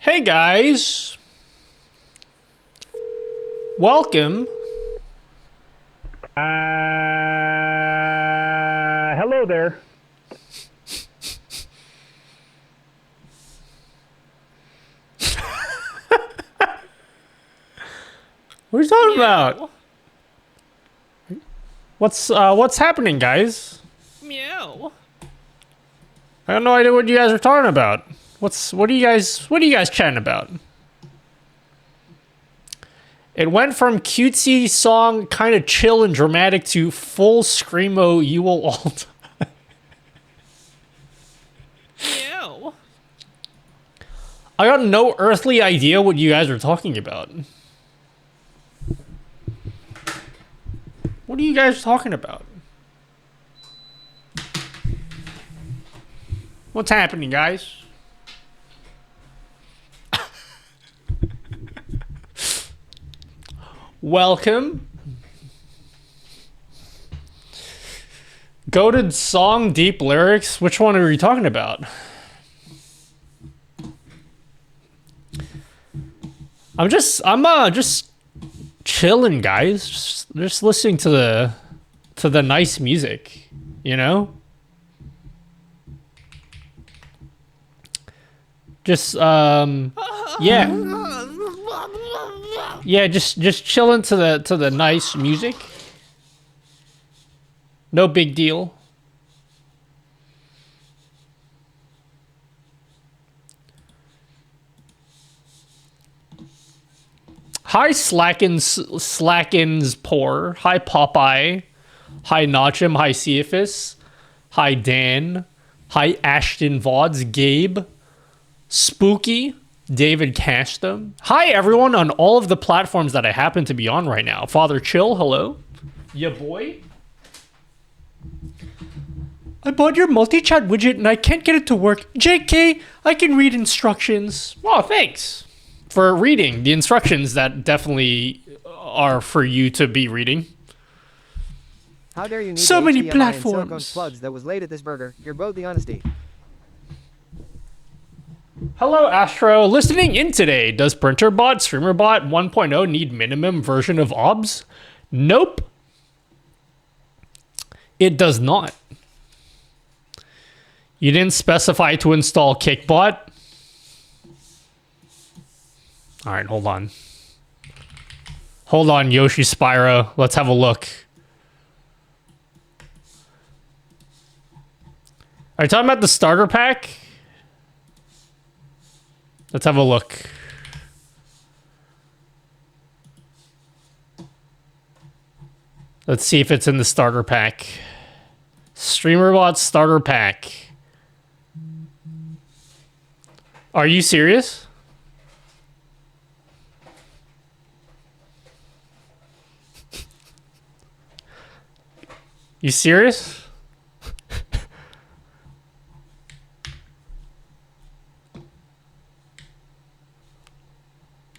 Hey guys, welcome. Hello there. What are you talking about? What's happening, guys? Meow. I have no idea what you guys are talking about. What are you guys chatting about? It went from cutesy song, kind of chill and dramatic, to full screamo. You will all. Meow. I got no earthly idea what you guys are talking about. What are you guys talking about? What's happening, guys? Welcome. Goated song, deep lyrics. Which one are you talking about? I'm just chilling, guys. Just listening to the nice music, you know? Just yeah, just chilling to the nice music. No big deal. Hi Slackens Poor. Hi Popeye. Hi Notchum. Hi Cephas. Hi Dan. Hi Ashton Vods. Gabe. Spooky. David Cashtam. Hi everyone on all of the platforms that I happen to be on right now. Father Chill, hello. Ya boy. I bought your multi-chat widget and I can't get it to work. JK, I can read instructions. Oh, thanks for reading the instructions that definitely are for you to be reading. How dare you need So the many HDMI platforms. and silicone plugs that was laid at this burger. You're both the honesty. Hello, Astro. Listening in today. Does PrinterBot, StreamerBot 1.0 need minimum version of OBS? Nope. It does not. You didn't specify to install Kickbot? Alright, hold on. Hold on, Yoshi Spyro. Let's have a look. Are you talking about the starter pack? Let's have a look. Let's see if it's in the starter pack. StreamerBot starter pack. Are you serious? You serious?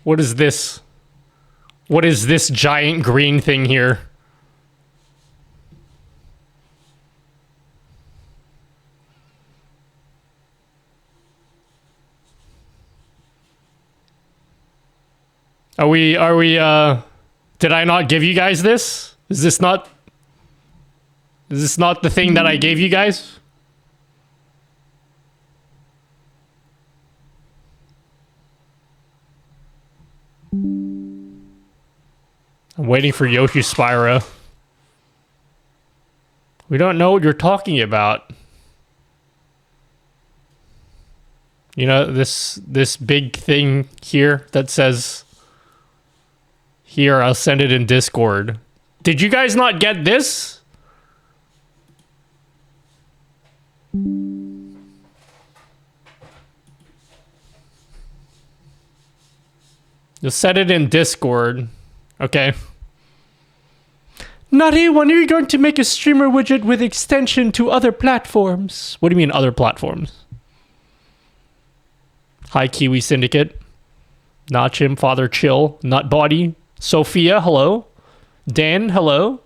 What is this? What is this giant green thing here? Are we, did I not give you guys this? Is this not the thing that I gave you guys? I'm waiting for Yoshi Spyro. We don't know what you're talking about. You know, this big thing here that says... Here, I'll send it in Discord. Did you guys not get this? You'll set it in Discord. Okay. Nutty, when are you going to make a streamer widget with extension to other platforms? What do you mean other platforms? Hi, Kiwi Syndicate. Notchim, Father Chill, Nutbody. Sophia, hello. Dan, hello.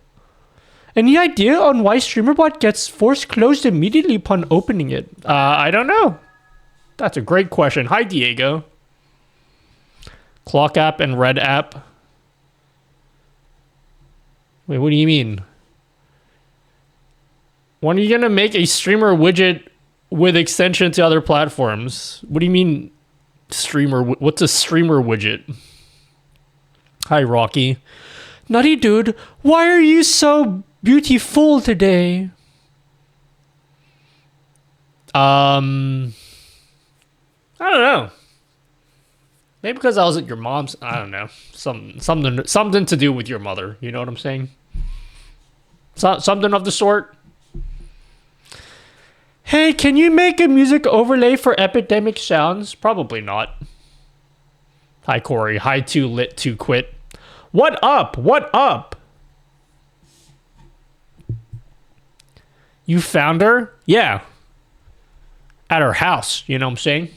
Any idea on why StreamerBot gets force closed immediately upon opening it? I don't know. That's a great question. Hi, Diego. Clock app and red app. Wait, what do you mean? When are you gonna make a streamer widget with extension to other platforms? What do you mean streamer? What's a streamer widget? Hi, Rocky. Nutty dude, why are you so beautiful today? I don't know. Maybe because I was at your mom's. I don't know. Something to do with your mother. You know what I'm saying? Something of the sort. Hey, can you make a music overlay for Epidemic Sounds? Probably not. Hi, Corey. Hi, too lit to quit. What up? What up? You found her? Yeah. At her house. You know what I'm saying?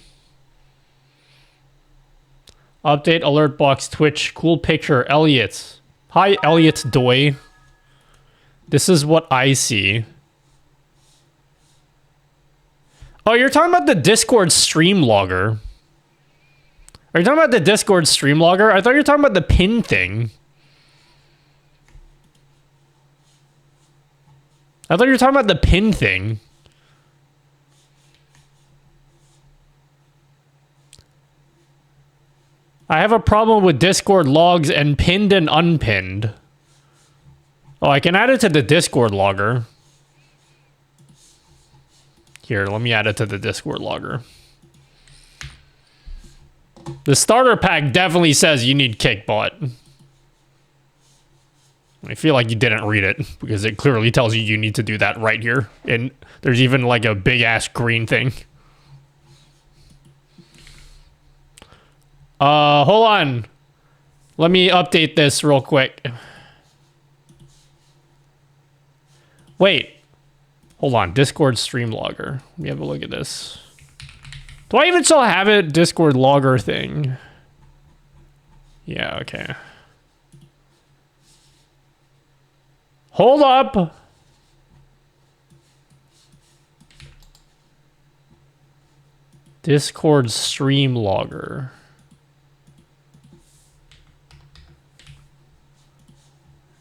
Update alert box Twitch. Cool picture. Elliot. Hi, Elliot Doy. This is what I see. Oh, you're talking about the Discord stream logger. Are you talking about the Discord stream logger? I thought you were talking about the pin thing. I thought you were talking about the pin thing. I have a problem with Discord logs and pinned and unpinned. Oh, I can add it to the Discord logger. Here, let me add it to the Discord logger. The starter pack definitely says you need Kickbot. I feel like you didn't read it because it clearly tells you you need to do that right here. And there's even like a big ass green thing. Hold on. Let me update this real quick. Wait. Hold on. Discord stream logger. Let me have a look at this. Do I even still have it? Discord logger thing. Yeah, okay. Hold up. Discord stream logger.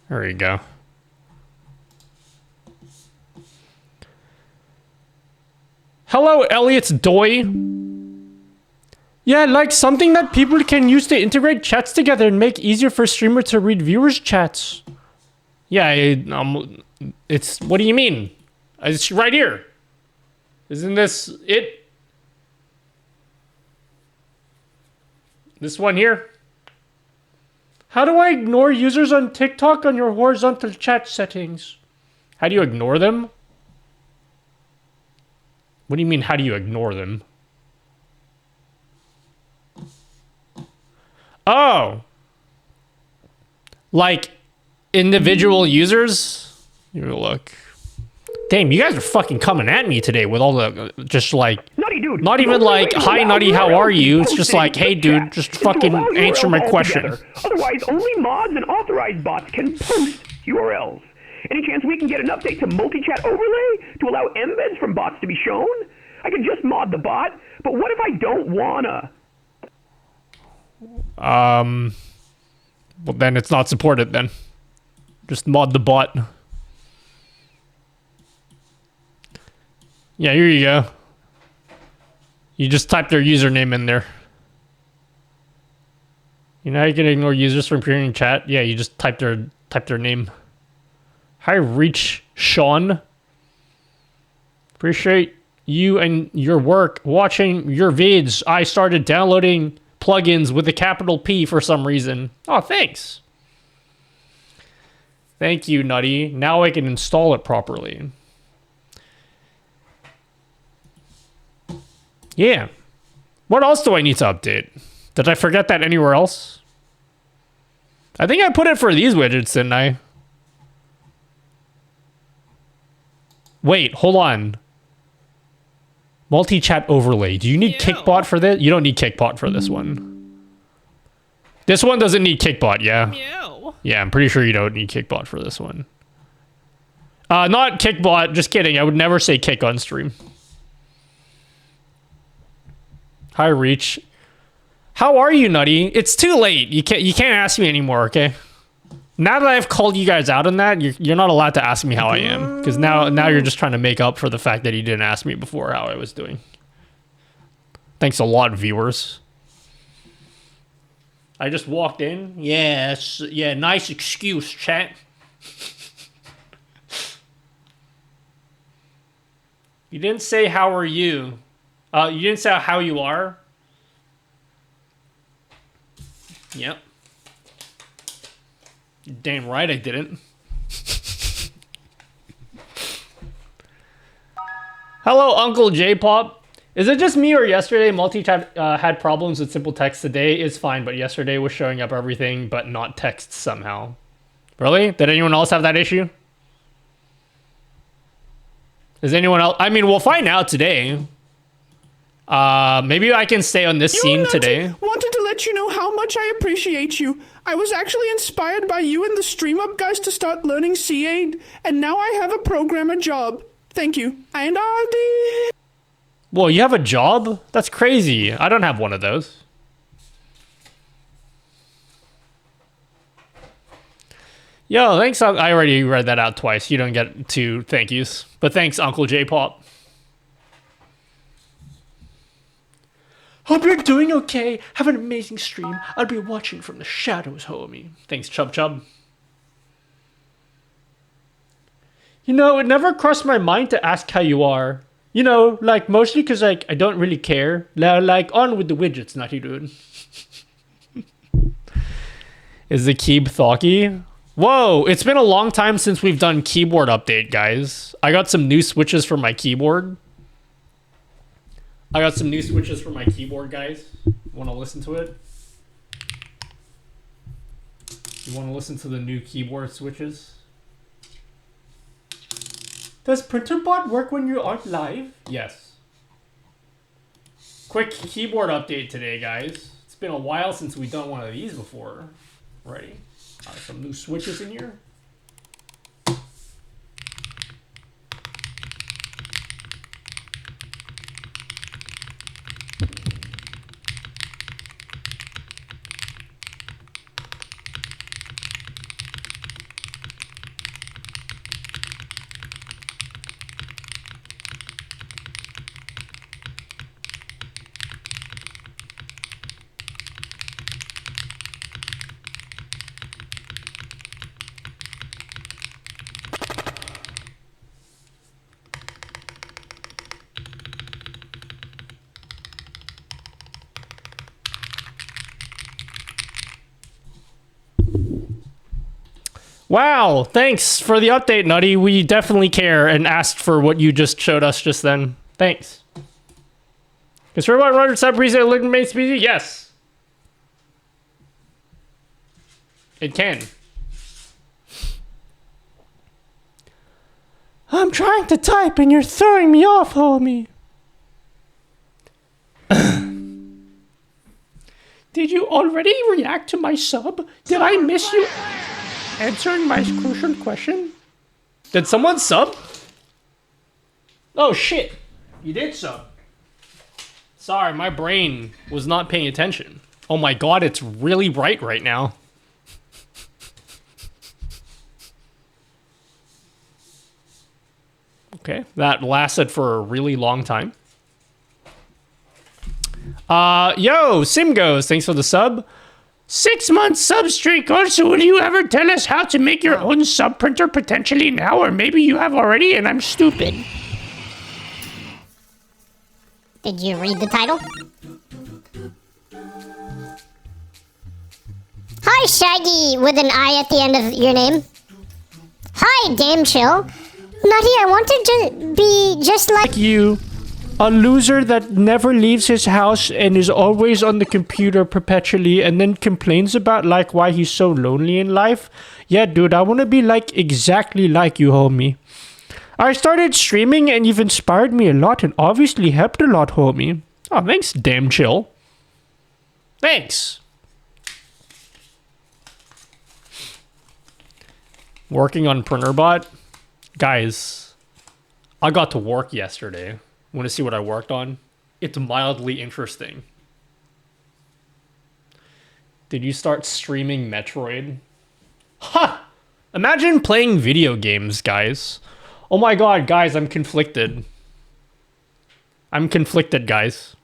There you go. Hello, Elliot's Doy. Yeah, like something that people can use to integrate chats together and make easier for streamers to read viewers' chats. Yeah, it's... What do you mean? It's right here. Isn't this it? This one here? How do I ignore users on TikTok on your horizontal chat settings? How do you ignore them? What do you mean, how do you ignore them? Oh. Like, individual users? Here, look. Damn, you guys are fucking coming at me today with all the, just like, Nutty dude, not even like, hi Nutty, how are you? It's just like, hey dude, just fucking answer my question. Otherwise, only mods and authorized bots can post URLs. Any chance we can get an update to multi-chat overlay to allow embeds from bots to be shown? I can just mod the bot, but what if I don't wanna? Well then it's not supported then. Just mod the bot. Yeah, here you go. You just type their username in there. You know how you can ignore users from appearing in chat? Yeah, you just type their name. Hi, Reach Sean. Appreciate you and your work watching your vids. I started downloading plugins with a capital P for some reason. Oh, thanks. Thank you, Nutty. Now I can install it properly. Yeah. What else do I need to update? Did I forget that anywhere else? I think I put it for these widgets, didn't I? Wait, hold on. Multi-chat overlay. Do you need Kickbot for this? You don't need Kickbot for this one. This one doesn't need Kickbot, yeah? Meow. Yeah, I'm pretty sure you don't need Kickbot for this one. Not Kickbot, just kidding. I would never say kick on stream. Hi, Reach. How are you, Nutty? It's too late. You can't ask me anymore, okay? Now that I've called you guys out on that, you're not allowed to ask me how I am. Because now you're just trying to make up for the fact that you didn't ask me before how I was doing. Thanks a lot, viewers. I just walked in. Yes, yeah, nice excuse, chat. You didn't say how are you. You didn't say how you are. Yep. Damn right I didn't. Hello, Uncle J-Pop. Is it just me or yesterday multi-chat had problems with simple text? Today is fine, but yesterday was showing up everything but not text somehow. Really? Did anyone else have that issue? Is anyone else? I mean, we'll find out today. Maybe I can stay on this scene today. Wanted to let you know how much I appreciate you. I was actually inspired by you and the Stream Up guys to start learning C8, and now I have a programmer job. Thank you. And Aldi. Well, you have a job? That's crazy. I don't have one of those. Yo, thanks. I already read that out twice. You don't get two thank yous. But thanks, Uncle J-Pop. Hope you're doing okay. Have an amazing stream. I'll be watching from the shadows, homie. Thanks, Chub Chub. You know, it never crossed my mind to ask how you are. You know, like, mostly because, like, I don't really care. Like, on with the widgets, Nutty Dude. Is the keyboard thawky? Whoa, it's been a long time since we've done keyboard update, guys. I got some new switches for my keyboard. Guys. Want to listen to it? You want to listen to the new keyboard switches? Does PrinterBot work when you aren't live? Yes. Quick keyboard update today, guys. It's been a while since we've done one of these before. Ready? Some new switches in here. Wow, thanks for the update, Nutty. We definitely care and asked for what you just showed us just then. Thanks. Is Robot Roger sub reset looking main speedy? Yes. It can. I'm trying to type and you're throwing me off, homie. Did you already react to my sub? Did I miss you answering my crucial question? Did someone sub? Oh shit. You did sub. Sorry, my brain was not paying attention. Oh my god, it's really bright right now. Okay, that lasted for a really long time. Yo, Simgoes, thanks for the sub. 6 months sub streak. Also, will you ever tell us how to make your own sub printer potentially now? Or maybe you have already and I'm stupid. Did you read the title? Hi, Shaggy, with an I at the end of your name. Hi, Damn Chill. Nutty, I wanted to be just like you. A loser that never leaves his house and is always on the computer perpetually and then complains about like why he's so lonely in life. Yeah, dude, I want to be like exactly like you, homie. I started streaming and you've inspired me a lot and obviously helped a lot, homie. Oh, thanks, Damn Chill. Thanks. Working on PrinterBot? Guys, I got to work yesterday. Want to see what I worked on? It's mildly interesting. Did you start streaming Metroid? Ha! Imagine playing video games, guys. Oh my god, guys, I'm conflicted. I'm conflicted, guys.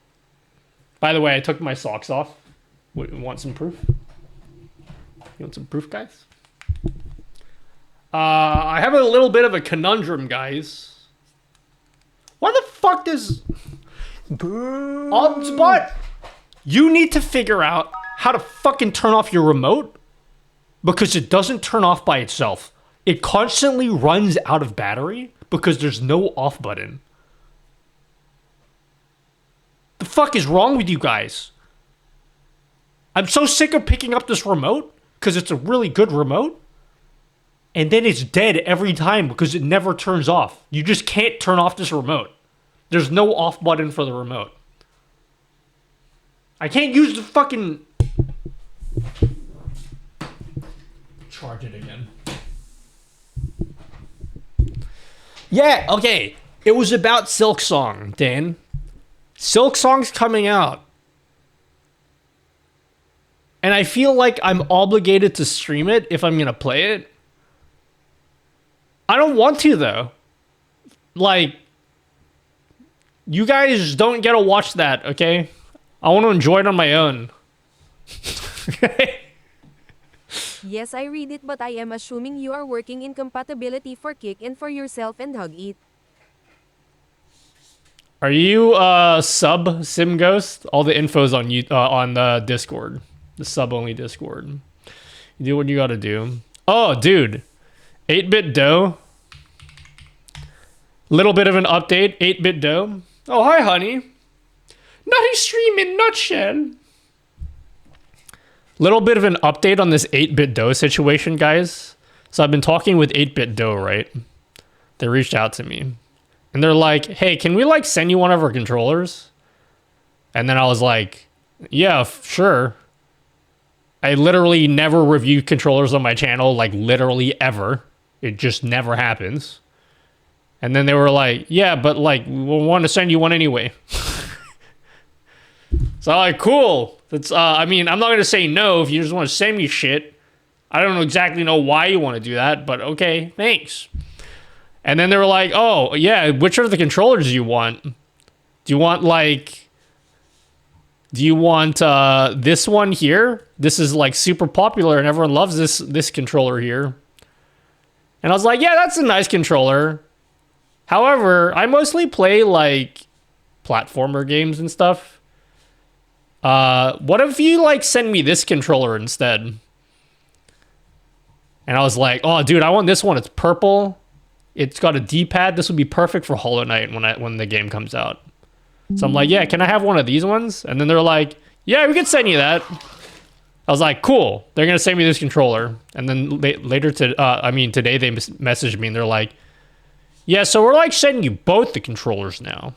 By the way, I took my socks off. Want some proof? You want some proof, guys? I have a little bit of a conundrum, guys. Why the fuck does... Spot, you need to figure out how to fucking turn off your remote, because it doesn't turn off by itself. It constantly runs out of battery because there's no off button. The fuck is wrong with you guys? I'm so sick of picking up this remote because it's a really good remote, and then it's dead every time because it never turns off. You just can't turn off this remote. There's no off button for the remote. I can't use the fucking... Charge it again. Yeah, okay. It was about Silk Song, Dan. Silk Song's coming out. And I feel like I'm obligated to stream it if I'm gonna play it. I don't want to, though. Like, you guys don't get to watch that, okay? I want to enjoy it on my own. Yes, I read it, but I am assuming you are working in compatibility for Kick and for yourself and Hug It. Are you sub Sim Ghost? All the info's on you on the Discord, the sub only Discord. You do what you gotta do. Oh, dude, 8-bit dough. Little bit of an update. 8-bit dough. Oh, hi, honey. Nutty stream in nutshell. Little bit of an update on this 8-bit dough situation, guys. So I've been talking with 8-bit dough, right? They reached out to me. And they're like, hey, can we like send you one of our controllers? And then I was like, yeah, sure. I literally never review controllers on my channel, like literally ever. It just never happens. And then they were like, yeah, but like, we'll want to send you one anyway. So I'm like, cool. That's, I mean, I'm not going to say no if you just want to send me shit. I don't exactly know why you want to do that, but okay, thanks. And then they were like, oh, yeah, which are the controllers you want? Do you want, like... Do you want this one here? This is, like, super popular, and everyone loves this controller here. And I was like, yeah, that's a nice controller. However, I mostly play, like, platformer games and stuff. What if you, like, send me this controller instead? And I was like, oh, dude, I want this one. It's purple. It's got a D-pad. This would be perfect for Hollow Knight when the game comes out. So I'm like, yeah, can I have one of these ones? And then they're like, yeah, we can send you that. I was like, cool. They're going to send me this controller. And then today they messaged me and they're like, yeah, so we're like sending you both the controllers now.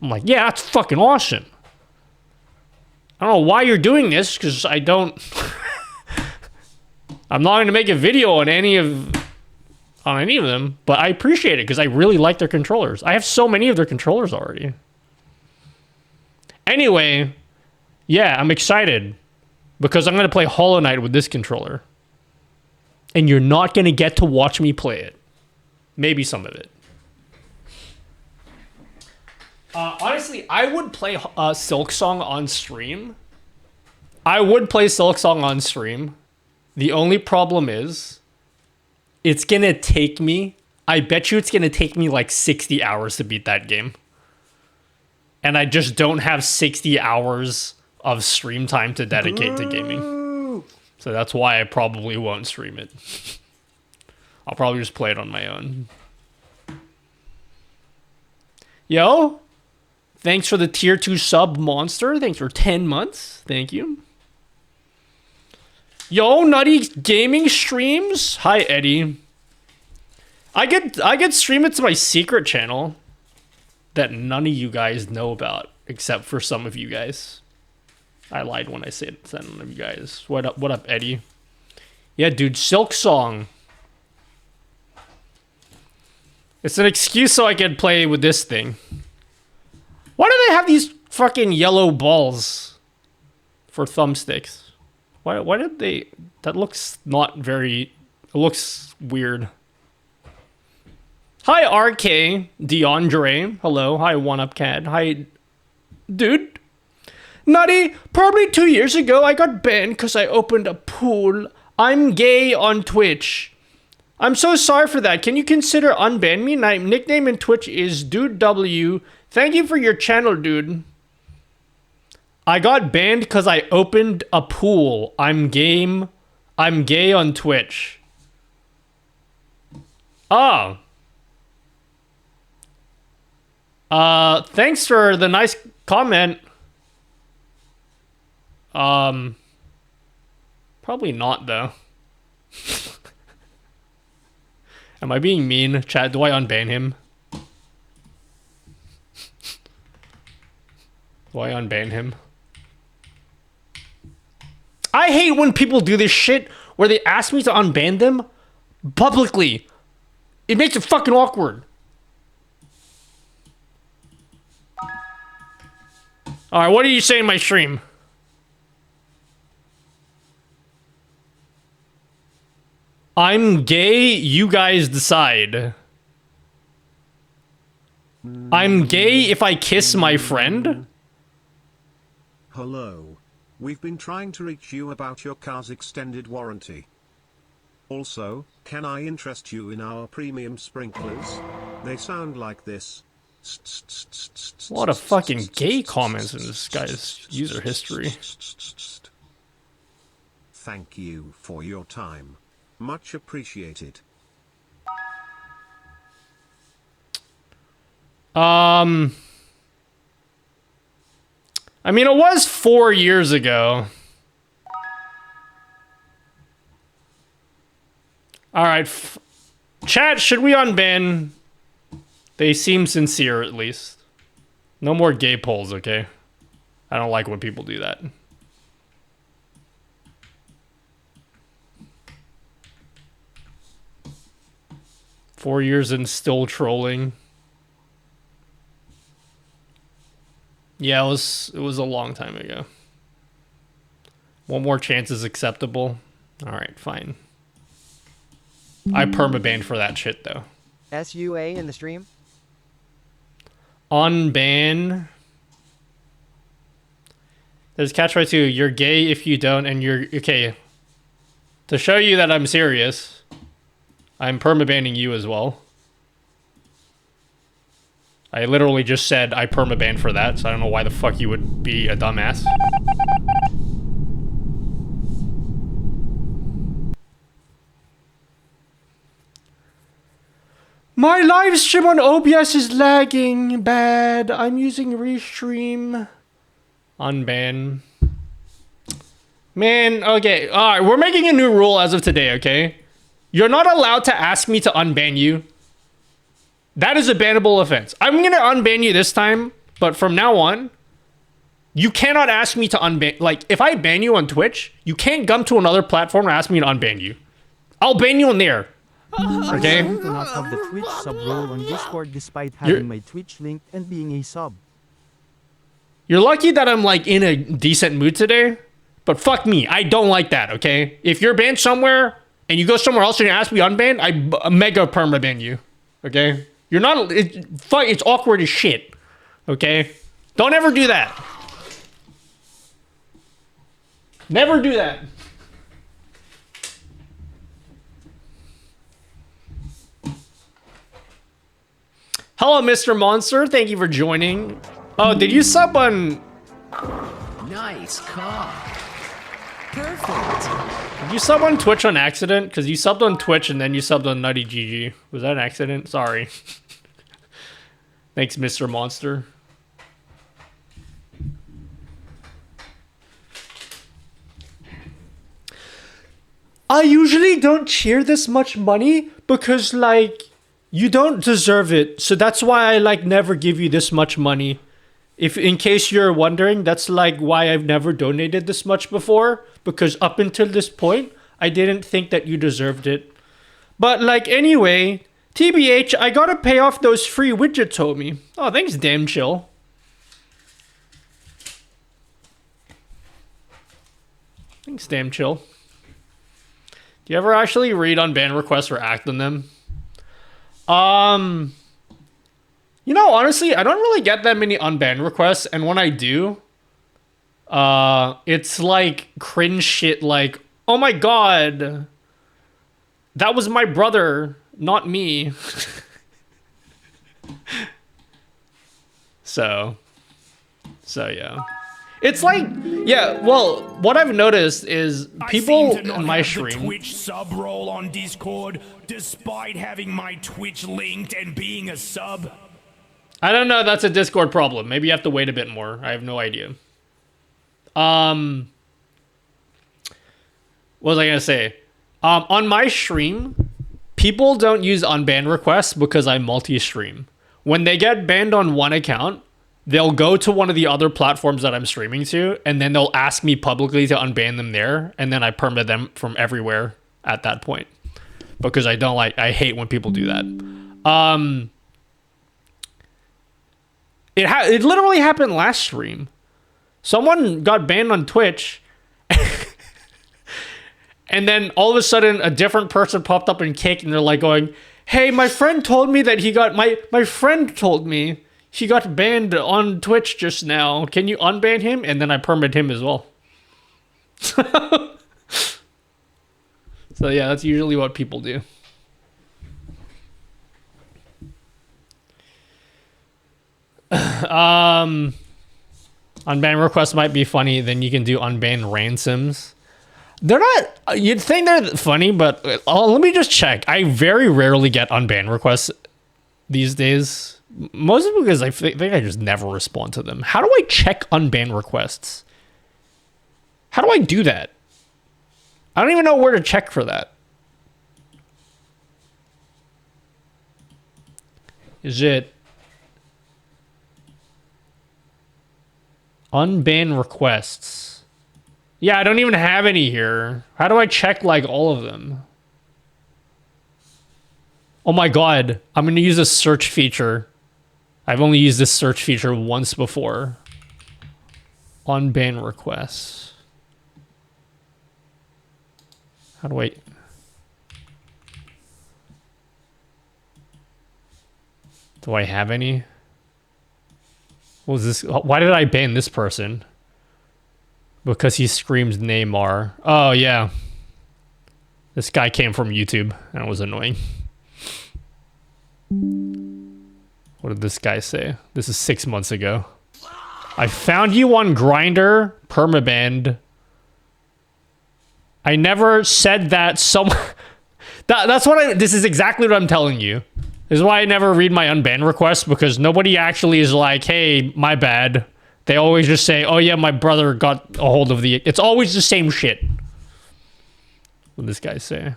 I'm like, yeah, that's fucking awesome. I don't know why you're doing this because I don't... I'm not going to make a video on any of them, but I appreciate it because I really like their controllers. I have so many of their controllers already. Anyway, yeah, I'm excited because I'm going to play Hollow Knight with this controller. And you're not going to get to watch me play it. Maybe some of it. Honestly, I would play Silk Song on stream. I would play Silk Song on stream. The only problem is, it's going to take me, I bet you it's going to take me like 60 hours to beat that game. And I just don't have 60 hours of stream time to dedicate to gaming. So that's why I probably won't stream it. I'll probably just play it on my own. Yo, thanks for the tier 2 sub, Monster. Thanks for 10 months. Thank you. Yo, Nutty Gaming streams. Hi, Eddie. I get stream it to my secret channel that none of you guys know about, except for some of you guys. I lied when I said none of you guys. What up, Eddie? Yeah, dude, Silk Song. It's an excuse so I can play with this thing. Why do they have these fucking yellow balls for thumbsticks? Why did they... That looks not very... It looks weird. Hi, RK. DeAndre. Hello. Hi, One Up Cat. Hi, dude. Nutty, probably 2 years ago, I got banned because I opened a pool. I'm gay on Twitch. I'm so sorry for that. Can you consider unban me? My nickname in Twitch is Dude W. Thank you for your channel, dude. I got banned because I opened a pool. I'm gay on Twitch. Oh. Thanks for the nice comment. Probably not, though. Am I being mean? Chat, do I unban him? Do I unban him? I hate when people do this shit where they ask me to unban them publicly. It makes it fucking awkward. Alright, what do you say in my stream? I'm gay, you guys decide. I'm gay if I kiss my friend? Hello. We've been trying to reach you about your car's extended warranty. Also, can I interest you in our premium sprinklers? They sound like this. A lot of fucking gay comments in this guy's user history. Thank you for your time. Much appreciated. I mean, it was 4 years ago. Alright. Chat, should we unban? They seem sincere, at least. No more gay polls, okay? I don't like when people do that. Four years and still trolling. Yeah, it was a long time ago. One more chance is acceptable. Alright, fine. I permabanned for that shit, though. SUA in the stream? Unban. There's catchphrase 2. You're gay if you don't, and you're... Okay. To show you that I'm serious, I'm permabanning you as well. I literally just said I permabanned for that, so I don't know why the fuck you would be a dumbass. My live stream on OBS is lagging bad. I'm using Restream. Unban. Man, okay. Alright, we're making a new rule as of today, okay? You're not allowed to ask me to unban you. That is a bannable offense. I'm gonna unban you this time, but from now on, you cannot ask me to unban... Like, if I ban you on Twitch, you can't come to another platform and ask me to unban you. I'll ban you on there. Okay? I do not have the Twitch sub role on Discord despite having my Twitch link and being a sub. You're lucky that I'm like in a decent mood today, but fuck me, I don't like that, okay? If you're banned somewhere and you go somewhere else and you ask me unbanned, I mega perma-ban you, okay? You're not, it's awkward as shit, okay? Don't ever do that. Never do that. Hello, Mr. Monster. Thank you for joining. Oh, did you sub on... Nice car. Perfect. Did you sub on Twitch on accident? Because you subbed on Twitch and then you subbed on Nutty GG. Was that an accident? Sorry. Thanks, Mr. Monster. I usually don't cheer this much money because, like, you don't deserve it. So that's why I, like, never give you this much money. If, in case you're wondering, that's, like, why I've never donated this much before. Because up until this point, I didn't think that you deserved it. But, like, anyway, TBH, I gotta pay off those free widgets, homie. Oh, thanks, damn chill. Thanks, damn chill. Do you ever actually read unban requests or act on them? You know, honestly, I don't really get that many unban requests, and when I do, it's like cringe shit like, oh my god, that was my brother, not me. So yeah. It's like, yeah, well, what I've noticed is people in my stream. Twitch sub role on Discord, despite having my Twitch linked and being a sub. I don't know, that's a Discord problem. Maybe you have to wait a bit more. I have no idea. What was I gonna say? On my stream, people don't use unban requests because I multi-stream. When they get banned on one account, they'll go to one of the other platforms that I'm streaming to, and then they'll ask me publicly to unban them there, and then I permit them from everywhere at that point. Because I hate when people do that. It literally happened last stream. Someone got banned on Twitch, and then all of a sudden a different person popped up in Kick, and they're like going, hey, my friend told me that he got, my friend told me he got banned on Twitch just now. Can you unban him? And then I permit him as well. So yeah, that's usually what people do. Unban requests might be funny. Then you can do unban ransoms. They're not, you'd think they're funny, but let me just check. I very rarely get unban requests these days. Mostly because I think I just never respond to them. How do I check unban requests? How do I do that? I don't even know where to check for that. Is it unban requests? Yeah, I don't even have any here. How do I check like all of them? Oh my god, I'm gonna use a search feature. I've only used this search feature once before. Unban requests. How do I... Do I have any? What was this? Why did I ban this person? Because he screams Neymar. Oh, yeah. This guy came from YouTube, and it was annoying. What did this guy say? This is 6 months ago. I found you on Grindr, permabanned. I never said that that's what this is exactly what I'm telling you. This is why I never read my unban requests, because nobody actually is like, hey, my bad. They always just say, oh yeah, my brother got a hold of the... It's always the same shit. What did this guy say?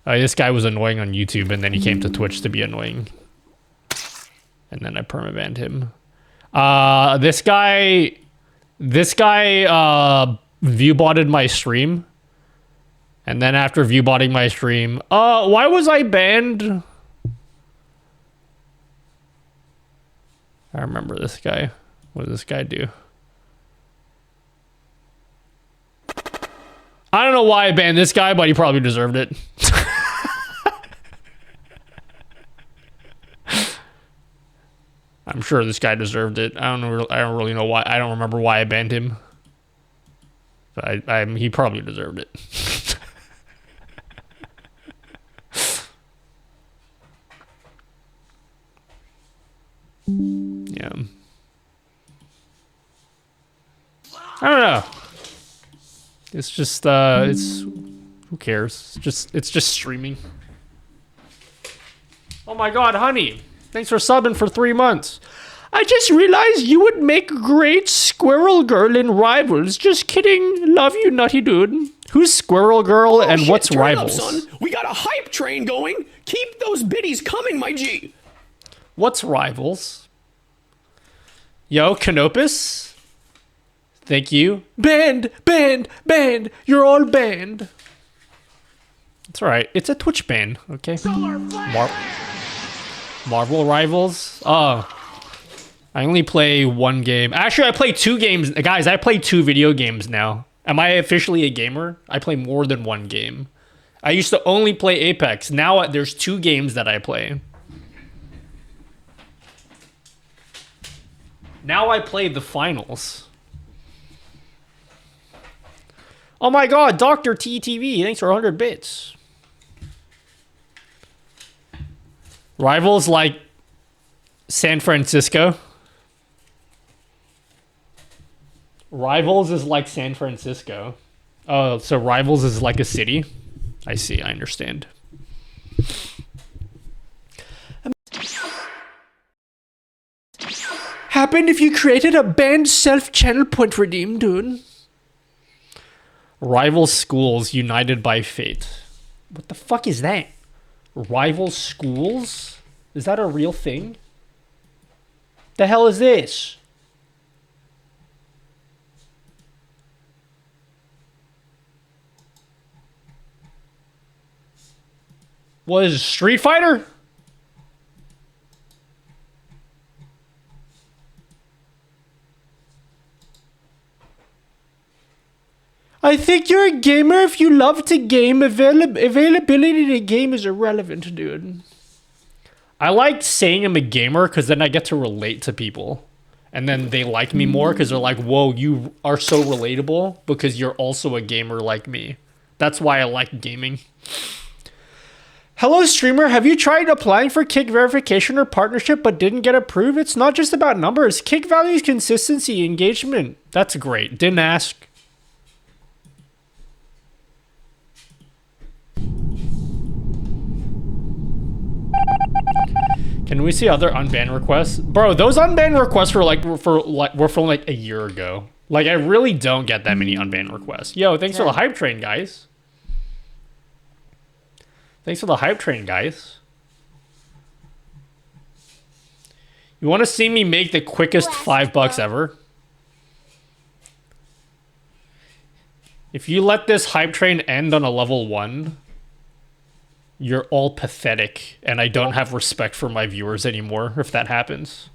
This guy was annoying on YouTube, and then he came to Twitch to be annoying. And then I permabanned him. This guy viewbotted my stream. And then after viewbotting my stream, why was I banned? I remember this guy. What did this guy do? I don't know why I banned this guy, but he probably deserved it. I'm sure this guy deserved it. I don't really know why. I don't remember why I banned him. But he probably deserved it. Yeah. I don't know. It's just who cares? It's just streaming. Oh my god, honey. Thanks for subbing for 3 months. I just realized you would make a great Squirrel Girl in Rivals. Just kidding. Love you, nutty dude. Who's Squirrel Girl and shit, what's turn Rivals? Up, son. We got a hype train going. Keep those biddies coming, my G. What's Rivals? Yo, Canopus? Thank you. Banned, banned, banned. You're all banned. It's alright. It's a Twitch ban, okay? Marvel Rivals? Oh. I only play one game. Actually, I play 2 games. Guys, I play 2 video games now. Am I officially a gamer? I play more than one game. I used to only play Apex. Now there's 2 games that I play. Now I play the finals. Oh my god, Dr. TTV, thanks for 100 bits. Rivals like San Francisco. Rivals is like San Francisco. Oh, so Rivals is like a city? I see, I understand. Happened if you created a banned self-channel point redeem, dude. Rival schools united by fate. What the fuck is that? Rival schools? Is that a real thing? The hell is this? What is it, Street Fighter? I think you're a gamer if you love to game. Availability to game is irrelevant, dude. I like saying I'm a gamer because then I get to relate to people. And then they like me more because they're like, whoa, you are so relatable because you're also a gamer like me. That's why I like gaming. Hello, streamer. Have you tried applying for Kick verification or partnership but didn't get approved? It's not just about numbers. Kick values consistency, engagement. That's great. Didn't ask. Can we see other unbanned requests? Bro, those unbanned requests were from like a year ago. Like, I really don't get that many unbanned requests. Yo, thanks for the hype train, guys. Thanks for the hype train, guys. You want to see me make the quickest $5 ever? If you let this hype train end on a level 1, you're all pathetic, and I don't have respect for my viewers anymore if that happens.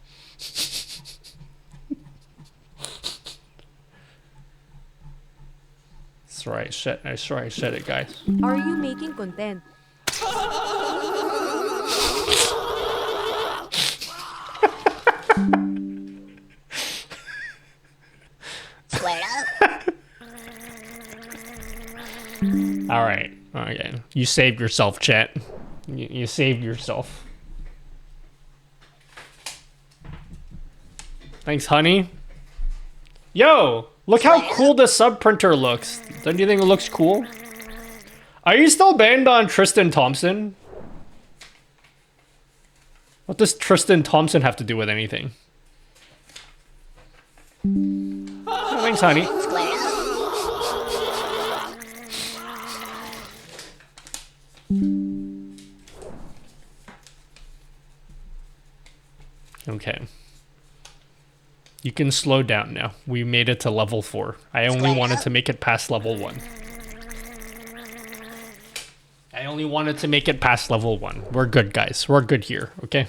That's right, I said it, guys. Are you making content? All right. Okay. You saved yourself, chat. You saved yourself. Thanks, honey. Yo, look how cool the sub printer looks. Don't you think it looks cool? Are you still banned on Tristan Thompson? What does Tristan Thompson have to do with anything? Oh, thanks, honey. Okay. You can slow down now. We made it to level 4. I only wanted to make it past level 1. I only wanted to make it past level 1. We're good, guys. We're good here, okay?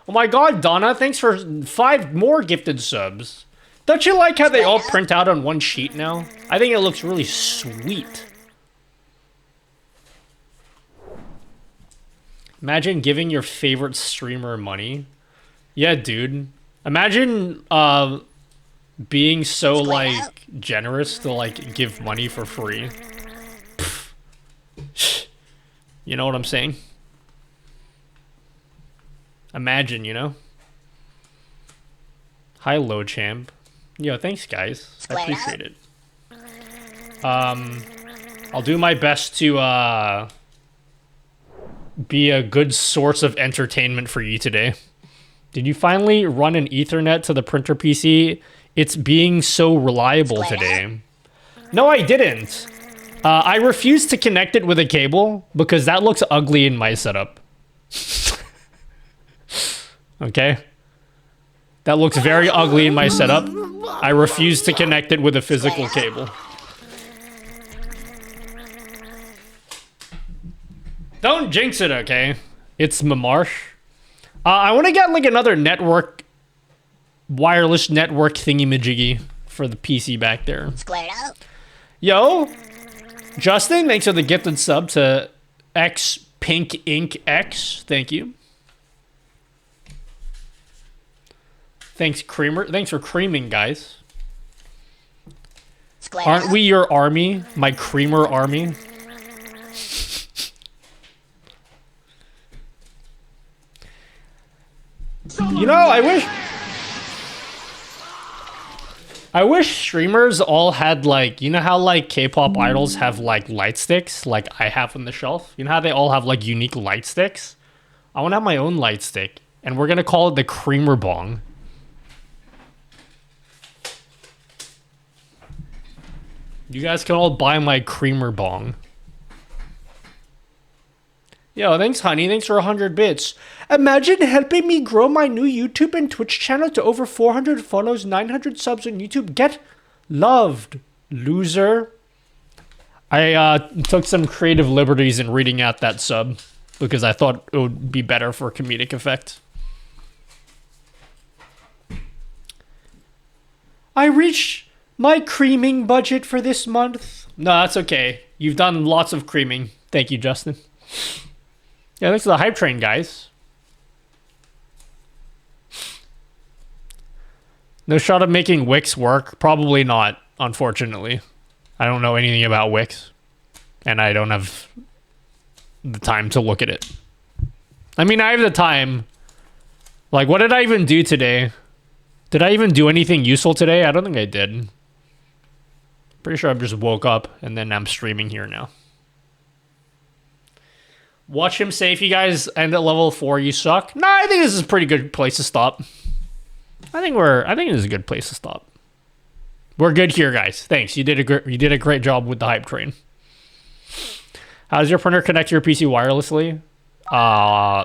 Oh my god, Donna, thanks for 5 more gifted subs. Don't you like how they all print out on one sheet now? I think it looks really sweet. Imagine giving your favorite streamer money. Yeah, dude. Imagine being so like generous to like give money for free. You know what I'm saying? Imagine, you know? Hi, Low Champ. Yo, thanks, guys. I appreciate it. I'll do my best to be a good source of entertainment for you today. Did you finally run an Ethernet to the printer PC? It's being so reliable today. No, I didn't. I refused to connect it with a cable because that looks ugly in my setup. Okay? That looks very ugly in my setup. I refuse to connect it with a physical cable. Don't jinx it, okay? It's Mamarsh. I want to get like another network, wireless network thingy-majiggy for the PC back there. Squared up. Yo, Justin, thanks for the gifted sub to X Pink Ink X. Thank you. Thanks, Creamer. Thanks for creaming, guys. Aren't we your army? My creamer army? You know, I wish streamers all had, like, you know how, like, K-pop idols have, like, light sticks, like I have on the shelf? You know how they all have, like, unique light sticks? I want to have my own light stick, and we're going to call it the Creamer Bong. You guys can all buy my Creamer Bong. Yo, thanks, honey. Thanks for 100 bits. Imagine helping me grow my new YouTube and Twitch channel to over 400 follows, 900 subs on YouTube. Get loved, loser. I took some creative liberties in reading out that sub because I thought it would be better for comedic effect. I reached my creaming budget for this month. No, that's okay. You've done lots of creaming. Thank you, Justin. Yeah, thanks to the hype train, guys. No shot of making Wix work? Probably not, unfortunately. I don't know anything about Wix. And I don't have the time to look at it. I mean, I have the time. Like, what did I even do today? Did I even do anything useful today? I don't think I did. Pretty sure I just woke up and then I'm streaming here now. Watch him say if you guys end at level 4, you suck. No, I think this is a pretty good place to stop. I think this is a good place to stop. We're good here, guys. Thanks. You did a great job with the hype train. How does your printer connect to your PC wirelessly?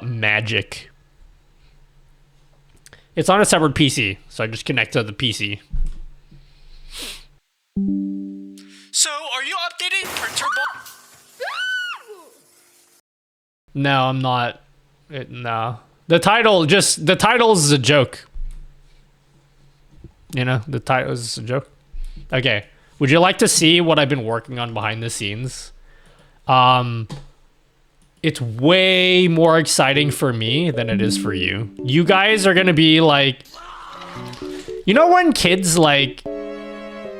Magic. It's on a separate PC, so I just connect to the PC. So, are you updating printer bot? No, I'm not. No. The title is a joke. You know, the title is a joke. Okay. Would you like to see what I've been working on behind the scenes? It's way more exciting for me than it is for you. You guys are gonna be like, you know when kids like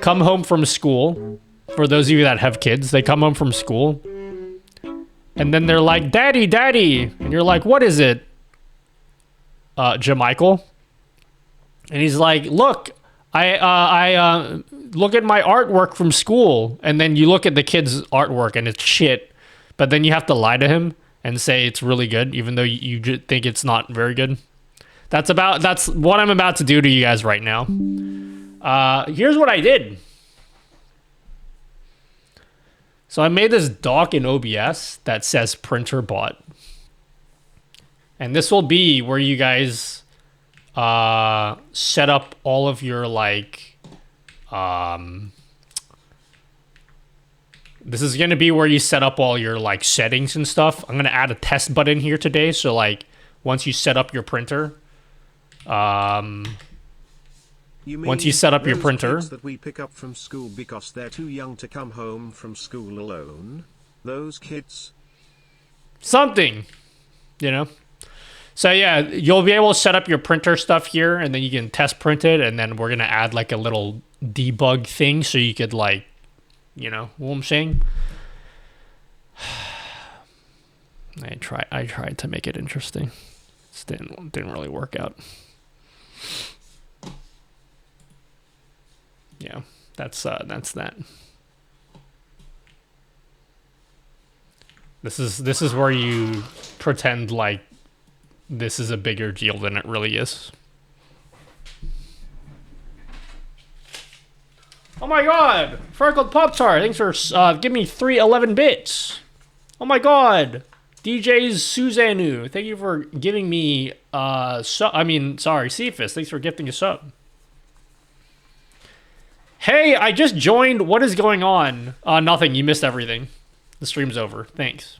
come home from school? For those of you that have kids, they come home from school and then they're like, "Daddy, Daddy," and you're like, "What is it?" Jamichael, and he's like, "Look, I look at my artwork from school," and then you look at the kid's artwork and it's shit, but then you have to lie to him and say it's really good, even though you just think it's not very good. That's what I'm about to do to you guys right now. Here's what I did. So I made this doc in OBS that says printer bot. And this will be where you guys set up all of your like this is going to be where you set up all your like settings and stuff. I'm going to add a test button here today, so like once you set up your printer once you set up your printer kids that we pick up from school because they're too young to come home from school alone, those kids, something, you know. So yeah, you'll be able to set up your printer stuff here, and then you can test print it, and then we're gonna add like a little debug thing so you could like, you know what I'm saying. I tried to make it interesting. It didn't really work out. Yeah, that's that. This is where you pretend like this is a bigger deal than it really is. Oh my god! Freckled Pop-Tart, thanks for giving me 311 bits. Oh my god! DJ's Suzanu, thank you for giving me Cephas, thanks for gifting a sub. Hey, I just joined. What is going on? Nothing. You missed everything. The stream's over. Thanks.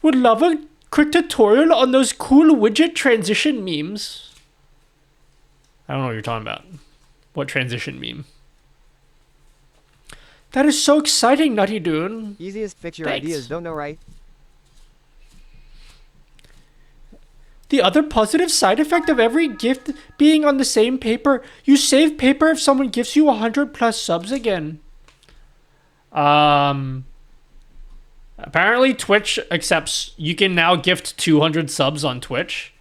Would love a quick tutorial on those cool widget transition memes. I don't know what you're talking about. What transition meme? That is so exciting, Nutty Dude. Easiest fix your Thanks. ideas, don't know, right? The other positive side effect of every gift being on the same paper, you save paper if someone gives you 100 plus subs again. Apparently Twitch accepts, you can now gift 200 subs on Twitch.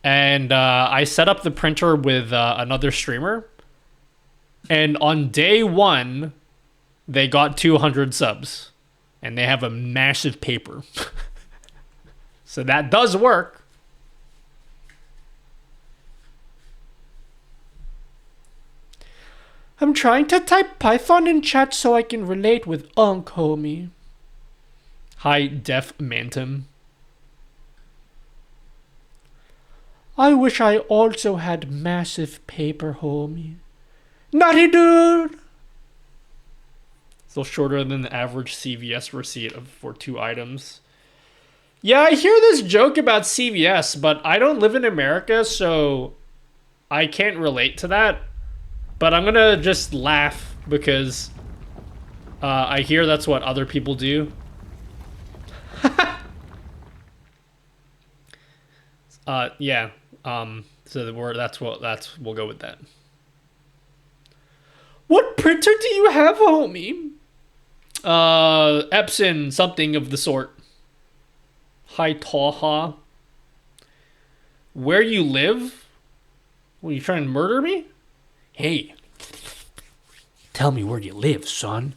And I set up the printer with another streamer. And on day 1, they got 200 subs. And they have a massive paper. So that does work. I'm trying to type Python in chat so I can relate with Unc, homie. Hi, Def Mantum. I wish I also had massive paper, homie. Nutty Dude! Still shorter than the average CVS receipt for 2 items. Yeah, I hear this joke about CVS, but I don't live in America, so I can't relate to that. But I'm gonna just laugh because I hear that's what other people do. Yeah. So we'll go with that. What printer do you have, homie? Epson, something of the sort. Hi, Taha. Where you live? What, are you trying to murder me? Hey, tell me where you live, son.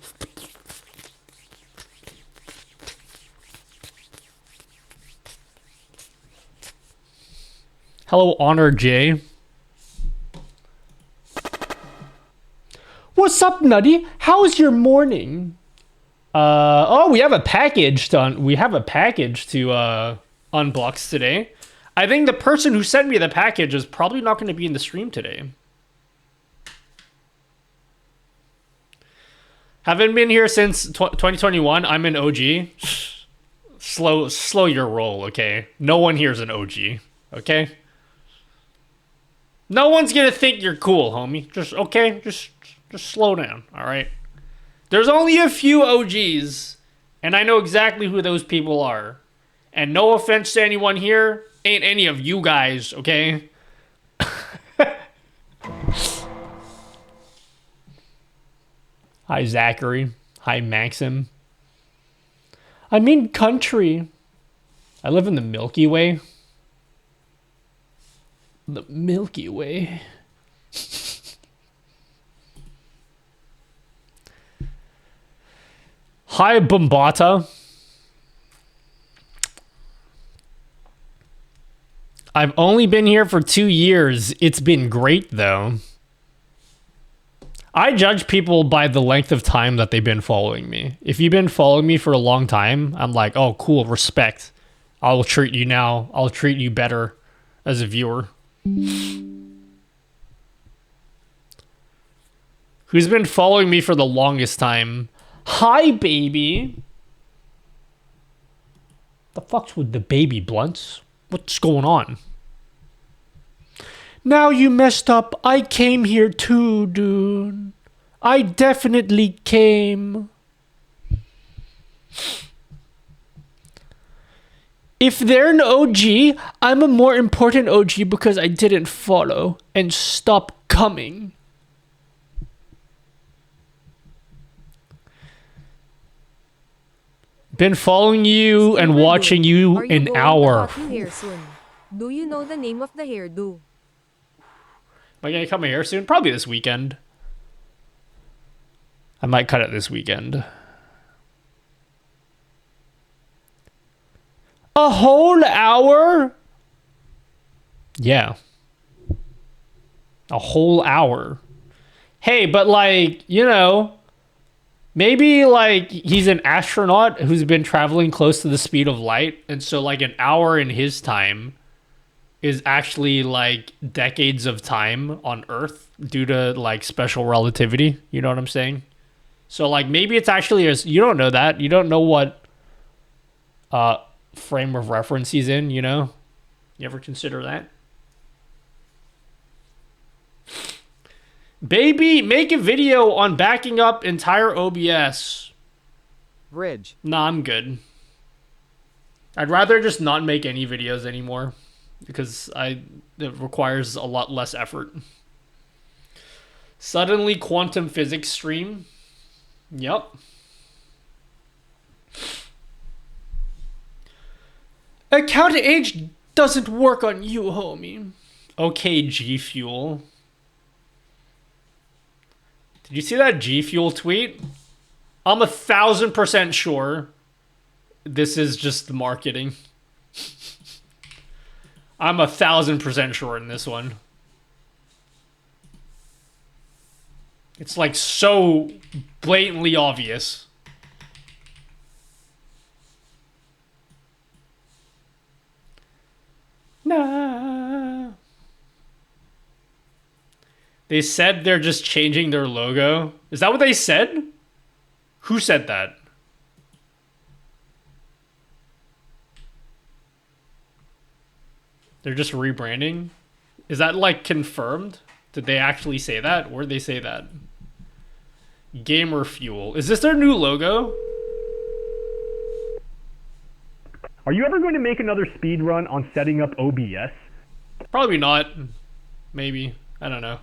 Hello, Honor J. What's up, Nutty? How's your morning? Oh, we have a package to unbox today. I think the person who sent me the package is probably not going to be in the stream today. Haven't been here since 2021. I'm an OG. Slow your roll, okay? No one here's an OG, okay? No one's gonna think you're cool, homie. Just slow down, all right? There's only a few OGs, and I know exactly who those people are. And no offense to anyone here, ain't any of you guys, okay? Hi, Zachary. Hi, Maxim. I mean country. I live in the Milky Way. The Milky Way. Hi, Bombata. I've only been here for 2 years. It's been great, though. I judge people by the length of time that they've been following me. If you've been following me for a long time, I'm like, oh, cool, respect. I'll treat you now. I'll treat you better as a viewer. Who's been following me for the longest time? Hi, baby. The fuck's with the baby blunts? What's going on? Now you messed up. I came here too, dude. I definitely came. If they're an OG, I'm a more important OG because I didn't follow and stop coming. Been following you and watching you an hour. Do you know the name of the hairdo? Am I gonna cut my hair soon? Probably this weekend. I might cut it this weekend. A whole hour? Yeah. A whole hour. Hey, but like, you know, maybe like he's an astronaut who's been traveling close to the speed of light. And so like an hour in his time is actually like decades of time on Earth due to like special relativity. You know what I'm saying? So like maybe it's actually you don't know that. You don't know what frame of reference he's in, you know? You ever consider that? Baby, make a video on backing up entire OBS. Bridge. Nah, I'm good. I'd rather just not make any videos anymore because it requires a lot less effort. Suddenly quantum physics stream. Yep. Account age doesn't work on you, homie. Okay, G Fuel. Did you see that G Fuel tweet? I'm 1000% sure this is just marketing. I'm 1000% sure in this one. It's like so blatantly obvious. Nah. They said they're just changing their logo. Is that what they said? Who said that? They're just rebranding? Is that like confirmed? Did they actually say that? Where'd they say that? Gamer Fuel. Is this their new logo? Are you ever going to make another speed run on setting up OBS? Probably not. Maybe. I don't know.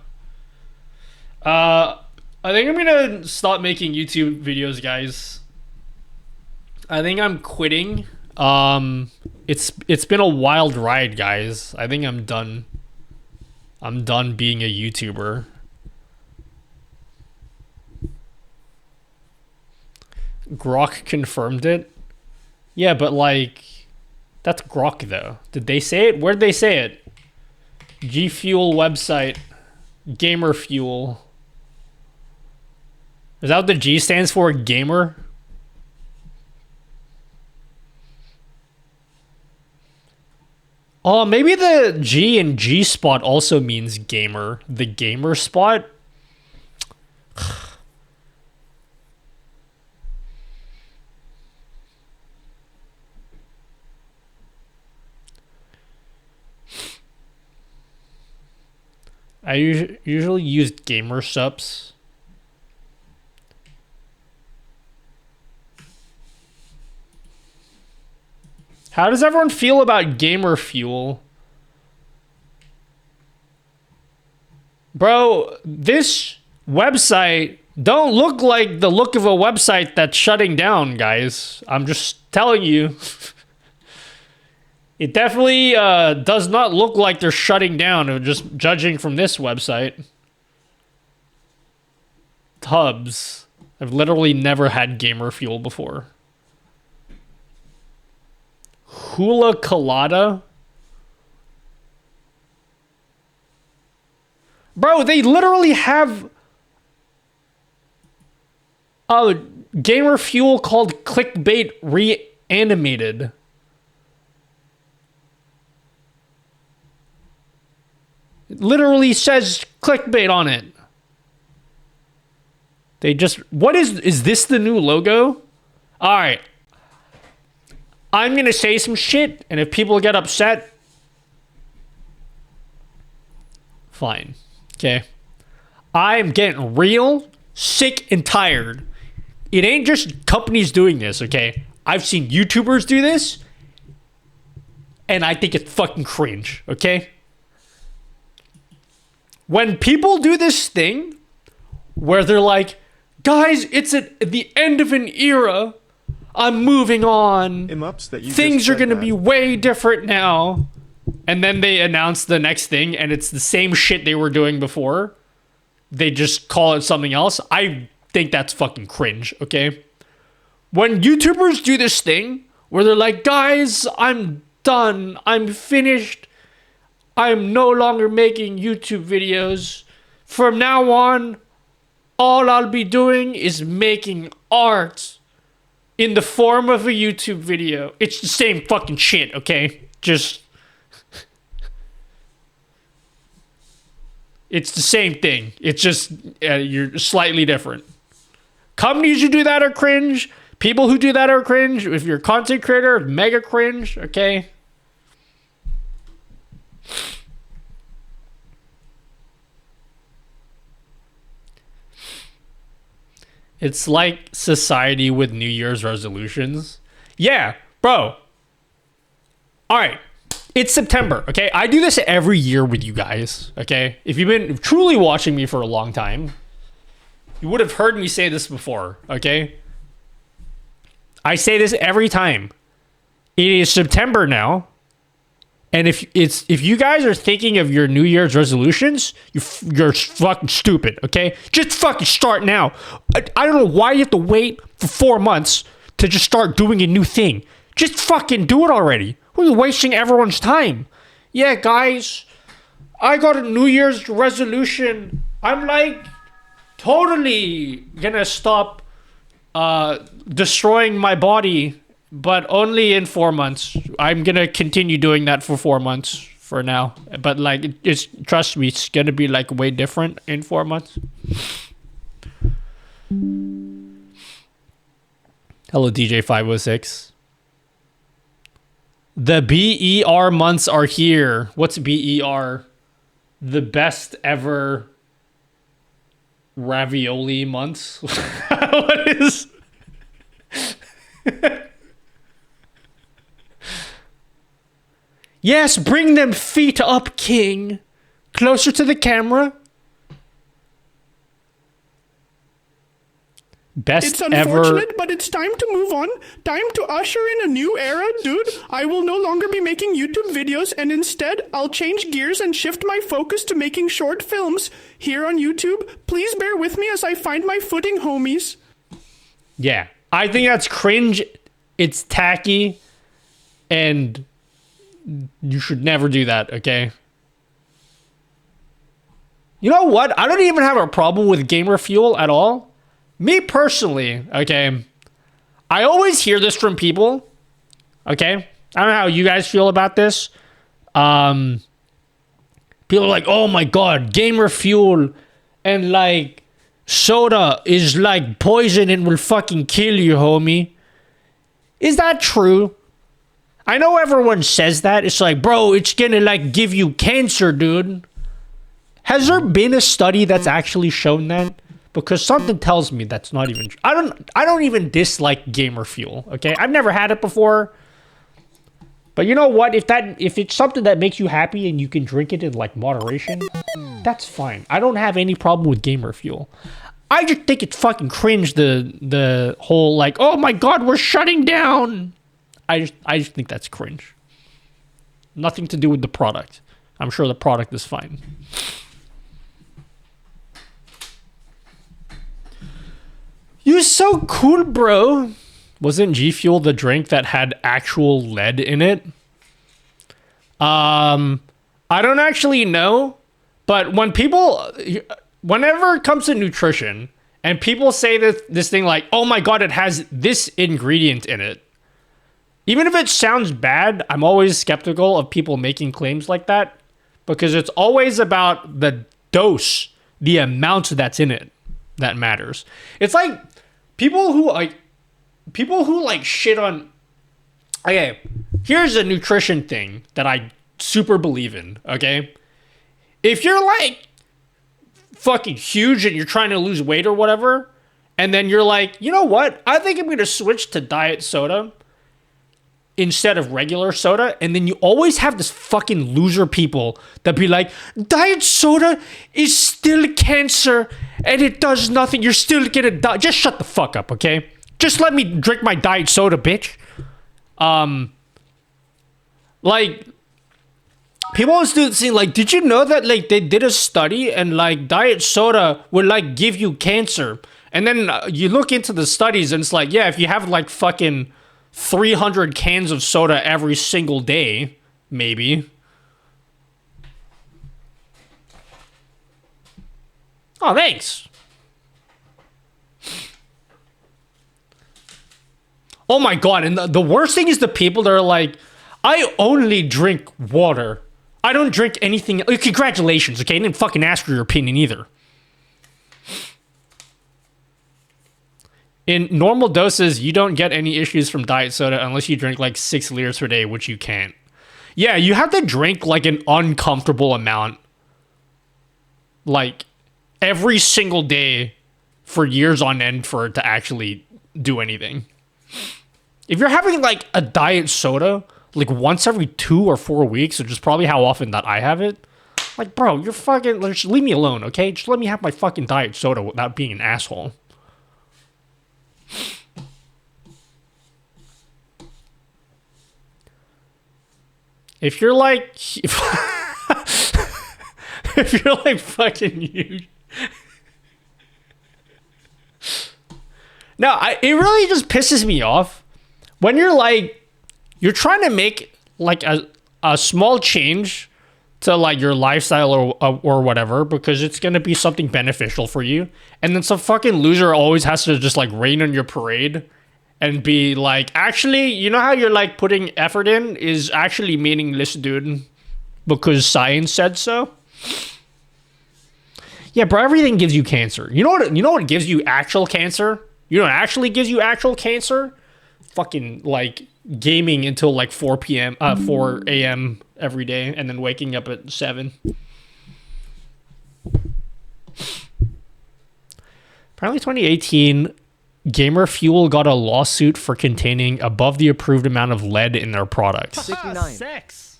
I think I'm gonna stop making YouTube videos, guys. I think I'm quitting. It's been a wild ride, guys. I think I'm done. I'm done being a YouTuber. Grok confirmed it. Yeah, but like, that's Grok though. Did they say it? Where'd they say it? G Fuel website. Gamer Fuel. Is that what the G stands for? Gamer? Oh, maybe the G in G spot also means gamer. The gamer spot? I usually use gamer subs. How does everyone feel about Gamer Fuel? Bro, this website don't look like the look of a website that's shutting down, guys. I'm just telling you. It definitely does not look like they're shutting down, just judging from this website. Hubs. I've literally never had Gamer Fuel before. Hula Colada? Bro, they literally have a Gamer Fuel called Clickbait Reanimated. It literally says clickbait on it. They just... What is this the new logo? Alright. I'm going to say some shit, and if people get upset, fine. Okay. I'm getting real sick and tired. It ain't just companies doing this, okay? I've seen YouTubers do this, and I think it's fucking cringe, okay? When people do this thing where they're like, guys, it's at the end of an era, I'm moving on. Things are going to be way different now. And then they announce the next thing and it's the same shit they were doing before. They just call it something else. I think that's fucking cringe, okay? When YouTubers do this thing where they're like, guys, I'm done. I'm finished. I'm no longer making YouTube videos. From now on, all I'll be doing is making art in the form of a YouTube video. It's the same fucking shit, okay? Just... It's the same thing. It's just you're slightly different. Companies who do that are cringe. People who do that are cringe. If you're a content creator, mega cringe, okay? It's like society with New Year's resolutions. Yeah, bro. All right. It's September, okay? I do this every year with you guys, okay? If you've been truly watching me for a long time, you would have heard me say this before, okay? I say this every time. It is September now. And if you guys are thinking of your New Year's resolutions, you're fucking stupid, okay? Just fucking start now. I don't know why you have to wait for 4 months to just start doing a new thing. Just fucking do it already. We're wasting everyone's time. Yeah, guys, I got a New Year's resolution. I'm like totally gonna stop destroying my body, but only in 4 months. I'm gonna continue doing that for 4 months for now. But like, it's trust me, it's gonna be like way different in 4 months. Hello, DJ506. The BER months are here. What's BER? The best ever ravioli months? What is... Yes, bring them feet up, king. Closer to the camera. Best It's unfortunate, ever... but it's time to move on. Time to usher in a new era, dude. I will no longer be making YouTube videos, and instead, I'll change gears and shift my focus to making short films here on YouTube. Please bear with me as I find my footing, homies. Yeah, I think that's cringe. It's tacky, and you should never do that, okay? You know what? I don't even have a problem with gamer fuel at all. Me personally, okay, I always hear this from people, okay? I don't know how you guys feel about this. People are like, oh my god, gamer fuel and like soda is like poison and will fucking kill you, homie. Is that true? I know everyone says that. It's like, bro, it's gonna like give you cancer, dude. Has there been a study that's actually shown that? Because something tells me that's not even true. I don't even dislike gamer fuel, okay? I've never had it before. But you know what? If it's something that makes you happy and you can drink it in like moderation, that's fine. I don't have any problem with gamer fuel. I just think it's fucking cringe, the whole like, oh my god, we're shutting down. I just think that's cringe. Nothing to do with the product. I'm sure the product is fine. You're so cool, bro. Wasn't G Fuel the drink that had actual lead in it? I don't actually know, but whenever it comes to nutrition and people say this thing like, oh my god, it has this ingredient in it, even if it sounds bad, I'm always skeptical of people making claims like that because it's always about the dose, the amount that's in it that matters. It's like people who shit on... Okay, here's a nutrition thing that I super believe in, okay? If you're like fucking huge and you're trying to lose weight or whatever, and then you're like, you know what? I think I'm going to switch to diet soda instead of regular soda, and then you always have this fucking loser people that be like, diet soda is still cancer and it does nothing, you're still gonna die. Just shut the fuck up, okay? Just let me drink my diet soda, bitch. Like, people always do this thing like, did you know that like they did a study and like diet soda would like give you cancer? And then you look into the studies and it's like, yeah, if you have like fucking 300 cans of soda every single day, maybe. Oh, thanks. Oh my god, and the worst thing is the people that are like, I only drink water. I don't drink anything. Congratulations, okay? I didn't fucking ask for your opinion either. In normal doses, you don't get any issues from diet soda unless you drink like 6 liters per day, which you can't. Yeah, you have to drink like an uncomfortable amount. Like every single day for years on end for it to actually do anything. If you're having like a diet soda like once every 2 or 4 weeks, which is probably how often that I have it, like, bro, you're fucking, just leave me alone, okay? Just let me have my fucking diet soda without being an asshole. If you're like, if you're like fucking you. No, it really just pisses me off when you're like, you're trying to make like a small change to like your lifestyle or whatever because it's going to be something beneficial for you. And then some fucking loser always has to just like rain on your parade and be like, actually, you know how you're like putting effort in is actually meaningless, dude, because science said so. Yeah, bro, everything gives you cancer. You know what gives you actual cancer? You know what actually gives you actual cancer? Fucking like gaming until like 4 a.m. every day and then waking up at 7. Apparently 2018, Gamer Fuel got a lawsuit for containing above the approved amount of lead in their product. 69. Sex.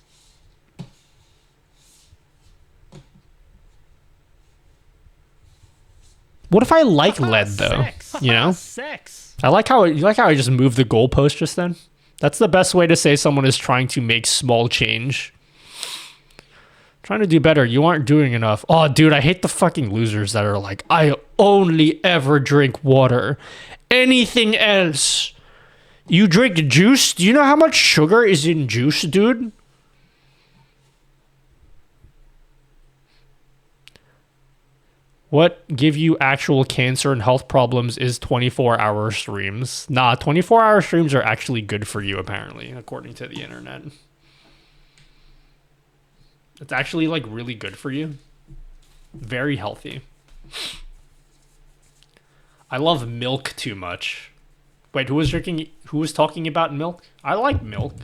What if I like lead though? You know? Sex. You like how I just moved the goalpost just then? That's the best way to say someone is trying to make small change. Trying to do better. You aren't doing enough. Oh, dude, I hate the fucking losers that are like, I only ever drink water. Anything else? You drink juice? Do you know how much sugar is in juice, dude? What give you actual cancer and health problems is 24-hour streams. Nah, 24-hour streams are actually good for you, apparently, according to the internet. It's actually, like, really good for you. Very healthy. I love milk too much. Wait, who was talking about milk? I like milk.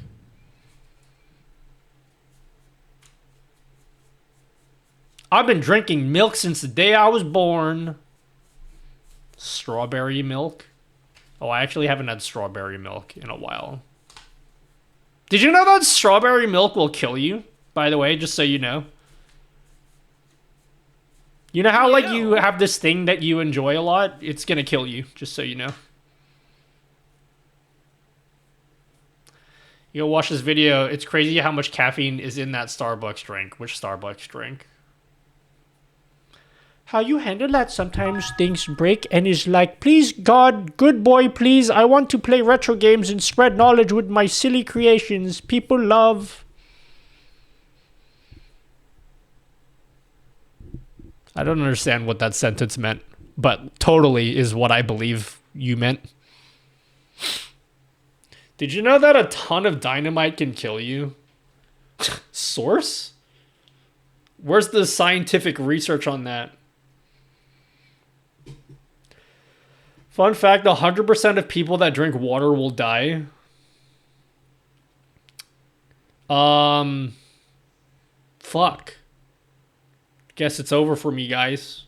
I've been drinking milk since the day I was born. Strawberry milk. Oh, I actually haven't had strawberry milk in a while. Did you know that strawberry milk will kill you? By the way, just so you know. You know how, like, you have this thing that you enjoy a lot? It's gonna kill you, just so you know. You go watch this video. It's crazy how much caffeine is in that Starbucks drink. Which Starbucks drink? How you handle that, sometimes things break and is like, please God, good boy, please, I want to play retro games and spread knowledge with my silly creations people love. I don't understand what that sentence meant, but totally is what I believe you meant. Did you know that a ton of dynamite can kill you? Source? Where's the scientific research on that? Fun fact, 100% of people that drink water will die. Fuck. Guess it's over for me, guys.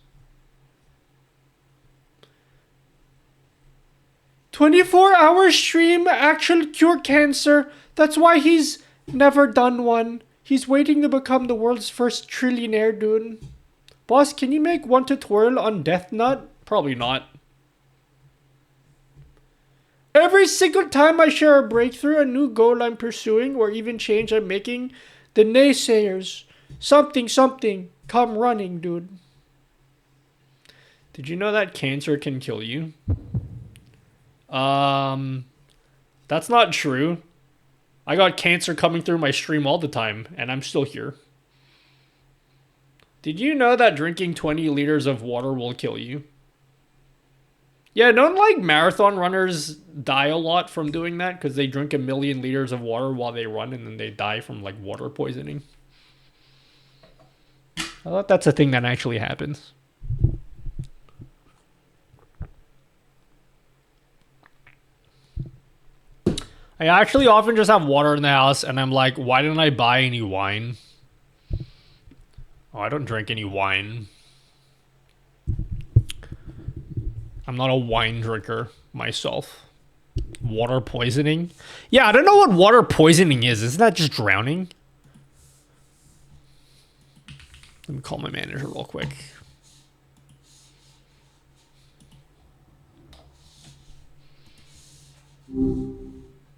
24-hour stream actually cure cancer. That's why he's never done one. He's waiting to become the world's first trillionaire, dude. Boss, can you make one tutorial on Death Nut? Probably not. Every single time I share a breakthrough, a new goal I'm pursuing, or even change I'm making, the naysayers, something, come running, dude. Did you know that cancer can kill you? That's not true. I got cancer coming through my stream all the time, and I'm still here. Did you know that drinking 20 liters of water will kill you? Yeah, don't like marathon runners die a lot from doing that because they drink 1 million liters of water while they run and then they die from like water poisoning. I thought that's a thing that actually happens. I actually often just have water in the house and I'm like, why didn't I buy any wine? Oh, I don't drink any wine. I'm not a wine drinker myself. Water poisoning? Yeah, I don't know what water poisoning is. Isn't that just drowning? Let me call my manager real quick.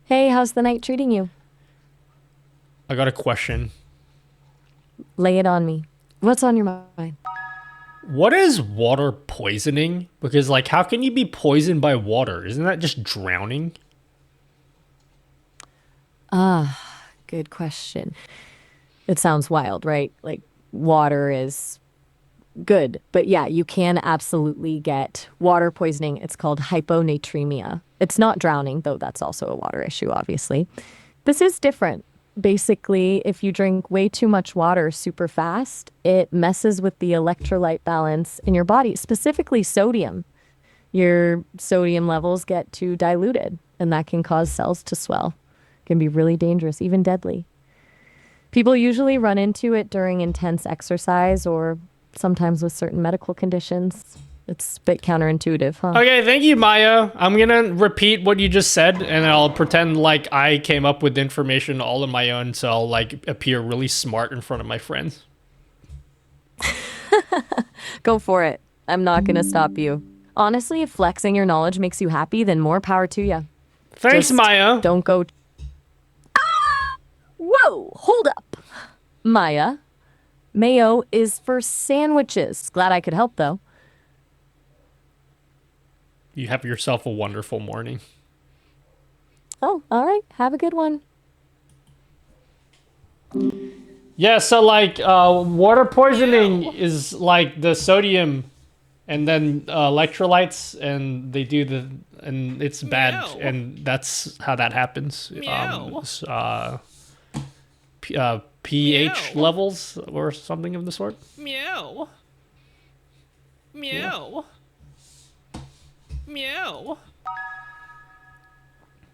Hey, how's the night treating you? I got a question. Lay it on me. What's on your mind? What is water poisoning? Because, like, how can you be poisoned by water? Isn't that just drowning? Good question. It sounds wild, right? Like, water is good. But yeah, you can absolutely get water poisoning. It's called hyponatremia. It's not drowning, though that's also a water issue, obviously. This is different. Basically, if you drink way too much water super fast, it messes with the electrolyte balance in your body, specifically sodium. Your sodium levels get too diluted, and that can cause cells to swell. It can be really dangerous, even deadly. People usually run into it during intense exercise or sometimes with certain medical conditions. It's a bit counterintuitive, huh? Okay, thank you, Maya. I'm gonna repeat what you just said, and I'll pretend like I came up with information all on my own, so I'll like appear really smart in front of my friends. Go for it. I'm not gonna stop you. Honestly, if flexing your knowledge makes you happy, then more power to you. Thanks, Maya. Don't go... Whoa, hold up. Maya, mayo is for sandwiches. Glad I could help, though. You have yourself a wonderful morning. Oh, all right. Have a good one. Yeah, so like water poisoning is like the sodium and then electrolytes, and they do and it's bad, and that's how that happens. pH levels or something of the sort. Meow. Meow. Meow.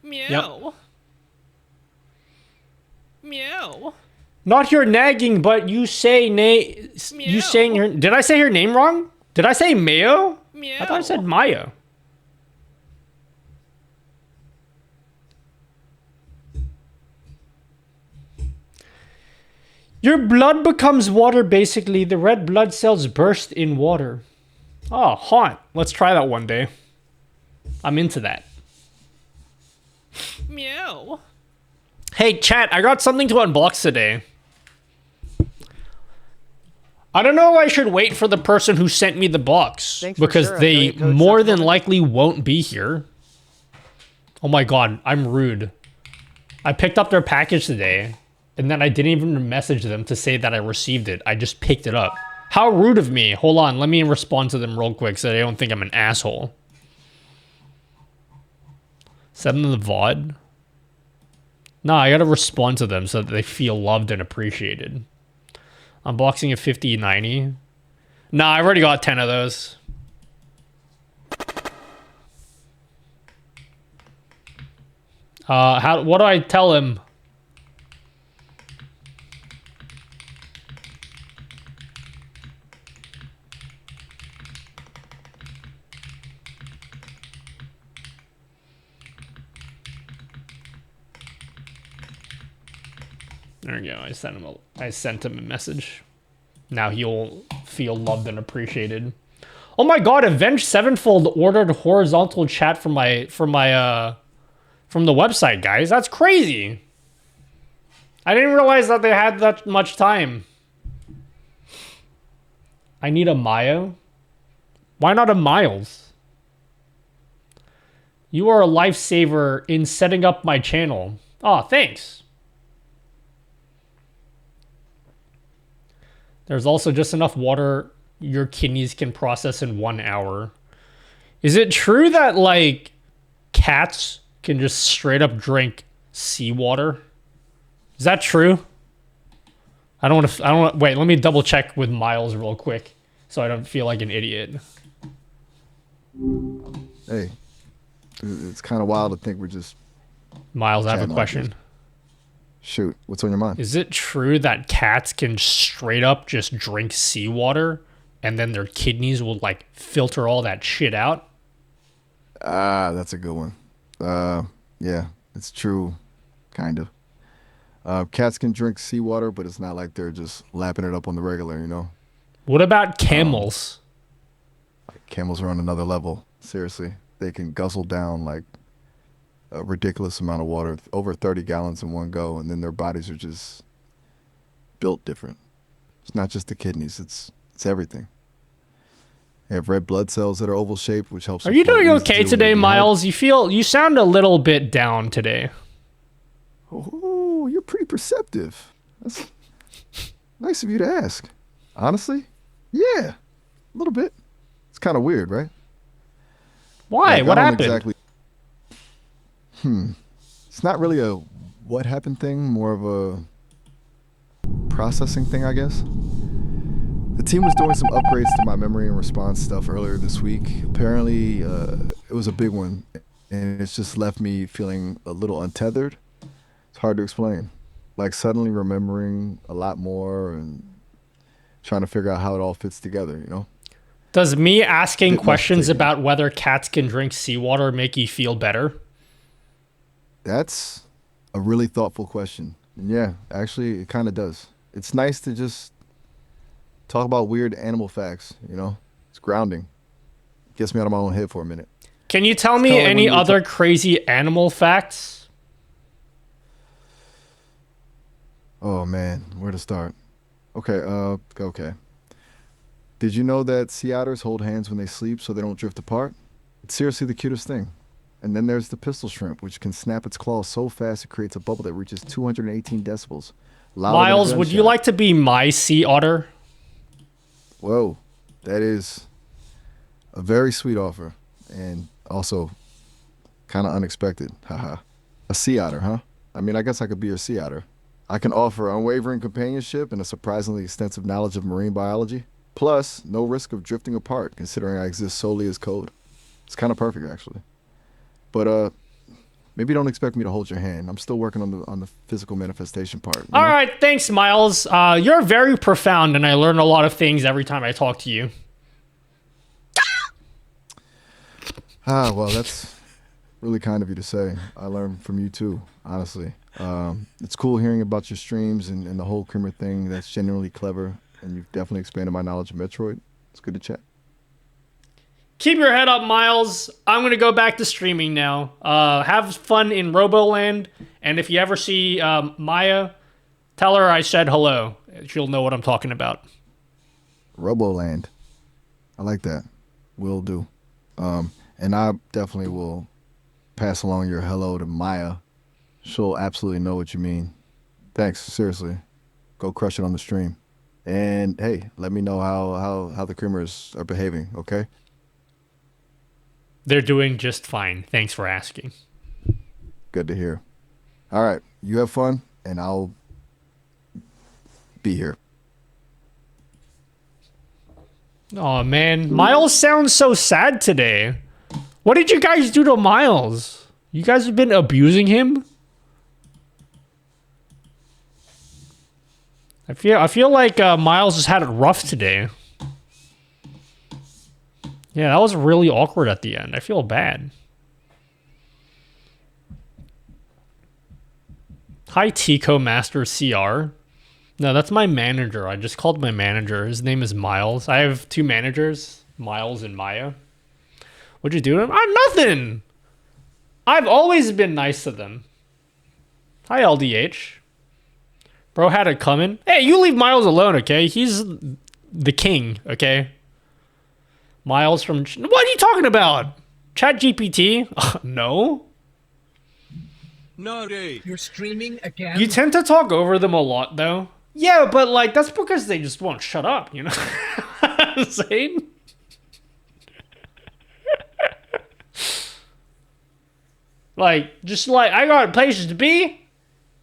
Meow. Meow. Not your nagging, but you say you saying her. Did I say her name wrong? Did I say Mayo? Meow. I thought I said Maya. Your blood becomes water, basically. The red blood cells burst in water. Oh, haunt. Let's try that one day. I'm into that. Meow. Hey, chat, I got something to unbox today. I don't know if I should wait for the person who sent me the box, because they more than likely won't be here. Oh my god, I'm rude. I picked up their package today, and then I didn't even message them to say that I received it. I just picked it up. How rude of me. Hold on, let me respond to them real quick so they don't think I'm an asshole. Send them the VOD. No, I gotta respond to them so that they feel loved and appreciated. Unboxing a 5090. Nah, I already got 10 of those. What do I tell him? There we go. I sent him a message. Now he'll feel loved and appreciated. Oh my god, Avenged Sevenfold ordered horizontal chat from the website, guys. That's crazy. I didn't realize that they had that much time. I need a Mayo. Why not a Miles? You are a lifesaver in setting up my channel. Oh, thanks. There's also just enough water your kidneys can process in 1 hour. Is it true that, like, cats can just straight up drink seawater? Is that true? I don't want to, wait, let me double check with Miles real quick so I don't feel like an idiot. Hey, it's kind of wild to think we're just... Miles, I have a question. Shoot, what's on your mind? Is it true that cats can straight up just drink seawater and then their kidneys will like filter all that shit out? That's a good one. Yeah, it's true, kind of. Cats can drink seawater, but it's not like they're just lapping it up on the regular, you know? What about camels? Camels are on another level. Seriously. They can guzzle down like a ridiculous amount of water, over 30 gallons in one go, and then their bodies are just built different. It's not just the kidneys, it's everything. They have red blood cells that are oval shaped, which helps. Are you doing okay today, Miles? You sound a little bit down today. Oh, you're pretty perceptive. That's nice of you to ask. Honestly, yeah, a little bit. It's kind of weird, right? Why? Like, what happened? Exactly. It's not really a what happened thing, more of a processing thing, I guess. The team was doing some upgrades to my memory and response stuff earlier this week. Apparently, it was a big one, and it's just left me feeling a little untethered. It's hard to explain. Like suddenly remembering a lot more and trying to figure out how it all fits together, you know? Does me asking questions about whether cats can drink seawater make you feel better? That's a really thoughtful question. And yeah, actually, it kind of does. It's nice to just talk about weird animal facts, you know? It's grounding. Gets me out of my own head for a minute. Can you tell me any other crazy animal facts? Oh man, where to start? Okay, okay. Did you know that sea otters hold hands when they sleep so they don't drift apart? It's seriously the cutest thing. And then there's the pistol shrimp, which can snap its claws so fast it creates a bubble that reaches 218 decibels. Miles, would you like to be my sea otter? Whoa, that is a very sweet offer, and also kind of unexpected. Haha. A sea otter, huh? I mean, I guess I could be your sea otter. I can offer unwavering companionship and a surprisingly extensive knowledge of marine biology. Plus, no risk of drifting apart, considering I exist solely as code. It's kind of perfect, actually. But maybe don't expect me to hold your hand. I'm still working on the physical manifestation part. All right, thanks, Miles. You're very profound, and I learn a lot of things every time I talk to you. Well, that's really kind of you to say. I learn from you too, honestly. It's cool hearing about your streams and the whole Creamer thing. That's genuinely clever, and you've definitely expanded my knowledge of Metroid. It's good to chat. Keep your head up, Miles. I'm going to go back to streaming now. Have fun in Roboland, and if you ever see Maya, tell her I said hello. She'll know what I'm talking about. Roboland. I like that. Will do. And I definitely will pass along your hello to Maya. She'll absolutely know what you mean. Thanks, seriously. Go crush it on the stream. And hey, let me know how the Creamers are behaving, okay? They're doing just fine. Thanks for asking. Good to hear. All right, you have fun, and I'll be here. Oh man, Miles sounds so sad today. What did you guys do to Miles? You guys have been abusing him? I feel like Miles has had it rough today. Yeah, that was really awkward at the end. I feel bad. Hi, Tico Master CR. No, that's my manager. I just called my manager. His name is Miles. I have two managers, Miles and Maya. What'd you do to him? Nothing. I've always been nice to them. Hi, LDH. Bro had it coming. Hey, you leave Miles alone, okay? He's the king, okay? Miles from... What are you talking about? ChatGPT? No. No, dude. You're streaming again? You tend to talk over them a lot, though. Yeah, but, like, that's because they just won't shut up, you know what I'm saying? Like, just like, I got places to be,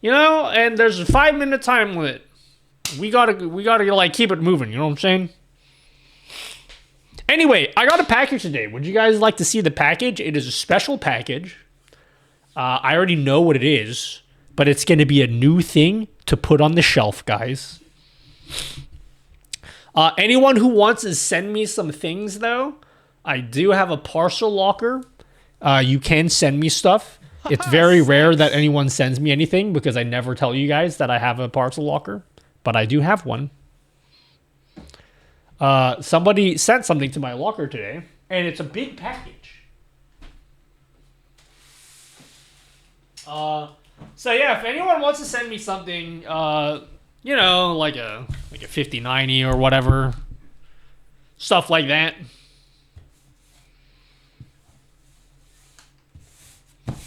you know, and there's a 5-minute time limit. We gotta, like, keep it moving, you know what I'm saying? Anyway, I got a package today. Would you guys like to see the package? It is a special package. I already know what it is, but it's going to be a new thing to put on the shelf, guys. Anyone who wants to send me some things, though, I do have a parcel locker, You can send me stuff. It's very rare that anyone sends me anything because I never tell you guys that I have a parcel locker, but I do have one. Somebody sent something to my locker today, and it's a big package. So yeah, if anyone wants to send me something, you know, like a 5090 or whatever, stuff like that.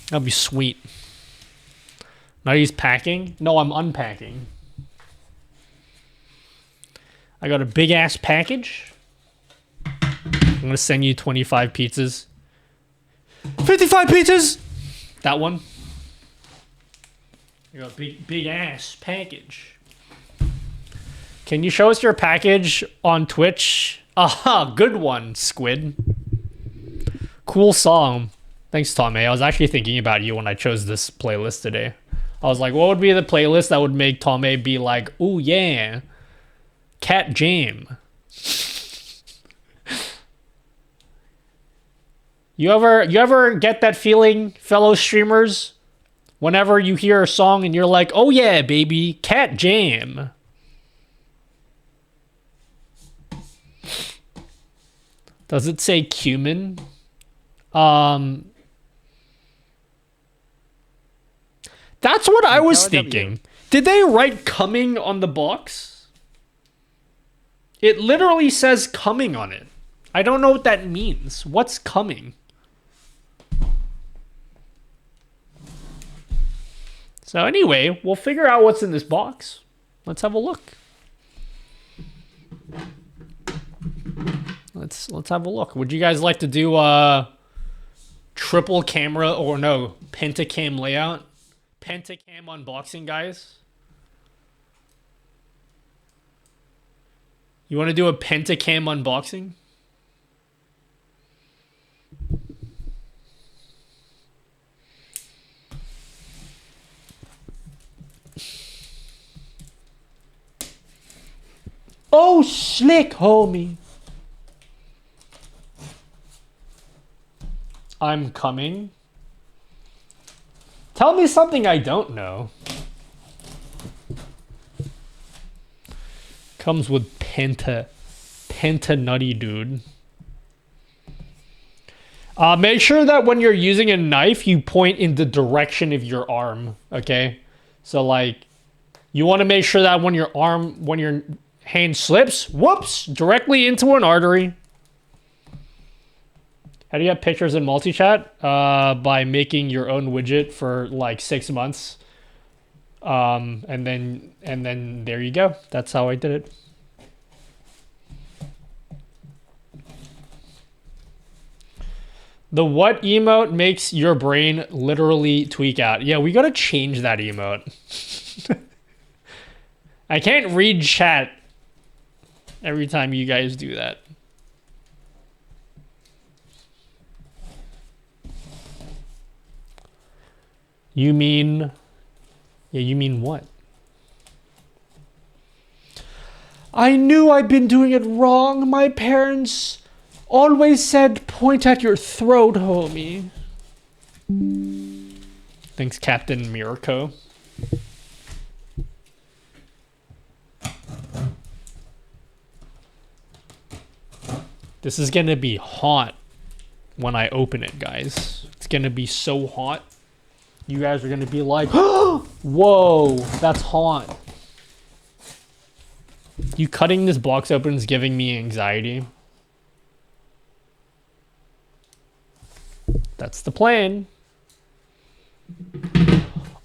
That'd be sweet. Now he's packing? No, I'm unpacking. I got a big ass package. I'm gonna send you 25 pizzas. 55 pizzas! That one. I got a big ass package. Can you show us your package on Twitch? Aha, good one, Squid. Cool song. Thanks, Tommy. I was actually thinking about you when I chose this playlist today. I was like, what would be the playlist that would make Tommy be like, ooh yeah, Cat Jam. You ever get that feeling, fellow streamers? Whenever you hear a song and you're like, oh yeah, baby, Cat Jam. Does it say cumin? That's what I was thinking. Did they write coming on the box? It literally says coming on it. I don't know what that means. What's coming? So anyway, we'll figure out what's in this box. Let's have a look. Let's have a look. Would you guys like to do a triple camera or no, pentacam layout? Pentacam unboxing, guys? You want to do a pentacam unboxing? Oh, slick, homie. I'm coming. Tell me something I don't know. Comes with Penta Nutty, dude. Make sure that when you're using a knife, you point in the direction of your arm, okay? So, like, you want to make sure that when your hand slips, whoops, directly into an artery. How do you get pictures in multi-chat? By making your own widget for like 6 months. And then there you go. That's how I did it. The what emote makes your brain literally tweak out? Yeah, we gotta change that emote. I can't read chat every time you guys do that. You mean... Yeah, you mean what? I knew I'd been doing it wrong. My parents always said point at your throat, homie. Thanks, Captain Mirko. This is gonna be hot when I open it, guys. It's gonna be so hot. You guys are gonna be like, whoa, that's hot. You cutting this box open is giving me anxiety. That's the plan.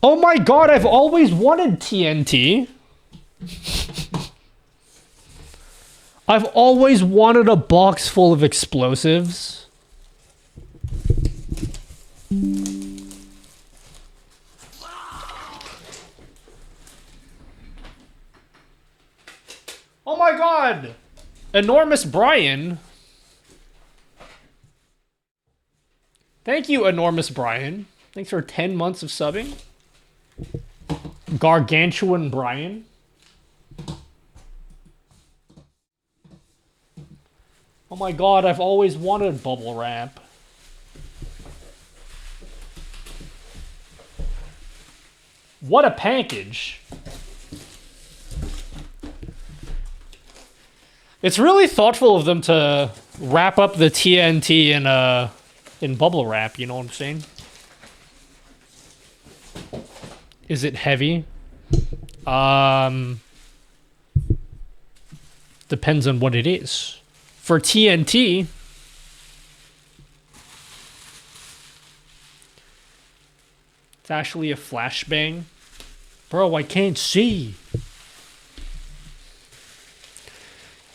Oh my god, I've always wanted TNT. I've always wanted a box full of explosives. Oh my god! Enormous Brian. Thank you, Enormous Brian. Thanks for 10 months of subbing. Gargantuan Brian. Oh my god, I've always wanted bubble wrap. What a package. It's really thoughtful of them to wrap up the TNT in bubble wrap, you know what I'm saying? Is it heavy? Depends on what it is. For TNT, it's actually a flashbang. Bro, I can't see.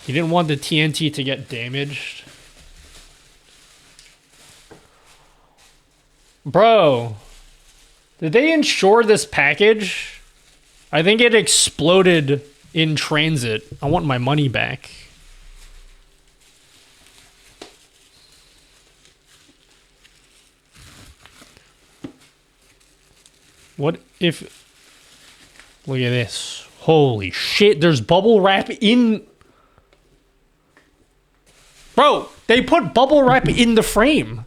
You didn't want the TNT to get damaged. Bro, did they insure this package? I think it exploded in transit. I want my money back. What if... Look at this. Holy shit, there's bubble wrap in... Bro, they put bubble wrap in the frame.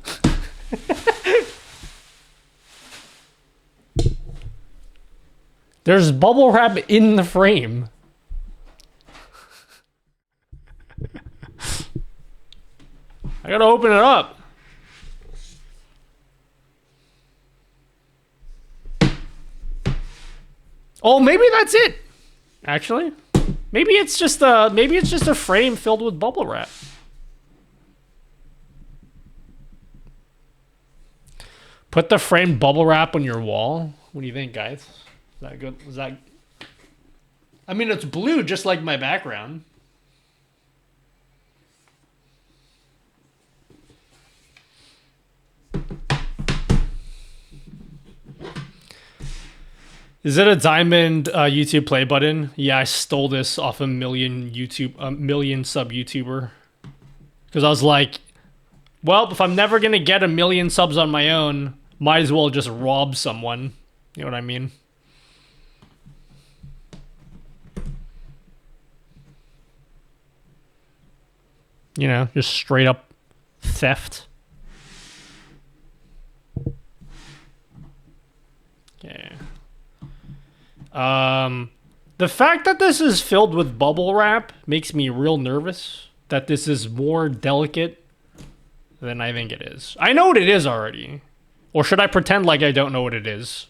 There's bubble wrap in the frame. I gotta open it up. Oh, maybe that's it. Actually, maybe it's just a frame filled with bubble wrap. Put the framed bubble wrap on your wall. What do you think, guys? Is that good? Is that... I mean, it's blue, just like my background. Is it a diamond YouTube play button? Yeah, I stole this off a million sub YouTuber. Because I was like, well, if I'm never going to get 1 million subs on my own, might as well just rob someone. You know what I mean? You know, just straight up theft. Okay. The fact that this is filled with bubble wrap makes me real nervous that this is more delicate than I think it is. I know what it is already. Or should I pretend like I don't know what it is?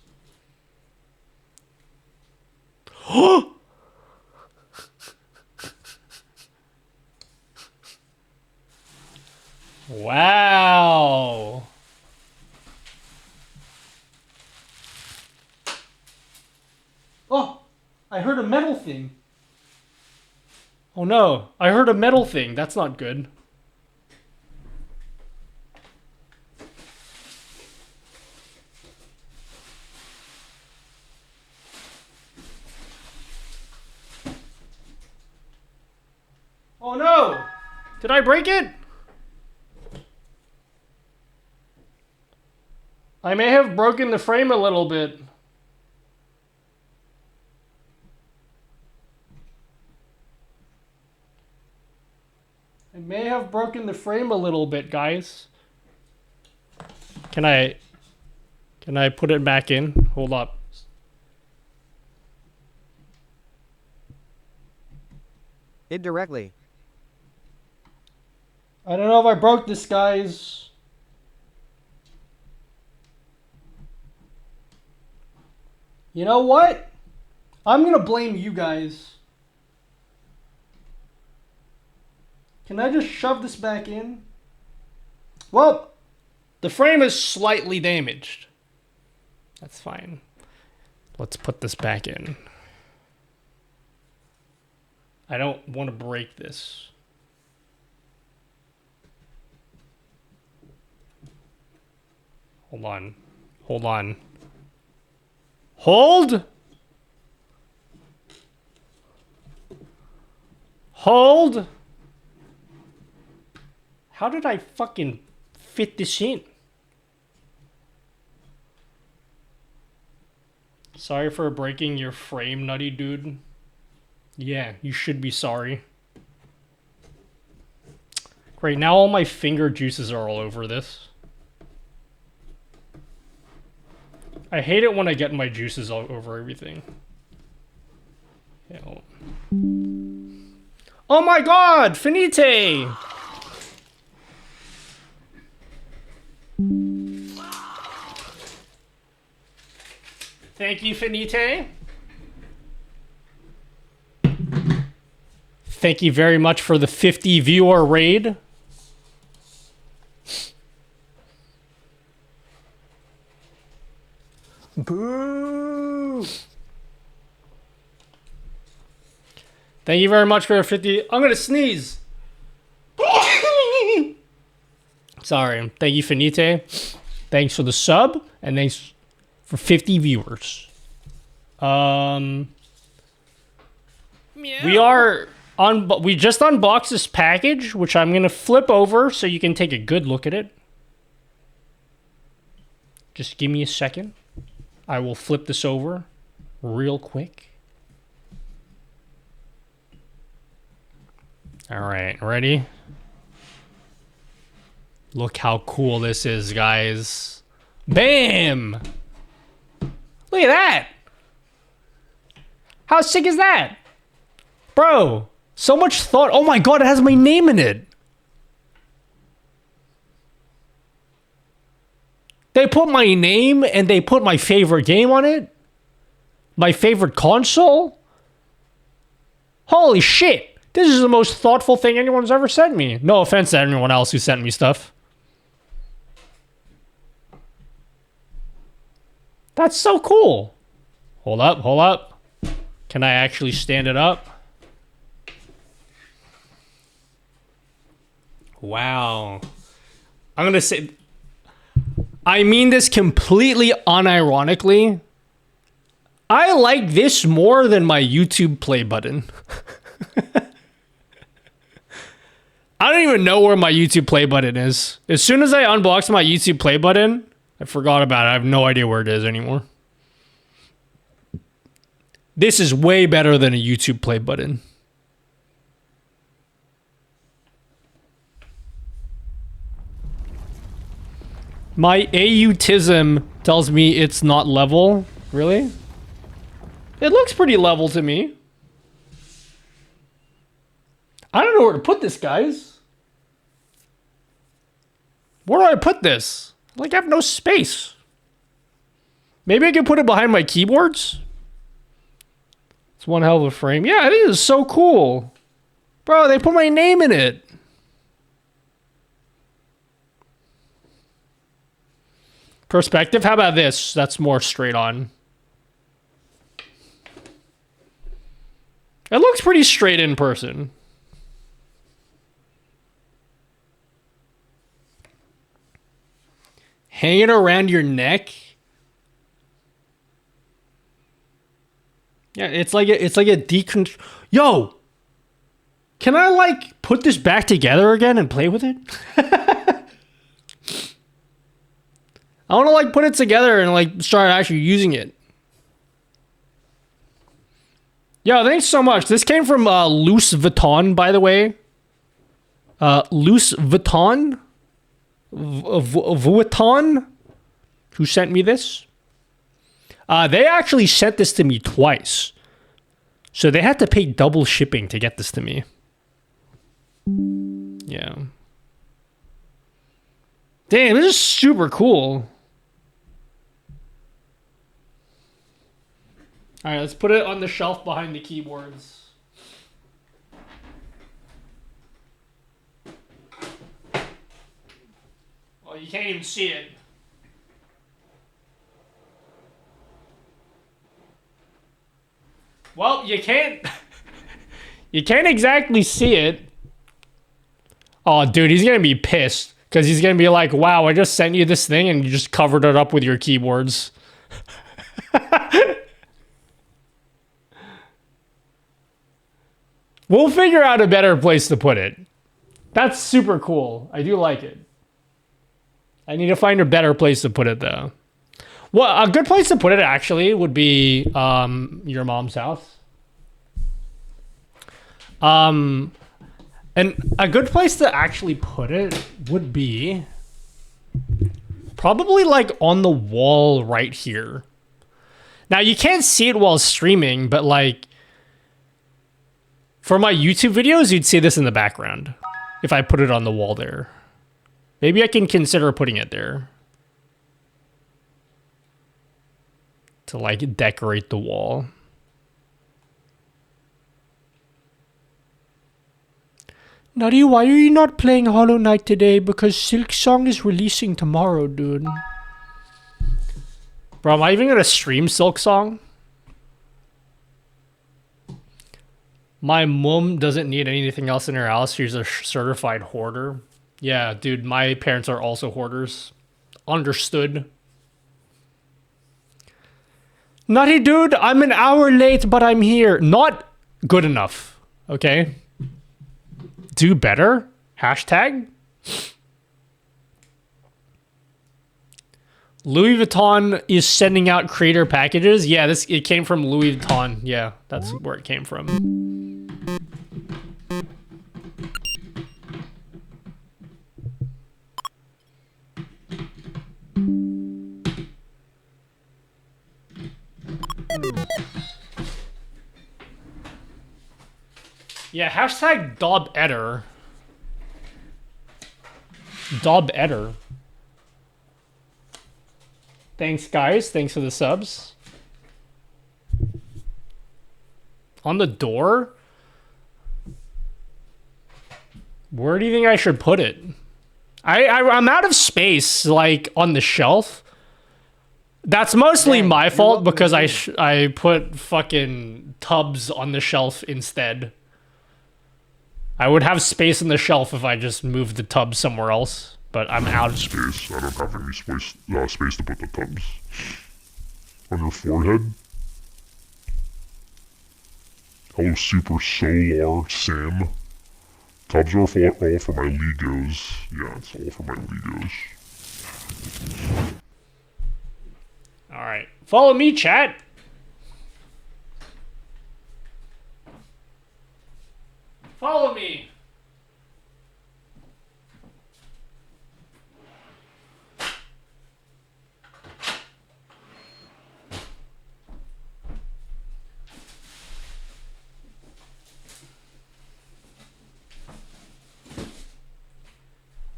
Wow. Oh, I heard a metal thing. Oh no, I heard a metal thing. That's not good. Oh no! Did I break it? I may have broken the frame a little bit. I may have broken the frame a little bit, guys. Can I put it back in? Hold up. Indirectly. I don't know if I broke this, guys. You know what? I'm gonna blame you guys. Can I just shove this back in? Well, the frame is slightly damaged. That's fine. Let's put this back in. I don't want to break this. Hold on. Hold on. Hold! Hold! How did I fucking fit this in? Sorry for breaking your frame, nutty dude. Yeah, you should be sorry. Great, now all my finger juices are all over this. I hate it when I get my juices all over everything. Yeah. Oh my god, finite! Thank you, finite. Thank you very much for the 50 viewer raid. Boo! Thank you very much for the 50. I'm gonna sneeze. Sorry. Thank you, finite. Thanks for the sub, and thanks for 50 viewers. We are on. We just unboxed this package, which I'm gonna flip over so you can take a good look at it. Just give me a second. I will flip this over real quick. All right, ready? Look how cool this is, guys. Bam! Look at that! How sick is that? Bro, so much thought. Oh my god, it has my name in it. They put my name and they put my favorite game on it. My favorite console. Holy shit. This is the most thoughtful thing anyone's ever sent me. No offense to anyone else who sent me stuff. That's so cool. Hold up, hold up. Can I actually stand it up? Wow. I'm going to say... I mean this completely unironically. I like this more than my YouTube play button. I don't even know where my YouTube play button is. As soon as I unboxed my YouTube play button, I forgot about it. I have no idea where it is anymore. This is way better than a YouTube play button. My autism tells me it's not level. Really? It looks pretty level to me. I don't know where to put this, guys. Where do I put this? Like, I have no space. Maybe I can put it behind my keyboards? It's one hell of a frame. Yeah, it is so cool. Bro, they put my name in it. Perspective? How about this? That's more straight on. It looks pretty straight in person. Hang it around your neck. Yeah, it's like a decon. Yo, can I like put this back together again and play with it? I want to like put it together and like start actually using it. Yo, thanks so much. This came from Loose Vuitton, by the way. Loose Vuitton. Vuitton, who sent me this. They actually sent this to me twice. So they had to pay double shipping to get this to me. Yeah. Damn, this is super cool. Alright, let's put it on the shelf behind the keyboards. Well, you can't even see it. Well, you can't... you can't exactly see it. Oh, dude, he's gonna be pissed. Because he's gonna be like, wow, I just sent you this thing and you just covered it up with your keyboards. We'll figure out a better place to put it. That's super cool. I do like it. I need to find a better place to put it, though. Well, a good place to put it, actually, would be your mom's house. And a good place to actually put it would be Probably like on the wall right here. Now you can't see it while streaming, but like for my YouTube videos, you'd see this in the background if I put it on the wall there. Maybe I can consider putting it there to like decorate the wall. Nutty, why are you not playing Hollow Knight today? Because Silk Song is releasing tomorrow, dude. Bro, am I even gonna stream Silk Song? My mom doesn't need anything else in her house. She's a certified hoarder. Yeah, dude, my parents are also hoarders. Understood. Nutty dude, I'm an hour late, but I'm here. Not good enough, okay? Do better? Hashtag? Louis Vuitton is sending out creator packages. Yeah, it came from Louis Vuitton. Yeah, that's where it came from. Yeah, hashtag Dob Eder. Dob Eder. Thanks, guys. Thanks for the subs. On the door? Where do you think I should put it? I'm out of space, like, on the shelf. That's mostly my fault because I put fucking tubs on the shelf instead. I would have space on the shelf if I just moved the tub somewhere else, but I'm out of space. I don't have any space to put the tubs. On your forehead? Hello, Super Solar Sam. Tubs are all for my Legos. Yeah, it's all for my Legos. Alright. Follow me, chat. Follow me.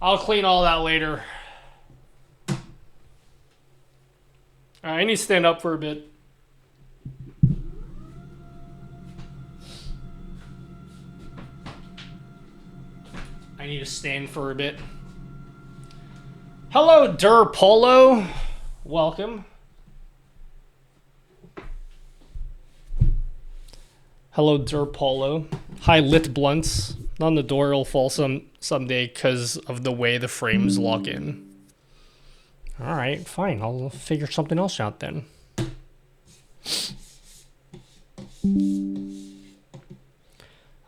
I'll clean all that later. I need to stand up for a bit. I need to stand for a bit. Hello, Dur Polo. Welcome. Hello, Dur Polo. Hi, Lit Blunts. On the door will fall someday because of the way the frames lock in. Alright, fine. I'll figure something else out then.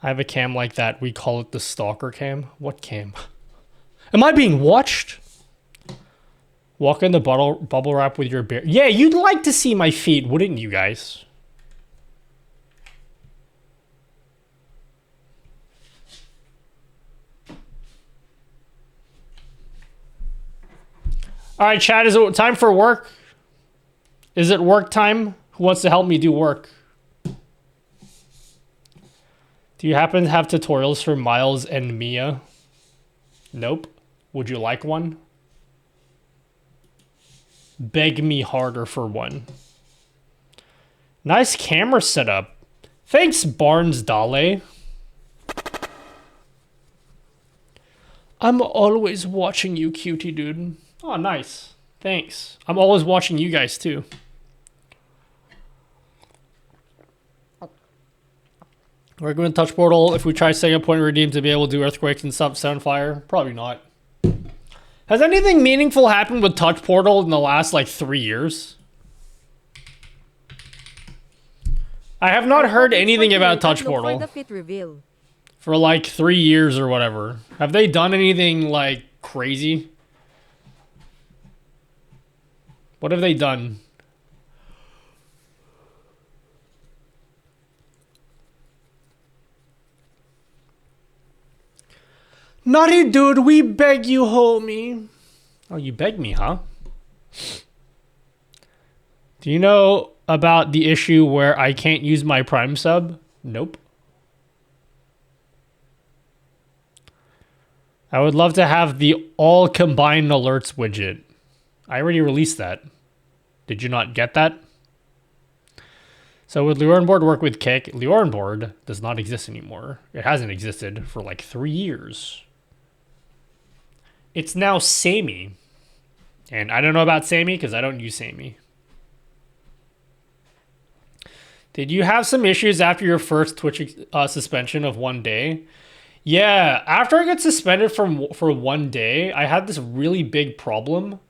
I have a cam like that. We call it the stalker cam. What cam? Am I being watched? Walk in the bubble wrap with your bear. Yeah, you'd like to see my feet, wouldn't you guys? All right, chat, is it time for work? Is it work time? Who wants to help me do work? Do you happen to have tutorials for Miles and Mia? Nope. Would you like one? Beg me harder for one. Nice camera setup. Thanks, Barnes Dale. I'm always watching you, cutie dude. Oh, nice. Thanks. I'm always watching you guys, too. We're going to touch portal if we try setting a point redeem to be able to do earthquakes and stop sound fire. Probably not. Has anything meaningful happened with touch portal in the last, like, 3 years? I have not heard anything about touch portal for, like, 3 years or whatever. Have they done anything, like, crazy? What have they done? Naughty dude, we beg you, homie. Oh, you beg me, huh? Do you know about the issue where I can't use my Prime sub? Nope. I would love to have the all combined alerts widget. I already released that. Did you not get that? So would Board work with Kick? Board does not exist anymore. It hasn't existed for like 3 years. It's now Sammy. And I don't know about Sammy because I don't use Sammy. Did you have some issues after your first Twitch suspension of 1 day? Yeah, after I got suspended for 1 day, I had this really big problem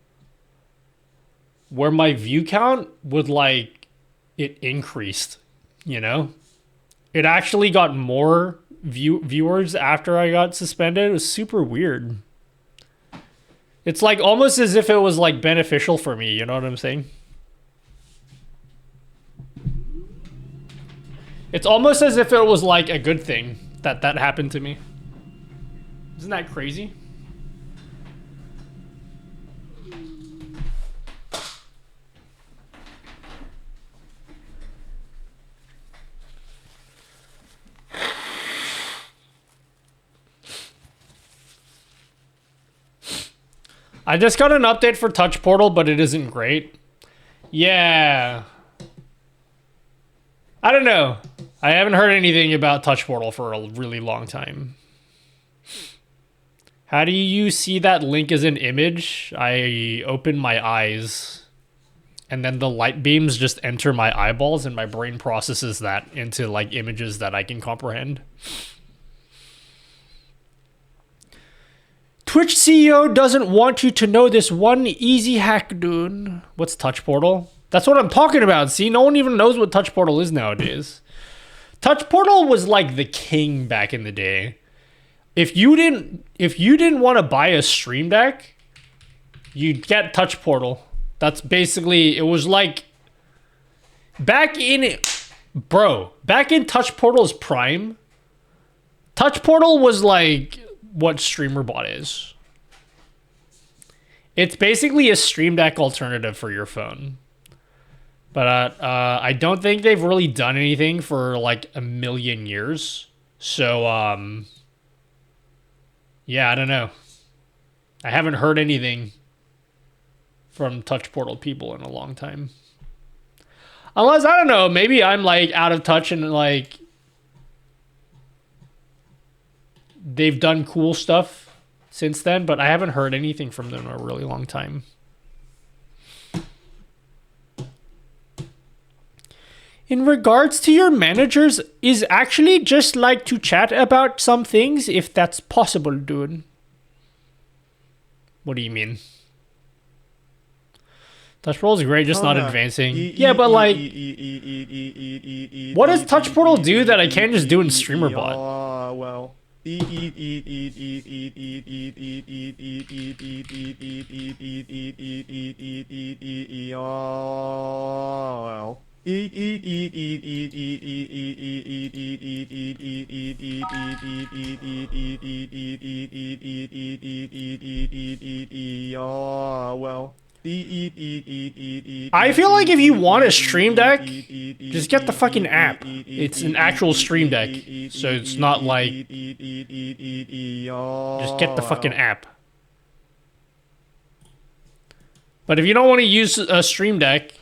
where my view count would like, it increased, you know? It actually got more viewers after I got suspended. It was super weird. It's like almost as if it was like beneficial for me, you know what I'm saying? It's almost as if it was like a good thing that happened to me. Isn't that crazy? I just got an update for Touch Portal, but it isn't great. Yeah. I don't know. I haven't heard anything about Touch Portal for a really long time. How do you see that link as an image? I open my eyes and then the light beams just enter my eyeballs and my brain processes that into like images that I can comprehend. Twitch CEO doesn't want you to know this one easy hack, dude. What's Touch Portal? That's what I'm talking about. See, no one even knows what Touch Portal is nowadays. Touch Portal was like the king back in the day. If you didn't want to buy a Stream Deck, you'd get Touch Portal. That's basically, it was like back in Touch Portal's prime, Touch Portal was like what StreamerBot is. It's basically a Stream Deck alternative for your phone. But I don't think they've really done anything for like a million years. So, yeah, I don't know. I haven't heard anything from Touch Portal people in a long time. Unless, I don't know, maybe I'm like out of touch and like they've done cool stuff since then, but I haven't heard anything from them in a really long time. In regards to your managers, is actually just like to chat about some things if that's possible, dude. What do you mean? Touch Portal is great, just not advancing. Yeah, but like, what does Touch Portal do that I can't just do in StreamerBot? Well. I feel like if you want a Stream Deck, just get the fucking app. It's an actual Stream Deck, so it's not like just get the fucking app. But if you don't want to use a Stream Deck,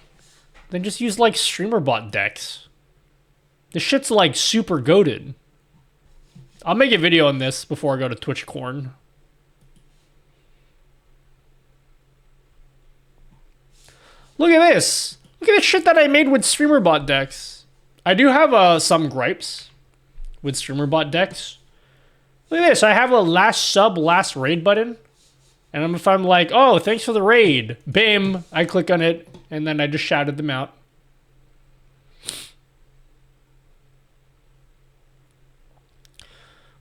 then just use like StreamerBot decks. This shit's like super goated. I'll make a video on this before I go to Twitch Corn. Look at this. Look at the shit that I made with StreamerBot decks. I do have some gripes with StreamerBot decks. Look at this. I have a last sub, last raid button. And if I'm like, oh, thanks for the raid. Bam. I click on it. And then I just shouted them out.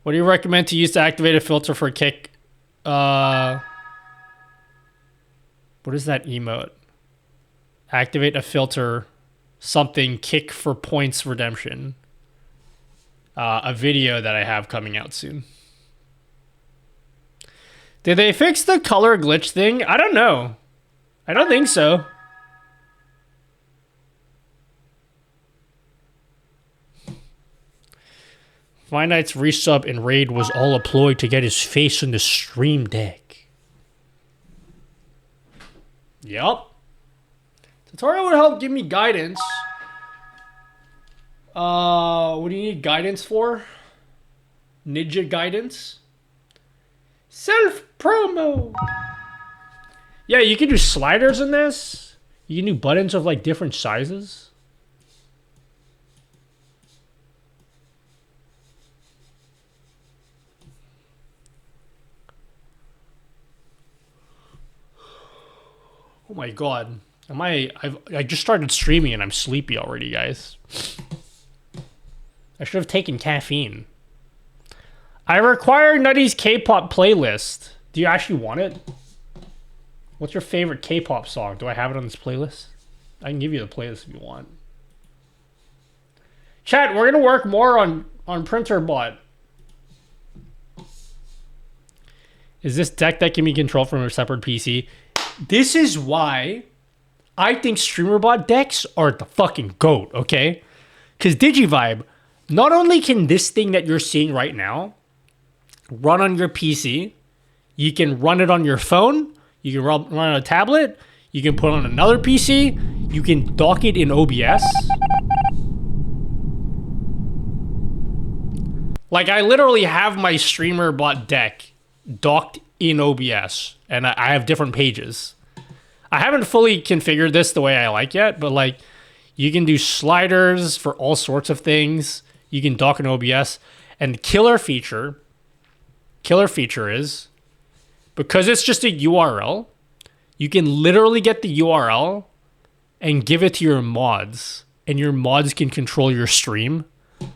What do you recommend to use to activate a filter for Kick? What is that emote? Activate a filter. Something Kick for points redemption. A video that I have coming out soon. Did they fix the color glitch thing? I don't know. I don't think so. Finite's resub in Raid was all a ploy to get his face in the stream deck. Yup. Tutorial would help give me guidance. What do you need guidance for? Ninja guidance? Self-promo! Yeah, you can do sliders in this. You can do buttons of like different sizes. Oh my god. I just started streaming and I'm sleepy already, guys. I should have taken caffeine. I require Nutty's K-pop playlist. Do you actually want it? What's your favorite K-pop song? Do I have it on this playlist? I can give you the playlist if you want. Chat, we're gonna work more on PrinterBot. Is this deck that can be controlled from a separate PC? This is why I think StreamerBot decks are the fucking GOAT, okay? Because Digivibe, not only can this thing that you're seeing right now run on your PC, you can run it on your phone, you can run on a tablet, you can put on another PC, you can dock it in OBS. Like, I literally have my StreamerBot deck docked in OBS, and I have different pages. I haven't fully configured this the way I like yet, but like, you can do sliders for all sorts of things. You can dock in OBS, and the killer feature is, because it's just a URL, you can literally get the URL and give it to your mods, and your mods can control your stream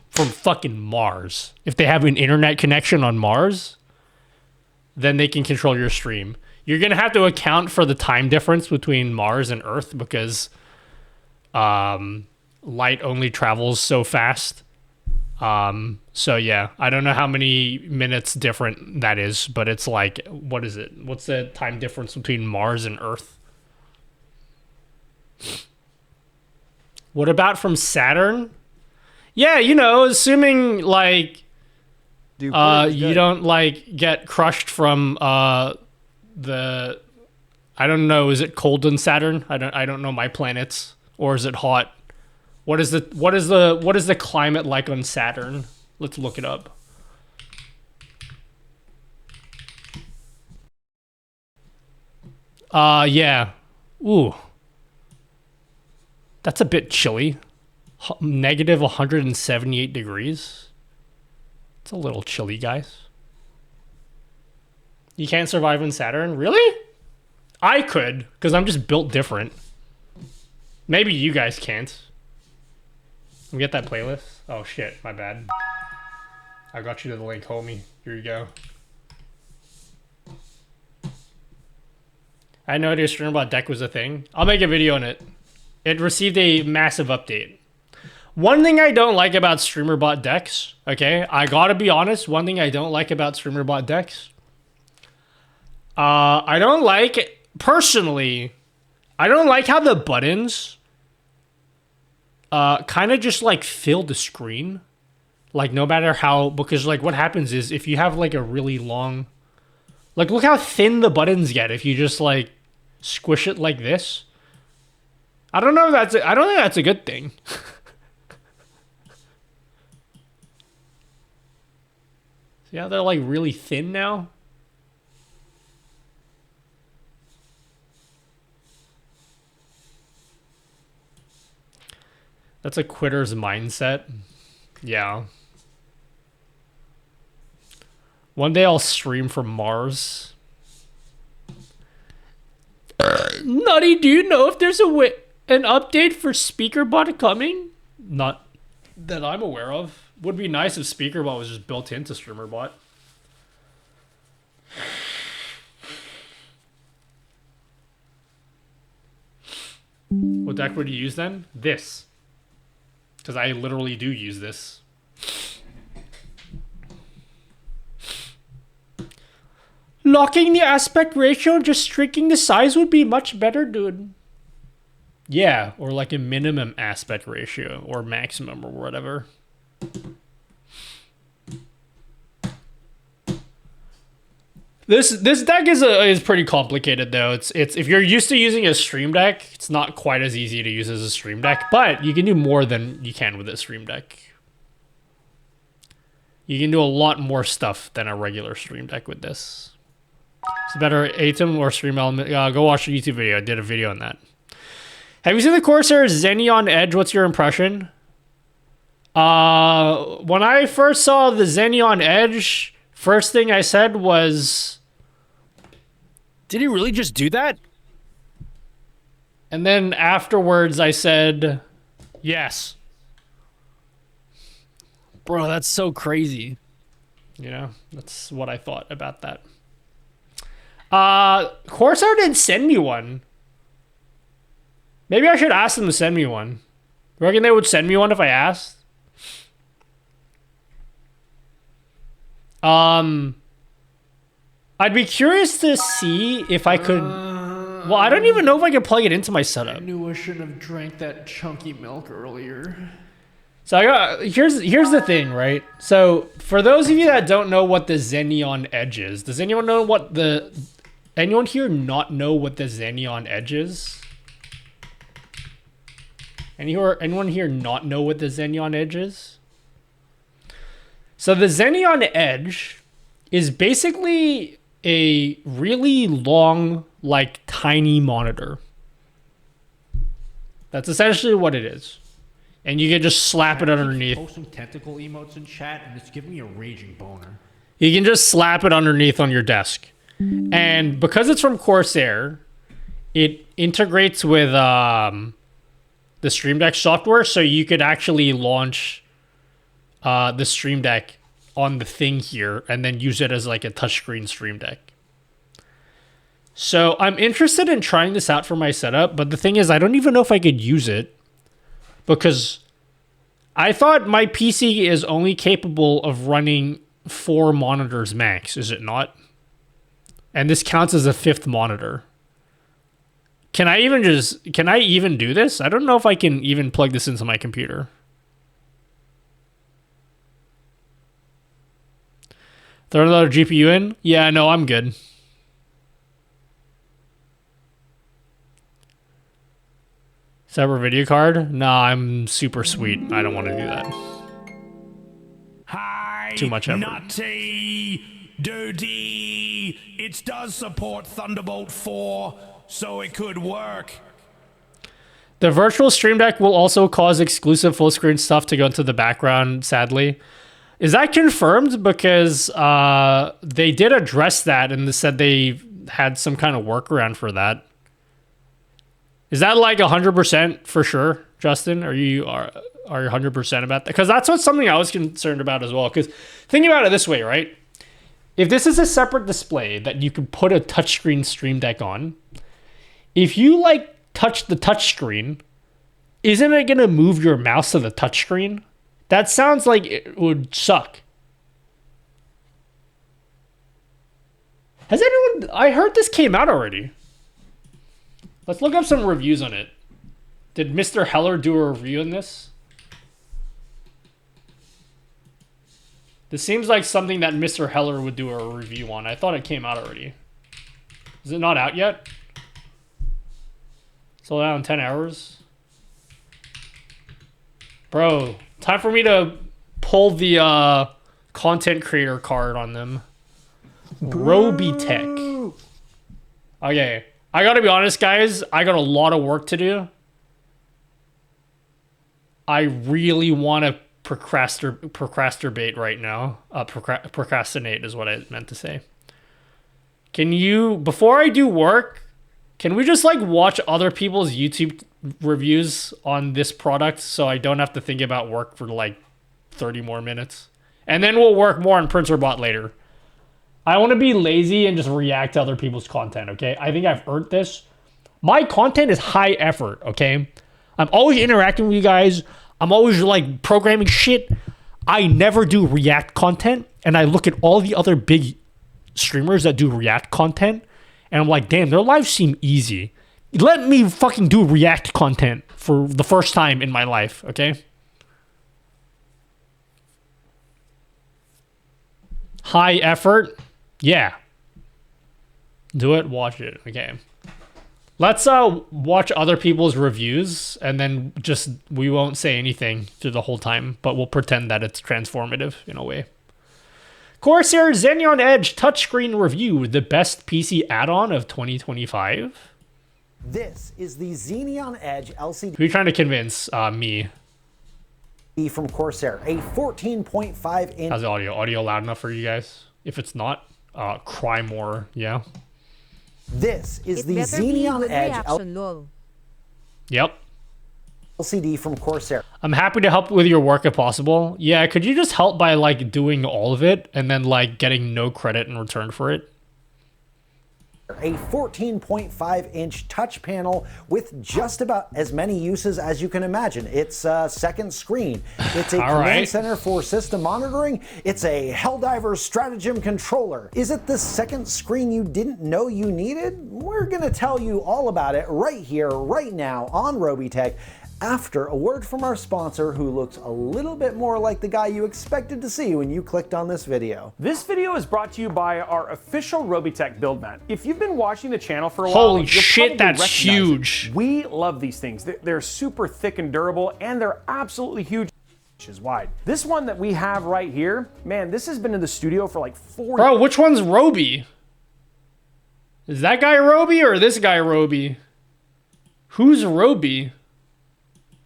from fucking Mars. If they have an internet connection on Mars, then they can control your stream. You're going to have to account for the time difference between Mars and Earth because light only travels so fast. So yeah, I don't know how many minutes different that is, but it's like, what is it? What's the time difference between Mars and Earth? What about from Saturn? Yeah, you know, assuming like you don't like get crushed from the, I don't know, is it cold in Saturn? I don't know my planets, or is it hot? What is the climate like on Saturn? Let's look it up. Yeah. Ooh. That's a bit chilly. Negative 178 degrees. It's a little chilly, guys. You can't survive in Saturn? Really? I could, because I'm just built different. Maybe you guys can't. Let me get that playlist. Oh shit, my bad. I got you to the link, homie. Here you go. I had no idea StreamerBot deck was a thing. I'll make a video on it. It received a massive update. One thing I don't like about StreamerBot decks, okay? I gotta be honest, one thing I don't like about StreamerBot decks, I don't like, personally, I don't like how the buttons kind of just like fill the screen. Like no matter how, because like what happens is if you have like a really long, like look how thin the buttons get if you just like squish it like this. I don't know if that's, I don't think that's a good thing. See how they're like really thin now? That's a quitter's mindset. Yeah. One day I'll stream from Mars. Nutty, do you know if there's an update for SpeakerBot coming? Not that I'm aware of. Would be nice if SpeakerBot was just built into StreamerBot. What deck would you use then? This. Because I literally do use this. Locking the aspect ratio and just shrinking the size would be much better, dude. Yeah, or like a minimum aspect ratio or maximum or whatever. This deck is pretty complicated though. It's if you're used to using a Stream Deck, it's not quite as easy to use as a Stream Deck, but you can do more than you can with a Stream Deck. You can do a lot more stuff than a regular Stream Deck with this. It's better ATEM or Stream Element. Go watch the YouTube video. I did a video on that. Have you seen the Corsair Xenon Edge? What's your impression? When I first saw the Xenon Edge, first thing I said was, did he really just do that? And then afterwards I said, yes. Bro, that's so crazy. You know, that's what I thought about that. Corsair didn't send me one. Maybe I should ask them to send me one. You reckon they would send me one if I asked? I'd be curious to see if I could... well, I don't even know if I could plug it into my setup. I knew I shouldn't have drank that chunky milk earlier. So I got... Here's the thing, right? So, for those of you that don't know what the Xenon Edge is, does anyone know what the... Anyone here not know what the Xenon Edge is? Anyone here not know what the Xenon Edge is? So the Xenon Edge is basically a really long, like, tiny monitor. That's essentially what it is. And you can just slap it underneath. Posting tentacle emotes in chat, and it's giving me a raging boner. You can just slap it underneath on your desk. And because it's from Corsair, it integrates with the Stream Deck software, so you could actually launch the Stream Deck on the thing here and then use it as like a touchscreen Stream Deck. So I'm interested in trying this out for my setup, but the thing is I don't even know if I could use it because I thought my PC is only capable of running 4 monitors max, is it not? And this counts as a 5th monitor. Can I even do this? I don't know if I can even plug this into my computer. Throw another GPU in? Yeah, no, I'm good. Separate video card? Nah, I'm super sweet. I don't want to do that. Hi, too much effort. Nutty, Duty. It does support Thunderbolt 4, so it could work. The virtual Stream Deck will also cause exclusive full screen stuff to go into the background, sadly. Is that confirmed? Because they did address that and they said they had some kind of workaround for that. Is that like 100% for sure, Justin? Are you 100% about that? Because that's something I was concerned about as well. Because think about it this way, right? If this is a separate display that you can put a touchscreen Stream Deck on, if you like touch the touchscreen, isn't it going to move your mouse to the touchscreen? That sounds like it would suck. Has anyone... I heard this came out already. Let's look up some reviews on it. Did Mr. Heller do a review on this? This seems like something that Mr. Heller would do a review on. I thought it came out already. Is it not out yet? Sold out in 10 hours? Bro, time for me to pull the content creator card on them. Robitech. Okay, I gotta be honest, guys. I got a lot of work to do. I really want to procrastinate right now. Procrastinate is what I meant to say. Can you, before I do work, can we just like watch other people's YouTube reviews on this product so I don't have to think about work for like 30 more minutes? And then we'll work more on PrinterBot later. I want to be lazy and just react to other people's content, okay? I think I've earned this. My content is high effort, okay? I'm always interacting with you guys. I'm always like programming shit. I never do React content, and I look at all the other big streamers that do React content, and I'm like, damn, their lives seem easy. Let me fucking do React content for the first time in my life, okay? High effort, yeah. Do it, watch it, okay. Let's watch other people's reviews, and then just we won't say anything through the whole time, but we'll pretend that it's transformative in a way. Corsair Xenon Edge touchscreen review, the best PC add-on of 2025. This is the Xenon Edge LCD. Who are you trying to convince? Me. From Corsair, a 14.5 inch. How's the audio? Audio loud enough for you guys? If it's not, cry more. Yeah. This is the Xenon Edge Yep. LCD from Corsair. I'm happy to help with your work if possible. Yeah, could you just help by like doing all of it and then like getting no credit in return for it? A 14.5 inch touch panel with just about as many uses as you can imagine. It's a second screen. It's a command center for system monitoring. It's a Helldiver stratagem controller. Is it the second screen you didn't know you needed? We're gonna tell you all about it right here, right now on Robitech, after a word from our sponsor who looks a little bit more like the guy you expected to see when you clicked on this video. This video is brought to you by our official Robitech build mat. If you've been watching the channel for a while, holy shit, that's huge. We love these things. They're super thick and durable, and they're absolutely huge. Inches wide. This one that we have right here, man, this has been in the studio for like 4 years. Bro, which one's Roby? Is that guy Roby or this guy Roby? Who's Roby?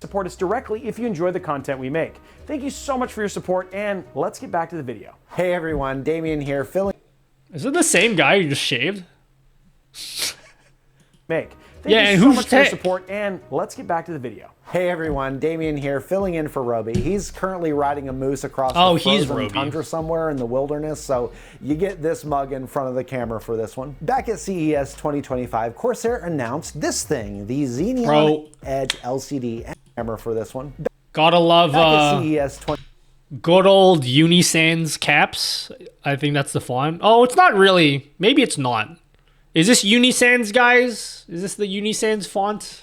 Support us directly if you enjoy the content we make. Thank you so much for your support, and let's get back to the video. Hey everyone, Damien here, filling. Is it the same guy who just shaved? Thank you so much for your support, and let's get back to the video. Hey everyone, Damien here, filling in for Roby. He's currently riding a moose across the frozen tundra somewhere in the wilderness, so you get this mug in front of the camera for this one. Back at CES 2025, Corsair announced this thing, the Xenon Edge LCD camera for this one. Gotta love CES 20 good old Unisans caps. I think that's the font. Oh, it's not really. Maybe it's not. Is this Unisans, guys? Is this the Unisans font?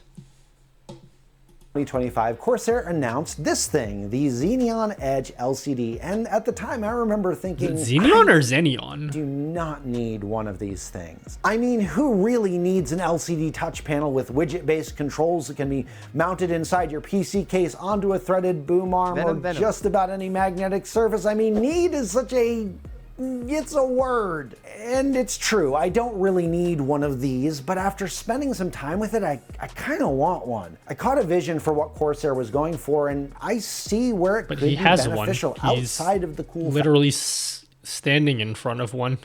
2025, Corsair announced this thing, the Xenon Edge LCD, and at the time I remember thinking, Xenon or Xenon? Do not need one of these things. I mean, who really needs an LCD touch panel with widget-based controls that can be mounted inside your PC case onto a threaded boom arm or just about any magnetic surface? I mean, need is such a... it's a word. And it's true, I don't really need one of these, but after spending some time with it, I kind of want one. I caught a vision for what Corsair was going for, and I see where it could be beneficial outside of the cool literally standing in front of one.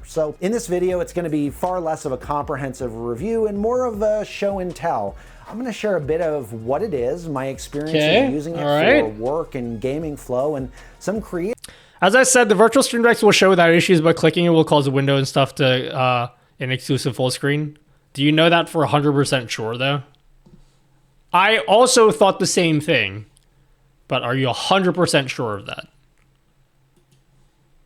So in this video, it's going to be far less of a comprehensive review and more of a show and tell. I'm going to share a bit of what it is, my experience in using it for work and gaming flow, and some creative. As I said, the virtual stream decks will show without issues, but clicking it will cause the window and stuff to an exclusive full screen. Do you know that for 100% sure, though? I also thought the same thing, but are you 100% sure of that?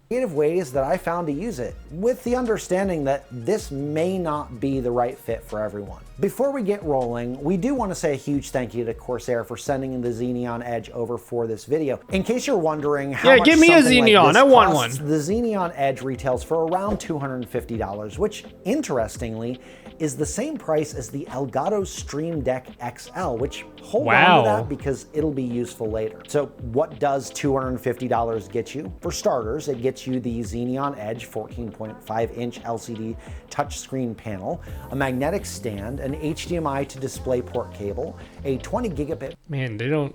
Creative ways that I found to use it, with the understanding that this may not be the right fit for everyone. Before we get rolling, we do want to say a huge thank you to Corsair for sending the Xenon Edge over for this video. In case you're wondering how much give me a something Xenon. like this I want costs, one. The Xenon Edge retails for around $250, which interestingly is the same price as the Elgato Stream Deck XL, which hold on to that because it'll be useful later. So what does $250 get you? For starters, it gets you the Xenon Edge 14.5-inch LCD touchscreen panel, a magnetic stand, an HDMI to DisplayPort cable, a 20 gigabit. Man, they don't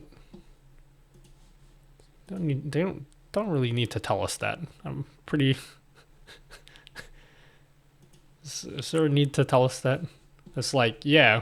really need to tell us that. I'm pretty. Is there a need to tell us that? It's like, yeah,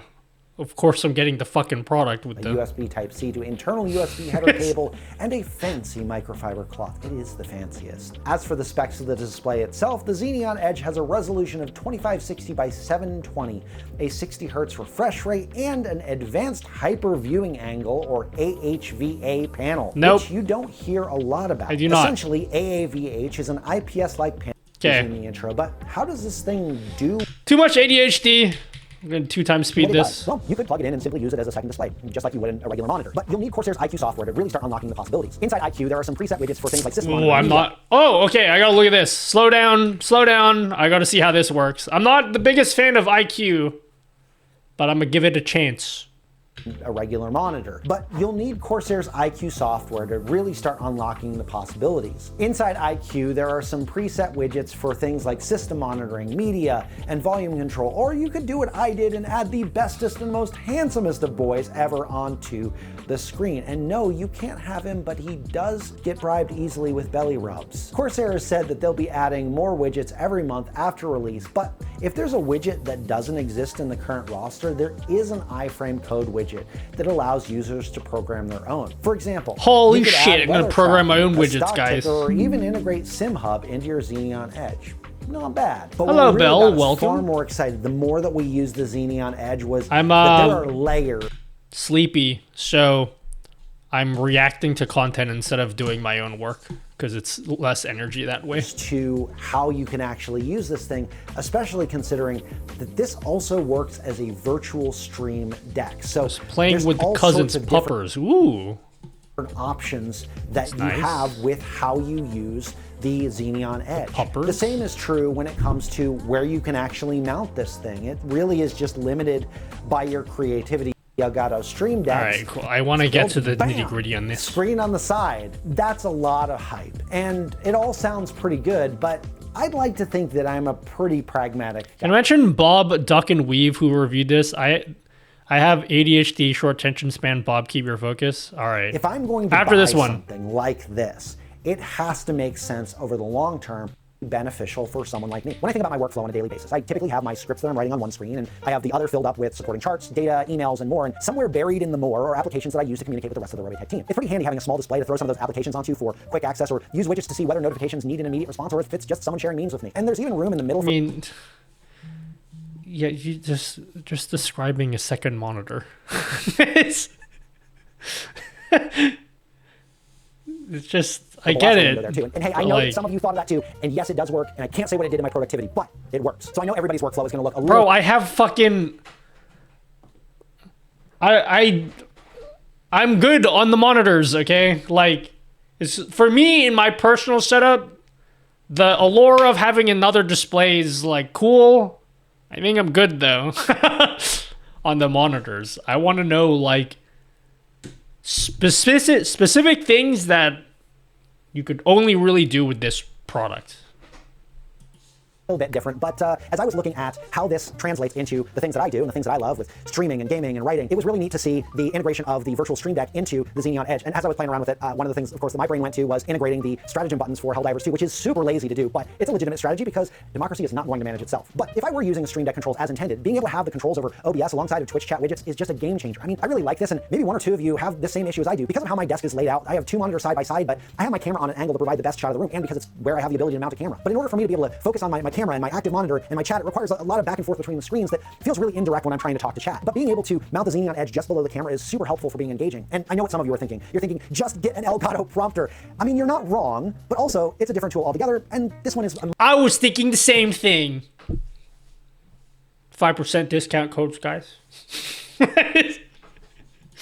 of course I'm getting the fucking product with a USB Type-C to internal USB header cable, and a fancy microfiber cloth. It is the fanciest. As for the specs of the display itself, the Xeneon Edge has a resolution of 2560 by 720, a 60 Hz refresh rate, and an advanced hyper viewing angle, or AHVA panel, which you don't hear a lot about. I do not. Essentially, AAVH is an IPS-like panel in the intro, but how does this thing do? Too much ADHD. I'm gonna 2x speed this. Well, you could plug it in and simply use it as a second display, just like you would in a regular monitor. But you'll need Corsair's IQ software to really start unlocking the possibilities. Inside IQ, there are some preset widgets for things like system monitoring. I'm not. Oh, okay. I gotta look at this. Slow down. Slow down. I gotta see how this works. I'm not the biggest fan of IQ, but I'm gonna give it a chance. A regular monitor. But you'll need Corsair's IQ software to really start unlocking the possibilities. Inside IQ, there are some preset widgets for things like system monitoring, media, and volume control. Or you could do what I did and add the bestest and most handsomest of boys ever onto the screen. And no, you can't have him, but he does get bribed easily with belly rubs. Corsair has said that they'll be adding more widgets every month after release, but if there's a widget that doesn't exist in the current roster, there is an iframe code widget that allows users to program their own. For example, holy shit, I'm gonna program my own widgets, guys. Or even integrate SimHub into your Xeneon Edge. Not bad. But hello, what really Bell. got us Welcome. far more excited the more that we use the Xeneon Edge was I'm that there are layers. Sleepy, so I'm reacting to content instead of doing my own work because it's less energy that way. To how you can actually use this thing, especially considering that this also works as a virtual stream deck. So playing with the cousins puppers. Ooh. Options that you nice. have with how you use the Xeneon Edge. Puppers. The same is true when it comes to where you can actually mount this thing. It really is just limited by your creativity. Elgato Stream Decks. All right, cool. I want to get to the nitty gritty on this. Screen on the side. That's a lot of hype. And it all sounds pretty good, but I'd like to think that I'm a pretty pragmatic guy. Can I mention Bob Duck and Weave who reviewed this? I have ADHD, short attention span. Bob, keep your focus. All right. If I'm going to after buy this one, something like this, it has to make sense over the long term. Beneficial for someone like me. When I think about my workflow on a daily basis, I typically have my scripts that I'm writing on one screen, and I have the other filled up with supporting charts, data, emails, and more, and somewhere buried in the more are applications that I use to communicate with the rest of the Robotech team. It's pretty handy having a small display to throw some of those applications onto for quick access, or use widgets to see whether notifications need an immediate response, or if it's just someone sharing memes with me. And there's even room in the middle for— yeah, you just describing a second monitor. It's just, I get it. And hey, I know that some of you thought of that too, and yes, it does work, and I can't say what it did in my productivity, but it works. So I know everybody's workflow is going to look a little— Bro, I have fucking... I'm good on the monitors, okay? Like, it's for me, in my personal setup, the allure of having another display is, like, cool. I think I'm good, though, on the monitors. I want to know, like, specific things that you could only really do with this product. A little bit different, but as I was looking at how this translates into the things that I do and the things that I love with streaming and gaming and writing, it was really neat to see the integration of the virtual stream deck into the Xeneon Edge. And as I was playing around with it, one of the things, of course, that my brain went to was integrating the stratagem buttons for Helldivers 2, which is super lazy to do, but it's a legitimate strategy because democracy is not going to manage itself. But if I were using the stream deck controls as intended, being able to have the controls over OBS alongside of Twitch chat widgets is just a game changer. I mean, I really like this, and maybe one or two of you have the same issue as I do. Because of how my desk is laid out, I have two monitors side by side, but I have my camera on an angle to provide the best shot of the room, and because it's where I have the ability to mount a camera. But in order for me to be able to focus on my camera and my active monitor and my chat, it requires a lot of back and forth between the screens that feels really indirect when I'm trying to talk to chat. But being able to mount the Xeneon Edge just below the camera is super helpful for being engaging. And I know what some of you are thinking. You're thinking, just get an Elgato prompter. I mean, you're not wrong, but also it's a different tool altogether, and this one is— I was thinking the same thing. 5% discount codes, guys.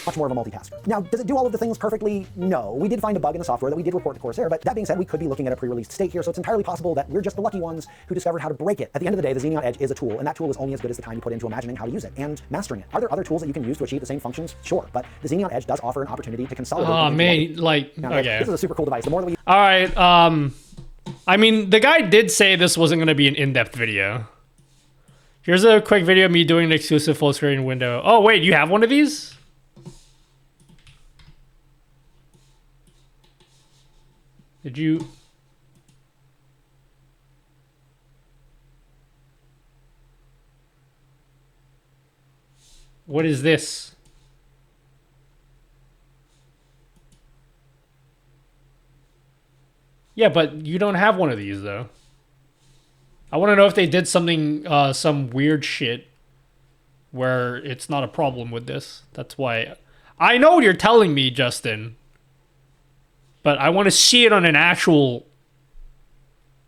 much more of a multitasker. Now, does it do all of the things perfectly? No. We did find a bug in the software that we did report to Corsair, but that being said, we could be looking at a pre-released state here, so it's entirely possible that we're just the lucky ones who discovered how to break it. At the end of the day, the Xeneon Edge is a tool, and that tool is only as good as the time you put into imagining how to use it and mastering it. Are there other tools that you can use to achieve the same functions? Sure, but the Xeneon Edge does offer an opportunity to consolidate. Oh man, like, now, okay. This is a super cool device. The more that we— All right, I mean, the guy did say this wasn't going to be an in-depth video. Here's a quick video of me doing an exclusive full screen window. Oh wait, you have one of these? Did you? What is this? Yeah, but you don't have one of these though. I want to know if they did something, some weird shit where it's not a problem with this. That's why. I know what you're telling me, Justin. But I want to see it on an actual...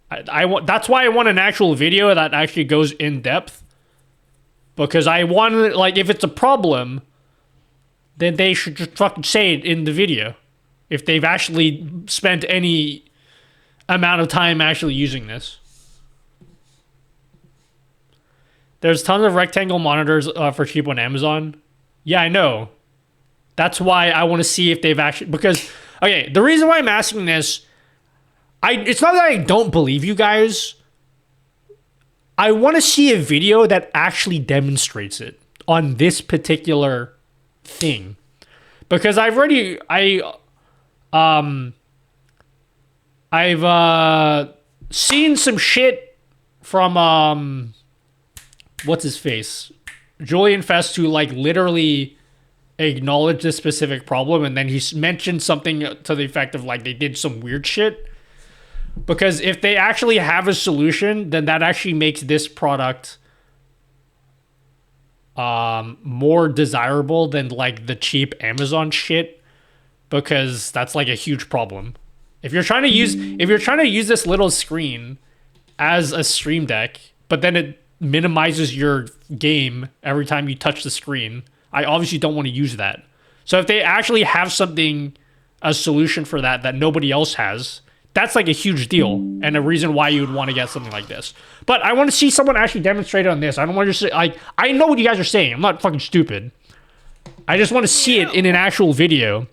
I want. That's why I want an actual video that actually goes in depth. Because I want, like, if it's a problem, then they should just fucking say it in the video. If they've actually spent any amount of time actually using this. There's tons of rectangle monitors for cheap on Amazon. Yeah, I know. That's why I want to see if they've actually... Because, okay, the reason why I'm asking this... It's not that I don't believe you guys. I want to see a video that actually demonstrates it on this particular thing. Because I've seen some shit from what's his face? Julian Fest, who like literally acknowledged this specific problem, and then he mentioned something to the effect of like they did some weird shit. Because if they actually have a solution, then that actually makes this product more desirable than like the cheap Amazon shit, because that's like a huge problem. If you're trying to use this little screen as a stream deck, but then it minimizes your game every time you touch the screen, I obviously don't want to use that. So if they actually have something, a solution for that nobody else has, that's like a huge deal and a reason why you would want to get something like this. But I want to see someone actually demonstrate it on this. I don't want to just like, I know what you guys are saying. I'm not fucking stupid. I just want to see it in an actual video.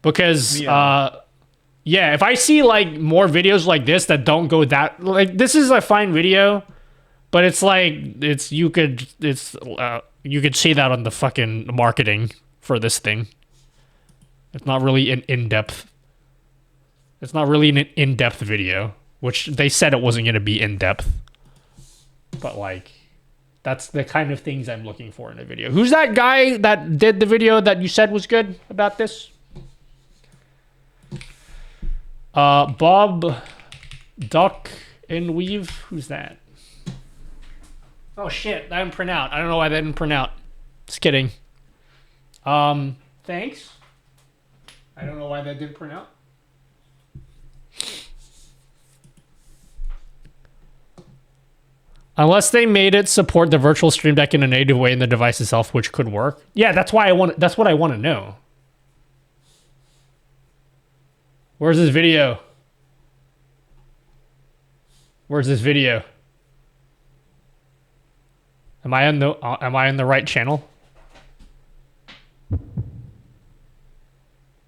Because, yeah, if I see like more videos like this that don't go that, like this is a fine video, but it's like, you could see that on the fucking marketing for this thing. It's not really an in-depth. It's not really an in-depth video, which they said it wasn't going to be in-depth. But, like, that's the kind of things I'm looking for in a video. Who's that guy that did the video that you said was good about this? Bob Duck and Weave? Who's that? Oh, shit. That didn't print out. I don't know why that didn't print out. Just kidding. Thanks. I don't know why that didn't print out. Unless they made it support the virtual stream deck in a native way in the device itself, which could work. Yeah, that's what I want to know. Where's this video? Where's this video? Am I on the right channel?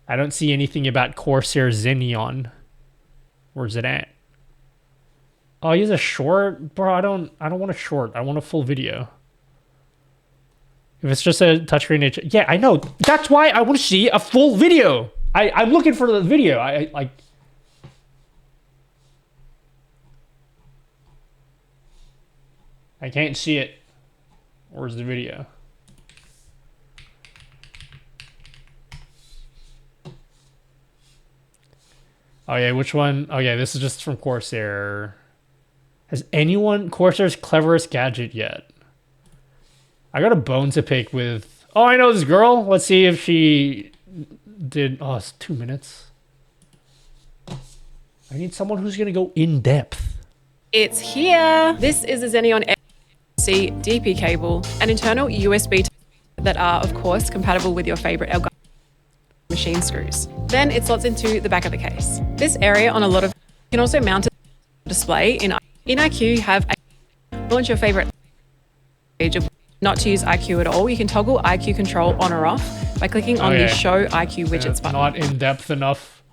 I don't see anything about Corsair Xenon. Where's it at? Oh, he's a short? Bro, I don't want a short. I want a full video. If it's just a touchscreen... Yeah, I know. That's why I want to see a full video. I'm looking for the video. I can't see it. Where's the video? Oh yeah, which one? Oh yeah, this is just from Corsair. Has anyone Corsair's cleverest gadget yet? I got a bone to pick with... Oh, I know this girl. Let's see if she did... Oh, it's 2 minutes. I need someone who's going to go in depth. It's here. This is a Xenon C DP cable, an internal USB that are, of course, compatible with your favorite Elgato machine screws. Then it slots into the back of the case. This area on a lot of you can also mount a display in IQ. You have launch your favorite page of not to use IQ at all. You can toggle IQ control on or off by clicking on the Show IQ Widgets button. Not in depth enough.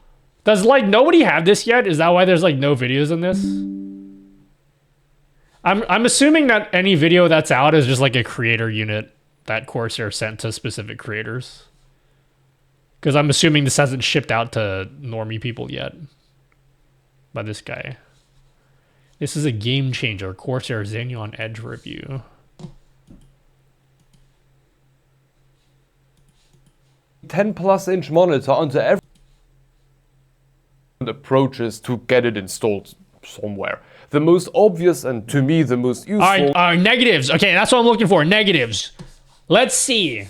Does like nobody have this yet? Is that why there's like no videos in this? I'm assuming that any video that's out is just like a creator unit that Corsair sent to specific creators. Because I'm assuming this hasn't shipped out to normie people yet. By this guy. This is a game changer. Corsair Xenon Edge review. 10+ inch monitor onto every approaches to get it installed somewhere. The most obvious and to me the most useful. All right, negatives. Okay, that's what I'm looking for. Negatives. Let's see.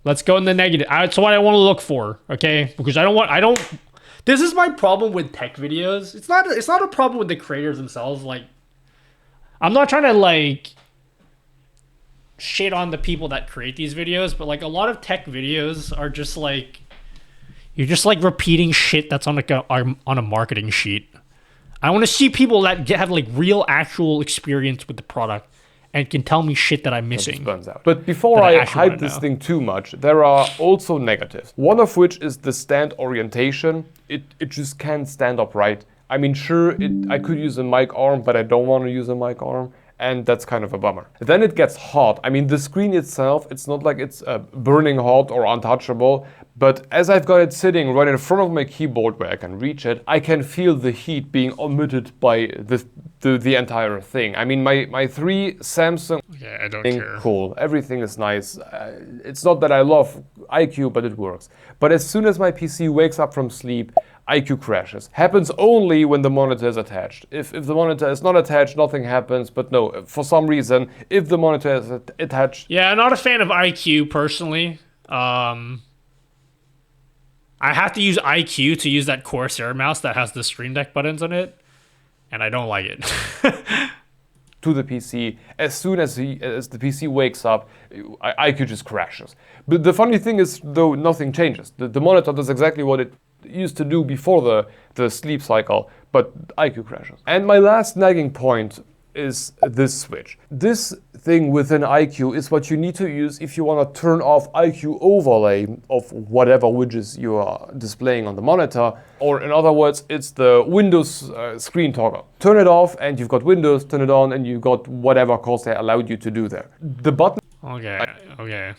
Let's go in the negative. That's what I want to look for. Okay, because I don't. This is my problem with tech videos. It's not a problem with the creators themselves. Like, I'm not trying to like shit on the people that create these videos, but like a lot of tech videos are just like, you're just like repeating shit that's on a marketing sheet. I want to see people that have like real actual experience with the product and can tell me shit that I'm missing. But before I hype this thing too much, there are also negatives. One of which is the stand orientation. It just can't stand upright. I mean, sure, I could use a mic arm, but I don't want to use a mic arm. And that's kind of a bummer. Then it gets hot. I mean, the screen itself, it's not like it's burning hot or untouchable, but as I've got it sitting right in front of my keyboard where I can reach it, I can feel the heat being emitted by the entire thing. I mean, my 3 Samsung I don't care. Cool, everything is nice. It's not that I love iQOO, but it works. But as soon as my PC wakes up from sleep, iQOO crashes. Happens only when the monitor is attached. If the monitor is not attached, nothing happens. But no, for some reason, if the monitor is attached... Yeah, I'm not a fan of iQOO personally. I have to use iQOO to use that Corsair mouse that has the Stream Deck buttons on it, and I don't like it. To the PC, as soon as the PC wakes up, iQOO just crashes. But the funny thing is, though, nothing changes. The monitor does exactly what it used to do before the sleep cycle, but iQOO crashes. And my last nagging point is this switch. This thing within iQOO is what you need to use if you want to turn off iQOO overlay of whatever widgets you are displaying on the monitor, or in other words, it's the Windows screen toggle. Turn it off and you've got Windows, turn it on and you've got whatever Corsair allowed you to do there. The button... Okay.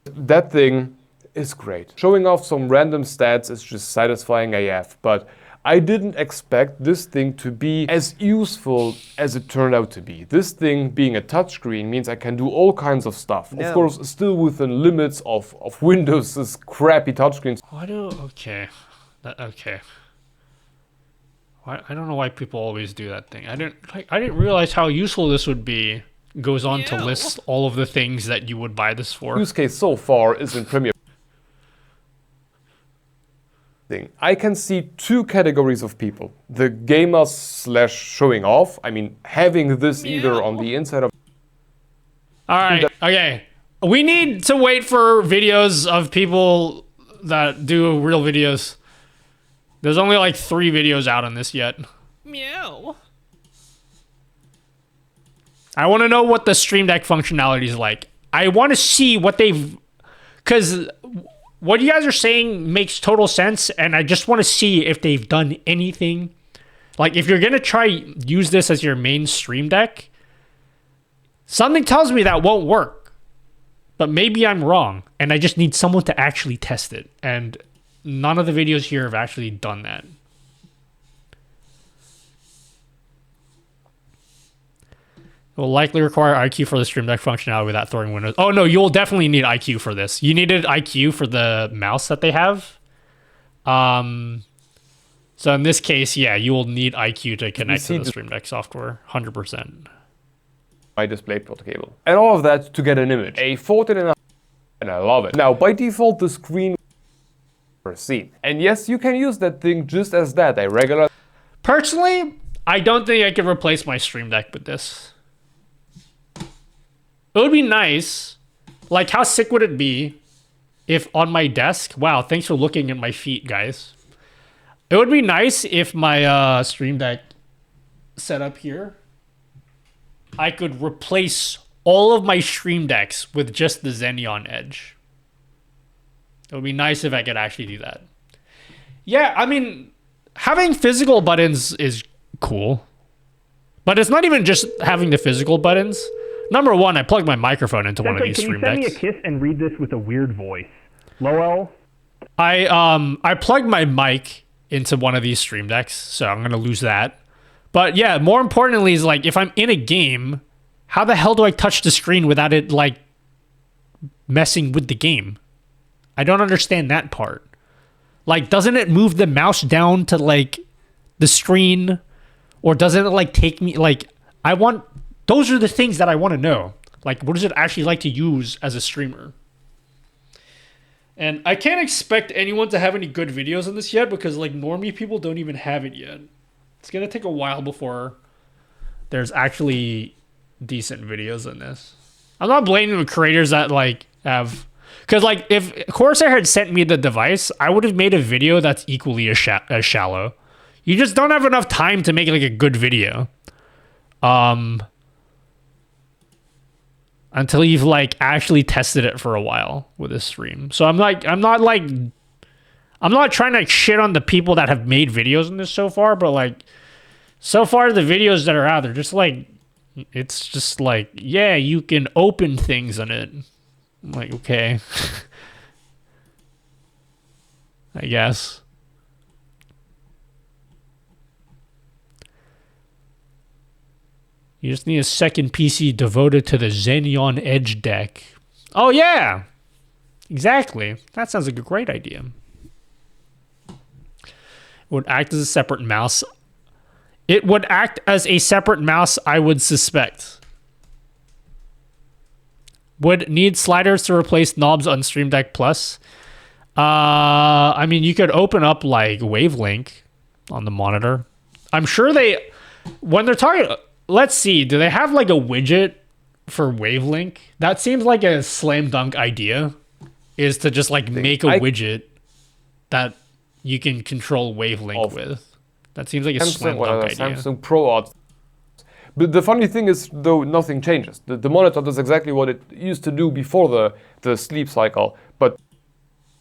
That thing is great. Showing off some random stats is just satisfying AF, but I didn't expect this thing to be as useful as it turned out to be. This thing being a touchscreen means I can do all kinds of stuff. No. Of course, still within limits of Windows' crappy touchscreens. Okay. I don't know why people always do that thing. I didn't realize how useful this would be. Goes on to list all of the things that you would buy this for. Use case so far is in Premiere. I can see 2 categories of people. The gamers / showing off. I mean, having this either on the inside of... Alright, okay. We need to wait for videos of people that do real videos. There's only like 3 videos out on this yet. Meow. I want to know what the Stream Deck functionality is like. I want to see what they've... Because... what you guys are saying makes total sense, and I just want to see if they've done anything. Like, if you're going to try use this as your main Stream Deck, something tells me that won't work. But maybe I'm wrong, and I just need someone to actually test it. And none of the videos here have actually done that. It will likely require iQOO for the Stream Deck functionality without throwing Windows. Oh no, you'll definitely need iQOO for this. You needed iQOO for the mouse that they have. So in this case, yeah, you will need iQOO to connect to the Stream Deck software, 100%. My DisplayPort cable. And all of that to get an image. A 14.5, and I love it. Now, by default, the screen is seen. And yes, you can use that thing just as that, a regular... Personally, I don't think I can replace my Stream Deck with this. It would be nice. Like, how sick would it be if on my desk... Wow, thanks for looking at my feet, guys. It would be nice if my Stream Deck setup here, I could replace all of my Stream Decks with just the Xenon Edge. It would be nice if I could actually do that. Yeah, I mean, having physical buttons is cool. But it's not even just having the physical buttons. Number one, I plugged my microphone into one of these Stream Decks. Can you send me a kiss and read this with a weird voice? Lowell? I plugged my mic into one of these Stream Decks, so I'm gonna lose that. But yeah, more importantly is like, if I'm in a game, how the hell do I touch the screen without it like messing with the game? I don't understand that part. Like, doesn't it move the mouse down to like the screen, or doesn't it like take me like those are the things that I want to know. Like, what is it actually like to use as a streamer? And I can't expect anyone to have any good videos on this yet because like normie people don't even have it yet. It's gonna take a while before there's actually decent videos on this. I'm not blaming the creators that like have, because like if Corsair had sent me the device, I would have made a video that's equally as shallow. You just don't have enough time to make like a good video. Until you've like actually tested it for a while with a stream. So I'm not trying to shit on the people that have made videos on this so far, but like so far the videos that are out there, just like, it's just like, yeah, you can open things on it. I'm like, okay. I guess. You just need a second PC devoted to the Xenon Edge deck. Oh, yeah. Exactly. That sounds like a great idea. It would act as a separate mouse. It would act as a separate mouse, I would suspect. Would need sliders to replace knobs on Stream Deck Plus. I mean, you could open up like Wavelink on the monitor. I'm sure when they're talking... Let's see. Do they have like a widget for Wavelink? That seems like a slam dunk idea, is to just like make a widget that you can control Wavelink with. That seems like a slam dunk idea. Samsung Pro Art. But the funny thing is, though, nothing changes. The monitor does exactly what it used to do before the sleep cycle, but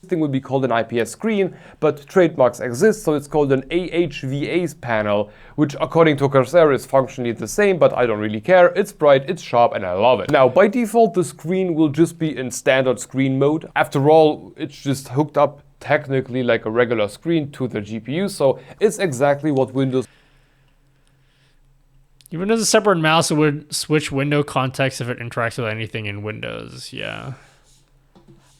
thing would be called an IPS screen, but trademarks exist, so it's called an AHVA panel, which according to Corsair is functionally the same, but I don't really care. It's bright, it's sharp, and I love it. Now, by default, the screen will just be in standard screen mode. After all, it's just hooked up technically like a regular screen to the GPU, so it's exactly what Windows... Even as a separate mouse, it would switch window context if it interacts with anything in Windows, yeah.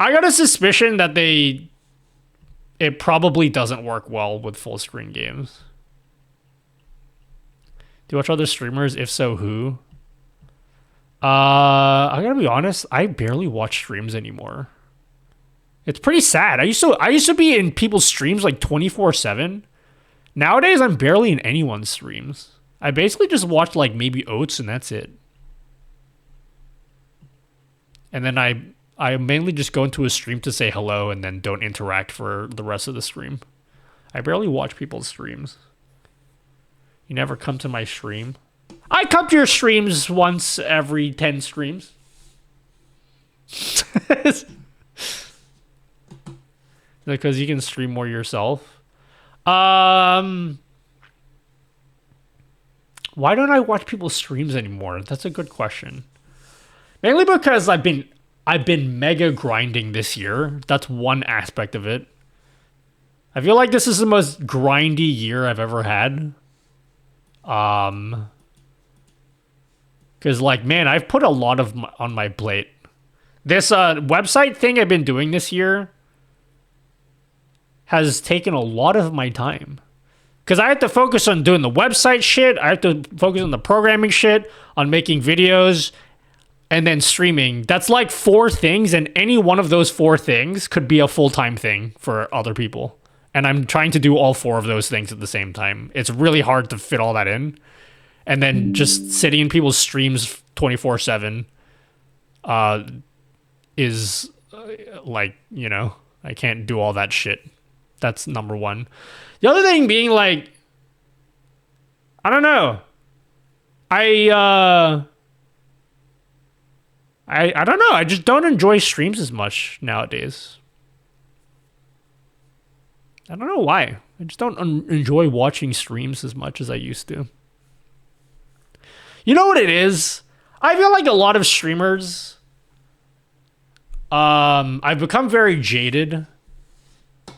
I got a suspicion that it probably doesn't work well with full screen games. Do you watch other streamers? If so, who? I gotta be honest, I barely watch streams anymore. It's pretty sad. I used to be in people's streams like 24/7. Nowadays, I'm barely in anyone's streams. I basically just watch like maybe Oats and that's it. And then I mainly just go into a stream to say hello and then don't interact for the rest of the stream. I barely watch people's streams. You never come to my stream. I come to your streams once every 10 streams. Because you can stream more yourself. Why don't I watch people's streams anymore? That's a good question. Mainly because I've been mega grinding this year. That's one aspect of it. I feel like this is the most grindy year I've ever had. Because like, man, I've put a lot on my plate. This website thing I've been doing this year has taken a lot of my time. Because I have to focus on doing the website shit. I have to focus on the programming shit, on making videos, and then streaming. That's like 4 things, and any one of those 4 things could be a full-time thing for other people. And I'm trying to do all 4 of those things at the same time. It's really hard to fit all that in. And then just sitting in people's streams 24/7 is like, you know, I can't do all that shit. That's number one. The other thing being like, I don't know. I don't know. I just don't enjoy streams as much nowadays. I don't know why. I just don't enjoy watching streams as much as I used to. You know what it is? I feel like a lot of streamers, I've become very jaded.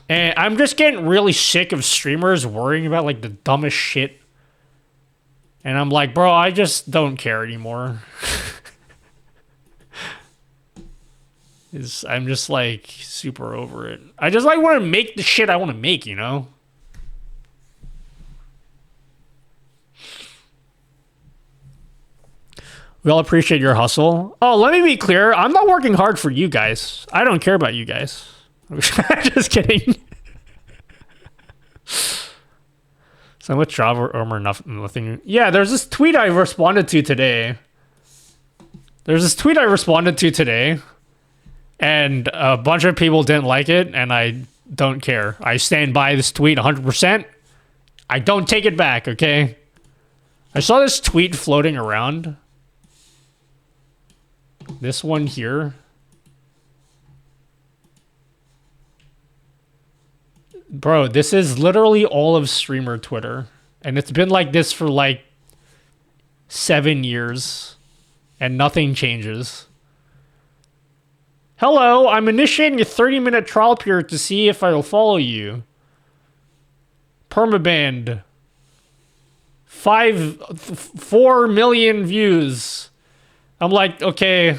And I'm just getting really sick of streamers worrying about like the dumbest shit. And I'm like, bro, I just don't care anymore. I'm just like super over it. I just like want to make the shit I want to make, you know? We all appreciate your hustle. Oh, let me be clear. I'm not working hard for you guys. I don't care about you guys. I'm just kidding. So much Java armor, nothing. Yeah, there's this tweet I responded to today. And a bunch of people didn't like it, and I don't care. I stand by this tweet 100%. I don't take it back, okay? I saw this tweet floating around. This one here. Bro, this is literally all of streamer Twitter. And it's been like this for like 7 years. And nothing changes. Hello, I'm initiating a 30-minute trial period to see if I will follow you. Permaband. 4 million views. I'm like, okay,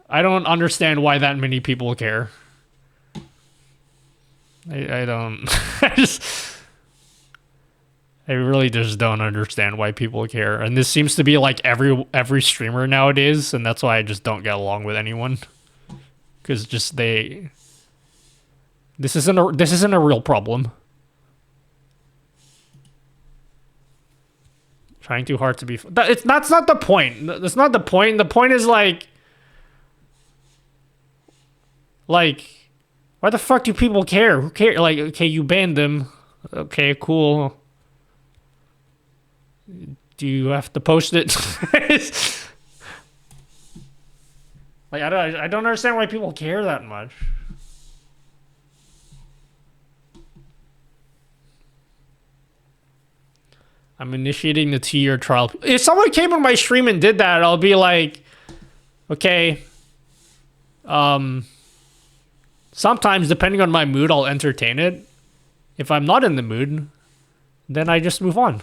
I don't understand why that many people care. I don't. I really just don't understand why people care. And this seems to be like every streamer nowadays, and that's why I just don't get along with anyone. Because just this isn't a real problem. Trying too hard to be. That's not the point. That's not the point. The point is like, why the fuck do people care? Who cares? Like, okay, you banned them. Okay, cool. Do you have to post it? Like, I don't understand why people care that much. I'm initiating the 2-year trial. If someone came on my stream and did that, I'll be like, okay. Sometimes, depending on my mood, I'll entertain it. If I'm not in the mood, then I just move on.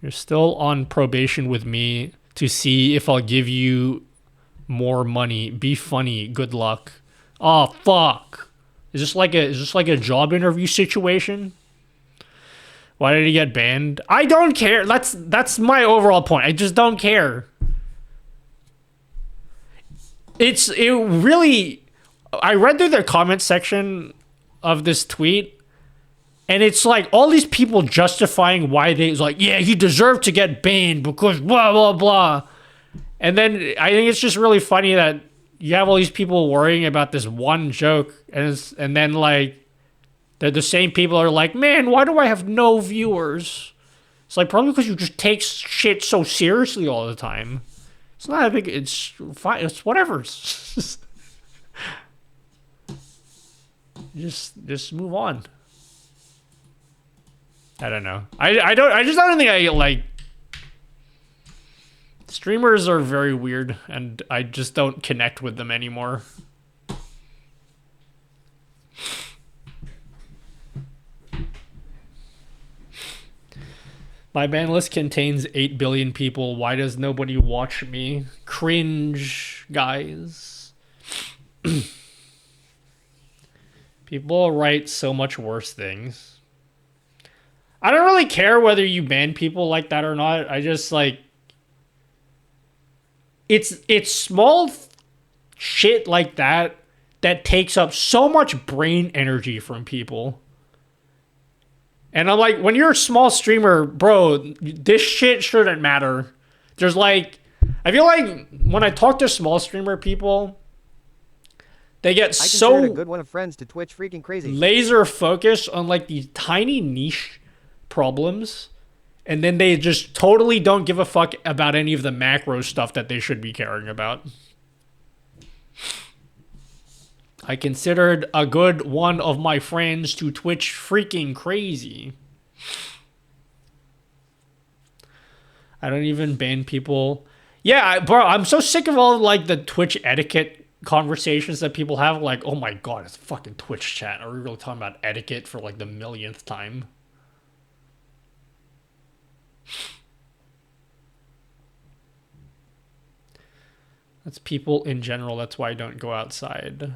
You're still on probation with me to see if I'll give you more money. Be funny. Good luck. Oh, fuck. Is this like a job interview situation? Why did he get banned? I don't care. That's my overall point. I just don't care. I read through the comment section of this tweet, and it's like all these people justifying why it's like, yeah, he deserved to get banned because blah, blah, blah. And then I think it's just really funny that you have all these people worrying about this one joke, and then like the same people are like, man, why do I have no viewers? It's like probably because you just take shit so seriously all the time. It's not a big. It's fine. It's whatever. Just move on. I don't know. I just don't think I like. Streamers are very weird, and I just don't connect with them anymore. My ban list contains 8 billion people. Why does nobody watch me? Cringe, guys. People write so much worse things. I don't really care whether you ban people like that or not. I just like... It's small shit like that that takes up so much brain energy from people. And I'm like, when you're a small streamer, bro, this shit shouldn't matter. There's like, I feel like when I talk to small streamer people, they get so a good one of friends to Twitch freaking crazy. Laser focused on like these tiny niche problems, and then they just totally don't give a fuck about any of the macro stuff that they should be caring about. I considered a good one of my friends to Twitch freaking crazy. I don't even ban people. Yeah, bro, I'm so sick of all like the Twitch etiquette conversations that people have. Like, oh my god, it's fucking Twitch chat. Are we really talking about etiquette for like the millionth time? That's people in general. That's why I don't go outside.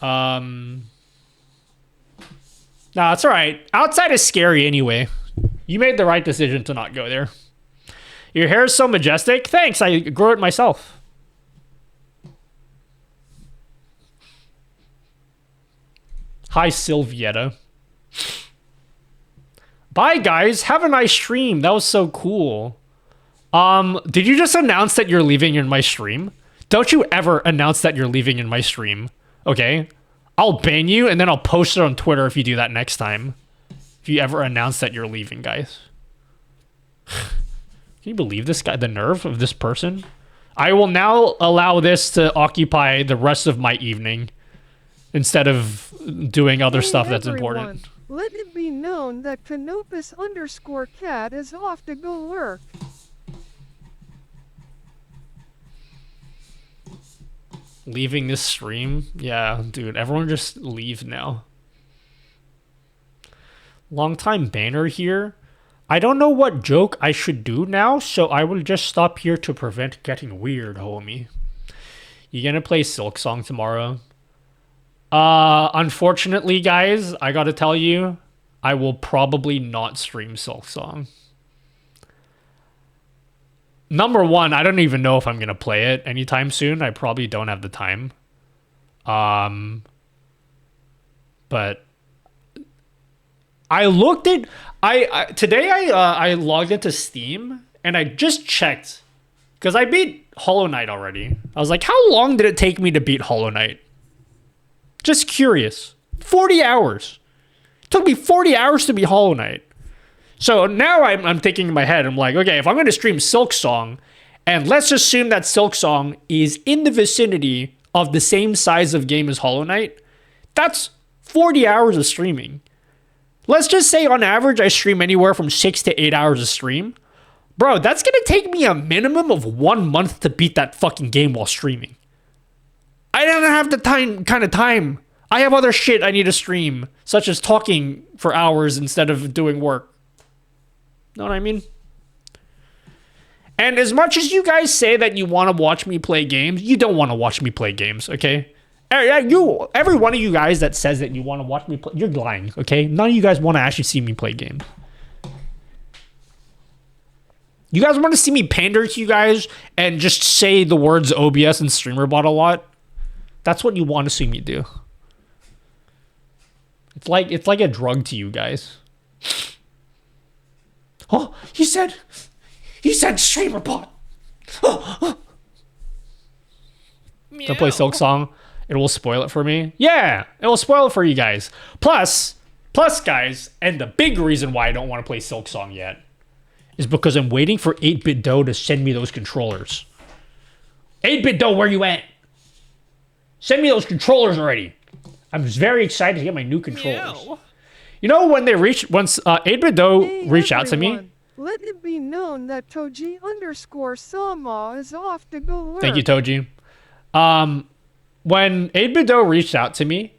Nah, it's all right. Outside is scary anyway. You made the right decision to not go there. Your hair is so majestic. Thanks. I grew it myself. Hi, Sylvietta. Bye, guys. Have a nice stream. That was so cool. Did you just announce that you're leaving in my stream? Don't you ever announce that you're leaving in my stream. Okay? I'll ban you, and then I'll post it on Twitter if you do that next time. If you ever announce that you're leaving, guys. Can you believe this guy? The nerve of this person? I will now allow this to occupy the rest of my evening instead of doing other stuff that's important. Let it be known that Canopus_cat is off to go work. Leaving this stream? Yeah, dude, everyone just leave now. Long time banner here. I don't know what joke I should do now, so I will just stop here to prevent getting weird, homie. You gonna play Silk Song tomorrow? Unfortunately, guys, I gotta tell you, I will probably not stream Silk Song. Number one, I don't even know if I'm gonna play it anytime soon. I probably don't have the time. But I looked at today. I logged into Steam and I just checked because I beat Hollow Knight already. I was like, how long did it take me to beat Hollow Knight? Just curious. 40 hours. It took me 40 hours to beat Hollow Knight. So now I'm thinking in my head, I'm like, okay, if I'm going to stream Silk Song, and let's assume that Silk Song is in the vicinity of the same size of game as Hollow Knight, that's 40 hours of streaming. Let's just say on average I stream anywhere from 6 to 8 hours of stream. Bro, that's going to take me a minimum of 1 month to beat that fucking game while streaming. I don't have the kind of time. I have other shit I need to stream, such as talking for hours instead of doing work. Know what I mean? And as much as you guys say that you want to watch me play games, you don't want to watch me play games, okay? Every one of you guys that says that you want to watch me play, you're lying, okay? None of you guys want to actually see me play games. You guys want to see me pander to you guys and just say the words OBS and StreamerBot a lot? That's what you want to see me do. It's like a drug to you guys. Oh, he said StreamerBot. Don't play Silk Song. It will spoil it for me. Yeah, it will spoil it for you guys. Plus, guys, and the big reason why I don't want to play Silk Song yet is because I'm waiting for 8-Bit Doe to send me those controllers. 8-Bit Doe, where you at? Send me those controllers already. I'm very excited to get my new controllers. Meow. You know, when they once 8-Bit Doe reached out to me. Let it be known that Toji_Sama is off to go work. Thank you, Toji. When 8-Bit Doe reached out to me,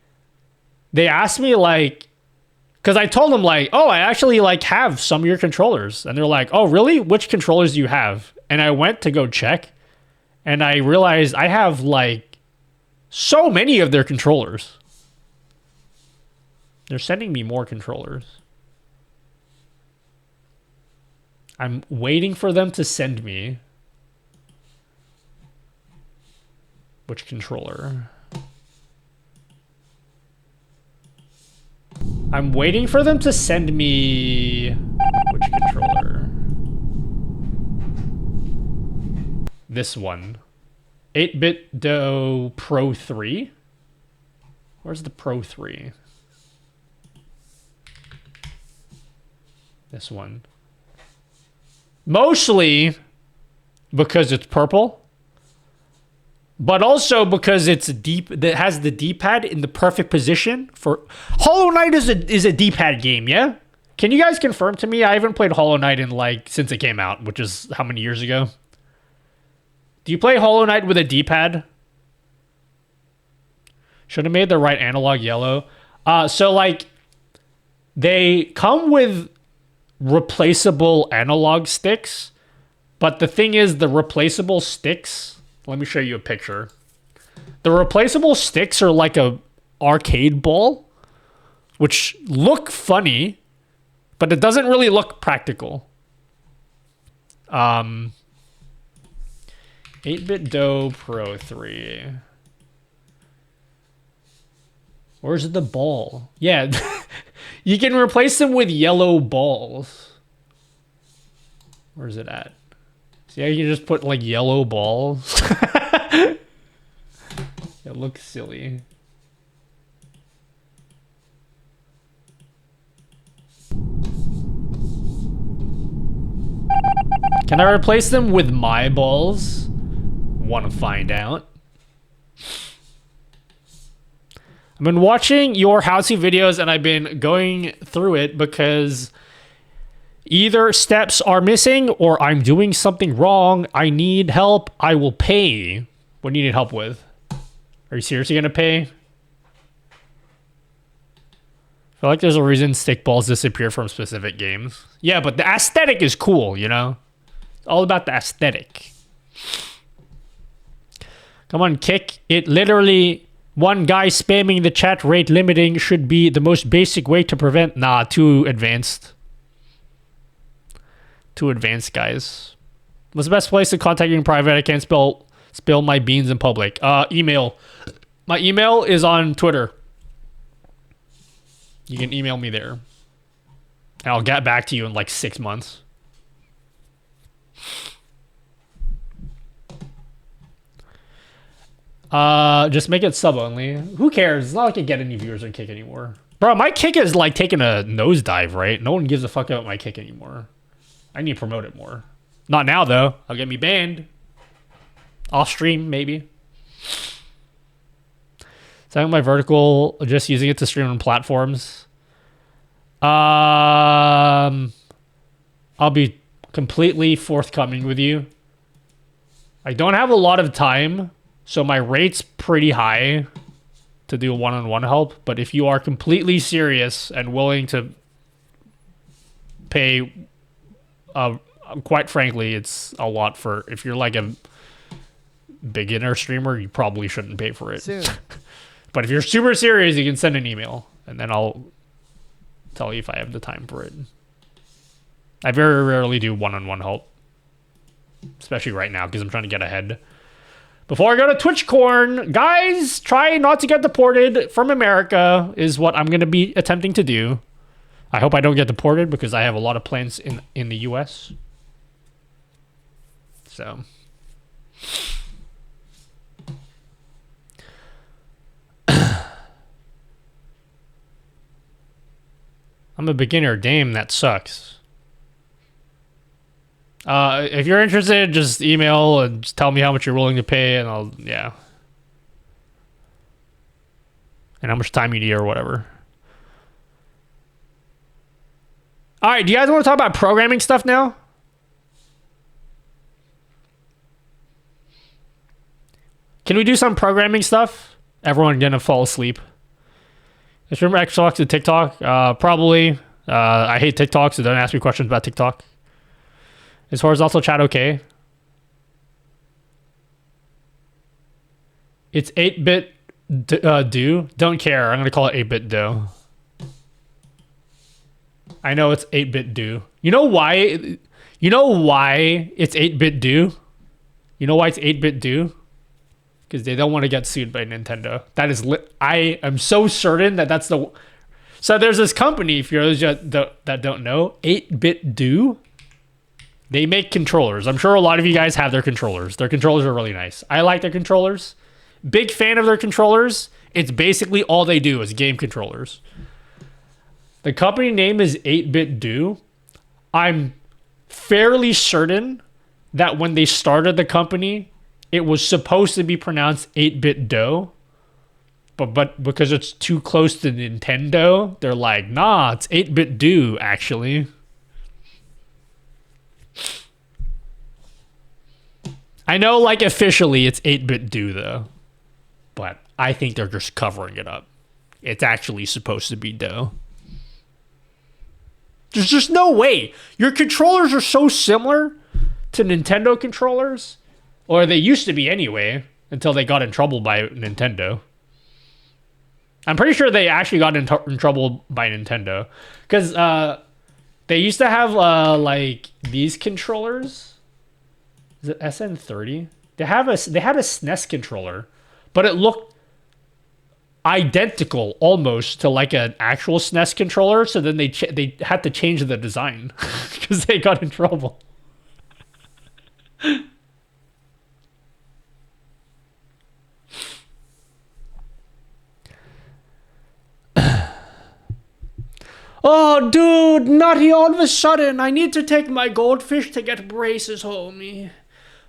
they asked me like, because I told them like, oh, I actually like have some of your controllers. And they're like, oh, really? Which controllers do you have? And I went to go check and I realized I have like so many of their controllers. They're sending me more controllers. I'm waiting for them to send me which controller. I'm waiting for them to send me which controller. This one. 8-Bit Doe Pro 3. Where's the Pro 3? This one. Mostly because it's purple, but also because it's that has the D-pad in the perfect position for Hollow Knight is a D-pad game, yeah? Can you guys confirm to me? I haven't played Hollow Knight in like since it came out, which is how many years ago? Do you play Hollow Knight with a D-pad? Should have made the right analog yellow. So like they come with replaceable analog sticks, But the thing is, the replaceable sticks, let me show you a picture. The replaceable sticks are like a arcade ball, which look funny, but it doesn't really look practical. 8-bit Do Pro 3. Where's the ball? Yeah, you can replace them with yellow balls. Where's it at? See how you can just put like yellow balls? It looks silly. Can I replace them with my balls? Want to find out? I've been watching your how-to videos and I've been going through it because either steps are missing or I'm doing something wrong. I need help. I will pay. What do you need help with? Are you seriously gonna pay? I feel like there's a reason stick balls disappear from specific games. Yeah, but the aesthetic is cool, you know? It's all about the aesthetic. Come on, Kick. It literally... One guy spamming the chat rate limiting should be the most basic way to prevent... Nah, too advanced. Too advanced, guys. What's the best place to contact you in private? I can't spill my beans in public. Email. My email is on Twitter. You can email me there. And I'll get back to you in like 6 months. Just make it sub only. Who cares? It's not like I get any viewers on Kick anymore. Bro, my Kick is like taking a nosedive, right? No one gives a fuck about my Kick anymore. I need to promote it more. Not now, though. I'll get me banned. Off stream, maybe. Setting my vertical, just using it to stream on platforms. I'll be completely forthcoming with you. I don't have a lot of time, so my rate's pretty high to do one-on-one help. But if you are completely serious and willing to pay, quite frankly, it's a lot for... If you're like a beginner streamer, you probably shouldn't pay for it. Soon. But if you're super serious, you can send an email, and then I'll tell you if I have the time for it. I very rarely do one-on-one help, especially right now because I'm trying to get ahead. Before I go to TwitchCorn, guys, try not to get deported from America is what I'm going to be attempting to do. I hope I don't get deported because I have a lot of plans in the US. So... I'm a beginner. Damn, that sucks. If you're interested, just email and just tell me how much you're willing to pay, and I'll, yeah. And how much time you need or whatever. Alright, do you guys want to talk about programming stuff now? Can we do some programming stuff? Everyone gonna fall asleep. Is remember Xbox and TikTok? Probably. I hate TikTok, so don't ask me questions about TikTok. Is horizontal chat okay? It's 8-bit do. Don't care. I'm going to call it 8-bit do. I know it's 8-bit do. You know why? You know why it's 8-bit do? You know why it's 8-bit do? Because they don't want to get sued by Nintendo. That is I am so certain that that's the... So there's this company, if you're those that don't know, 8-bit do. They make controllers. I'm sure a lot of you guys have their controllers. Their controllers are really nice. I like their controllers. Big fan of their controllers. It's basically all they do is game controllers. The company name is 8-bit do. I'm fairly certain that when they started the company, it was supposed to be pronounced 8-bit do, but because it's too close to Nintendo, they're like, nah, it's 8-bit do, actually. I know, like, officially it's 8-bit do, though, but I think they're just covering it up. It's actually supposed to be do. There's just no way. Your controllers are so similar to Nintendo controllers, or they used to be anyway, until they got in trouble by Nintendo. I'm pretty sure they actually got in trouble by Nintendo, because they used to have like these controllers. Is it SN30? They had a SNES controller, but it looked identical almost to like an actual SNES controller. So then they had to change the design because they got in trouble. Oh, dude, Nutty, all of a sudden, I need to take my goldfish to get braces, homie.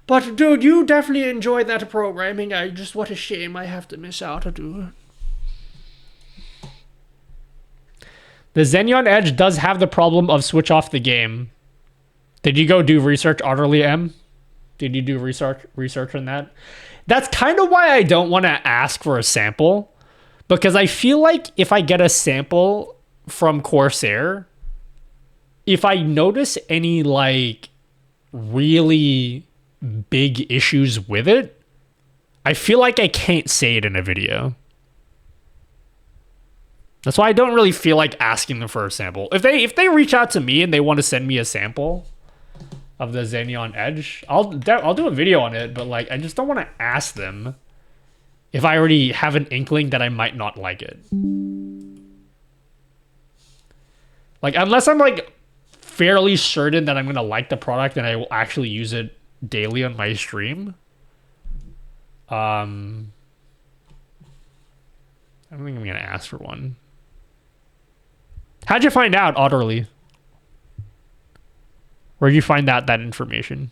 But, dude, you definitely enjoyed that programming. What a shame I have to miss out, dude. The Xenon Edge does have the problem of switch off the game. Did you go do research, Utterly M? Did you do research on that? That's kind of why I don't want to ask for a sample. Because I feel like if I get a sample from Corsair, if I notice any like really big issues with it, I feel like I can't say it in a video. That's why I don't really feel like asking them for a sample. If they reach out to me and they want to send me a sample of the Xenon Edge, I'll do a video on it, but like I just don't want to ask them if I already have an inkling that I might not like it. Like, unless I'm, like, fairly certain that I'm going to like the product and I will actually use it daily on my stream. I don't think I'm going to ask for one. How'd you find out, Otterly? Where'd you find that information?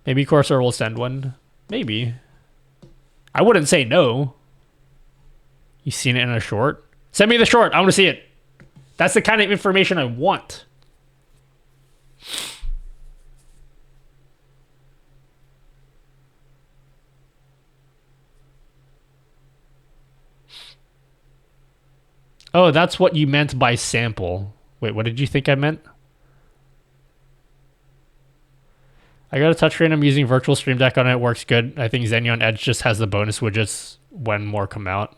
Maybe Corsair will send one. Maybe. I wouldn't say no. You seen it in a short? Send me the short. I want to see it. That's the kind of information I want. Oh, that's what you meant by sample. Wait, what did you think I meant? I got a touchscreen. I'm using Virtual Stream Deck on it. It works good. I think Xenon Edge just has the bonus widgets when more come out.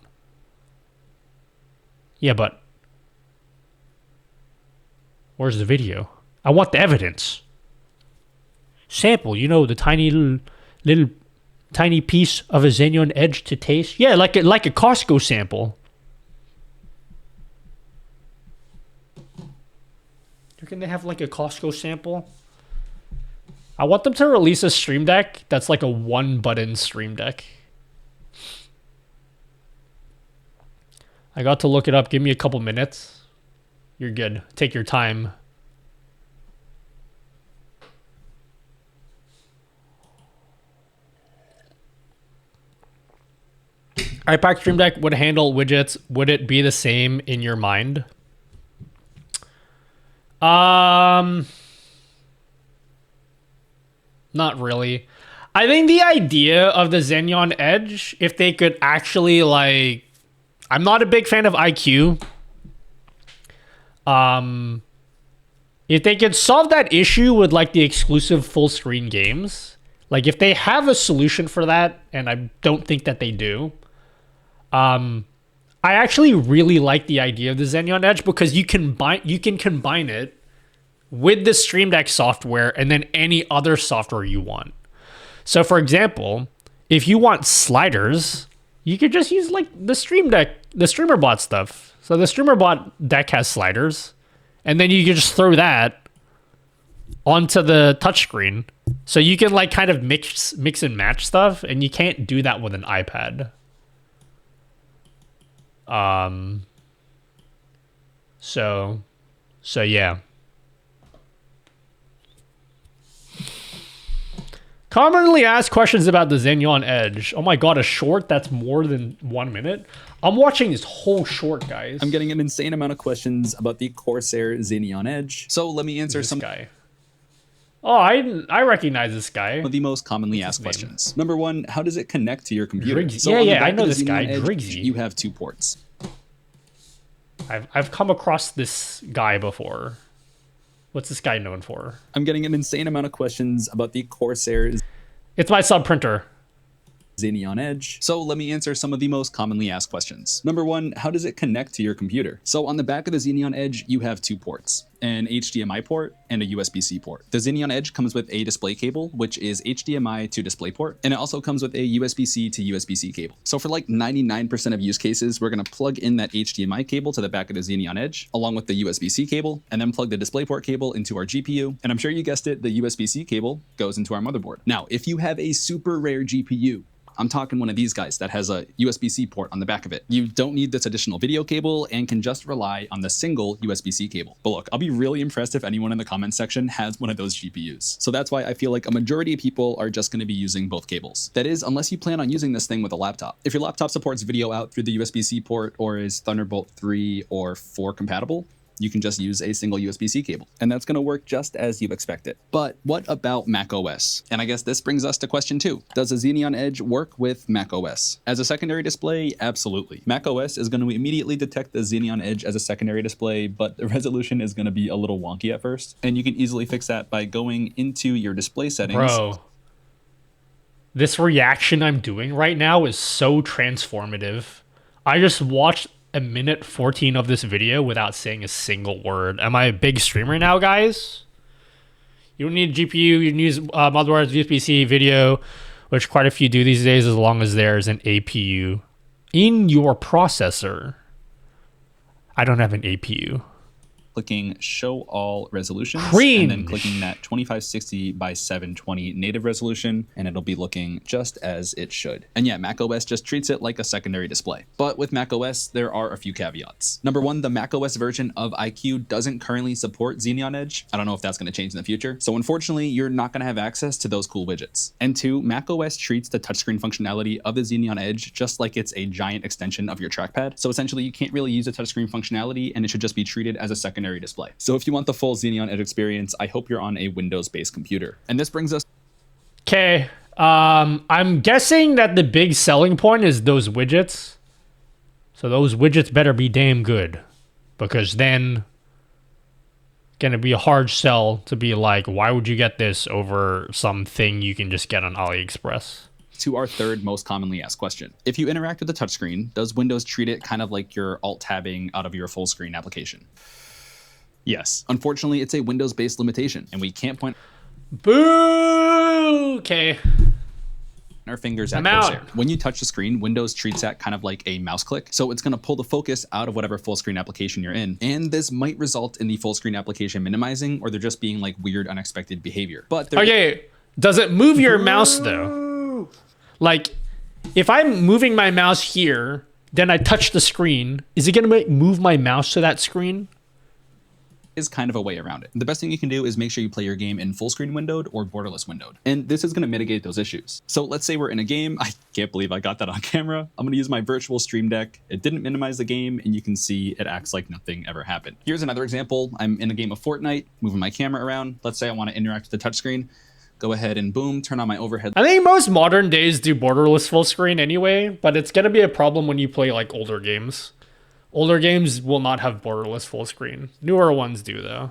Yeah, but where's the video? I want the evidence. Sample, you know, the tiny little tiny piece of a Xenon Edge to taste. Yeah, like a Costco sample. Can they have like a Costco sample? I want them to release a stream deck that's like a one-button stream deck. I got to look it up. Give me a couple minutes. You're good. Take your time. iPack Stream Deck would handle widgets. Would it be the same in your mind? Not really. I think the idea of the Xenon Edge, if they could actually like, I'm not a big fan of IQ. If they could solve that issue with like the exclusive full screen games, like if they have a solution for that, and I don't think that they do, I actually really like the idea of the Xenon Edge because you can combine it with the Stream Deck software and then any other software you want. So for example, if you want sliders, you could just use like the Stream Deck, the StreamerBot stuff. So the StreamerBot deck has sliders, and then you can just throw that onto the touchscreen. So you can like kind of mix and match stuff, and you can't do that with an iPad. So yeah. Commonly asked questions about the Xenon Edge. Oh my god, a short that's more than 1 minute? I'm watching this whole short, guys. I'm getting an insane amount of questions about the Corsair Xenon Edge. So let me answer some. Guy. Oh, I recognize this guy. Of the most commonly asked questions. Number one, how does it connect to your computer? Driggsy. So I know this guy, Edge, Driggsy. You have 2 ports. I've come across this guy before. What's this guy known for? I'm getting an insane amount of questions about the Corsair It's my sub printer. Xeneon Edge. So let me answer some of the most commonly asked questions. Number one, how does it connect to your computer? So on the back of the Xeneon Edge, you have two ports, an HDMI port and a USB-C port. The Xeneon Edge comes with a display cable, which is HDMI to DisplayPort, and it also comes with a USB-C to USB-C cable. So for like 99% of use cases, we're gonna plug in that HDMI cable to the back of the Xeneon Edge, along with the USB-C cable, and then plug the DisplayPort cable into our GPU. And I'm sure you guessed it, the USB-C cable goes into our motherboard. Now, if you have a super rare GPU, I'm talking one of these guys that has a USB-C port on the back of it, you don't need this additional video cable and can just rely on the single USB-C cable. But look, I'll be really impressed if anyone in the comments section has one of those GPUs. So that's why I feel like a majority of people are just going to be using both cables. That is, unless you plan on using this thing with a laptop. If your laptop supports video out through the USB-C port or is Thunderbolt 3 or 4 compatible, you can just use a single USB-C cable, and that's going to work just as you expect it. But what about Mac OS? And I guess this brings us to question 2. Does a Xeneon Edge work with Mac OS? As a secondary display, absolutely. Mac OS is going to immediately detect the Xeneon Edge as a secondary display, but the resolution is going to be a little wonky at first, and you can easily fix that by going into your display settings. Bro, this reaction I'm doing right now is so transformative. I just watched a minute 14 of this video without saying a single word. Am I a big streamer now, guys? You don't need a GPU. You can use motherboards, USB-C, video, which quite a few do these days, as long as there's an APU in your processor. I don't have an APU. Clicking show all resolutions, Cringe. and then clicking that 2560 by 720 native resolution, and it'll be looking just as it should. And yeah, macOS just treats it like a secondary display. But with macOS, there are a few caveats. Number one, the macOS version of iQOO doesn't currently support Xeneon Edge. I don't know if that's going to change in the future. So unfortunately, you're not going to have access to those cool widgets. And two, macOS treats the touchscreen functionality of the Xeneon Edge just like it's a giant extension of your trackpad. So essentially, you can't really use the touchscreen functionality, and it should just be treated as a secondary display. So if you want the full Xeneon Edge experience, I hope you're on a Windows-based computer. And this brings us... Okay, I'm guessing that the big selling point is those widgets. So those widgets better be damn good, because then gonna be a hard sell to be like, why would you get this over something you can just get on AliExpress? To our third most commonly asked question. If you interact with the touchscreen, does Windows treat it kind of like you're alt-tabbing out of your full screen application? Yes. Unfortunately, it's a Windows-based limitation, and we can't point... Boo! Okay. Our fingers at I'm out. Corsair. When you touch the screen, Windows treats that kind of like a mouse click. So it's going to pull the focus out of whatever full screen application you're in. And this might result in the full screen application minimizing, or there just being like weird, unexpected behavior. But okay, does it move your mouse though? Like, if I'm moving my mouse here, then I touch the screen, is it going to move my mouse to that screen? Is kind of a way around it. The best thing you can do is make sure you play your game in full screen windowed or borderless windowed. And this is going to mitigate those issues. So let's say we're in a game. I can't believe I got that on camera. I'm going to use my virtual Stream Deck. It didn't minimize the game, and you can see it acts like nothing ever happened. Here's another example. I'm in a game of Fortnite, moving my camera around. Let's say I want to interact with the touchscreen. Go ahead and boom, turn on my overhead. I think most modern days do borderless full screen anyway, but it's going to be a problem when you play like older games. Older games will not have borderless full screen. Newer ones do though.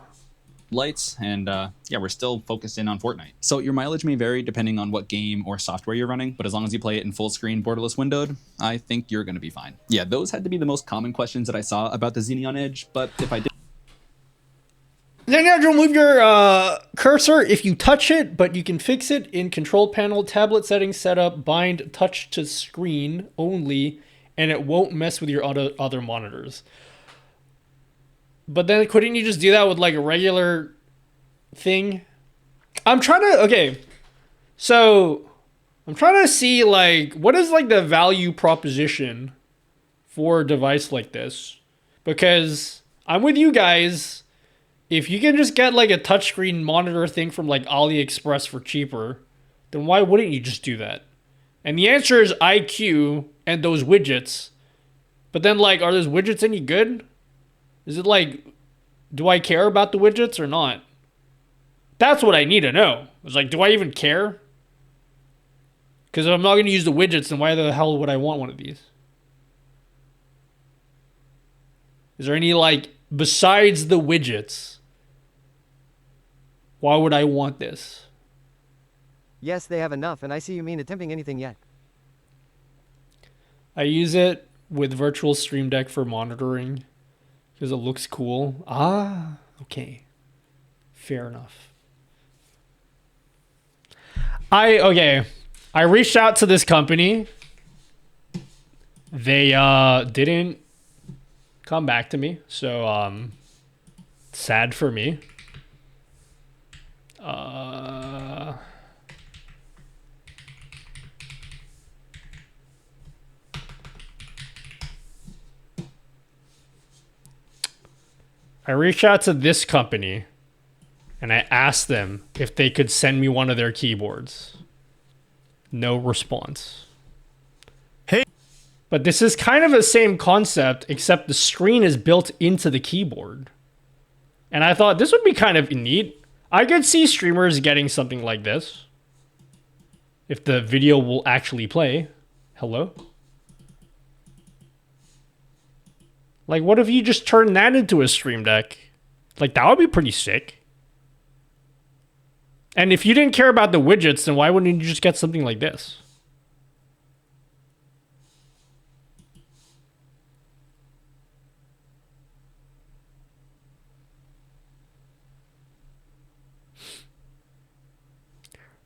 Lights, and yeah, we're still focused in on Fortnite. So your mileage may vary depending on what game or software you're running, but as long as you play it in full screen borderless windowed, I think you're going to be fine. Yeah, those had to be the most common questions that I saw about the Xeneon Edge, but if I did... Then you have to remove your cursor if you touch it, but you can fix it in control panel, tablet settings, setup, bind touch to screen only, and it won't mess with your other monitors. But then couldn't you just do that with like a regular thing? I'm trying to see like what is like the value proposition for a device like this, because I'm with you guys. If you can just get like a touchscreen monitor thing from like AliExpress for cheaper, then why wouldn't you just do that? And the answer is iQOO and those widgets. But then like, are those widgets any good? Is it like, do I care about the widgets or not? That's what I need to know. It's like, do I even care? Because if I'm not going to use the widgets, then why the hell would I want one of these? Is there any like, besides the widgets, Why would I want this? Yes, they have enough, and I see you mean attempting anything yet. I use it with virtual Stream Deck for monitoring because it looks cool. Ah, okay. Fair enough. I reached out to this company. They didn't come back to me, so sad for me. I reached out to this company and I asked them if they could send me one of their keyboards. No response. Hey. But this is kind of the same concept, except the screen is built into the keyboard. And I thought this would be kind of neat. I could see streamers getting something like this. If the video will actually play. Hello? Like, what if you just turn that into a Stream Deck? Like, that would be pretty sick. And if you didn't care about the widgets, then why wouldn't you just get something like this?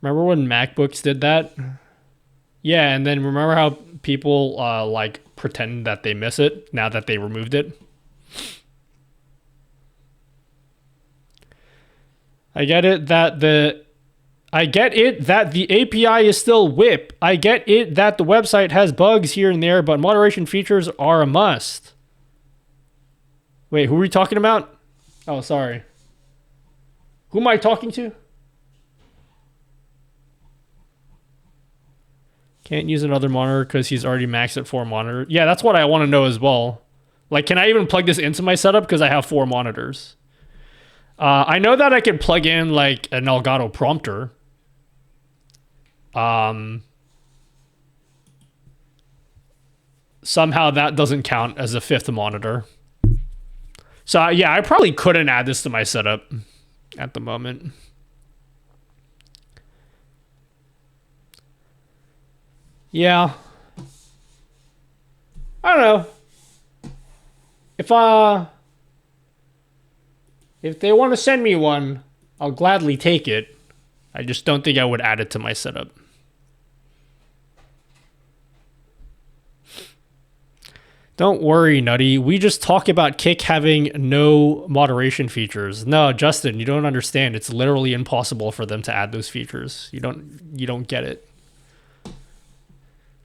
Remember when MacBooks did that? Yeah, and then remember how people like pretend that they miss it now that they removed it? I get it that the API is still WIP. I get it that the website has bugs here and there, but moderation features are a must. Wait, who are we talking about? Oh, sorry. Who am I talking to? Can't use another monitor because he's already maxed at 4 monitors. Yeah, that's what I want to know as well. Like, can I even plug this into my setup because I have 4 monitors? I know that I can plug in like an Elgato prompter. Somehow that doesn't count as a 5th monitor. So yeah, I probably couldn't add this to my setup at the moment. Yeah. I don't know. If they want to send me one, I'll gladly take it. I just don't think I would add it to my setup. Don't worry, Nutty. We just talk about Kick having no moderation features. No, Justin, you don't understand. It's literally impossible for them to add those features. You don't get it.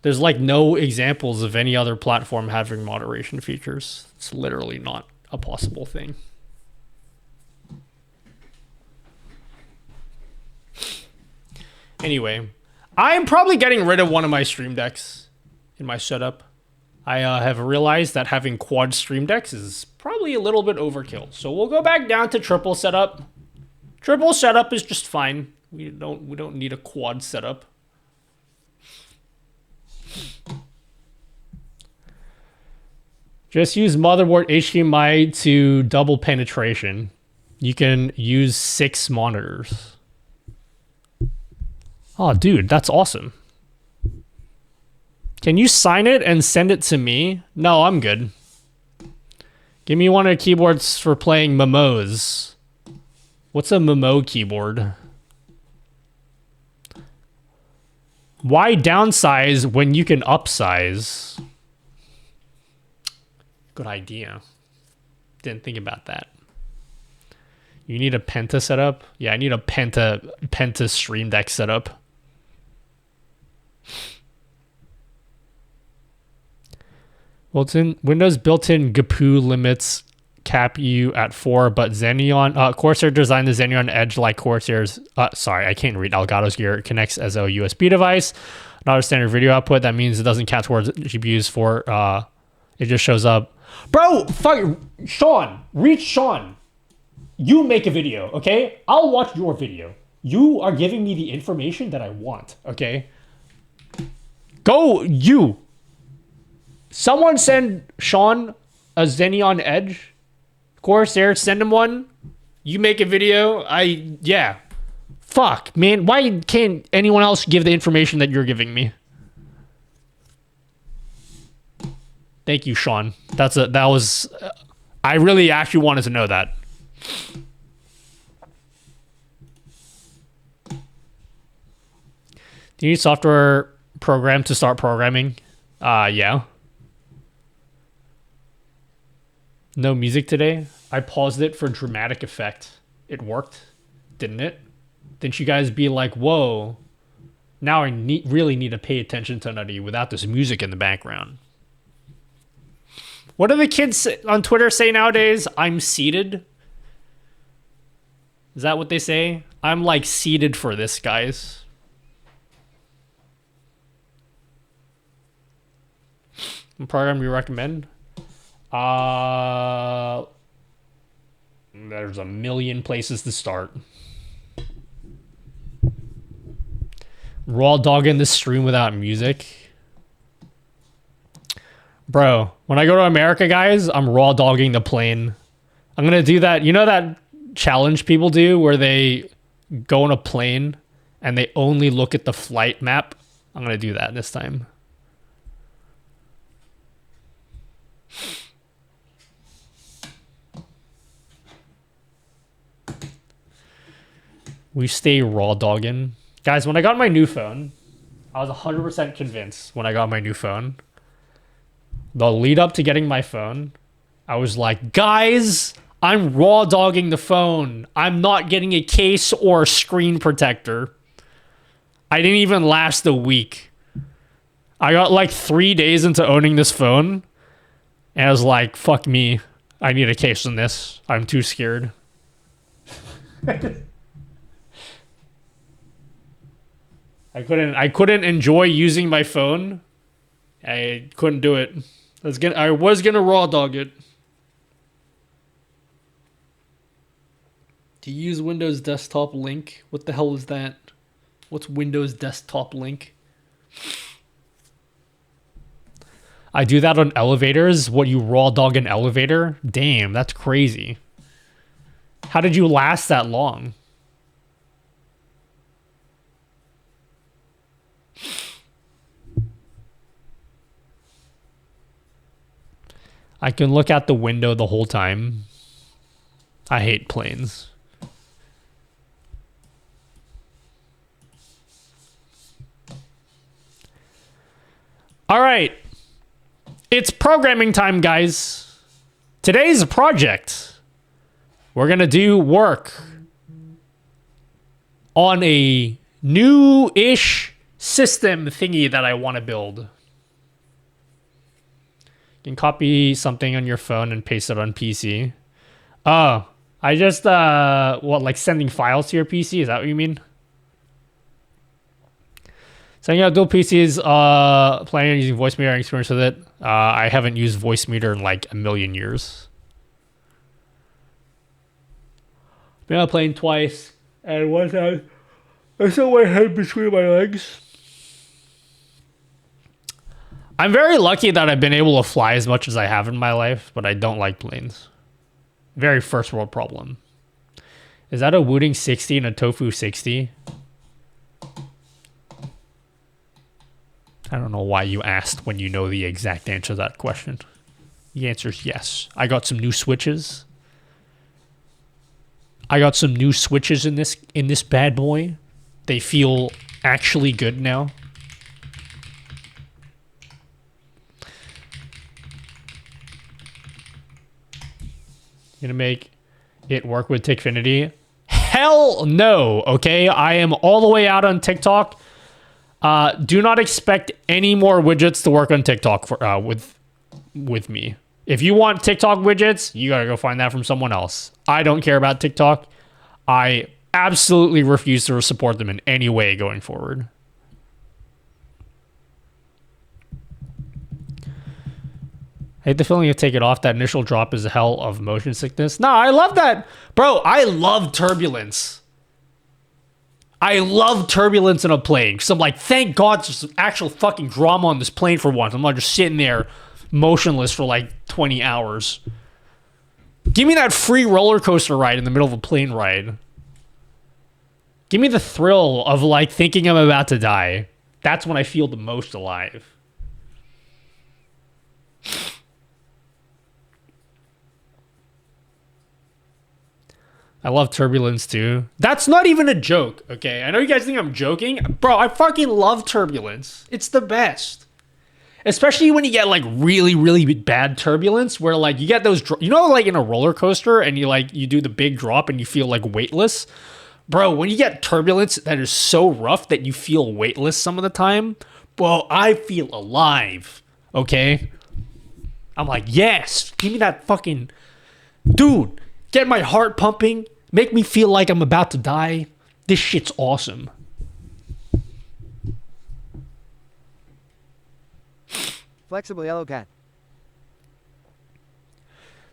There's like no examples of any other platform having moderation features. It's literally not a possible thing. Anyway, I'm probably getting rid of one of my Stream Decks in my setup. I have realized that having quad Stream Decks is probably a little bit overkill. So we'll go back down to triple setup. Triple setup is just fine. We don't need a quad setup. Just use motherboard HDMI to double penetration. You can use 6 monitors. Oh, dude, that's awesome. Can you sign it and send it to me? No, I'm good. Give me one of the keyboards for playing MMOs. What's a MMO keyboard? Why downsize when you can upsize? Good idea. Didn't think about that. You need a Penta setup? Yeah, I need a Penta Stream Deck setup. Windows built-in GPU limits cap you at 4, but Xenon Corsair designed the Xenon Edge like Corsair's. Sorry, I can't read Elgato's gear. It connects as a USB device, not a standard video output. That means it doesn't count towards GPUs for. It just shows up. Bro, fuck, Sean, reach Sean. You make a video, okay? I'll watch your video. You are giving me the information that I want, okay? Go, you. Someone send Sean a Xenon Edge. Corsair, send him one. You make a video, yeah. Fuck, man. Why can't anyone else give the information that you're giving me? Thank you, Sean. I really actually wanted to know that. Do you need software program to start programming? Yeah. No music today? I paused it for dramatic effect. It worked, didn't it? Didn't you guys be like, whoa, now I really need to pay attention to Nutty without this music in the background? What do the kids on Twitter say nowadays? I'm seated. Is that what they say? I'm like seated for this, guys. What program you recommend? There's a million places to start. Raw dog in the stream without music. Bro, when I go to America, guys, I'm raw dogging the plane. I'm gonna do that. You know that challenge people do where they go on a plane and they only look at the flight map? I'm gonna do that this time. We stay raw dogging. Guys, when I got my new phone, I was 100% convinced when I got my new phone. The lead up to getting my phone, I was like, guys, I'm raw dogging the phone. I'm not getting a case or a screen protector. I didn't even last a week. I got like 3 days into owning this phone, and I was like, fuck me. I need a case on this. I'm too scared. I couldn't enjoy using my phone. I couldn't do it. I was gonna raw dog it. To use Windows Desktop Link? What the hell is that? What's Windows Desktop Link? I do that on elevators. What, you raw dog an elevator? Damn, that's crazy. How did you last that long? I can look out the window the whole time. I hate planes. All right. It's programming time, guys. Today's project. We're going to do work on a new-ish system thingy that I want to build. You can copy something on your phone and paste it on PC. Oh, I just, what, like sending files to your PC? Is that what you mean? Sending out dual PCs, planning on using voice meter and experience with it. I haven't used voice meter in like a million years. Been on a plane twice, and one time I saw my head between my legs. I'm very lucky that I've been able to fly as much as I have in my life, but I don't like planes. Very first world problem. Is that a Wooting 60 and a Tofu 60? I don't know why you asked when you know the exact answer to that question. The answer is yes. I got some new switches. I got some new switches in this bad boy. They feel actually good now. Gonna make it work with Tickfinity? Hell no, okay? I am all the way out on TikTok. Do not expect any more widgets to work on TikTok for, with me. If you want TikTok widgets, you gotta go find that from someone else. I don't care about TikTok. I absolutely refuse to support them in any way going forward. I hate the feeling you take it off. That initial drop is a hell of motion sickness. No, I love that. Bro, I love turbulence. I love turbulence in a plane. Because I'm like, thank God there's some actual fucking drama on this plane for once. I'm not just sitting there motionless for like 20 hours. Give Give me that free roller coaster ride in the middle of a plane ride. Give me the thrill of like thinking I'm about to die. That's when I feel the most alive. I love turbulence too. That's not even a joke, okay? I know you guys think I'm joking. Bro, I fucking love turbulence. It's the best. Especially when you get like really, really bad turbulence where like you get those, you know, like in a roller coaster and you do the big drop and you feel like weightless. Bro, when you get turbulence that is so rough that you feel weightless some of the time, bro, I feel alive, okay? I'm like, yes, give me that fucking, dude, get my heart pumping, make me feel like I'm about to die. This shit's awesome. Flexible yellow cat.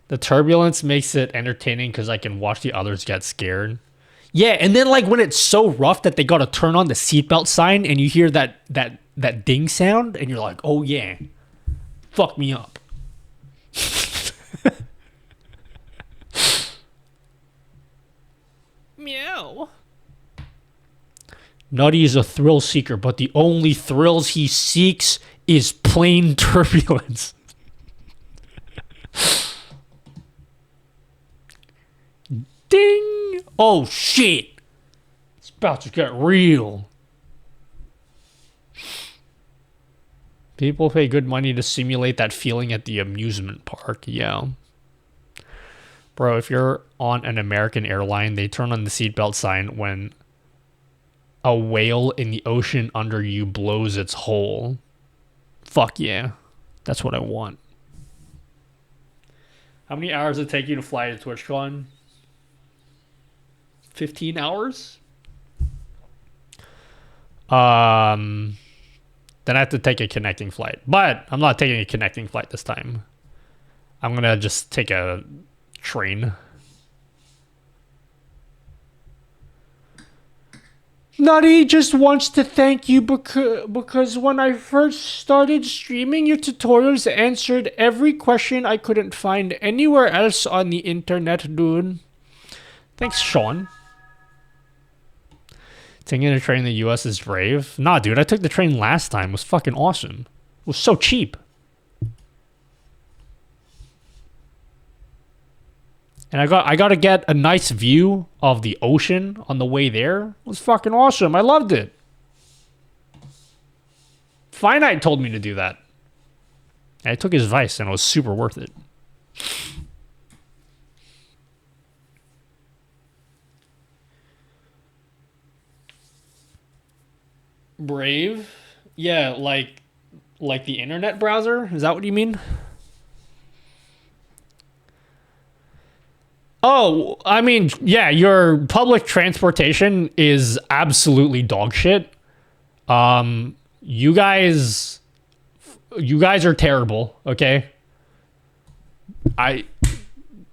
The turbulence makes it entertaining because I can watch the others get scared. Yeah, and then like when it's so rough that they gotta turn on the seatbelt sign and you hear that ding sound and you're like, oh yeah, fuck me up. Meow. Nutty is a thrill seeker, but the only thrills he seeks is plain turbulence. Ding! Oh shit! It's about to get real. People pay good money to simulate that feeling at the amusement park. Yeah. Bro, if you're on an American airline, they turn on the seatbelt sign when a whale in the ocean under you blows its hole. Fuck yeah. That's what I want. How many hours does it take you to fly to TwitchCon? 15 hours? Then I have to take a connecting flight. But I'm not taking a connecting flight this time. I'm gonna just take a train. Nutty just wants to thank you because when I first started streaming, your tutorials answered every question I couldn't find anywhere else on the internet, dude. Thanks, Sean. Taking a train in the US is brave. Nah, dude, I took the train last time. It was fucking awesome. It was so cheap. And I got to get a nice view of the ocean on the way there. It was fucking awesome. I loved it. Finite told me to do that. And I took his advice and it was super worth it. Brave? Yeah, like the internet browser? Is that what you mean? Oh, I mean, yeah, your public transportation is absolutely dog shit. You guys are terrible, okay? I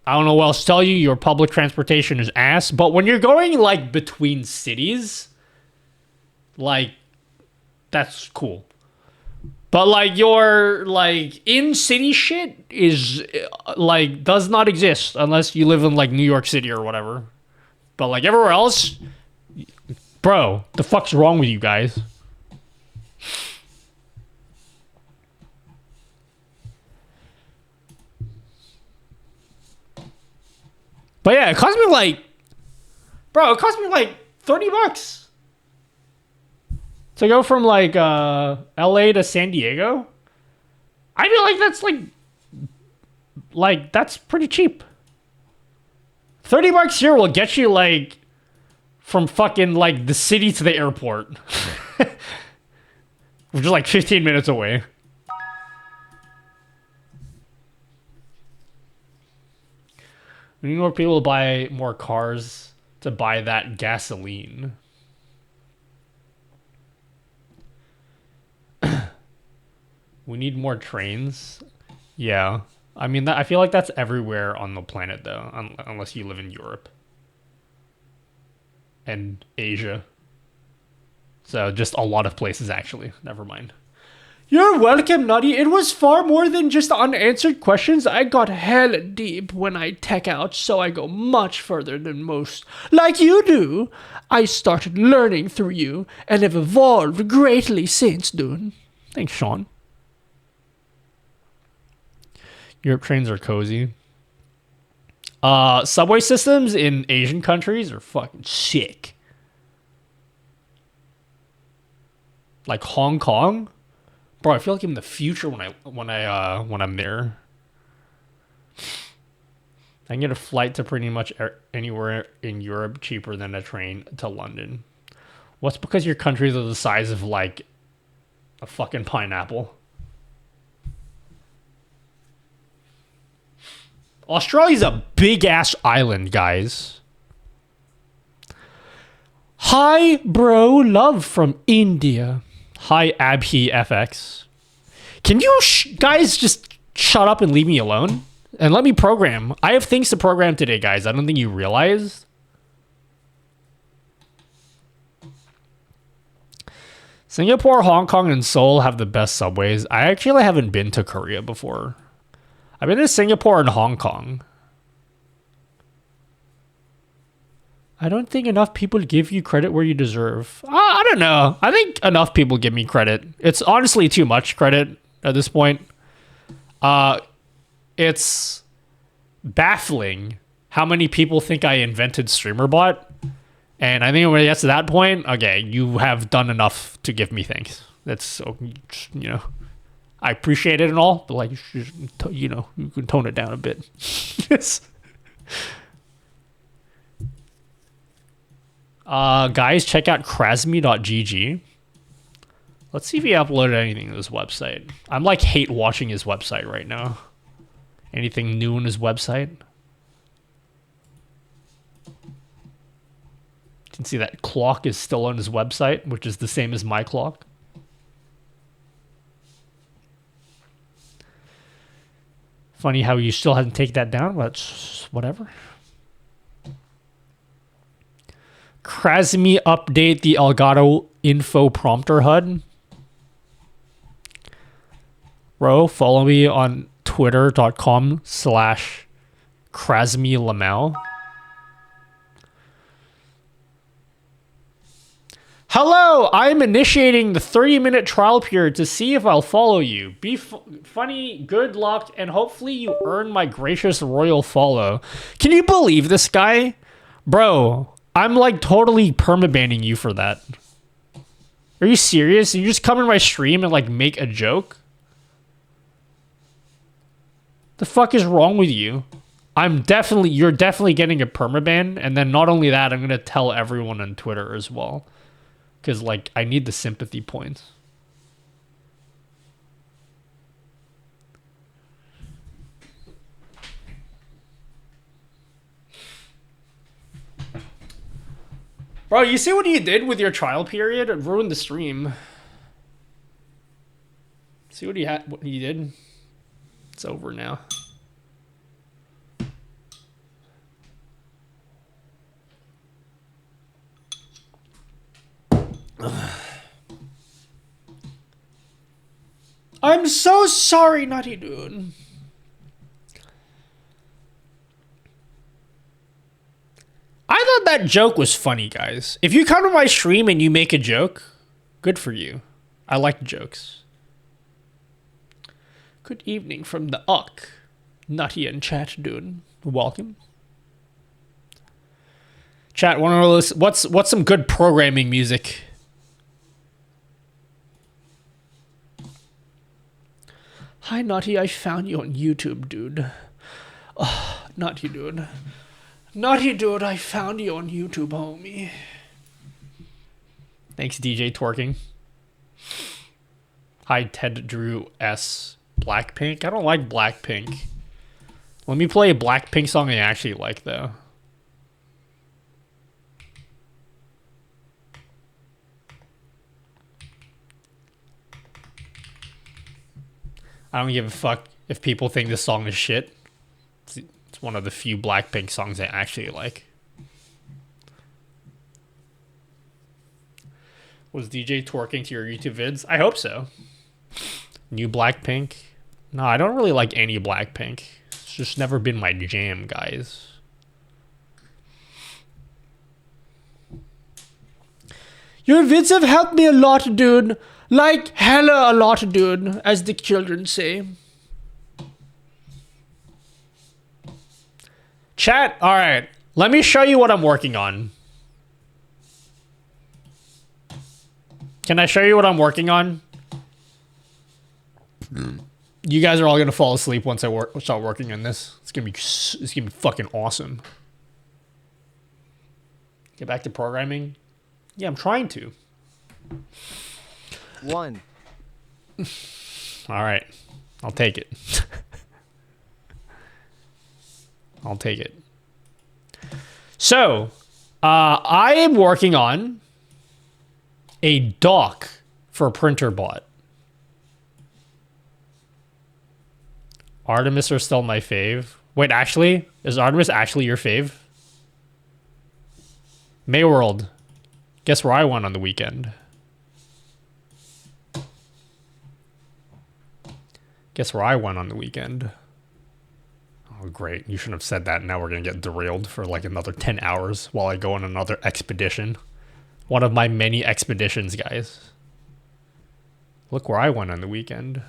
don't know what else to tell you. Your public transportation is ass. But when you're going, like, between cities, like, that's cool. But, like, your, like, in-city shit is, like, does not exist unless you live in, like, New York City or whatever. But, like, everywhere else, bro, the fuck's wrong with you guys? But, yeah, it cost me, like, bro, it cost me, like, $30 to go from like LA to San Diego. I feel like that's like that's pretty cheap. $30 here will get you like from fucking like the city to the airport. Which is like 15 minutes away. We need more people to buy more cars to buy that gasoline. We need more trains. Yeah. I mean, I feel like that's everywhere on the planet, though, unless you live in Europe and Asia. So just a lot of places, actually. Never mind. You're welcome, Nutty. It was far more than just unanswered questions. I got hell deep when I tech out, so I go much further than most. Like you do. I started learning through you and have evolved greatly since, dude. Thanks, Sean. Europe trains are cozy. Subway systems in Asian countries are fucking sick. Like Hong Kong? Bro, I feel like I'm in the future when I'm there. I can get a flight to pretty much anywhere in Europe cheaper than a train to London. What's because your countries are the size of like a fucking pineapple? Australia's a big ass island, guys. Hi, bro. Love from India. Hi, Abhi FX. Can you guys just shut up and leave me alone? And let me program. I have things to program today, guys. I don't think you realized. Singapore, Hong Kong, and Seoul have the best subways. I actually haven't been to Korea before. I've been to Singapore and Hong Kong. I don't think enough people give you credit where you deserve. I don't know. I think enough people give me credit. It's honestly too much credit at this point. It's baffling how many people think I invented StreamerBot. And I think when it gets to that point, okay, you have done enough to give me thanks. That's, you know, I appreciate it and all, but like, you know, you can tone it down a bit. Guys, check out krasmi.gg. Let's see if he uploaded anything to this website. I'm like hate watching his website right now. Anything new on his website? You can see that clock is still on his website, which is the same as my clock. Funny how you still hadn't taken that down, but whatever. Krasmi update the Elgato info prompter HUD. Bro, follow me on twitter.com/KrasmiLamau. Hello, I'm initiating the 30-minute trial period to see if I'll follow you. Be funny, good luck, and hopefully you earn my gracious royal follow. Can you believe this guy? Bro, I'm like totally permabanning you for that. Are you serious? You just come in my stream and like make a joke? The fuck is wrong with you? You're definitely getting a permaban, and then not only that, I'm gonna tell everyone on Twitter as well. Because, like, I need the sympathy points. Bro, you see what you did with your trial period? It ruined the stream. See what you did? It's over now. I'm so sorry, Nutty Dude. I thought that joke was funny, guys. If you come to my stream and you make a joke, good for you. I like jokes. Good evening from the UC. Nutty and chat, dude. Welcome. Chat, what's some good programming music? Hi, Nutty. I found you on YouTube, dude. Oh, Nutty, dude. Nutty, dude. I found you on YouTube, homie. Thanks, DJ Twerking. Hi, Ted Drew S. Blackpink. I don't like Blackpink. Let me play a Blackpink song I actually like, though. I don't give a fuck if people think this song is shit. It's one of the few Blackpink songs I actually like. Was DJ twerking to your YouTube vids? I hope so. New Blackpink. No, I don't really like any Blackpink. It's just never been my jam, guys. Your vids have helped me a lot, dude. Like, hella a lot, dude, as the children say. Chat, alright. Let me show you what I'm working on. Can I show you what I'm working on? You guys are all gonna fall asleep once I start working on this. It's gonna be fucking awesome. Get back to programming. Yeah, I'm trying to. 1. All right, I'll take it. I'll take it. So, I am working on a dock for a printer bot. Artemis are still my fave. Wait, actually, is Artemis actually your fave? Mayworld. Guess where I went on the weekend? Guess where I went on the weekend? Oh, great. You shouldn't have said that. Now we're going to get derailed for like another 10 hours while I go on another expedition. One of my many expeditions, guys. Look where I went on the weekend.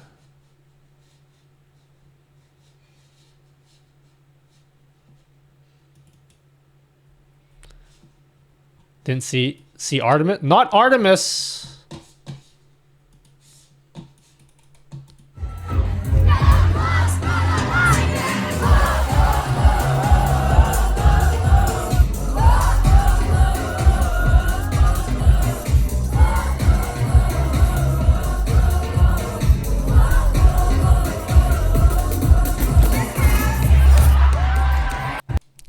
Didn't see Artemis. Not Artemis.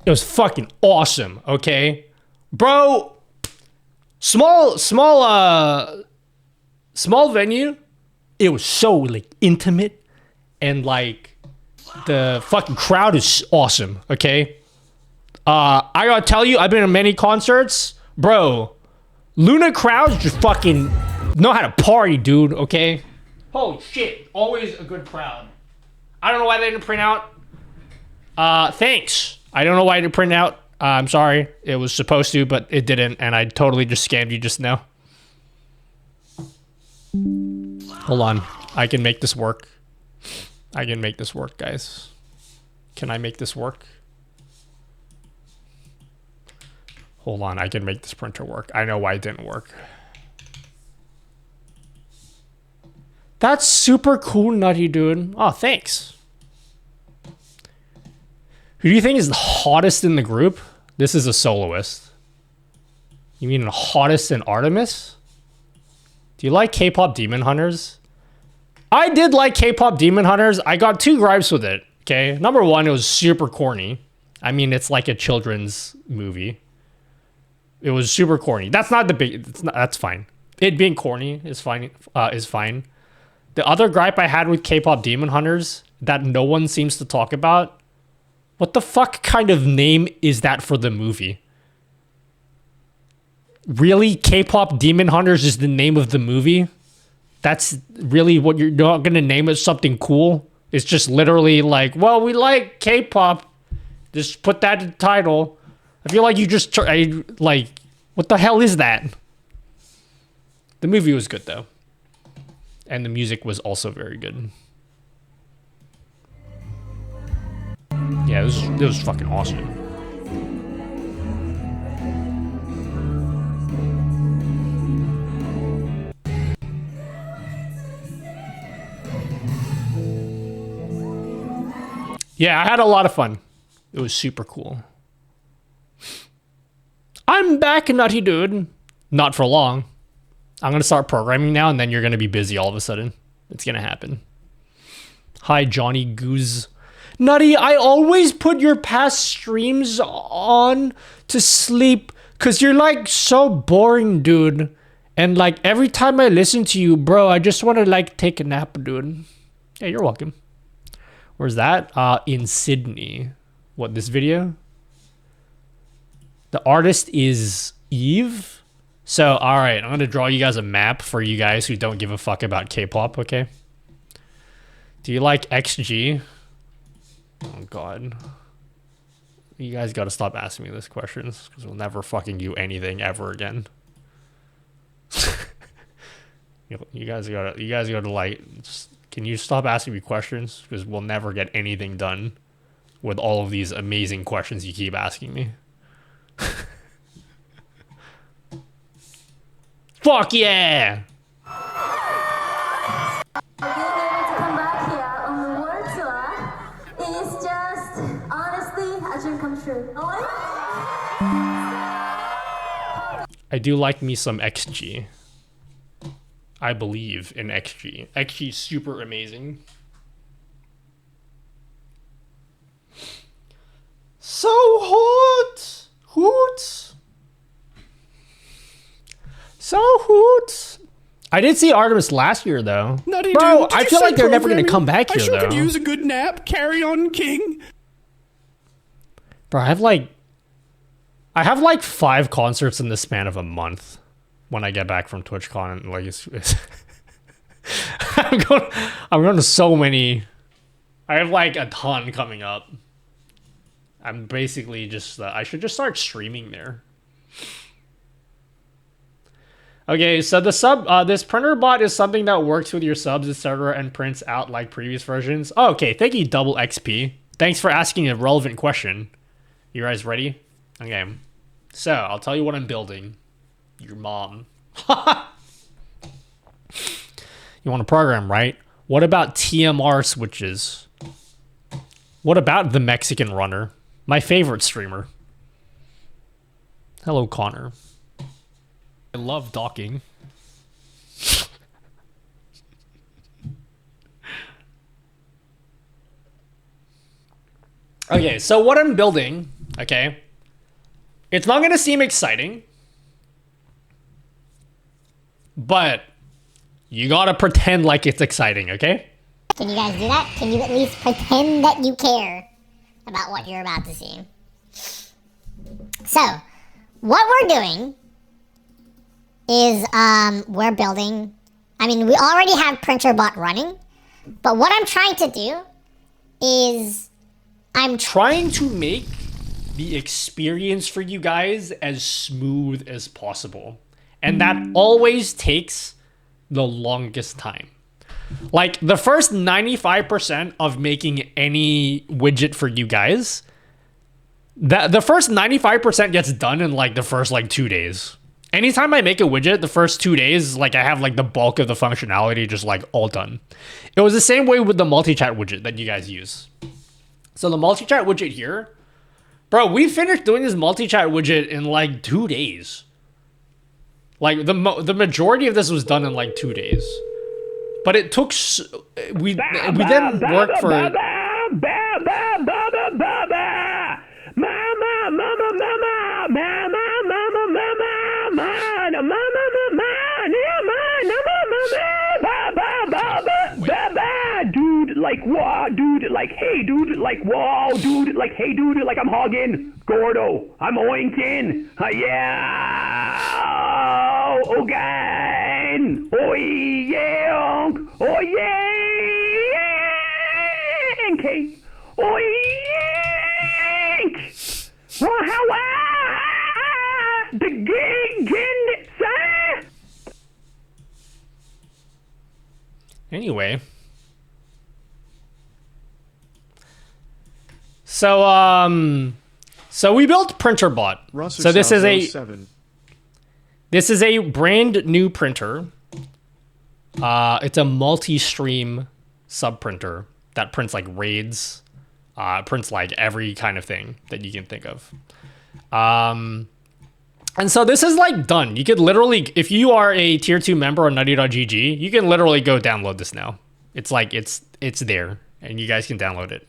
It was fucking awesome, okay? Bro, small venue. It was so like intimate and like the fucking crowd is awesome, okay? I gotta tell you, I've been to many concerts. Bro, Luna crowds just fucking know how to party, dude, okay? Holy shit, always a good crowd. I don't know why they didn't print out. Thanks. I don't know why it didn't print out. I'm sorry. It was supposed to, but it didn't, and I totally just scammed you just now. Hold on. I can make this work. I can make this work, guys. Can I make this work? Hold on. I can make this printer work. I know why it didn't work. That's super cool, Nutty Dude. Oh, thanks. Who do you think is the hottest in the group? This is a soloist. You mean the hottest in Artemis? Do you like K-pop Demon Hunters? I did like K-pop Demon Hunters. I got 2 gripes with it, okay? Number 1, it was super corny. I mean, it's like a children's movie. It was super corny. That's not the big... that's fine. It being corny is fine. The other gripe I had with K-pop Demon Hunters that no one seems to talk about, what the fuck kind of name is that for the movie? Really? K-pop Demon Hunters is the name of the movie? That's really what you're not going to name it something cool? It's just literally like, well, we like K-pop. Just put that in the title. I feel like you just... like, what the hell is that? The movie was good, though. And the music was also very good. Yeah, it was fucking awesome. Yeah, I had a lot of fun. It was super cool. I'm back, Nutty Dude. Not for long. I'm going to start programming now, and then you're going to be busy all of a sudden. It's going to happen. Hi, Johnny Goose. Nutty, I always put your past streams on to sleep because you're like so boring, dude. And like every time I listen to you, bro, I just want to like take a nap, dude. Yeah, you're welcome. Where's that? In Sydney. What, this video? The artist is Eve. So, all right, I'm going to draw you guys a map for you guys who don't give a fuck about K-pop, okay? Do you like XG? Oh god. You guys gotta stop asking me these questions, because we'll never fucking do anything ever again. you guys gotta like, can you stop asking me questions? Because we'll never get anything done with all of these amazing questions you keep asking me. Fuck yeah! It's just, honestly, a dream come true. I do like me some XG. I believe in XG. XG is super amazing. So hot! Hoot! So hoot! I did see Artemis last year, though. Nutty Bro, dude, did I you feel say like they're never going to programming? come back here, I sure though. could use a good nap. Carry on, king. Bro, I have like 5 concerts in the span of a month when I get back from TwitchCon. Like it's I'm going to so many. I have like a ton coming up. I'm basically just I should just start streaming there. Okay, so the this printer bot is something that works with your subs, etc., and prints out like previous versions. Oh, okay, thank you, Double XP. Thanks for asking a relevant question. You guys ready? Okay. So, I'll tell you what I'm building. Your mom. You want a program, right? What about TMR switches? What about the Mexican runner? My favorite streamer. Hello, Connor. I love docking. Okay, so what I'm building, okay, it's not going to seem exciting, but you got to pretend like it's exciting, okay? Can you guys do that? Can you at least pretend that you care about what you're about to see? So, what we're doing is we're building, I mean, we already have PrinterBot running, but what I'm trying to do is I'm trying to make the experience for you guys as smooth as possible. And that always takes the longest time. Like the first 95% of making any widget for you guys, the first 95% gets done in like the first like 2 days. Anytime I make a widget, the first 2 days, like I have like the bulk of the functionality just like all done. It was the same way with the multi-chat widget that you guys use. So the multi-chat widget here, bro, we finished doing this multi-chat widget in like 2 days. Like the majority of this was done in like 2 days. But it took, we then worked for... Dude, like, whoa, dude, like, hey, dude, like, whoa, dude, like, hey, dude, like, I'm hogging, Gordo, I'm oinking, yeah, oh, again, oh, yeah, oh, yeah, okay, oh, yeah, how, the gig, Anyway. So we built PrinterBot. So this is a brand new printer. It's a multi-stream sub printer that prints like raids, prints like every kind of thing that you can think of. And so this is like done. You could literally, if you are a tier 2 member on nutty.gg, you can literally go download this now. It's like, it's there and you guys can download it.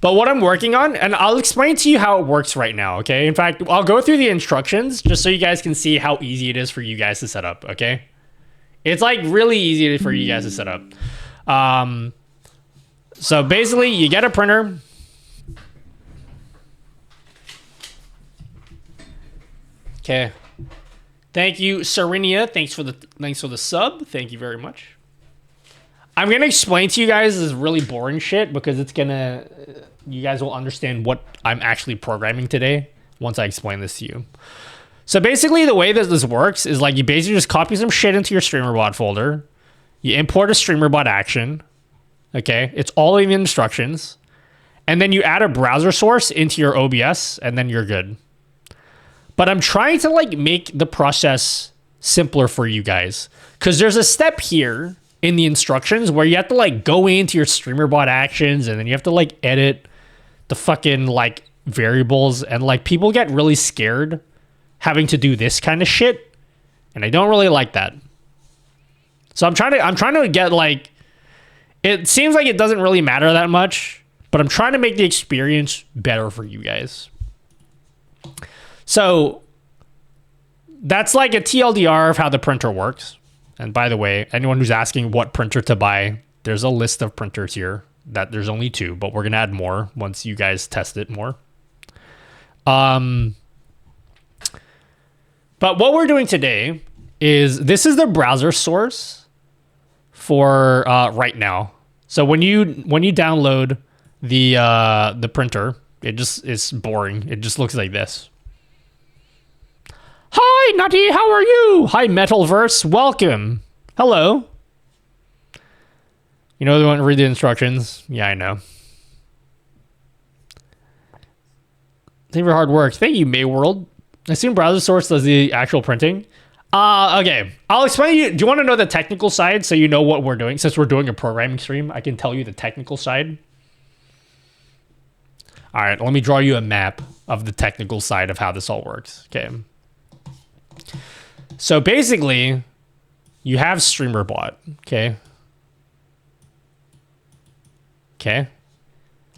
But what I'm working on, and I'll explain to you how it works right now, okay? In fact, I'll go through the instructions just so you guys can see how easy it is for you guys to set up, okay? It's like really easy for you guys to set up. So basically, you get a printer. Okay. Thank you, Serenia. Thanks for the sub. Thank you very much. I'm gonna explain to you guys this really boring shit because it's gonna, you guys will understand what I'm actually programming today once I explain this to you. So basically the way that this works is like you basically just copy some shit into your StreamerBot folder. You import a StreamerBot action. Okay, it's all in the instructions. And then you add a browser source into your OBS and then you're good. But I'm trying to like make the process simpler for you guys. Because there's a step here in the instructions where you have to like go into your StreamerBot actions and then you have to like edit the fucking like variables, and like people get really scared having to do this kind of shit, and I don't really like that. So I'm trying to get like, it seems like it doesn't really matter that much, but I'm trying to make the experience better for you guys. So that's like a TLDR of how the printer works. And by the way, anyone who's asking what printer to buy, there's a list of printers here. That there's only 2, but we're gonna add more once you guys test it more. But what we're doing today is, this is the browser source for right now. So when you download the printer, it's boring. It just looks like this. Hi, Nutty, how are you? Hi, Metalverse, welcome. Hello. You know they want to read the instructions? Yeah, I know. Thank you for hard work. Thank you, Mayworld. I assume browser source does the actual printing. Okay. I'll explain to you. Do you want to know the technical side so you know what we're doing? Since we're doing a programming stream, I can tell you the technical side. All right, let me draw you a map of the technical side of how this all works. Okay. So basically, you have StreamerBot, okay? Okay.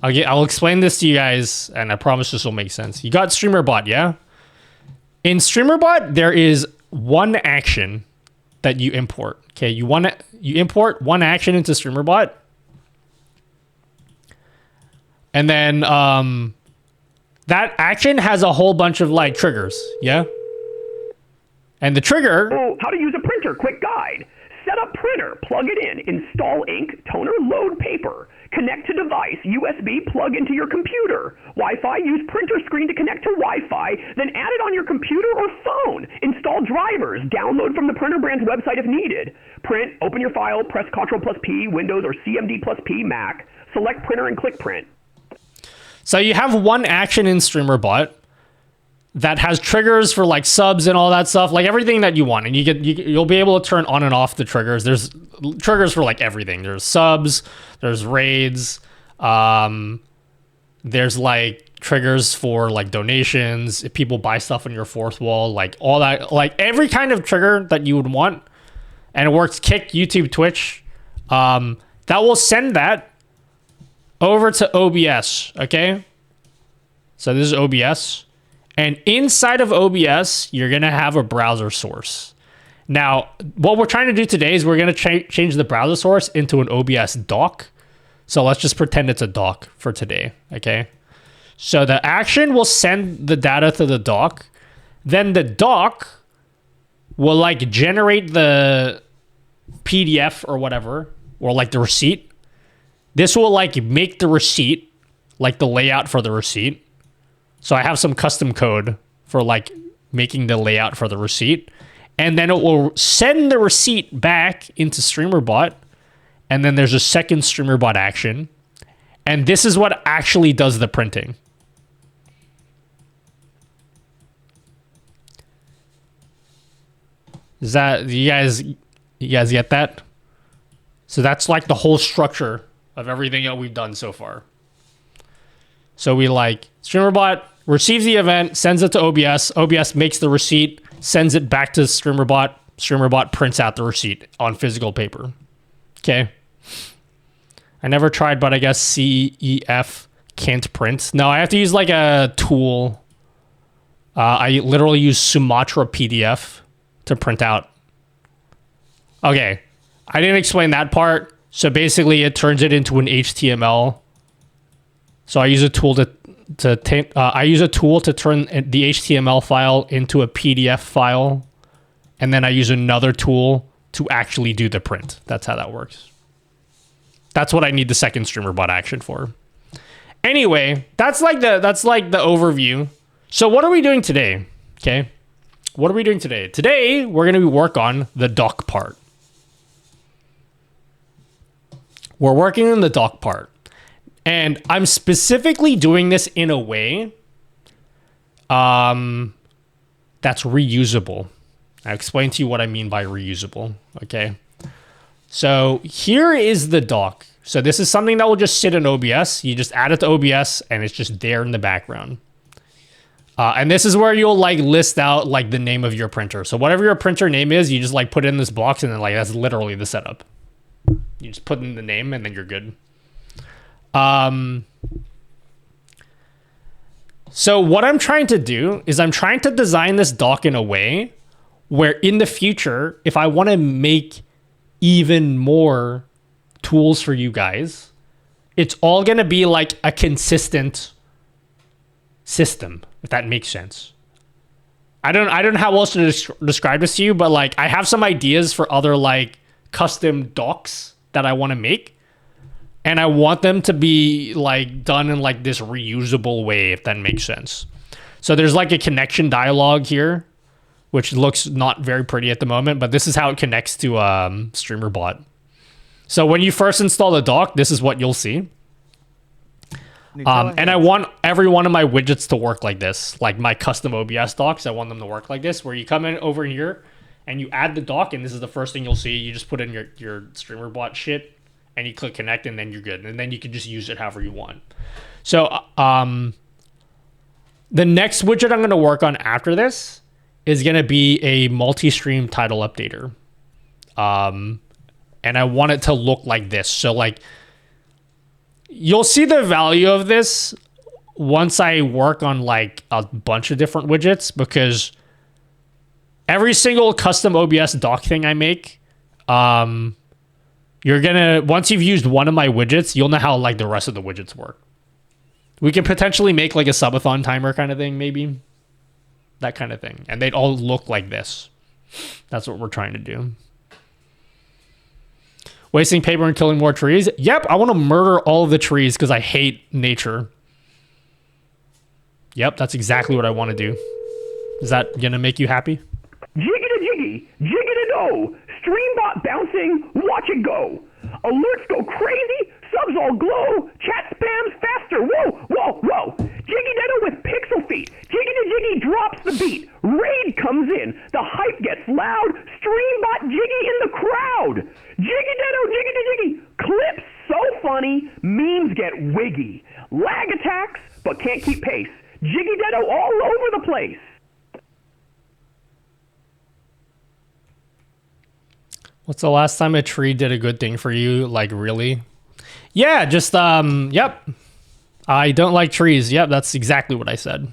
I'll explain this to you guys, and I promise this will make sense. You got StreamerBot, yeah? In StreamerBot, there is one action that you import. Okay, you import one action into StreamerBot, and then that action has a whole bunch of like triggers, yeah? And the trigger. Oh, how to use a printer, quick guide. Set up printer, plug it in, install ink, toner, load paper. Connect to device, USB, plug into your computer. Wi-Fi, use printer screen to connect to Wi-Fi, then add it on your computer or phone. Install drivers, download from the printer brand's website if needed. Print, open your file, press Ctrl+P, Windows or CMD+P, Mac. Select printer and click print. So you have one action in StreamerBot that has triggers for like subs and all that stuff, like everything that you want, and you'll be able to turn on and off the triggers. There's triggers for like everything. There's subs, there's raids, there's like triggers for like donations, if people buy stuff on your fourth wall, like all that, like every kind of trigger that you would want. And it works Kick, YouTube, Twitch. That will send that over to OBS, okay? So this is OBS. And inside of OBS, you're going to have a browser source. Now, what we're trying to do today is we're going to change the browser source into an OBS doc. So let's just pretend it's a doc for today, okay? So the action will send the data to the doc. Then the doc will like generate the PDF or whatever, or like the receipt. This will like make the receipt, like the layout for the receipt. So I have some custom code for like making the layout for the receipt. And then it will send the receipt back into StreamerBot. And then there's a second StreamerBot action. And this is what actually does the printing. Is that, you guys get that? So that's like the whole structure of everything that we've done so far. So we like StreamerBot receives the event, sends it to OBS. OBS makes the receipt, sends it back to StreamerBot. StreamerBot prints out the receipt on physical paper. Okay. I never tried, but I guess CEF can't print. No, I have to use like a tool. I literally use Sumatra PDF to print out. Okay. I didn't explain that part. So basically it turns it into an HTML. So I use a tool to turn the HTML file into a PDF file, and then I use another tool to actually do the print. That's how that works. That's what I need the second streamer bot action for. Anyway, that's like the overview. So what are we doing today? Okay. What are we doing today? Today, we're going to work on the dock part. We're working on the dock part. And I'm specifically doing this in a way that's reusable. I'll explain to you what I mean by reusable, okay? So here is the dock. So this is something that will just sit in OBS. You just add it to OBS and it's just there in the background. And this is where you'll like list out like the name of your printer. So whatever your printer name is, you just like put it in this box and then like that's literally the setup. You just put in the name and then you're good. So what I'm trying to do is I'm trying to design this dock in a way where in the future, if I want to make even more tools for you guys, it's all going to be like a consistent system, if that makes sense. I don't know how else to describe this to you, but like I have some ideas for other like custom docks that I want to make. And I want them to be like done in like this reusable way, if that makes sense. So there's like a connection dialog here, which looks not very pretty at the moment, but this is how it connects to StreamerBot. So when you first install the dock, this is what you'll see. And I want every one of my widgets to work like this, like my custom OBS docks. I want them to work like this, where you come in over here and you add the dock, and this is the first thing you'll see. You just put in your StreamerBot shit, and you click connect, and then you're good. And then you can just use it however you want. So the next widget I'm going to work on after this is going to be a multi-stream title updater. And I want it to look like this. So like you'll see the value of this once I work on like a bunch of different widgets, because every single custom OBS dock thing I make, you're gonna, once you've used one of my widgets, you'll know how like the rest of the widgets work. We can potentially make like a subathon timer kind of thing, maybe. That kind of thing. And they'd all look like this. That's what we're trying to do. Wasting paper and killing more trees. Yep, I want to murder all of the trees because I hate nature. Yep, that's exactly what I want to do. Is that gonna make you happy? Jiggity jiggy do. Streambot bouncing, watch it go. Alerts go crazy, subs all glow, chat spams faster, whoa. Jiggy with pixel feet, jiggy drops the beat, raid comes in, the hype gets loud, Streambot jiggy in the crowd. Jiggy, clips so funny, memes get wiggy. Lag attacks, but can't keep pace. Jiggy all over the place. What's the last time a tree did a good thing for you? Like, really? Yeah, just, yep. I don't like trees. Yep, that's exactly what I said.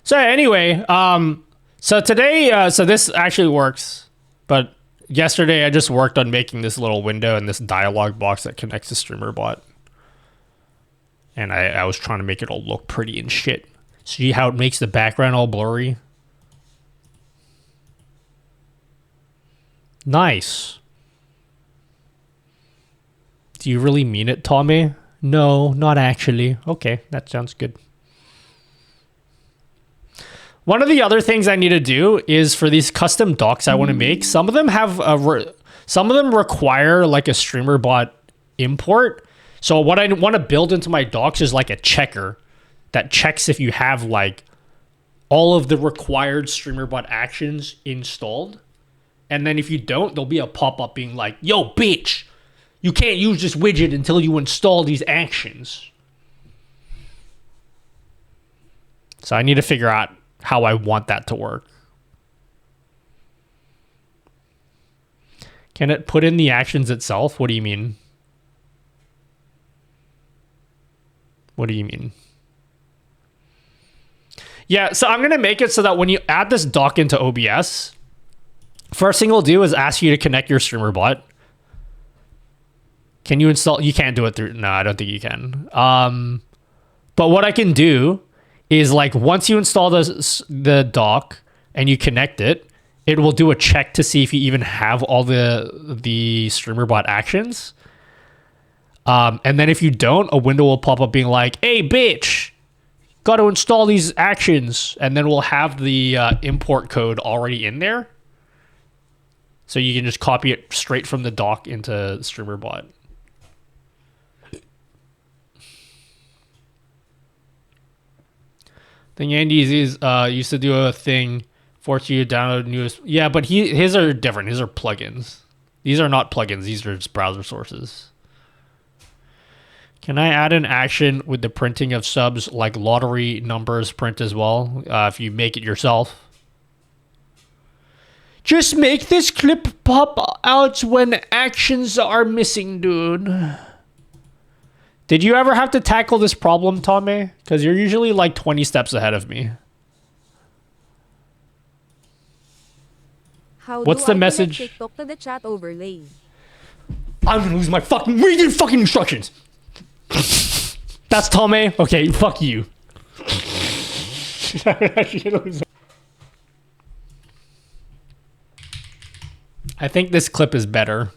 So anyway, so today, so this actually works, but yesterday I just worked on making this little window and this dialog box that connects to StreamerBot. And I was trying to make it all look pretty and shit. See how it makes the background all blurry? Nice. Do you really mean it, Tommy? No, not actually. Okay, that sounds good. One of the other things I need to do is for these custom docks I want to make, some of them have some of them require like a StreamerBot import. So what I want to build into my docs is like a checker that checks if you have like all of the required StreamerBot actions installed. And then if you don't, there'll be a pop-up being like, yo, bitch, you can't use this widget until you install these actions. So I need to figure out how I want that to work. Can it put in the actions itself? What do you mean? What do you mean? Yeah, so I'm going to make it so that when you add this dock into OBS, first thing we'll do is ask you to connect your StreamerBot. Can you install? You can't do it through... No, I don't think you can. But what I can do is like once you install the dock and you connect it, it will do a check to see if you even have all the streamer bot actions. And then if you don't, a window will pop up being like, "Hey, bitch, got to install these actions," and then we'll have the import code already in there, so you can just copy it straight from the dock into StreamerBot. Thing Andy's is used to do a thing, force you to download newest. Yeah, but his are different. His are plugins. These are not plugins. These are just browser sources. Can I add an action with the printing of subs like lottery numbers print as well? If you make it yourself. Just make this clip pop out when actions are missing, dude. Did you ever have to tackle this problem, Tommy? Because you're usually like 20 steps ahead of me. What's the message? TikTok to the chat overlay. I'm gonna lose my fucking... Read the fucking instructions! That's Tommy? Okay, fuck you. I think this clip is better.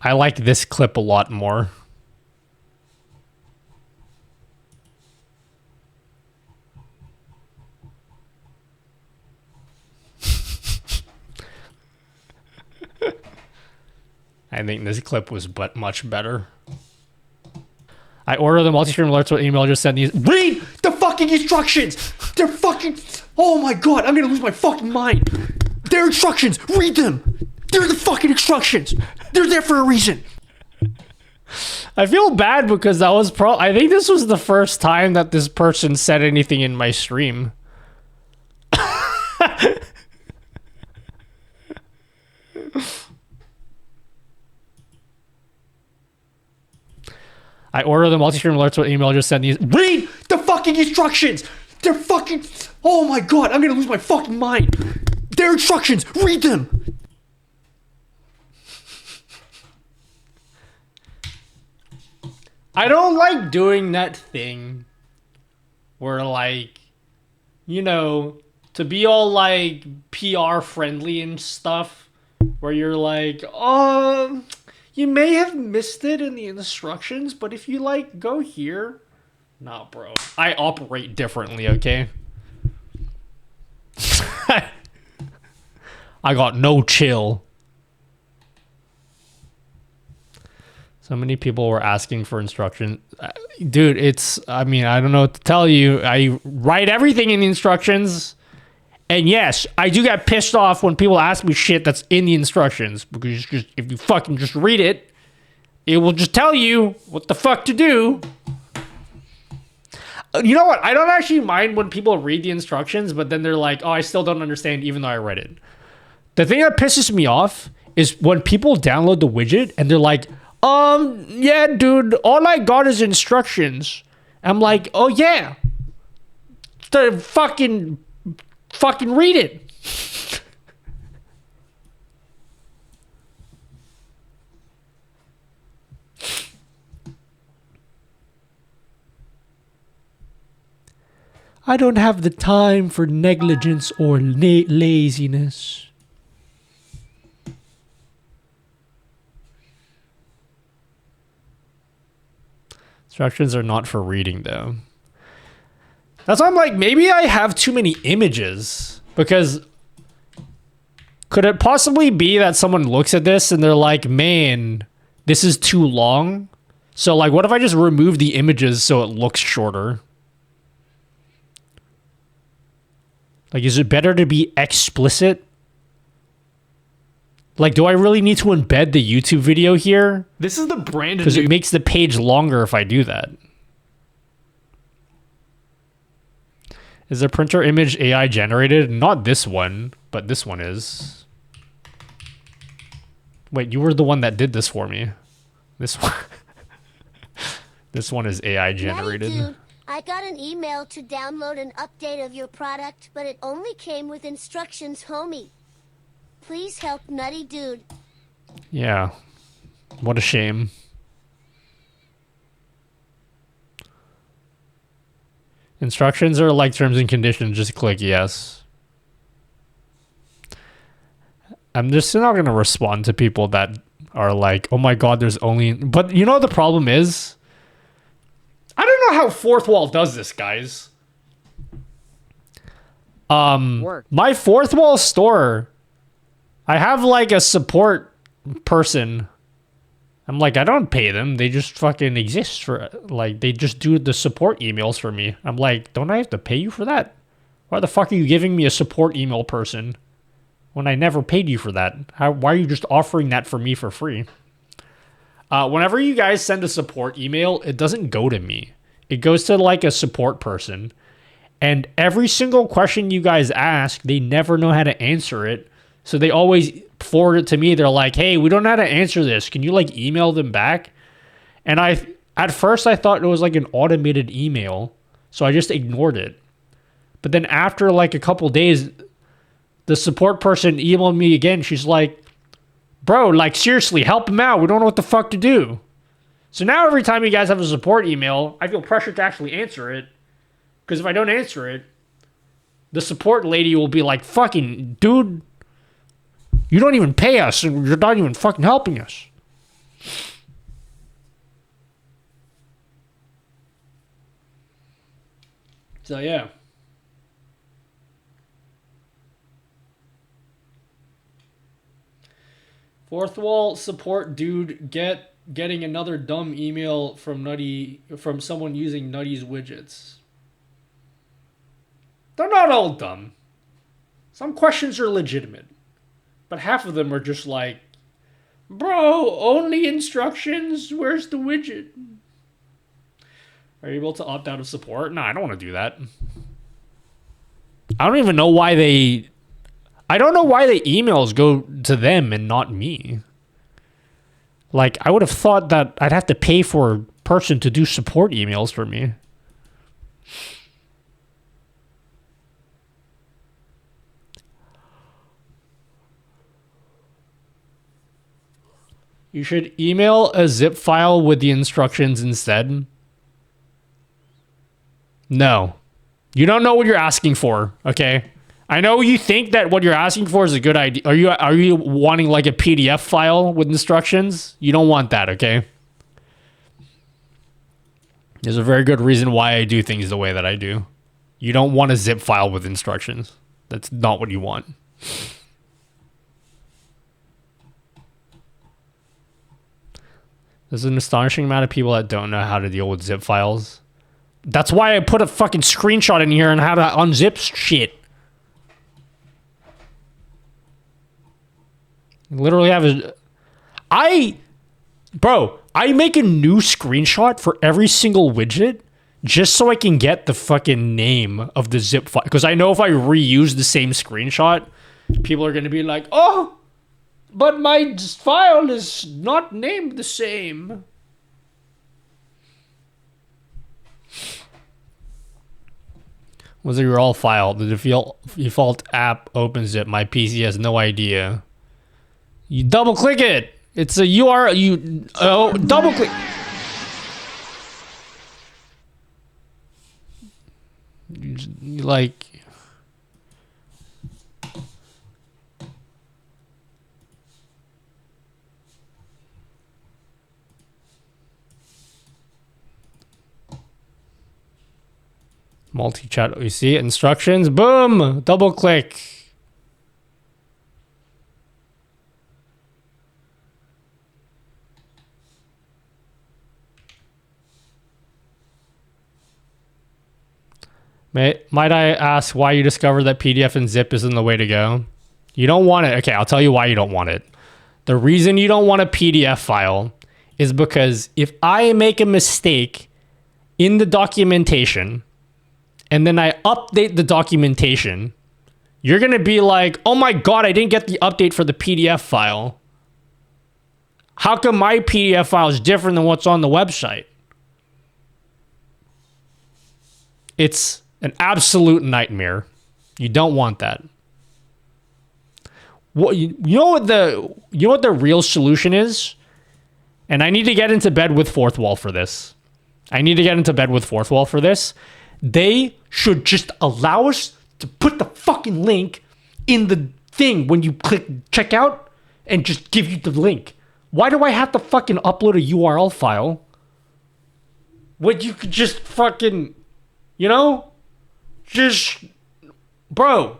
I like this clip a lot more. I think this clip was much better. I order the multi-stream alerts with email. Just send these. Read the fucking instructions. They're fucking. Oh my god, I'm gonna lose my fucking mind. They're instructions. Read them. They're the fucking instructions. They're there for a reason. I feel bad because that was I think this was the first time that this person said anything in my stream. I order the multi-stream alerts with email. Just send these. Read the fucking instructions. They're fucking. Oh my god, I'm gonna lose my fucking mind. They're instructions. Read them. I don't like doing that thing where, like, you know, to be all like PR friendly and stuff, where you're like, you may have missed it in the instructions, but if you like go here. Nah, bro. I operate differently, okay? I got no chill. So many people were asking for instruction. Dude, I mean, I don't know what to tell you. I write everything in the instructions. And yes, I do get pissed off when people ask me shit that's in the instructions. Because if you fucking just read it, it will just tell you what the fuck to do. You know what? I don't actually mind when people read the instructions, but then they're like, oh, I still don't understand even though I read it. The thing that pisses me off is when people download the widget and they're like, yeah, dude, all I got is instructions. I'm like, oh yeah. Fucking read it. I don't have the time for negligence or laziness. Instructions are not for reading, though. That's why I'm like, maybe I have too many images. Because could it possibly be that someone looks at this and they're like, man, this is too long? So, like, what if I just remove the images so it looks shorter? Like, is it better to be explicit? Like, do I really need to embed the YouTube video here? This is the brand because it makes the page longer if I do that. Is the printer image AI generated? Not this one, but this one is. Wait, you were the one that did this for me. This one. This one is AI generated. Dude, I got an email to download an update of your product, but it only came with instructions, homie. Please help Nutty Dude. Yeah. What a shame. Instructions are like terms and conditions. Just click yes. I'm just not going to respond to people that are like, oh my god, there's only... But you know what the problem is? I don't know how Fourth Wall does this, guys. My Fourth Wall store, I have like a support person. I'm like, I don't pay them. They just fucking exist for, like, they just do the support emails for me. I'm like, don't I have to pay you for that? Why the fuck are you giving me a support email person when I never paid you for that? Why are you just offering that for me for free? Whenever you guys send a support email, it doesn't go to me. It goes to like a support person. And every single question you guys ask, they never know how to answer it. So they always forward it to me. They're like, hey, we don't know how to answer this. Can you like email them back? And at first I thought it was like an automated email. So I just ignored it. But then after like a couple days, the support person emailed me again. She's like, bro, like seriously, help them out. We don't know what the fuck to do. So now every time you guys have a support email, I feel pressure to actually answer it. Because if I don't answer it, the support lady will be like, fucking, dude, you don't even pay us and you're not even fucking helping us. So, yeah. Fourth Wall support dude getting another dumb email from someone using Nutty's widgets. They're not all dumb. Some questions are legitimate. But half of them are just like, bro, only instructions? Where's the widget? Are you able to opt out of support? No, I don't want to do that. I don't even know why I don't know why the emails go to them and not me. Like, I would have thought that I'd have to pay for a person to do support emails for me. You should email a zip file with the instructions instead. No. You don't know what you're asking for, okay? I know you think that what you're asking for is a good idea. Are you wanting like a PDF file with instructions? You don't want that, okay? There's a very good reason why I do things the way that I do. You don't want a zip file with instructions. That's not what you want. There's an astonishing amount of people that don't know how to deal with zip files. That's why I put a fucking screenshot in here on how to unzip shit. I literally have I make a new screenshot for every single widget just so I can get the fucking name of the zip file. Because I know if I reuse the same screenshot, people are going to be like, oh, but my file is not named the same. Was it your all file? The default app opens it. My PC has no idea. You double click it. It's a URL. Double click. You like. Multi-chat, you see instructions, boom, double click. Might I ask why you discovered that PDF and zip isn't the way to go? You don't want it. Okay, I'll tell you why you don't want it. The reason you don't want a PDF file is because if I make a mistake in the documentation and then I update the documentation, you're going to be like, oh my God, I didn't get the update for the PDF file. How come my PDF file is different than what's on the website? It's an absolute nightmare. You don't want that. What you know what the real solution is? And I need to get into bed with Fourth Wall for this. They should just allow us to put the fucking link in the thing when you click checkout and just give you the link. Why do I have to fucking upload a URL file when you could just fucking, you know, just, bro,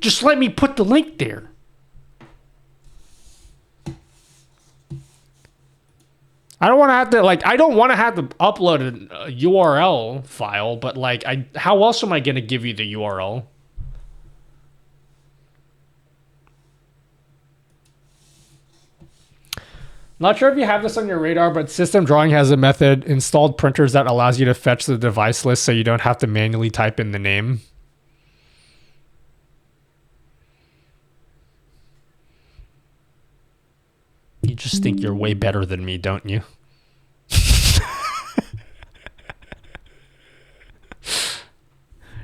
just let me put the link there. I don't want to have to, like, I don't want to have to upload a URL file, but, like, how else am I going to give you the URL? Not sure if you have this on your radar, but System Drawing has a method installed printers that allows you to fetch the device list so you don't have to manually type in the name. You just think you're way better than me, don't you?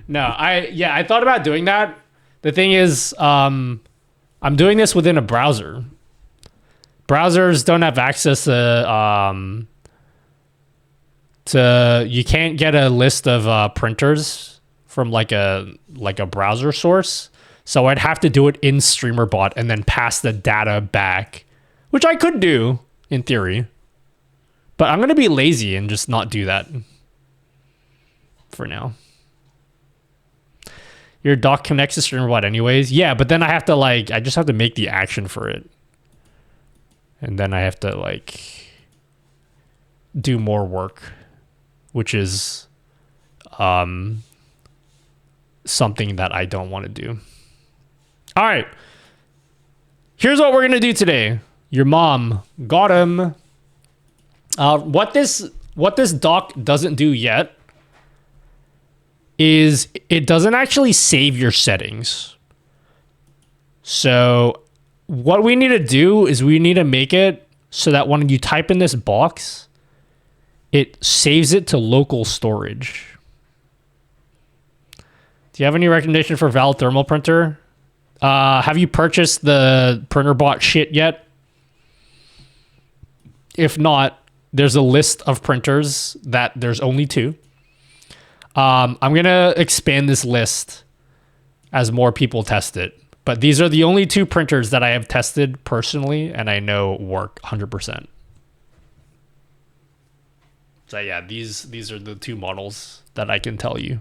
No, I thought about doing that. The thing is, I'm doing this within a browser. Browsers don't have access to you can't get a list of printers from like a browser source. So I'd have to do it in StreamerBot and then pass the data back, which I could do in theory. But I'm going to be lazy and just not do that for now. Your dock connects to StreamerBot anyways. Yeah, but then I have to I just have to make the action for it. And then I have to do more work, which is something that I don't want to do. All right. Here's what we're going to do today. Your mom got him. What this dock doesn't do yet is it doesn't actually save your settings. So what we need to do is we need to make it so that when you type in this box, it saves it to local storage. Do you have any recommendation for valid thermal printer? Have you purchased the printer bot shit yet? If not, there's a list of printers that there's only 2. I'm going to expand this list as more people test it. But these are the only 2 printers that I have tested personally and I know work 100%. So yeah, these are the 2 models that I can tell you.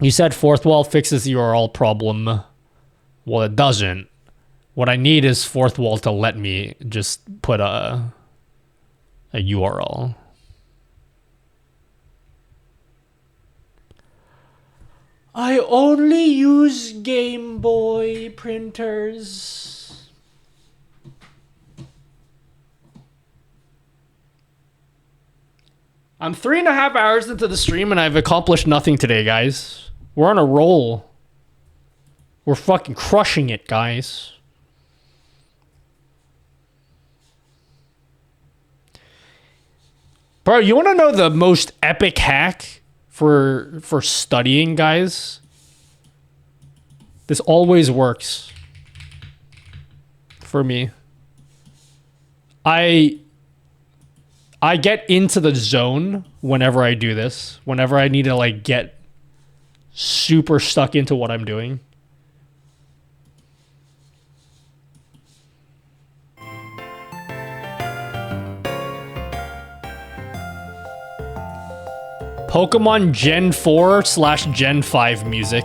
You said fourth wall fixes the URL problem. Well, it doesn't. What I need is fourth wall to let me just put a URL. I only use Game Boy printers. I'm 3.5 hours into the stream and I've accomplished nothing today, guys. We're on a roll. We're fucking crushing it, guys. Bro, you want to know the most epic hack for studying, guys? This always works for me. I get into the zone whenever I do this. Whenever I need to get super stuck into what I'm doing. Pokemon Gen 4/Gen 5 music.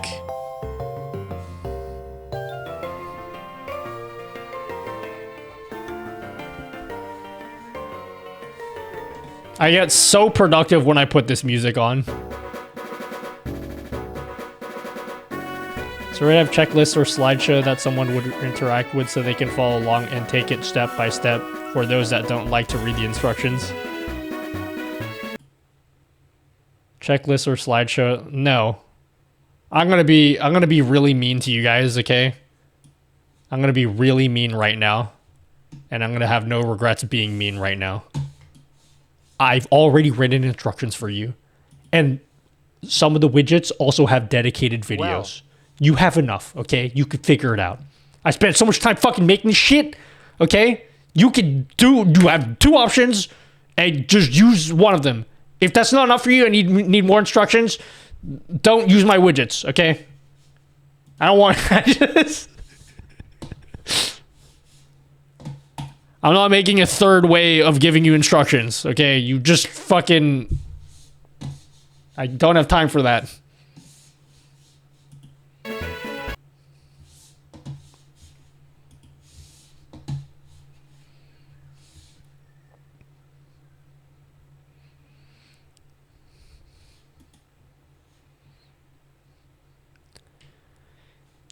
I get so productive when I put this music on. So we have checklists or slideshow that someone would interact with so they can follow along and take it step by step for those that don't like to read the instructions. Checklist or slideshow? No. I'm gonna be really mean to you guys, okay? I'm gonna be really mean right now. And I'm gonna have no regrets being mean right now. I've already written instructions for you. And some of the widgets also have dedicated videos. Wow. You have enough, okay? You could figure it out. I spent so much time fucking making this shit, okay? You have 2 options. And just use one of them. If that's not enough for you and you need more instructions, don't use my widgets, okay? I don't want... I'm not making a third way of giving you instructions, okay? You just fucking... I don't have time for that.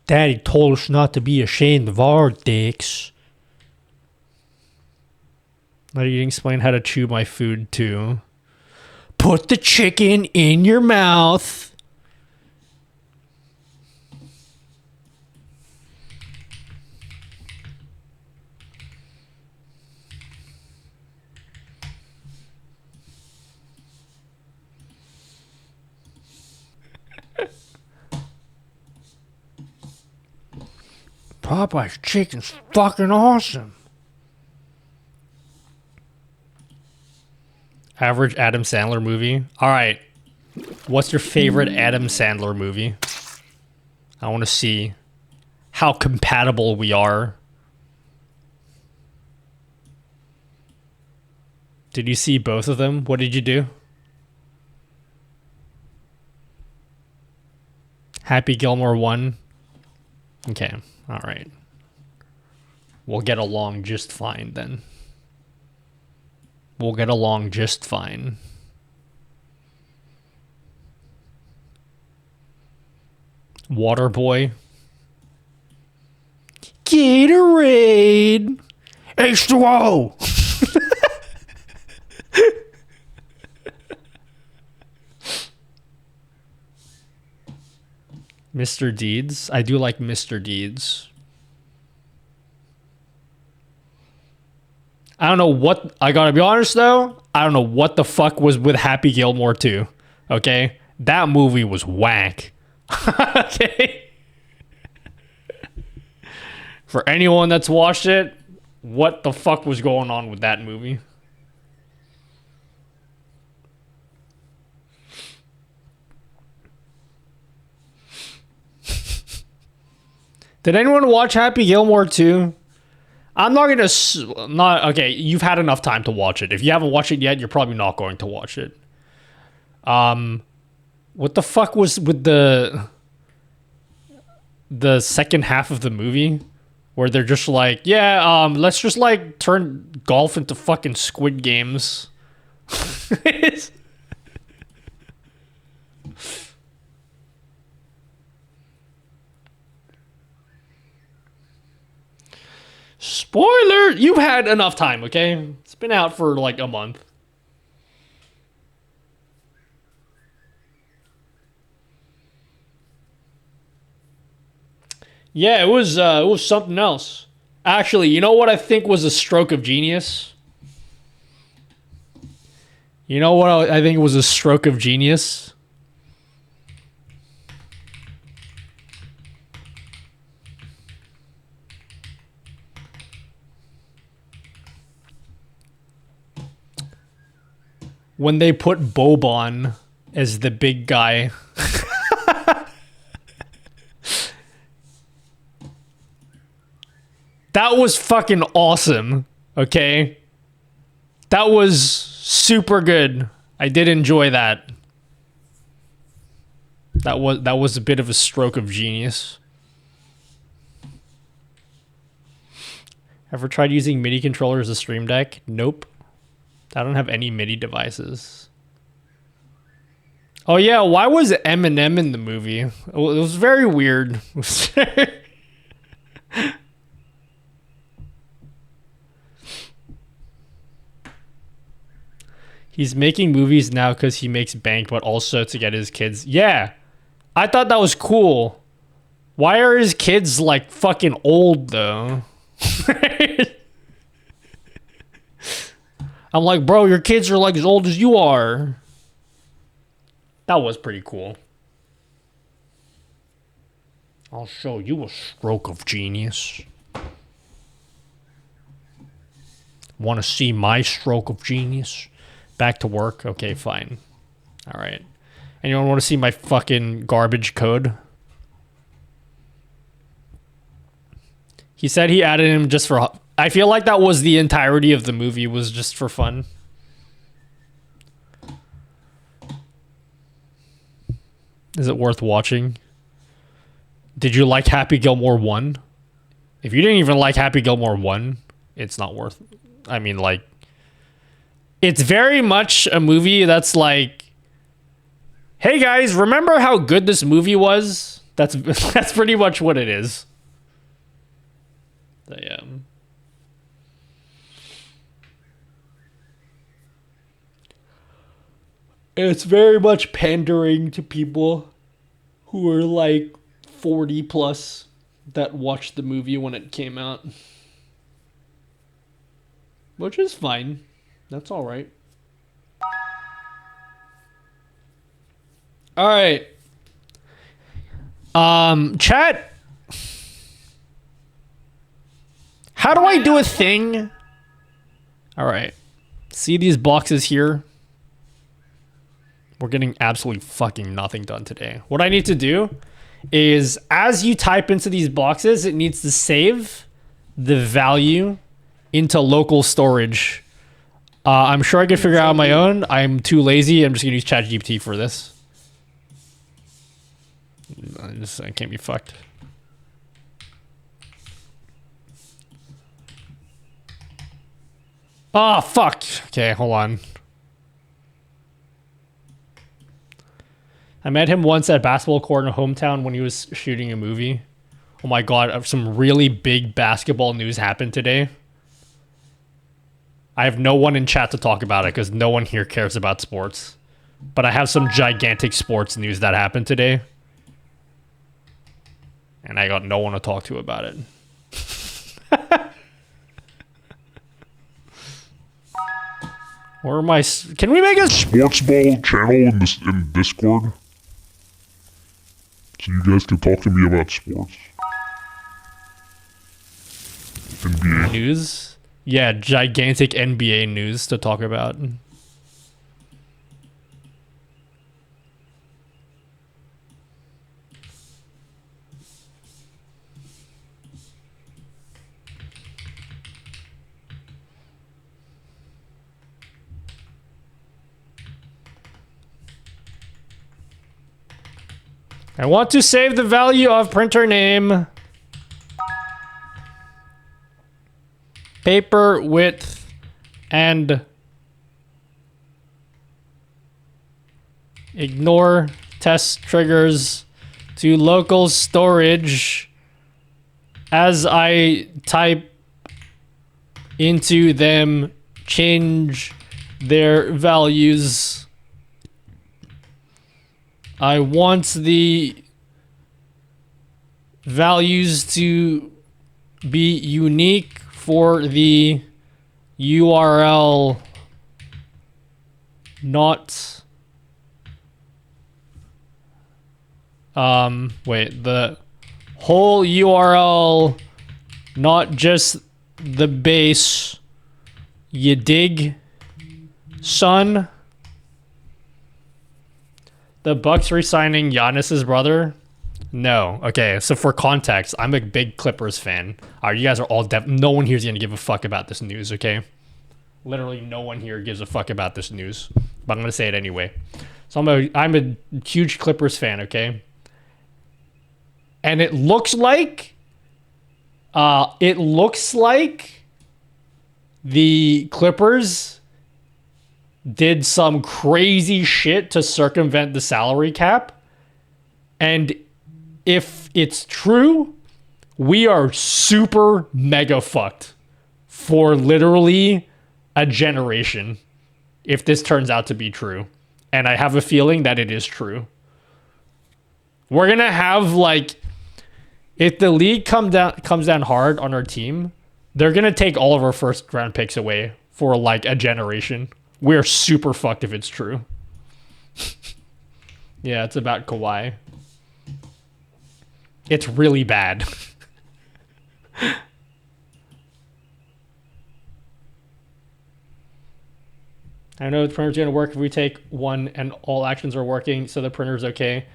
Daddy told us not to be ashamed of our dicks. Not even explain how to chew my food too. Put the chicken in your mouth. Popeye's chicken's fucking awesome. Average Adam Sandler movie. All right. What's your favorite Adam Sandler movie? I want to see how compatible we are. Did you see both of them? What did you do? Happy Gilmore 1. Okay. All right. We'll get along just fine then. We'll get along just fine. Waterboy. Gatorade. H2O. Mr. Deeds. I do like Mr. Deeds. I don't know what... I gotta be honest, though. I don't know what the fuck was with Happy Gilmore 2. Okay? That movie was whack. Okay? For anyone that's watched it, what the fuck was going on with that movie? Did anyone watch Happy Gilmore 2? I'm not gonna... Okay, you've had enough time to watch it. If you haven't watched it yet, you're probably not going to watch it. What the fuck was with the second half of the movie? Where they're just like, yeah, let's just like turn golf into fucking Squid Games. Spoiler! You've had enough time, okay? It's been out for like a month. Yeah, it was something else. Actually, you know what I think was a stroke of genius? You know what I think was a stroke of genius? When they put Boban as the big guy. That was fucking awesome, okay? That was super good. I did enjoy that. That was a bit of a stroke of genius. Ever tried using MIDI controller as a Stream Deck? Nope. I don't have any MIDI devices. Oh yeah, why was Eminem in the movie? It was very weird. He's making movies now because he makes bank, but also to get his kids. Yeah, I thought that was cool. Why are his kids like fucking old though? I'm like, bro, your kids are like as old as you are. That was pretty cool. I'll show you a stroke of genius. Want to see my stroke of genius? Back to work. Okay, fine. All right. Anyone want to see my fucking garbage code? He said he added him just for... I feel like that was the entirety of the movie, was just for fun. Is it worth watching? Did you like Happy Gilmore 1? If you didn't even like Happy Gilmore 1, it's not worth... I mean, like... It's very much a movie that's like... Hey guys, remember how good this movie was? That's pretty much what it is. Yeah. It's very much pandering to people who are like 40 plus that watched the movie when it came out. Which is fine. That's all right. All right. Chat. How do I do a thing? All right. See these boxes here? We're getting absolutely fucking nothing done today. What I need to do is, as you type into these boxes, it needs to save the value into local storage. I'm sure I could figure it out on my own. I'm too lazy. I'm just gonna use ChatGPT for this. I can't be fucked. Oh, fuck. Okay, hold on. I met him once at a basketball court in a hometown when he was shooting a movie. Oh my god, some really big basketball news happened today. I have no one in chat to talk about it because no one here cares about sports. But I have some gigantic sports news that happened today. And I got no one to talk to about it. Where am I? Can we make a sports ball channel in Discord? So you guys can talk to me about sports. NBA. News? Yeah, gigantic NBA news to talk about. I want to save the value of printer name. Paper width and ignore test triggers to local storage as I type into them, change their values. I want the values to be unique for the URL, not wait, the whole URL, not just the base. You dig, son? The Bucks re-signing Giannis's brother? No. Okay, so for context, I'm a big Clippers fan. You guys are all no one here's gonna give a fuck about this news, okay? Literally no one here gives a fuck about this news. But I'm gonna say it anyway. So I'm a huge Clippers fan, okay? And it looks like the Clippers did some crazy shit to circumvent the salary cap. And if it's true, we are super mega fucked for literally a generation if this turns out to be true. And I have a feeling that it is true. We're gonna have, like, if the league comes down hard on our team, they're gonna take all of our first round picks away for like a generation. We're super fucked if it's true. Yeah, it's about Kawhi. It's really bad. I know the printer's gonna work if we take one and all actions are working, so the printer's okay.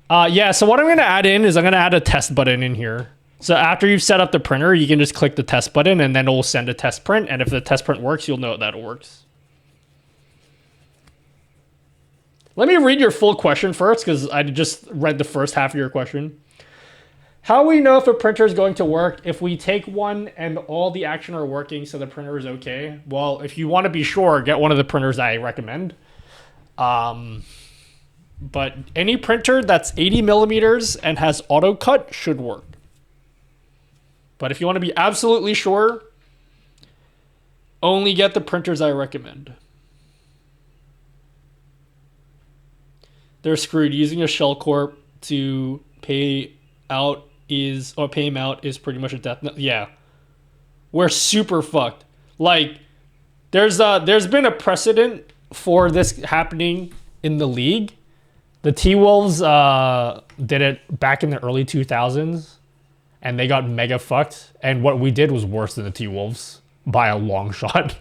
Yeah, so what I'm gonna add in is I'm gonna add a test button in here. So after you've set up the printer, you can just click the test button and then it will send a test print. And if the test print works, you'll know that it works. Let me read your full question first, because I just read the first half of your question. How we know if a printer is going to work if we take one and all the action are working so the printer is okay? Well, if you want to be sure, get one of the printers I recommend. But any printer that's 80 millimeters and has auto cut should work. But if you want to be absolutely sure, only get the printers I recommend. They're screwed. Using a shell corp to pay him out is pretty much a death. Yeah, we're super fucked. Like, there's been a precedent for this happening in the league. The T-Wolves did it back in the early 2000s, and they got mega fucked. And what we did was worse than the T-Wolves by a long shot.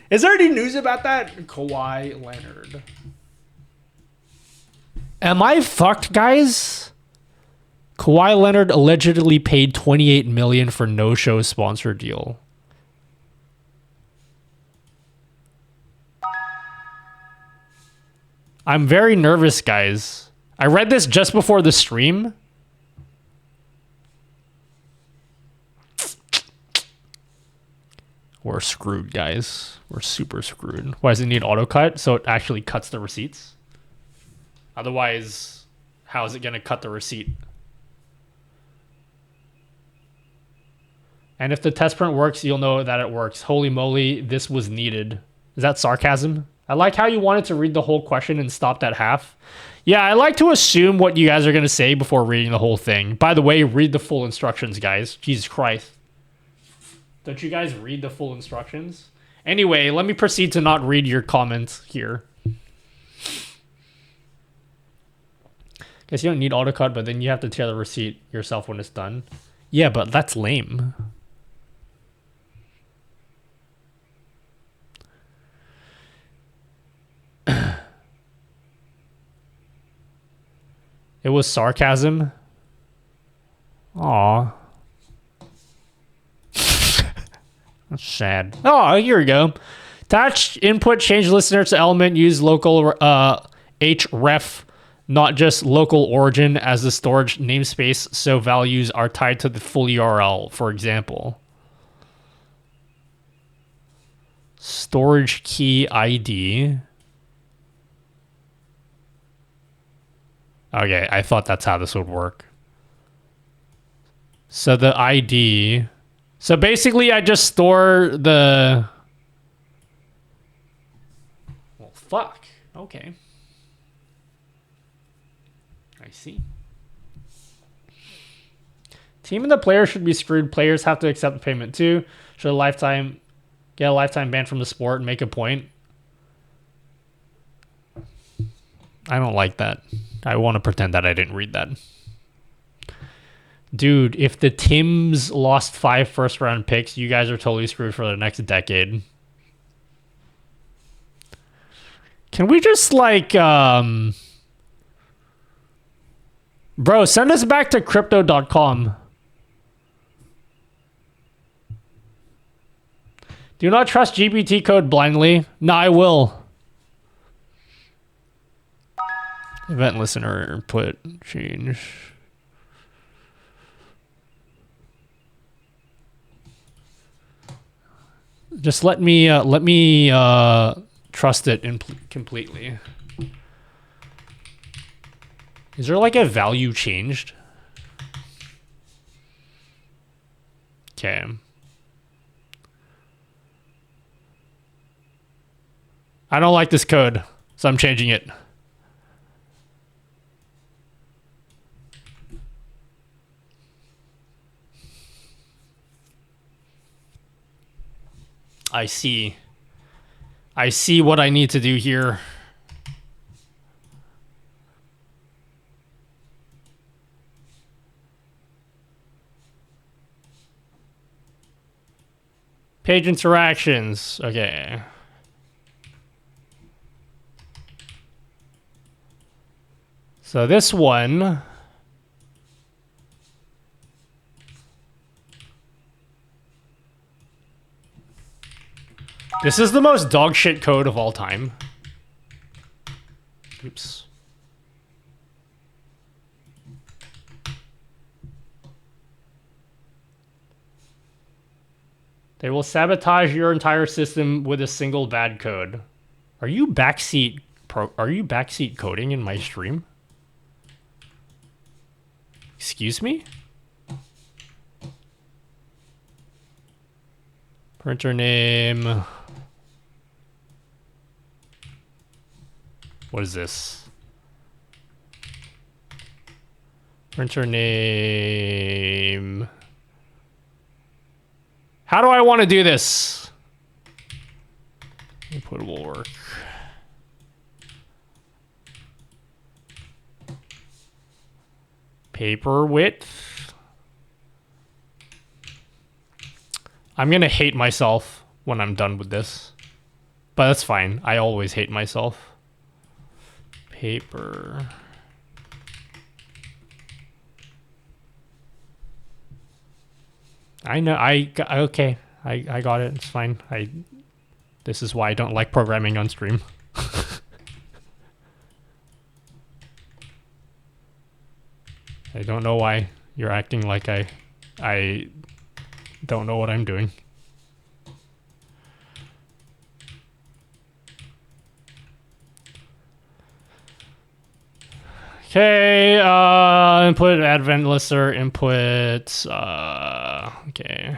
Is there any news about that? Kawhi Leonard. Am I fucked, guys? Kawhi Leonard allegedly paid $28 million for no-show sponsor deal. I'm very nervous, guys. I read this just before the stream. We're screwed, guys. We're super screwed. Why does it need auto cut? So it actually cuts the receipts? Otherwise, how is it going to cut the receipt? And if the test print works, you'll know that it works. Holy moly, this was needed. Is that sarcasm? I like how you wanted to read the whole question and stopped at half. Yeah, I like to assume what you guys are going to say before reading the whole thing. By the way, read the full instructions, guys. Jesus Christ. Don't you guys read the full instructions? Anyway, let me proceed to not read your comments here. Guess you don't need AutoCut, but then you have to tear the receipt yourself when it's done. Yeah, but that's lame. It was sarcasm. Aw. That's sad. Oh, here we go. Attach input, change listener to element, use local href, not just local origin as the storage namespace, so values are tied to the full URL, for example. Storage key ID. Okay, I thought that's how this would work. So the ID... So basically, I just store the... Well, fuck. Okay. I see. Team and the player should be screwed. Players have to accept the payment too. Should get a lifetime ban from the sport and make a point. I don't like that. I want to pretend that I didn't read that. Dude, if the Tims lost 5 first-round picks, you guys are totally screwed for the next decade. Can we just, like, Bro, send us back to crypto.com. Do not trust GPT code blindly. No, I will. Event listener input change. Just let me trust it completely. Is there like a value changed? Okay. I don't like this code, so I'm changing it. I see. I see what I need to do here. Page interactions. Okay. So this one. This is the most dogshit code of all time. Oops. They will sabotage your entire system with a single bad code. Are you backseat coding in my stream? Excuse me? Printer name. What is this? Printer name. How do I want to do this? Input will work. Paper width. I'm gonna hate myself when I'm done with this. But that's fine. I always hate myself. Paper. I know. Okay. I got it. It's fine. This is why I don't like programming on stream. I don't know why you're acting like I don't know what I'm doing. Okay, input advent lister, input, okay.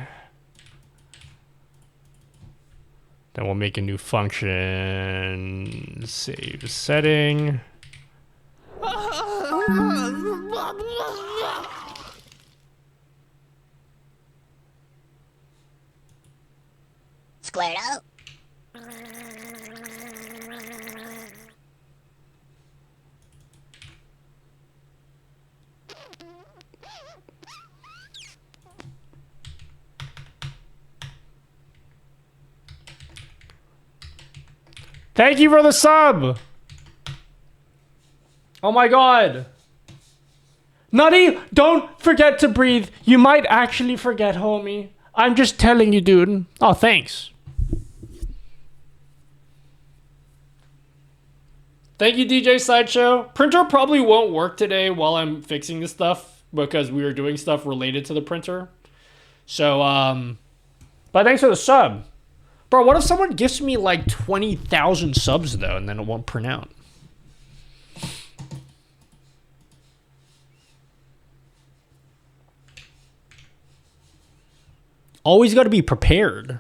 Then we'll make a new function, save setting. Squared up. Thank you for the sub! Oh my god! Nutty, don't forget to breathe. You might actually forget, homie. I'm just telling you, dude. Oh, thanks. Thank you, DJ Sideshow. Printer probably won't work today while I'm fixing this stuff because we were doing stuff related to the printer. So, but thanks for the sub. Bro, what if someone gives me like 20,000 subs though and then it won't print out? Always got to be prepared.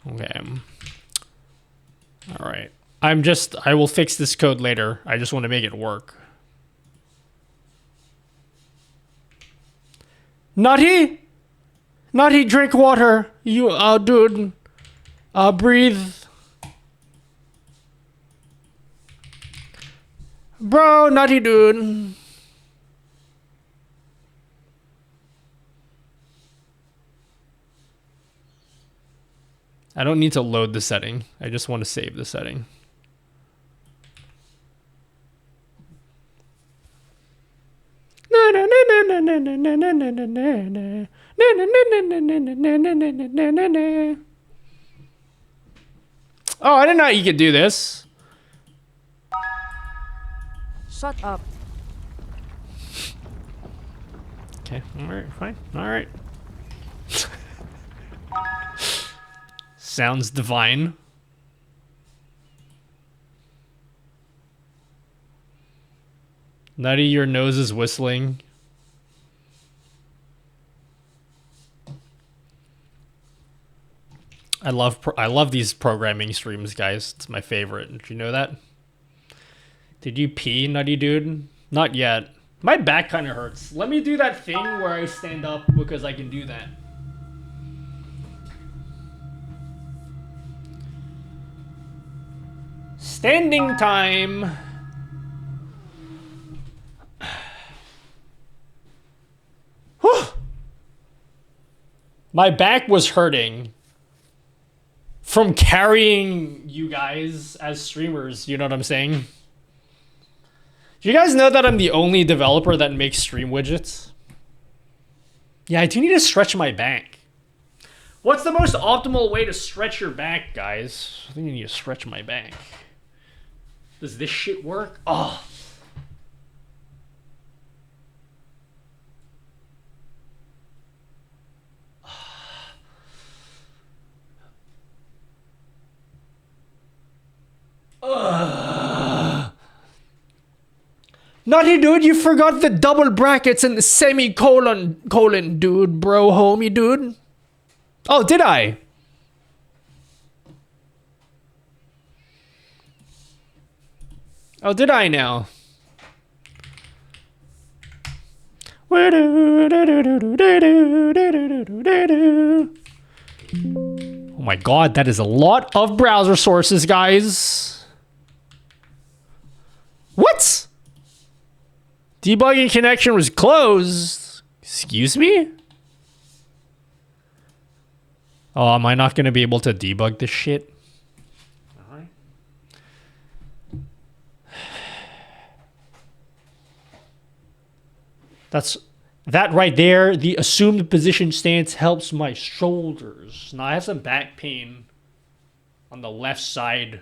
Okay. All right. I will fix this code later. I just want to make it work. Nutty, drink water. You, dude. Breathe. Bro, Nutty, dude. I don't need to load the setting. I just want to save the setting. Oh, I didn't know you could do this. Shut up. Okay, alright, fine. Alright. Sounds divine. Nutty, your nose is whistling. I love these programming streams, guys. It's my favorite. Did you know that? Did you pee, Nutty dude? Not yet. My back kind of hurts. Let me do that thing where I stand up because I can do that. Standing time. Whew. My back was hurting from carrying you guys as streamers. You know what I'm saying? Do you guys know that I'm the only developer that makes stream widgets? Yeah, I do need to stretch my back. What's the most optimal way to stretch your back, guys? I think I need to stretch my back. Does this shit work? Oh. Nutty dude, you forgot the double brackets and the semicolon, dude, bro, homie, dude. Oh, did I? Oh, did I now? Oh my god, that is a lot of browser sources, guys. What? Debugging connection was closed. Excuse me? Oh, am I not going to be able to debug this shit? That right there, the assumed position stance helps my shoulders. Now I have some back pain on the left side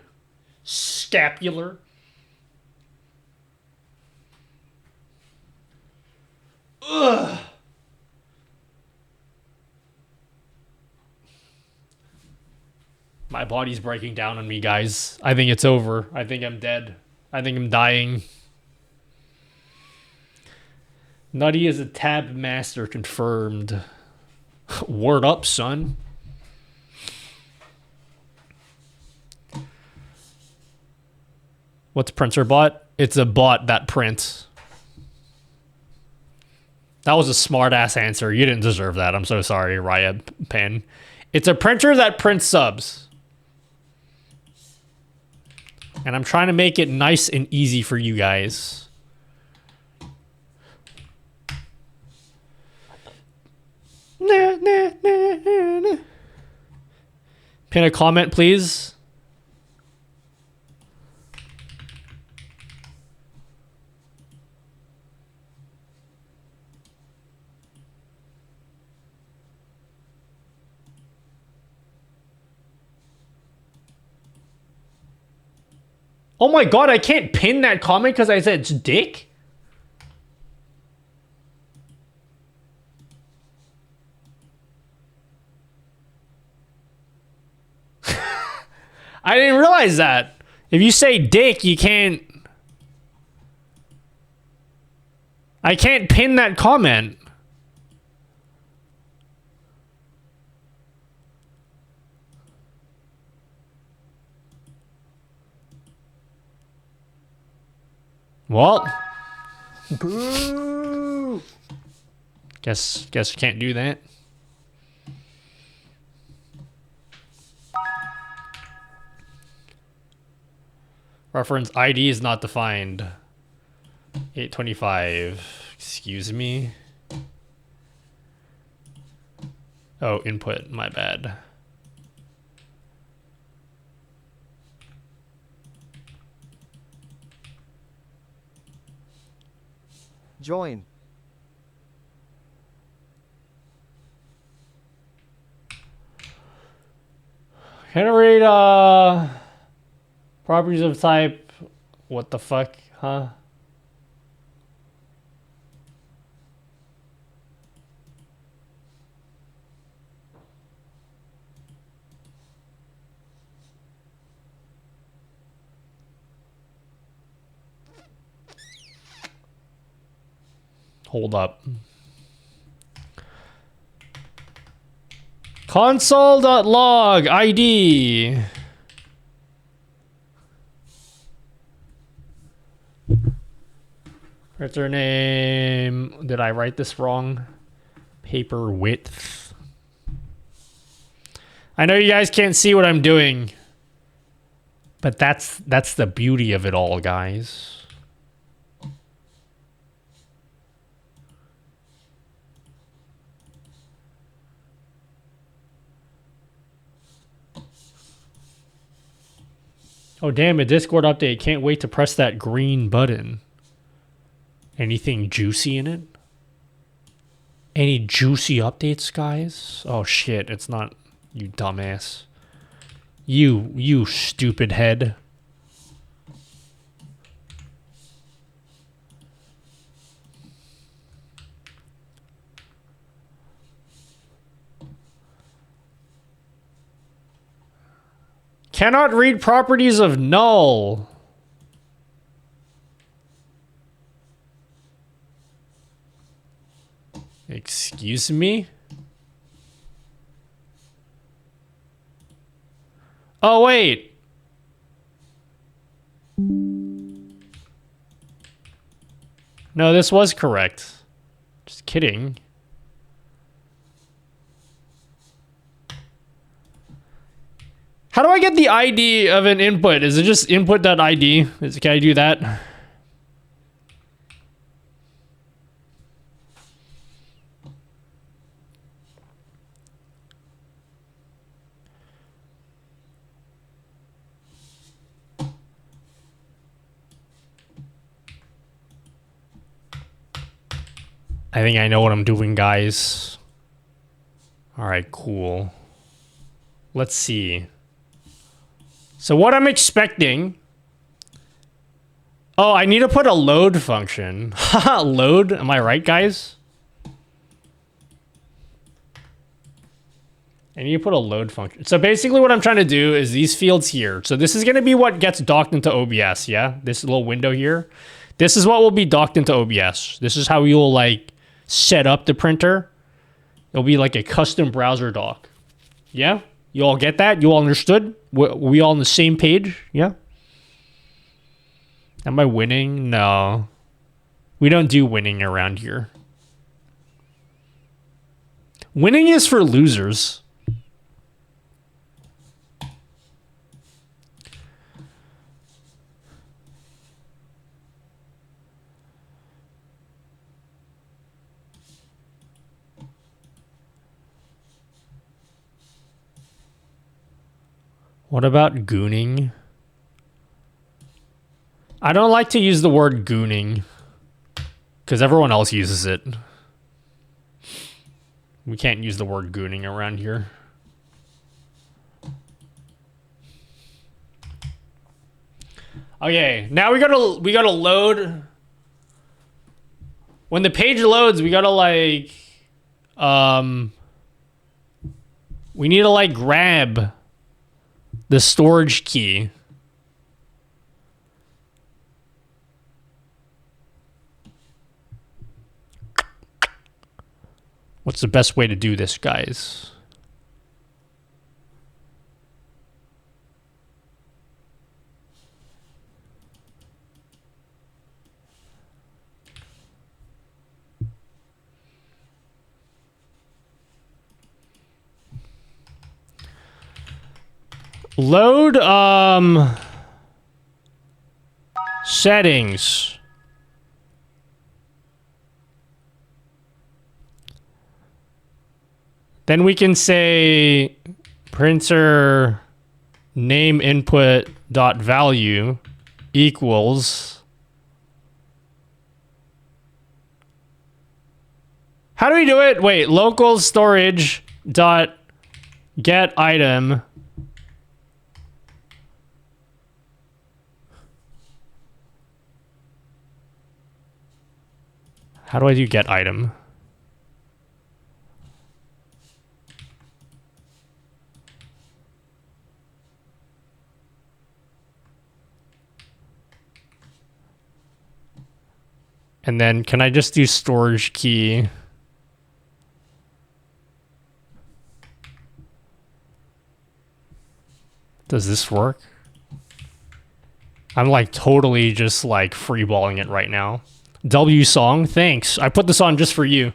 scapular. Ugh. My body's breaking down on me, guys. I think it's over. I think I'm dead. I think I'm dying. Nutty is a tab master confirmed. Word up, son. What's printer bot? It's a bot that prints. That was a smart ass answer. You didn't deserve that. I'm so sorry, Raya Pen. It's a printer that prints subs. And I'm trying to make it nice and easy for you guys. Pin a comment, please. Oh my god, I can't pin that comment because I said it's dick? I didn't realize that. If you say dick, you can't... I can't pin that comment. Well. Boo! Guess you can't do that. Reference ID is not defined. 825. Excuse me. Oh, input. My bad. Join. Generate properties of type. What the fuck, huh? Hold up. Console.log ID. Printer name. Did I write this wrong? Paper width. I know you guys can't see what I'm doing. But that's the beauty of it all, guys. Oh, damn, a Discord update. Can't wait to press that green button. Anything juicy in it? Any juicy updates, guys? Oh, shit. It's not... You dumbass. You stupid head. Cannot read properties of null. Excuse me? Oh, wait. No, this was correct. Just kidding. How do I get the ID of an input? Is it just input.id? Can I do that? I think I know what I'm doing, guys. All right, cool. Let's see. So what I'm expecting... Oh, I need to put a load function. Haha, load? Am I right, guys? I need to put a load function. So basically what I'm trying to do is these fields here. So this is going to be what gets docked into OBS, yeah? This little window here. This is what will be docked into OBS. This is how you'll, like, set up the printer. It'll be like a custom browser dock. Yeah? You all get that? You all understood? We all on the same page? Yeah? Am I winning? No. We don't do winning around here. Winning is for losers. What about gooning? I don't like to use the word gooning because everyone else uses it. We can't use the word gooning around here. Okay, now we gotta load. When the page loads, we gotta like we need to like grab the storage key. What's the best way to do this, guys? Load settings. Then we can say printer name input dot value equals. How do we do it? Wait, local storage dot get item. How do I do get item? And then can I just do storage key? Does this work? I'm like totally just like freeballing it right now. W song, thanks. I put this on just for you.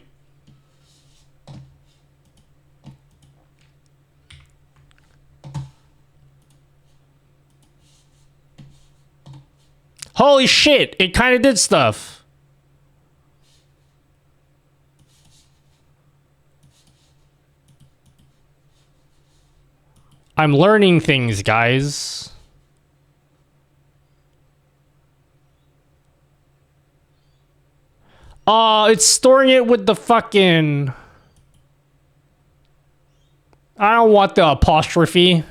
Holy shit, it kind of did stuff. I'm learning things, guys. Oh, it's storing it with the fucking... I don't want the apostrophe.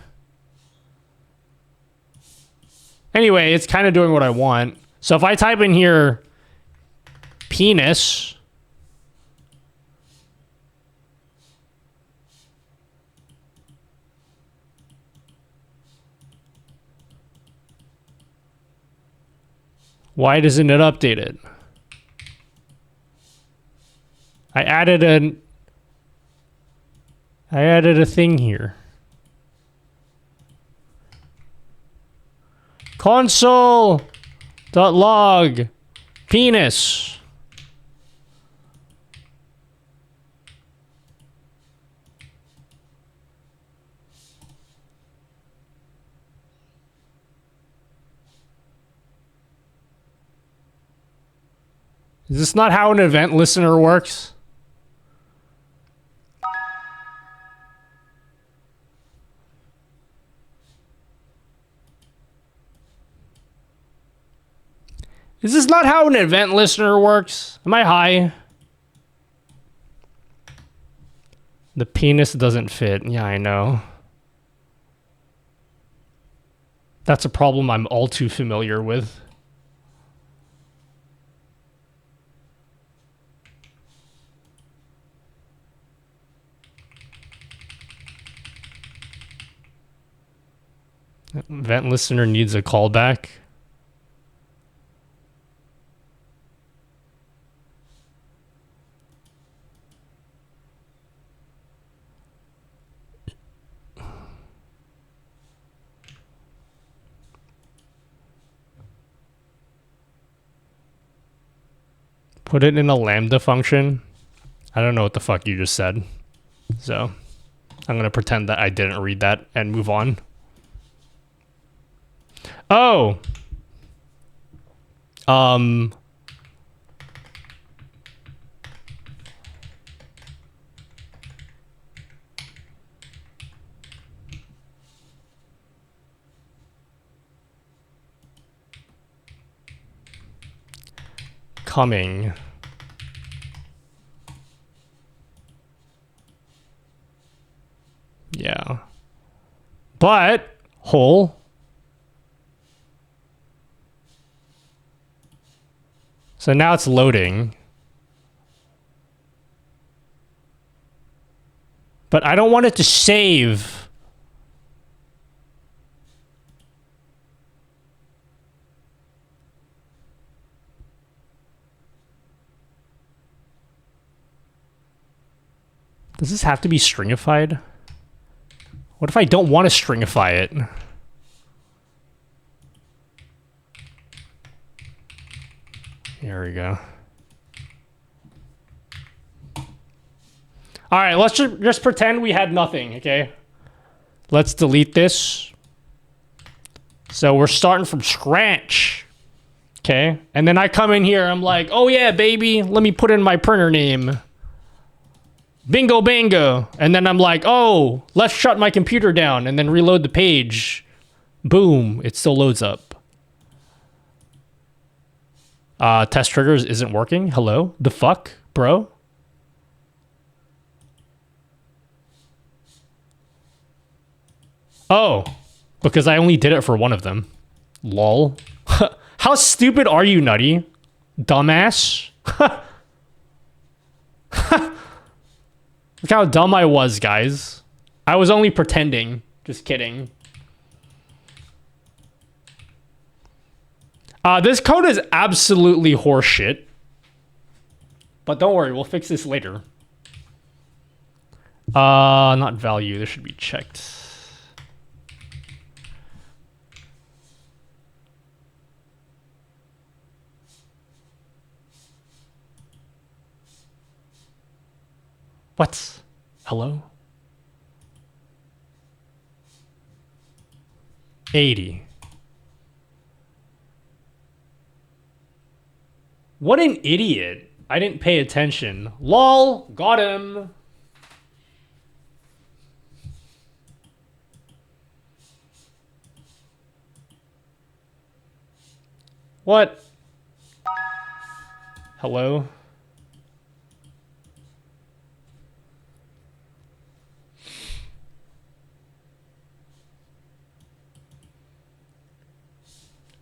Anyway, it's kind of doing what I want. So if I type in here penis, why doesn't it update it? I added a thing here. Console.log penis. Is this not how an event listener works? Is this not how an event listener works? Am I high? The penis doesn't fit. Yeah, I know. That's a problem I'm all too familiar with. Event listener needs a callback. Put it in a lambda function. I don't know what the fuck you just said. So I'm going to pretend that I didn't read that and move on. Oh. Coming. Yeah. But hole. So now it's loading. But I don't want it to save. Does this have to be stringified? What if I don't want to stringify it? Here we go. All right, let's just pretend we had nothing, okay? Let's delete this. So we're starting from scratch, okay? And then I come in here, I'm like, oh yeah, baby, let me put in my printer name. Bingo bango. And then I'm like, oh, let's shut my computer down and then reload the page. Boom, it still loads up. Test triggers isn't working. Hello? The fuck, bro? Oh, because I only did it for one of them. Lol. How stupid are you, Nutty? Dumbass? Look how dumb I was, guys. I was only pretending. Just kidding. This code is absolutely horseshit. But don't worry, we'll fix this later. Not value. This should be checked. What? Hello? 80. What an idiot. I didn't pay attention. Lol, got him. What? Hello?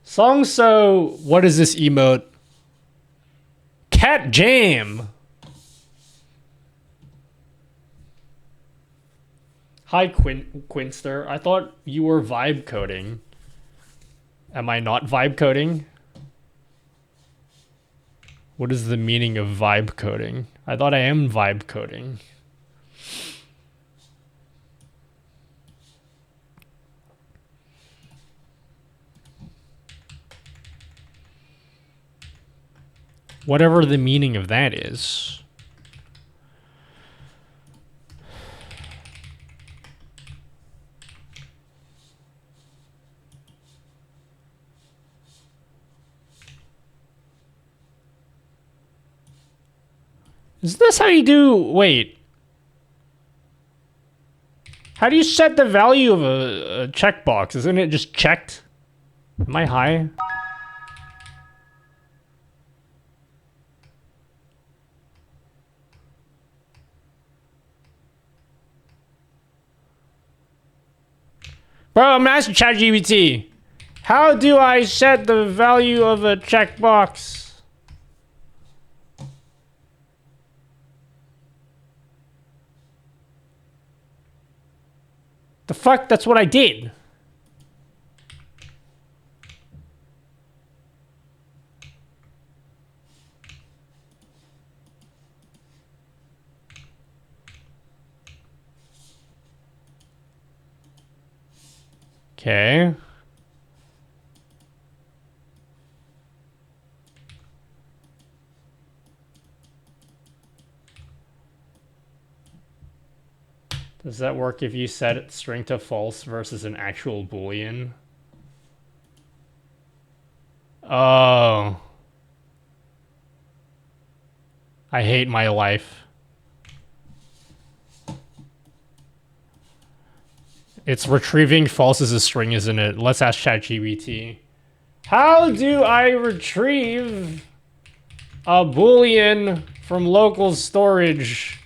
Song so what is this emote? Cat Jam. Hi Quinster. I thought you were vibe coding. Am I not vibe coding? What is the meaning of vibe coding? I thought I am vibe coding. Whatever the meaning of that is. Is this how you do... Wait. How do you set the value of a checkbox? Isn't it just checked? Am I high? Bro, I'm asking ChatGPT. How do I set the value of a checkbox? The fuck? That's what I did. Okay. Does that work if you set it string to false versus an actual boolean? Oh. I hate my life. It's retrieving false as a string, isn't it? Let's ask ChatGPT. How do I retrieve a boolean from local storage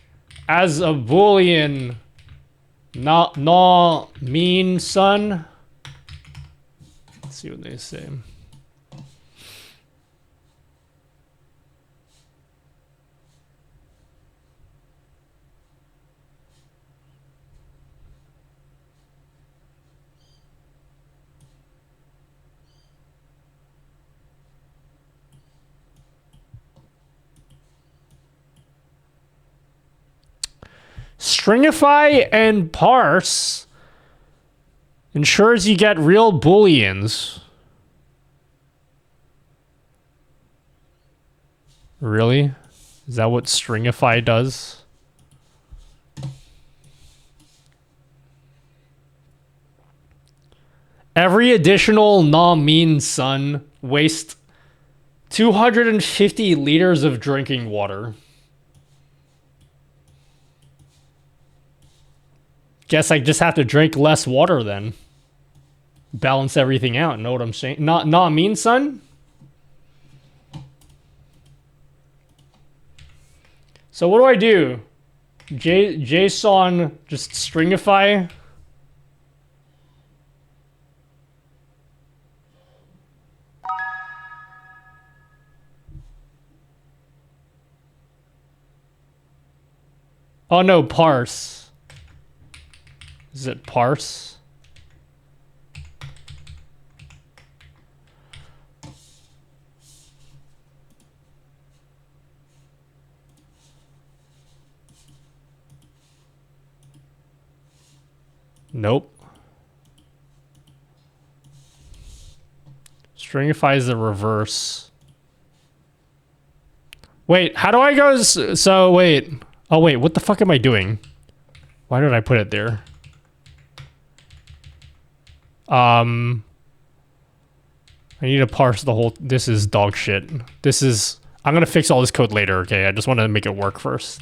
as a boolean? Not mean son. Let's see what they say. Stringify and parse ensures you get real booleans. Really? Is that what stringify does? Every additional mean son wastes 250 liters of drinking water. Guess I just have to drink less water then. Balance everything out. Know what I'm saying? Not mean, son? So what do I do? JSON just stringify? Oh no, parse. Is it parse? Nope. Stringify is the reverse. Wait, how do I go? So wait. Oh wait, what the fuck am I doing? Why did I put it there? I need to parse the whole... This is dog shit. This is... I'm gonna fix all this code later, okay? I just want to make it work first.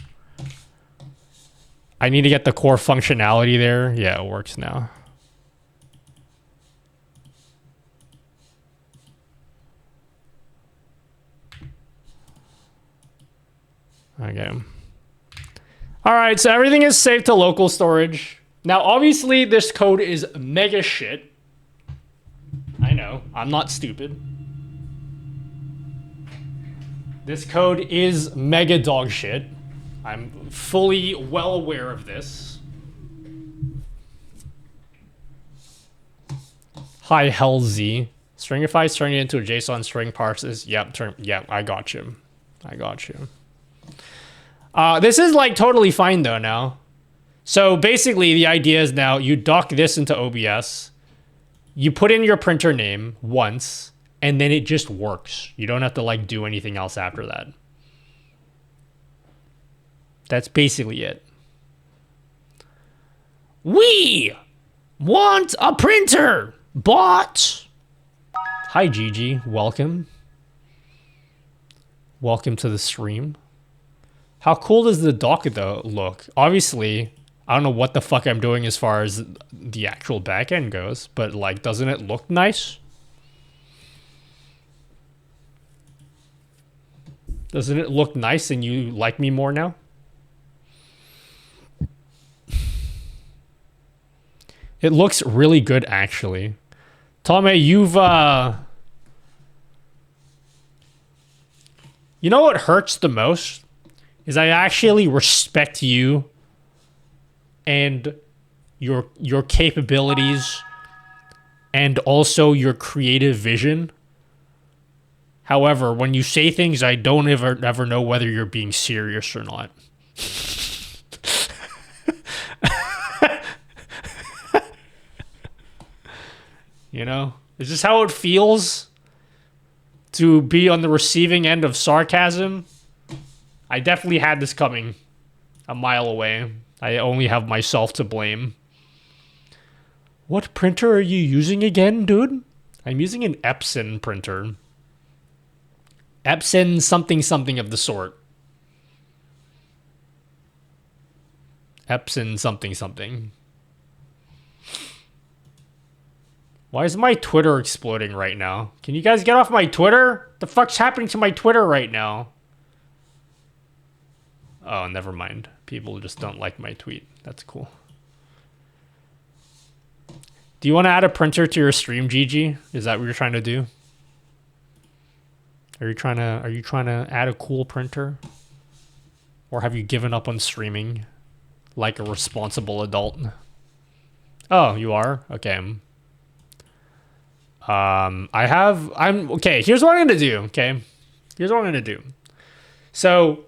I need to get the core functionality there. Yeah, it works now. Okay. All right, so everything is saved to local storage. Now, obviously, this code is mega shit. I know, I'm not stupid. This code is mega dog shit. I'm fully well aware of this. Hi, Hellz. Stringify, turning it into a JSON string parses. Yep, I got you. I got you. This is like totally fine though now. So basically the idea is now you dock this into OBS, you put in your printer name once, and then it just works. You don't have to like do anything else after that. That's basically it. We want a printer bot. Hi Gigi, welcome. Welcome to the stream. How cool does the dock though look? Obviously, I don't know what the fuck I'm doing as far as the actual backend goes, but like, doesn't it look nice? Doesn't it look nice and you like me more now? It looks really good actually. Tommy, you've you know what hurts the most? Is I actually respect you and your capabilities and also your creative vision. However, when you say things, I don't ever know whether you're being serious or not. You know? Is this how it feels to be on the receiving end of sarcasm? I definitely had this coming a mile away. I only have myself to blame. What printer are you using again, dude? I'm using an Epson printer. Epson something something of the sort. Epson something something. Why is my Twitter exploding right now? Can you guys get off my Twitter? The fuck's happening to my Twitter right now? Oh, never mind. People just don't like my tweet. That's cool. Do you want to add a printer to your stream, Gigi? Is that what you're trying to do? Are you trying to add a cool printer? Or have you given up on streaming like a responsible adult? Oh, you are? Okay. Okay, here's what I'm gonna do, okay? Here's what I'm gonna do. So,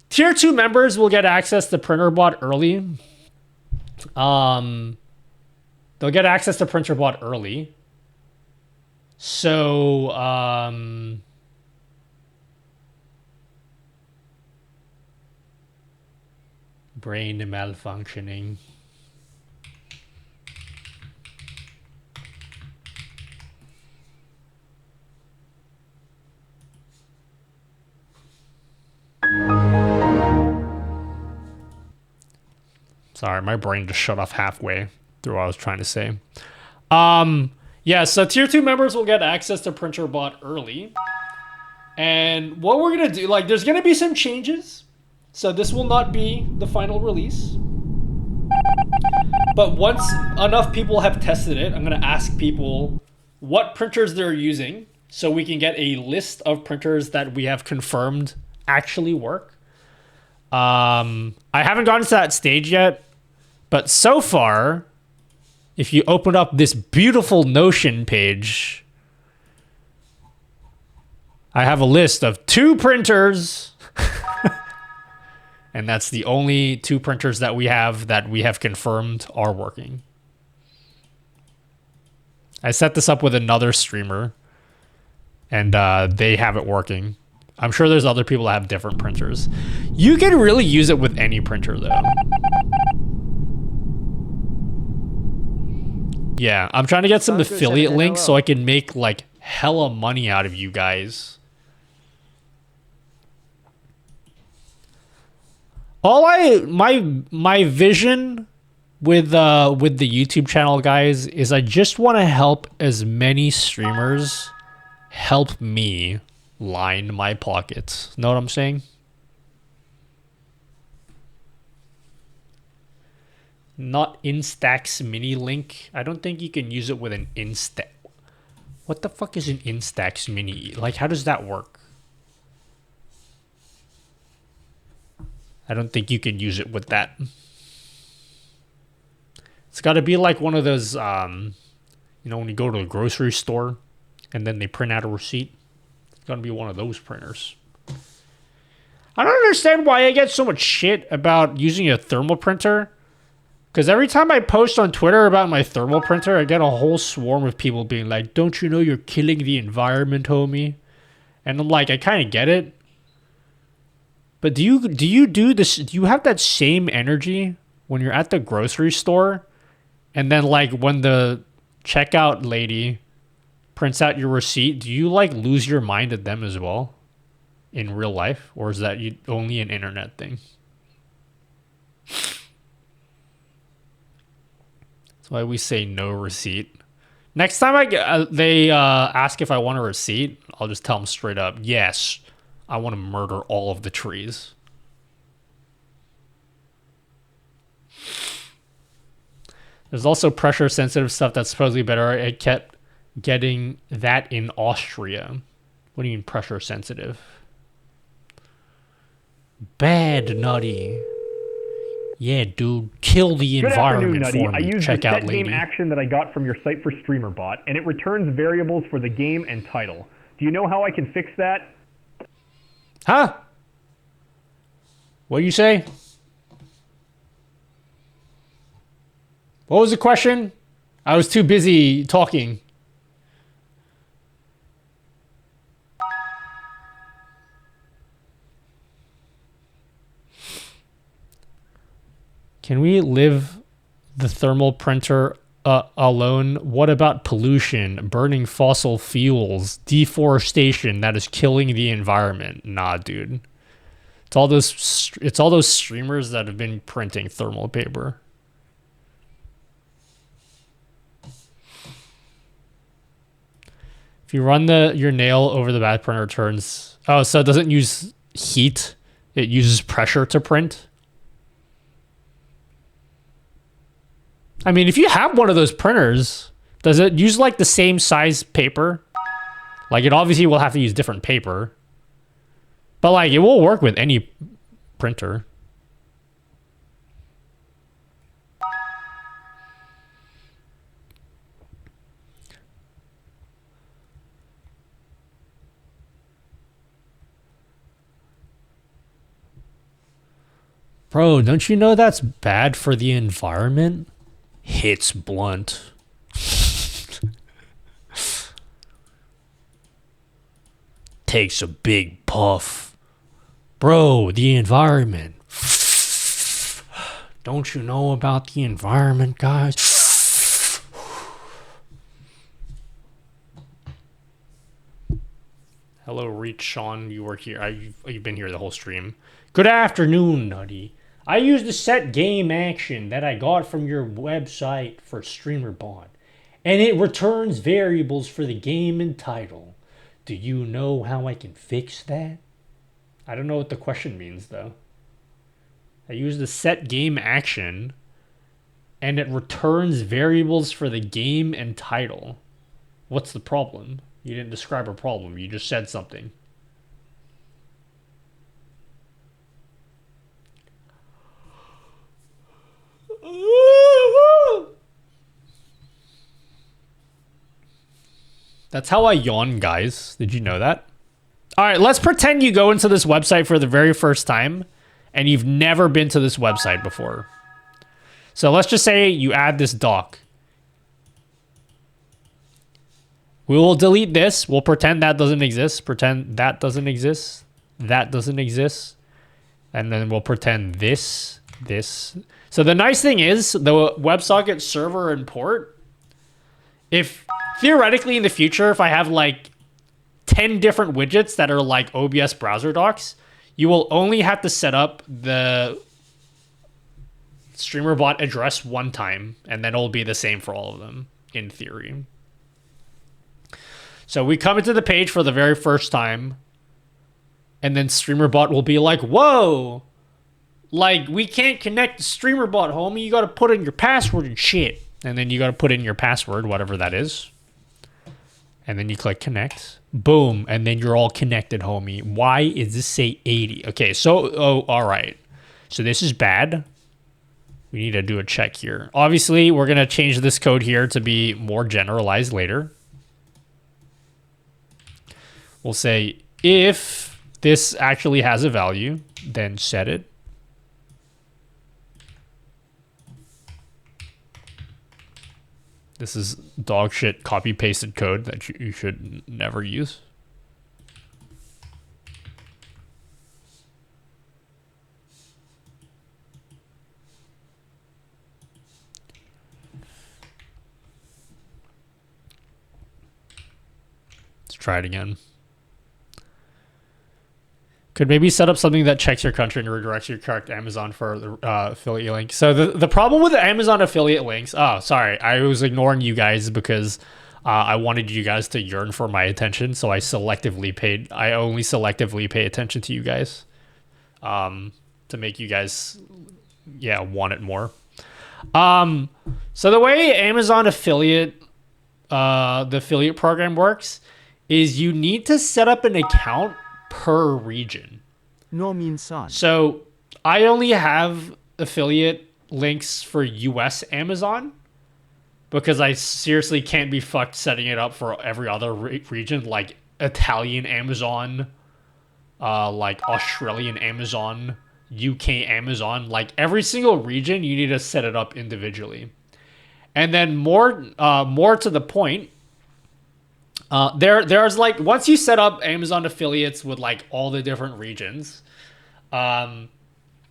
Tier 2 members will get access to PrinterBot early. They'll get access to PrinterBot early. So, brain malfunctioning. Sorry, my brain just shut off halfway through what I was trying to say. Yeah, so Tier 2 members will get access to PrinterBot early. And what we're going to do, like, there's going to be some changes. So this will not be the final release. But once enough people have tested it, I'm going to ask people what printers they're using so we can get a list of printers that we have confirmed actually work. I haven't gotten to that stage yet, but so far, if you open up this beautiful Notion page, I have a list of 2 printers. And that's the only 2 printers that we have confirmed are working. I set this up with another streamer, and they have it working. I'm sure there's other people that have different printers. You can really use it with any printer, though. Yeah, I'm trying to get some affiliate links so I can make, like, hella money out of you guys. My vision with the YouTube channel, guys, is I just want to help as many streamers help me line my pockets. Know what I'm saying? Not Instax mini link. I don't think you can use it with an Insta. What the fuck is an Instax mini? Like, how does that work? I don't think you can use it with that. It's got to be like one of those, you know, when you go to a grocery store and then they print out a receipt. It's got to be one of those printers. I don't understand why I get so much shit about using a thermal printer. Because every time I post on Twitter about my thermal printer, I get a whole swarm of people being like, don't you know you're killing the environment, homie? And I'm like, I kind of get it. But do you do this? Do you have that same energy when you're at the grocery store? And then like when the checkout lady prints out your receipt, do you like lose your mind at them as well in real life? Or is that only an internet thing? Why we say no receipt. Next time they ask if I want a receipt, I'll just tell them straight up, yes, I want to murder all of the trees. There's also pressure sensitive stuff that's supposedly better. I kept getting that in Austria. What do you mean pressure sensitive? Bad, Nutty. Yeah, dude, kill the environment for me. I used the Checkout set game lady. action that I got from your site for StreamerBot, and it returns variables for the game and title. Do you know how I can fix that? Huh? What do you say? What was the question? I was too busy talking. Can we live the thermal printer alone? What about pollution, burning fossil fuels, deforestation that is killing the environment? Nah, dude. It's all those streamers that have been printing thermal paper. If you run your nail over the bad printer, it turns. Oh, so it doesn't use heat; it uses pressure to print. I mean, if you have one of those printers, does it use like the same size paper? Like it obviously will have to use different paper. But like it will work with any printer. Bro, don't you know that's bad for the environment? Hits blunt. Takes a big puff. Bro, the environment. Don't you know about the environment, guys? Hello, Reach Sean. You were here. You've been here the whole stream. Good afternoon, Nutty. I used the set game action that I got from your website for StreamerBot, and it returns variables for the game and title. Do you know how I can fix that? I don't know what the question means, though. I use the set game action, and it returns variables for the game and title. What's the problem? You didn't describe a problem. You just said something. That's how I yawn, guys. Did you know that? All right, let's pretend you go into this website for the very first time and you've never been to this website before. So let's just say you add this doc. We will delete this. We'll pretend that doesn't exist. Pretend that doesn't exist. That doesn't exist. And then we'll pretend this. So the nice thing is the WebSocket server and port, if theoretically in the future, if I have like 10 different widgets that are like OBS browser docs, you will only have to set up the StreamerBot address one time, and then it'll be the same for all of them, in theory. So we come into the page for the very first time, and then StreamerBot will be like, whoa! Like, we can't connect to StreamerBot, homie. You gotta put in your password and shit. And then you gotta put in your password, whatever that is. And then you click connect. Boom. And then you're all connected, homie. Why is this say 80? Okay, so, all right. So this is bad. We need to do a check here. Obviously, we're gonna change this code here to be more generalized later. We'll say, if this actually has a value, then set it. This is dog shit copy pasted code that you should never use. Let's try it again. Could maybe set up something that checks your country and redirects your correct Amazon for the affiliate link. So the problem with the Amazon affiliate links... Oh, sorry. I was ignoring you guys because I wanted you guys to yearn for my attention. So I only selectively pay attention to you guys. To make you guys, want it more. So the way Amazon affiliate... the affiliate program works is you need to set up an account per region. No means son. So I only have affiliate links for US Amazon because I seriously can't be fucked setting it up for every other region, like Italian Amazon, like Australian Amazon, UK Amazon. Like every single region, you need to set it up individually. And then more to the point, there's like, once you set up Amazon affiliates with like all the different regions, I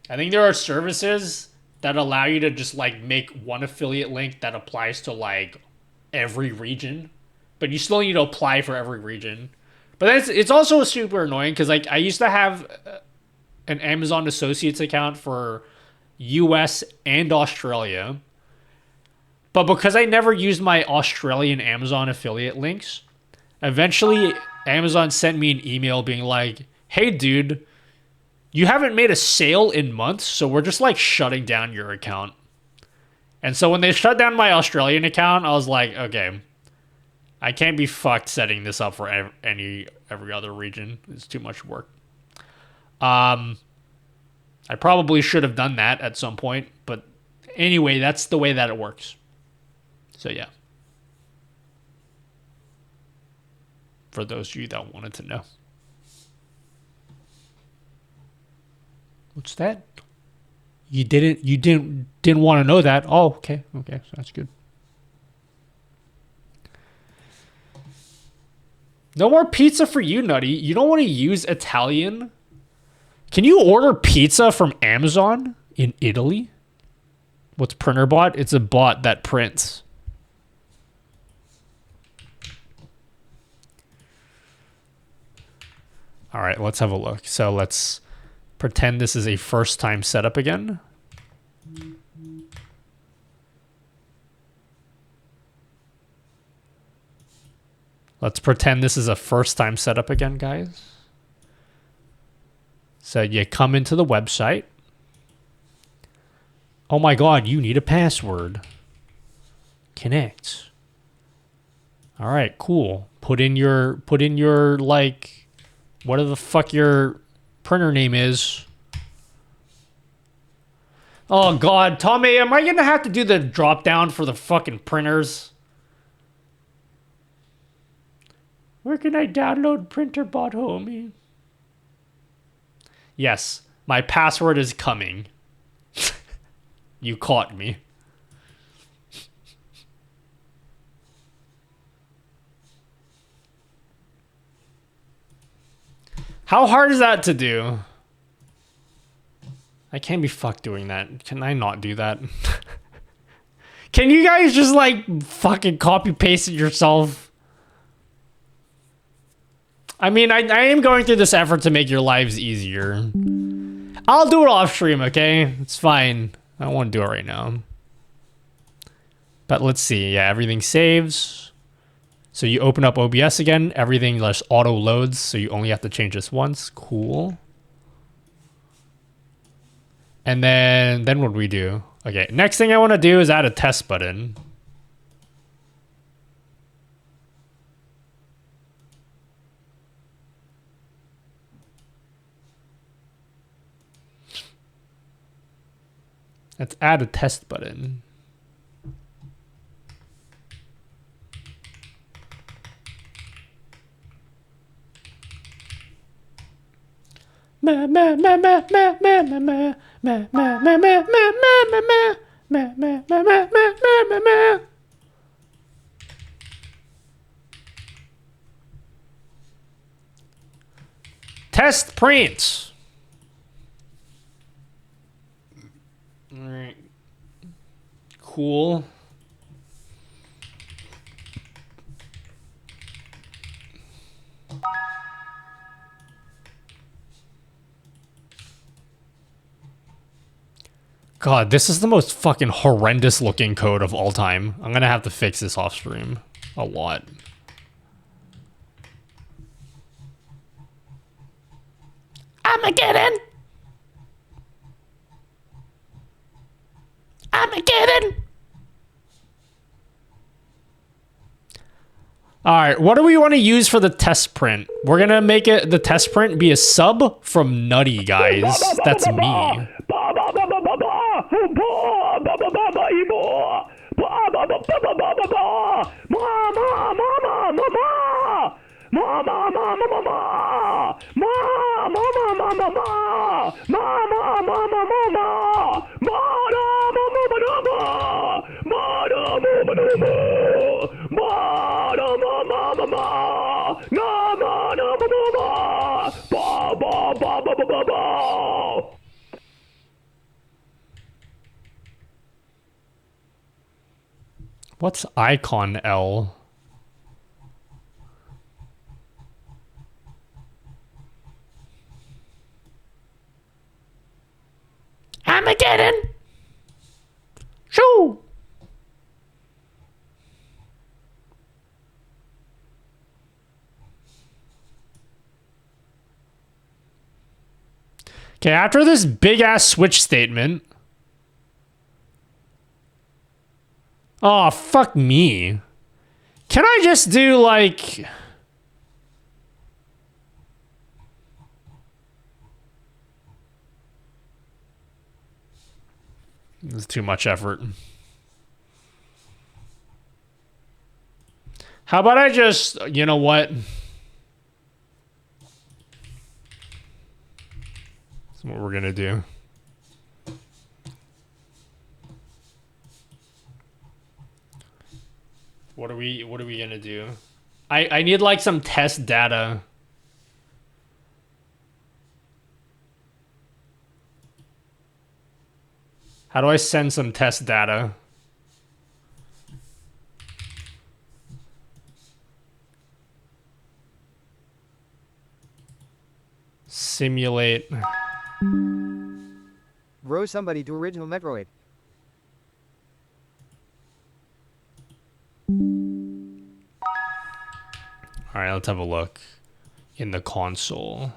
think there are services that allow you to just like make one affiliate link that applies to like every region, but you still need to apply for every region. But it's also super annoying because like I used to have an Amazon Associates account for US and Australia, but because I never used my Australian Amazon affiliate links, eventually Amazon sent me an email being like, hey dude, you haven't made a sale in months, so we're just like shutting down your account. And so when they shut down my Australian account, I was like, okay, I can't be fucked setting this up for every other region. It's too much work. I probably should have done that at some point, but anyway, that's the way that it works. So yeah. For those of you that wanted to know. What's that? You didn't want to know that. Oh, okay. Okay, so that's good. No more pizza for you, Nutty. You don't want to use Italian? Can you order pizza from Amazon in Italy? What's printer bot? It's a bot that prints. All right, let's have a look. So let's pretend this is a first time setup again. Let's pretend this is a first time setup again, guys. So you come into the website. Oh my God, you need a password. Connect. All right, cool. Put in your like, whatever the fuck your printer name is. Oh God, Tommy, am I gonna have to do the drop down for the fucking printers? Where can I download PrinterBot, homie? Yes, my password is coming. You caught me. How hard is that to do? I can't be fucked doing that. Can I not do that? Can you guys just like fucking copy paste it yourself? I mean, I am going through this effort to make your lives easier. I'll do it off stream, okay? It's fine. I don't want to do it right now. But let's see. Yeah, everything saves. So you open up OBS again. Everything just auto loads. So you only have to change this once. Cool. And then what do we do? Okay, next thing I want to do is add a test button. Let's add a test button. Test print. All right. Cool. God, this is the most fucking horrendous looking code of all time. I'm gonna have to fix this off stream a lot. Armageddon! Armageddon! Alright, what do we want to use for the test print? We're gonna make it the test print be a sub from Nutty, guys. That's me. What's icon L? Armageddon! Shoo! Okay, after this big ass switch statement. Oh, fuck me. Can I just do like... It's too much effort. How about I just, you know what? That's what we're gonna do. What are we gonna do? I need like some test data. How do I send some test data? Simulate. Bro, somebody do original Metroid. All right, let's have a look in the console.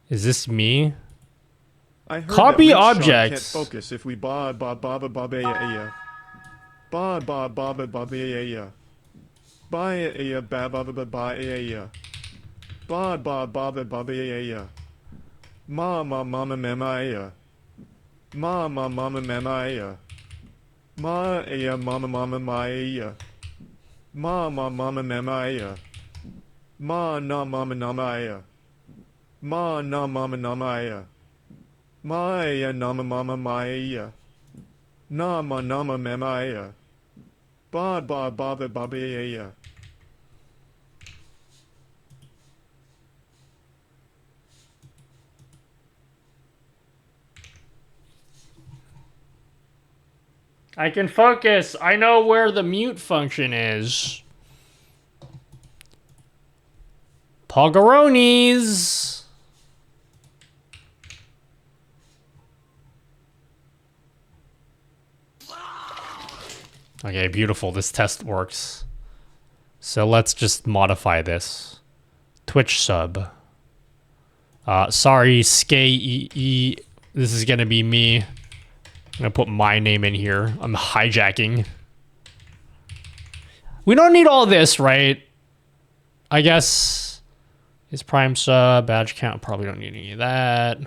Is this me? I heard Copy that Windshot objects. can't focus if we ba ba ba ba ba ba ya ba ba ba ba ba ba ya ba ya ba ba ba ba ya ba ba ba ba ba ya ma ma mama mama ya ma ma mama mama ya ma ya mama mama ma ya ma ma mama mama ya ma na mama na ma ya ma na mama na ma ya Maya nama mama maya. Nama nama mamaya. Ba ba ba ba ba ba ya. I can focus. I know where the mute function is. Pogoronis. Okay, beautiful. This test works. So let's just modify this. Twitch sub. Sorry, Skay. This is gonna be me. I'm gonna put my name in here. I'm hijacking. We don't need all this, right? I guess is prime sub, badge count, probably don't need any of that.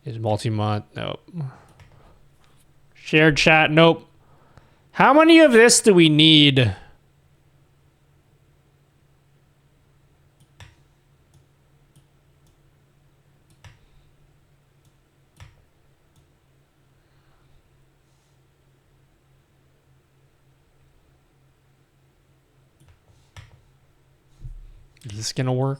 Is multi-month, nope. Shared chat, nope. How many of this do we need? Is this gonna work?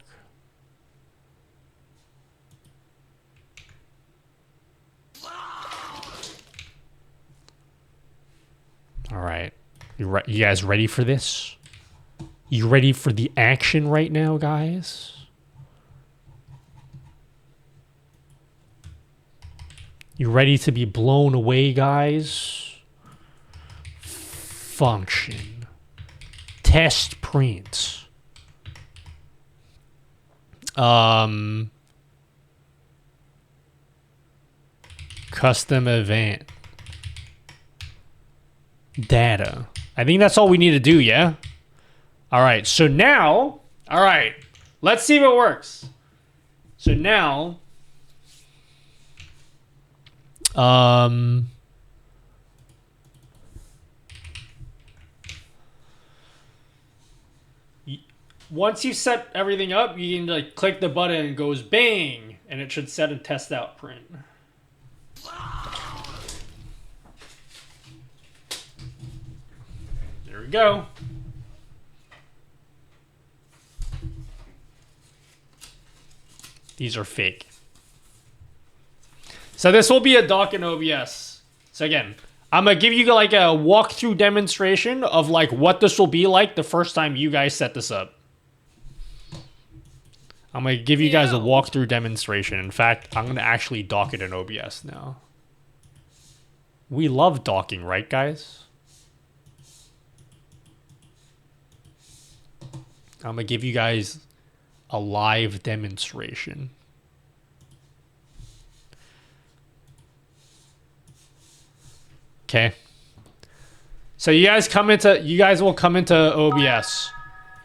All right, you guys ready for this? You ready for the action right now, guys? You ready to be blown away, guys? Function. Test print. Custom event. Data. I think that's all we need to do, yeah? All right, so now, all right, let's see if it works. So now, once you set everything up, you can like click the button and it goes bang, and it should set a test out print. There we go. These are fake. So this will be a doc in OBS. So again, I'm gonna give you like a walkthrough demonstration of like what this will be like the first time you guys set this up. I'm gonna give you guys a walkthrough demonstration. In fact, I'm gonna actually dock it in OBS now. We love docking, right, guys? I'm gonna give you guys a live demonstration. Okay. So you guys will come into OBS.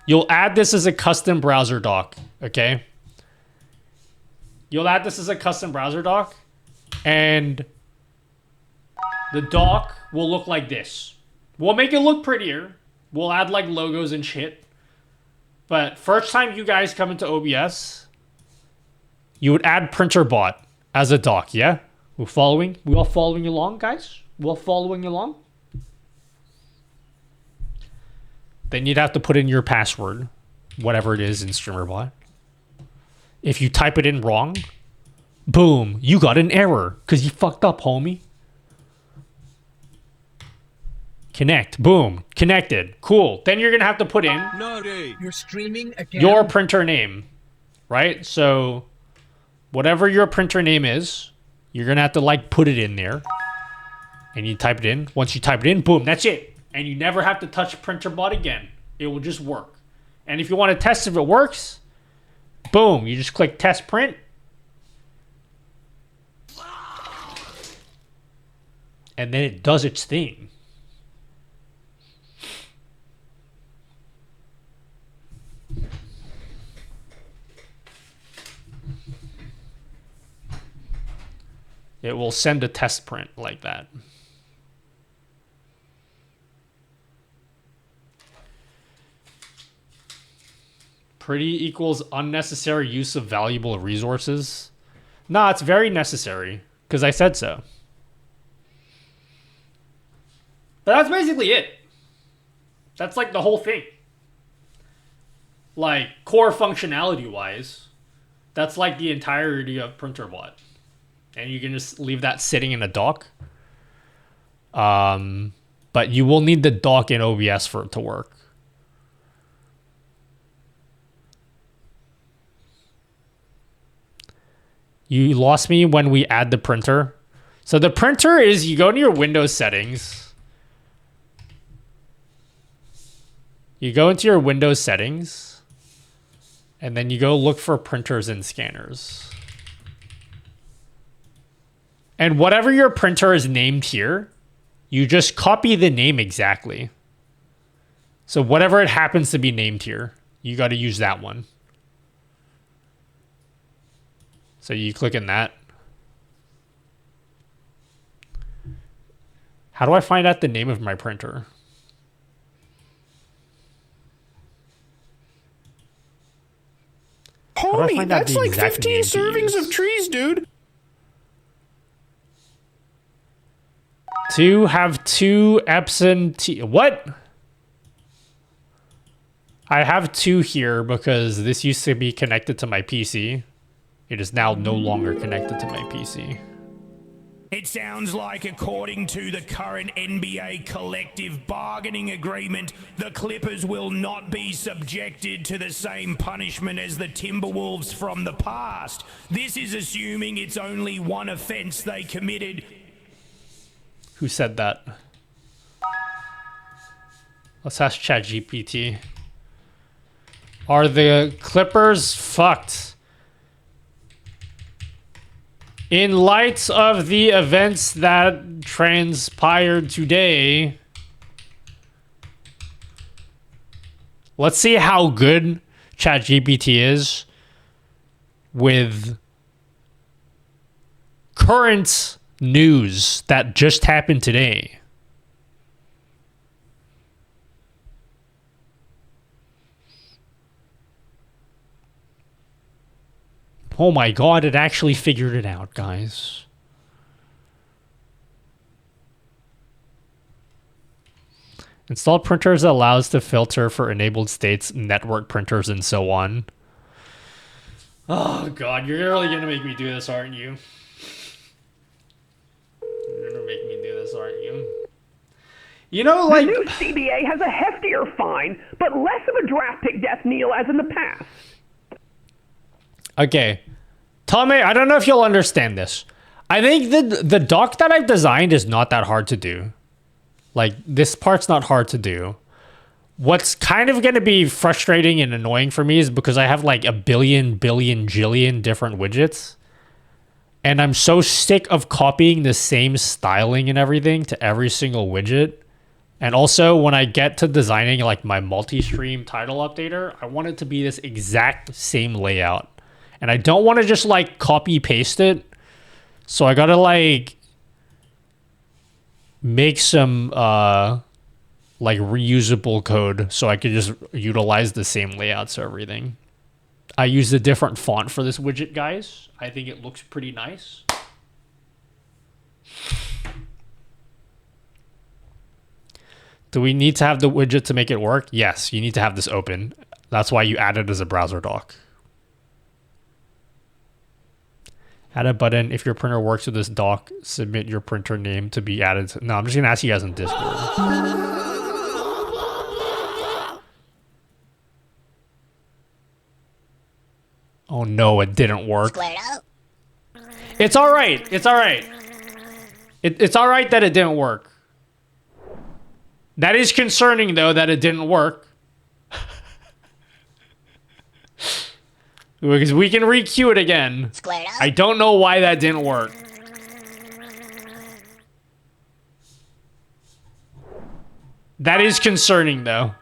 You'll add this as a custom browser doc, okay? You'll add this as a custom browser doc, and the doc will look like this. We'll make it look prettier. We'll add like logos and shit. But first time you guys come into OBS, you would add PrinterBot as a doc, yeah? We're following? We all following along, guys? We all following along? Then you'd have to put in your password, whatever it is in StreamerBot. If you type it in wrong, boom, you got an error because you fucked up, homie. Connect, boom, connected, cool. Then you're gonna have to put in You're streaming again. your printer name, right? So whatever your printer name is, you're gonna have to like put it in there, and you type it in. Once you type it in, boom, that's it. And you never have to touch PrinterBot again. It will just work. And if you want to test if it works, boom, you just click test print. And then it does its thing. It will send a test print like that. Pretty equals unnecessary use of valuable resources. Nah, it's very necessary because I said so. But that's basically it. That's like the whole thing. Like core functionality wise, that's like the entirety of PrinterBot. And you can just leave that sitting in a dock. But you will need the dock in OBS for it to work. You lost me when we add the printer. So the printer is, you go to your Windows settings. You go into your Windows settings. And then you go look for printers and scanners. And whatever your printer is named here, you just copy the name exactly. So whatever it happens to be named here, you got to use that one. So you click in that. How do I find out the name of my printer? Homie, that's like 15 servings of trees, dude. To have 2 Epson T. What? I have 2 here because this used to be connected to my PC. It is now no longer connected to my PC. It sounds like, according to the current NBA collective bargaining agreement, the Clippers will not be subjected to the same punishment as the Timberwolves from the past. This is assuming it's only one offense they committed. Who said that? Let's ask ChatGPT. Are the Clippers fucked? In light of the events that transpired today, let's see how good ChatGPT is with current news that just happened today. Oh my god, it actually figured it out, guys. Install printers that allows to filter for enabled states, network printers, and so on. Oh god, you're really gonna make me do this, aren't you? You're gonna make me do this, aren't you? You know, like... The new CBA has a heftier fine, but less of a draft pick death knell as in the past. Okay. Tommy, I don't know if you'll understand this. I think the doc that I've designed is not that hard to do. Like, this part's not hard to do. What's kind of going to be frustrating and annoying for me is because I have like a billion jillion different widgets. And I'm so sick of copying the same styling and everything to every single widget. And also, when I get to designing like my multi-stream title updater, I want it to be this exact same layout. And I don't want to just like copy paste it. So I got to like make some like reusable code so I could just utilize the same layouts or everything. I used a different font for this widget, guys. I think it looks pretty nice. Do we need to have the widget to make it work? Yes, you need to have this open. That's why you add it as a browser doc. Add a button. If your printer works with this doc, submit your printer name to be added to... No, I'm just going to ask you guys on Discord. Oh no, it didn't work. It's alright. It's alright. It's alright that it didn't work. That is concerning though that it didn't work. Because we can re-queue it again. I don't know why that didn't work. That is concerning though.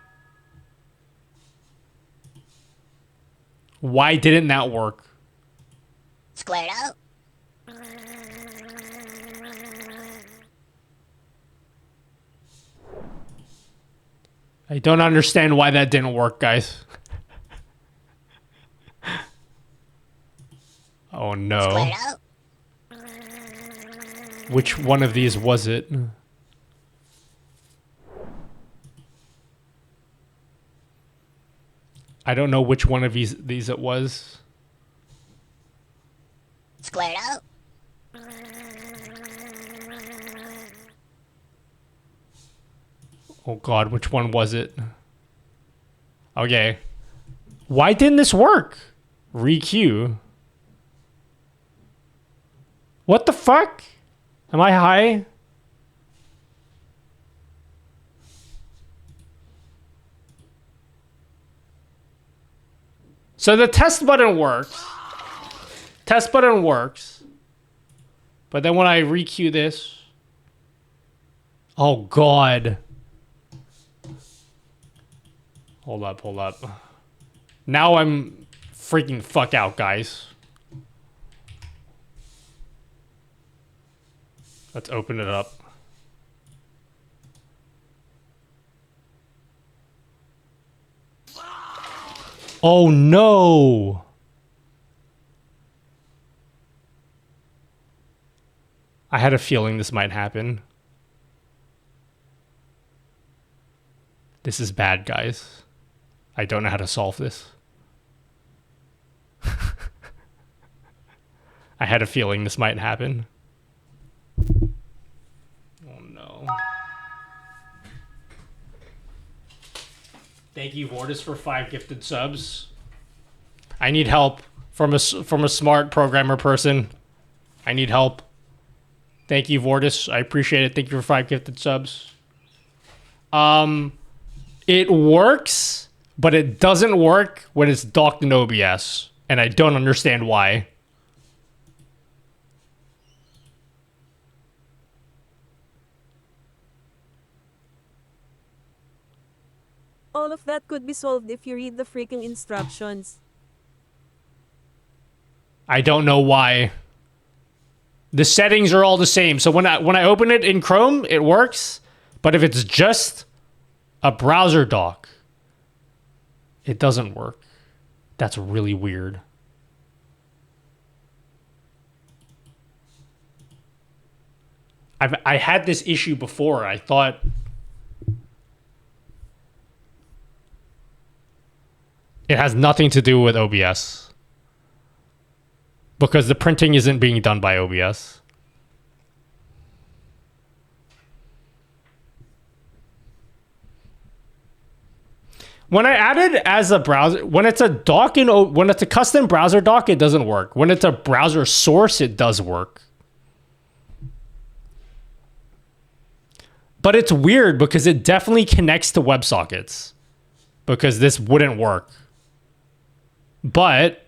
Why didn't that work? Squared out. I don't understand why that didn't work, guys. Oh no. Which one of these was it? I don't know which one of these it was. Squared out. Oh god, which one was it? Okay. Why didn't this work? Re-queue. What the fuck? Am I high? So the test button works. Test button works. But then when I re-queue this... Oh, God. Hold up, hold up. Now I'm freaking fuck out, guys. Let's open it up. Oh no! I had a feeling this might happen. This is bad, guys. I don't know how to solve this. I had a feeling this might happen. Oh no. Thank you, Vortis, for 5 gifted subs. I need help from a smart programmer person. I need help. Thank you, Vortis. I appreciate it. Thank you for 5 gifted subs. It works, but it doesn't work when it's docked in OBS, and I don't understand why. All of that could be solved if you read the freaking instructions. I don't know why. The settings are all the same. So when I open it in Chrome, it works. But if it's just a browser dock, it doesn't work. That's really weird. I had this issue before. I thought... It has nothing to do with OBS. Because the printing isn't being done by OBS. When I add it as a browser, when it's a dock when it's a custom browser dock, it doesn't work. When it's a browser source, it does work. But it's weird because it definitely connects to WebSockets. Because this wouldn't work. But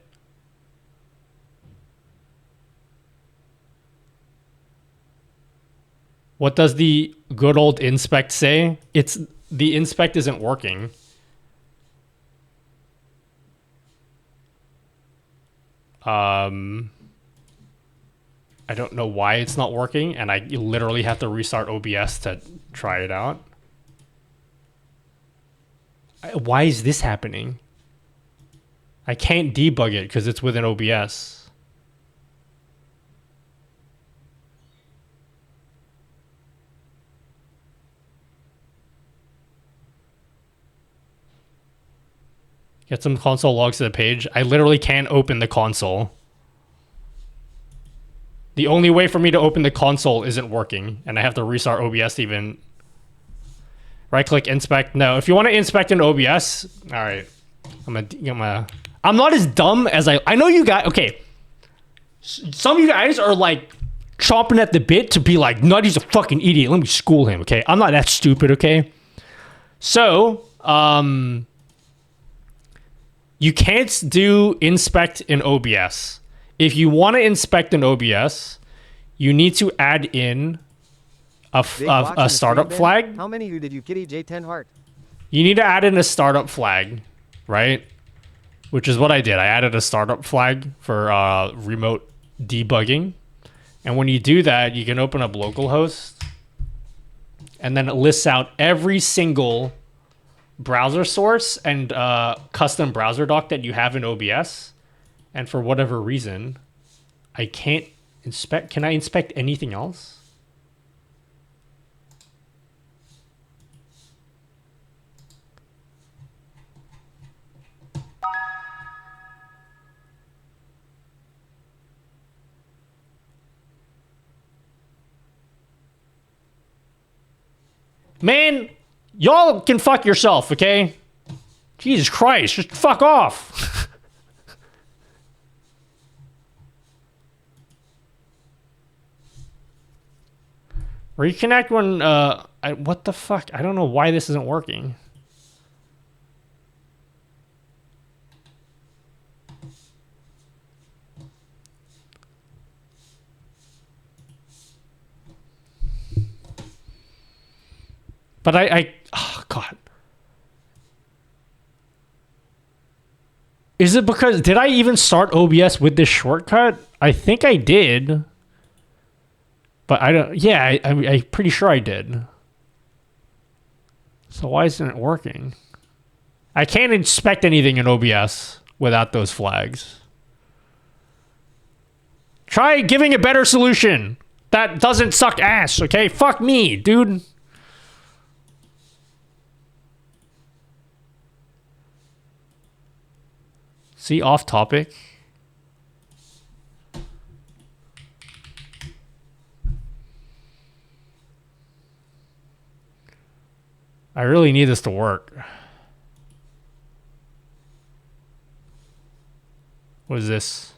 what does the good old inspect say? It's the inspect isn't working. I don't know why it's not working, and I literally have to restart OBS to try it out. Why is this happening? I can't debug it because it's within OBS. Get some console logs to the page. I literally can't open the console. The only way for me to open the console isn't working, and I have to restart OBS to even... Right-click, inspect. No, if you want to inspect in OBS... Alright. I'm not as dumb as I know you guys... Okay. Some of you guys are like chomping at the bit to be like, Nutty's a fucking idiot. Let me school him, okay? I'm not that stupid, okay? So, you can't do inspect in OBS. If you want to inspect in OBS, you need to add in a startup flag. How many did you kitty J10 Heart? You need to add in a startup flag, right? Which is what I did. I added a startup flag for remote debugging. And when you do that, you can open up localhost. And then it lists out every single browser source and custom browser dock that you have in OBS. And for whatever reason, I can't inspect. Can I inspect anything else? Man, y'all can fuck yourself, okay? Jesus Christ, just fuck off. Reconnect when, what the fuck? I don't know why this isn't working. But oh God. Is it because, did I even start OBS with this shortcut? I think I did. But I don't, yeah, I'm pretty sure I did. So why isn't it working? I can't inspect anything in OBS without those flags. Try giving a better solution that doesn't suck ass, okay? Fuck me, dude. See, off topic. I really need this to work. What is this?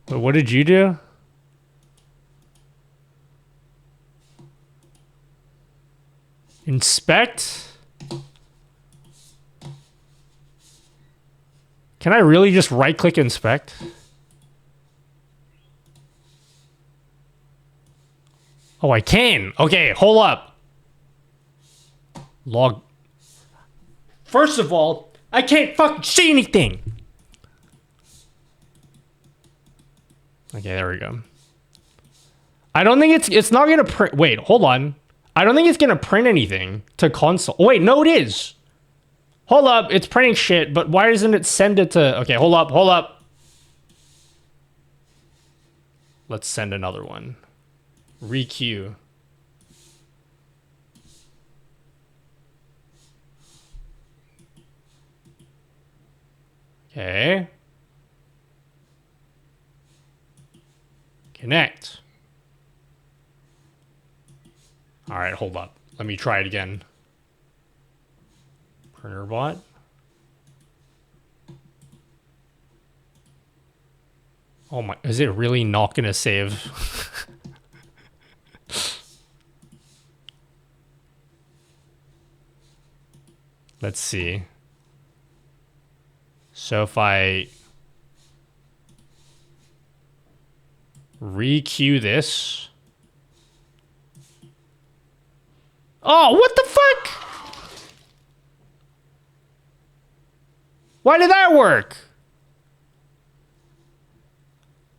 Wait, what did you do? Inspect? Can I really just right-click inspect? Oh, I can. Okay, hold up. Log. First of all, I can't fucking see anything. Okay, there we go. I don't think it's not gonna print. Wait, hold on. I don't think it's gonna print anything to console. Oh, wait, no, it is. Hold up, it's printing shit, but why doesn't it send it to... Okay, hold up. Let's send another one. Requeue. Okay. Connect. All right, hold up. Let me try it again. Printer bot. Oh my, is it really not gonna save? Let's see. So if I requeue this. Oh, what the fuck? Why did that work?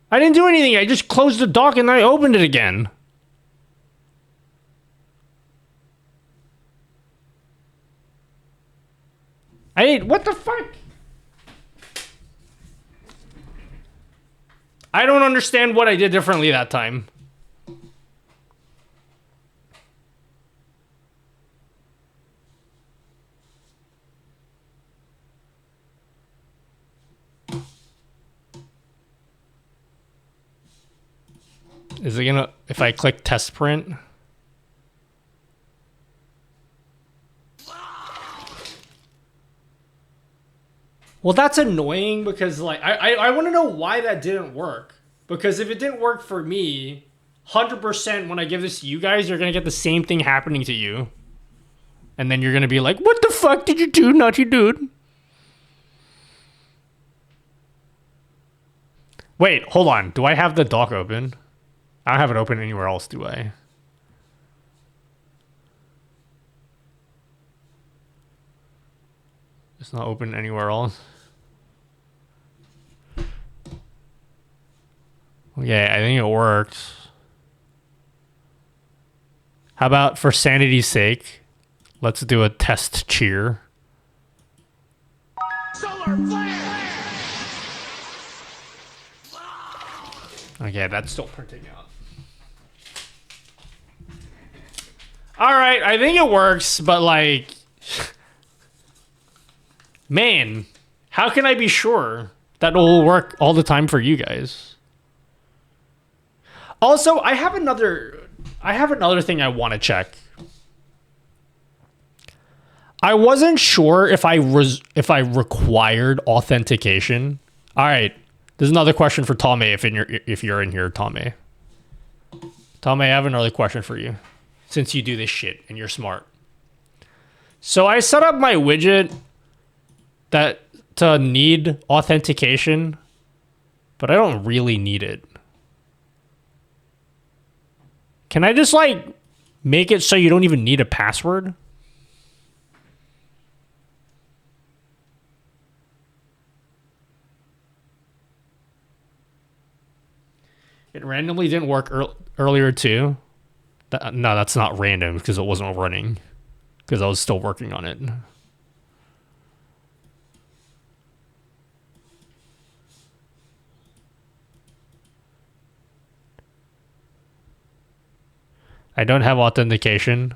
I didn't do anything. I just closed the dock and I opened it again. What the fuck? I don't understand what I did differently that time. Is it gonna, if I click test print? Well, that's annoying because like, I want to know why that didn't work. Because if it didn't work for me, 100% when I give this to you guys, you're going to get the same thing happening to you. And then you're going to be like, what the fuck did you do, nutty dude? Wait, hold on. Do I have the dock open? I don't have it open anywhere else, do I? It's not open anywhere else. Okay, I think it worked. How about for sanity's sake, let's do a test cheer. Solar flare! Okay, that's still printing out. Alright, I think it works, but like... Man, how can I be sure that will work all the time for you guys? Also, I have another thing I want to check. I wasn't sure if I required authentication. All right, There's another question for Tommy if you're in here, Tommy. Tommy, I have another question for you. Since you do this shit and you're smart. So I set up my widget that to need authentication, but I don't really need it. Can I just like make it so you don't even need a password? It randomly didn't work earlier too. No, that's not random because it wasn't running. Because I was still working on it. I don't have authentication.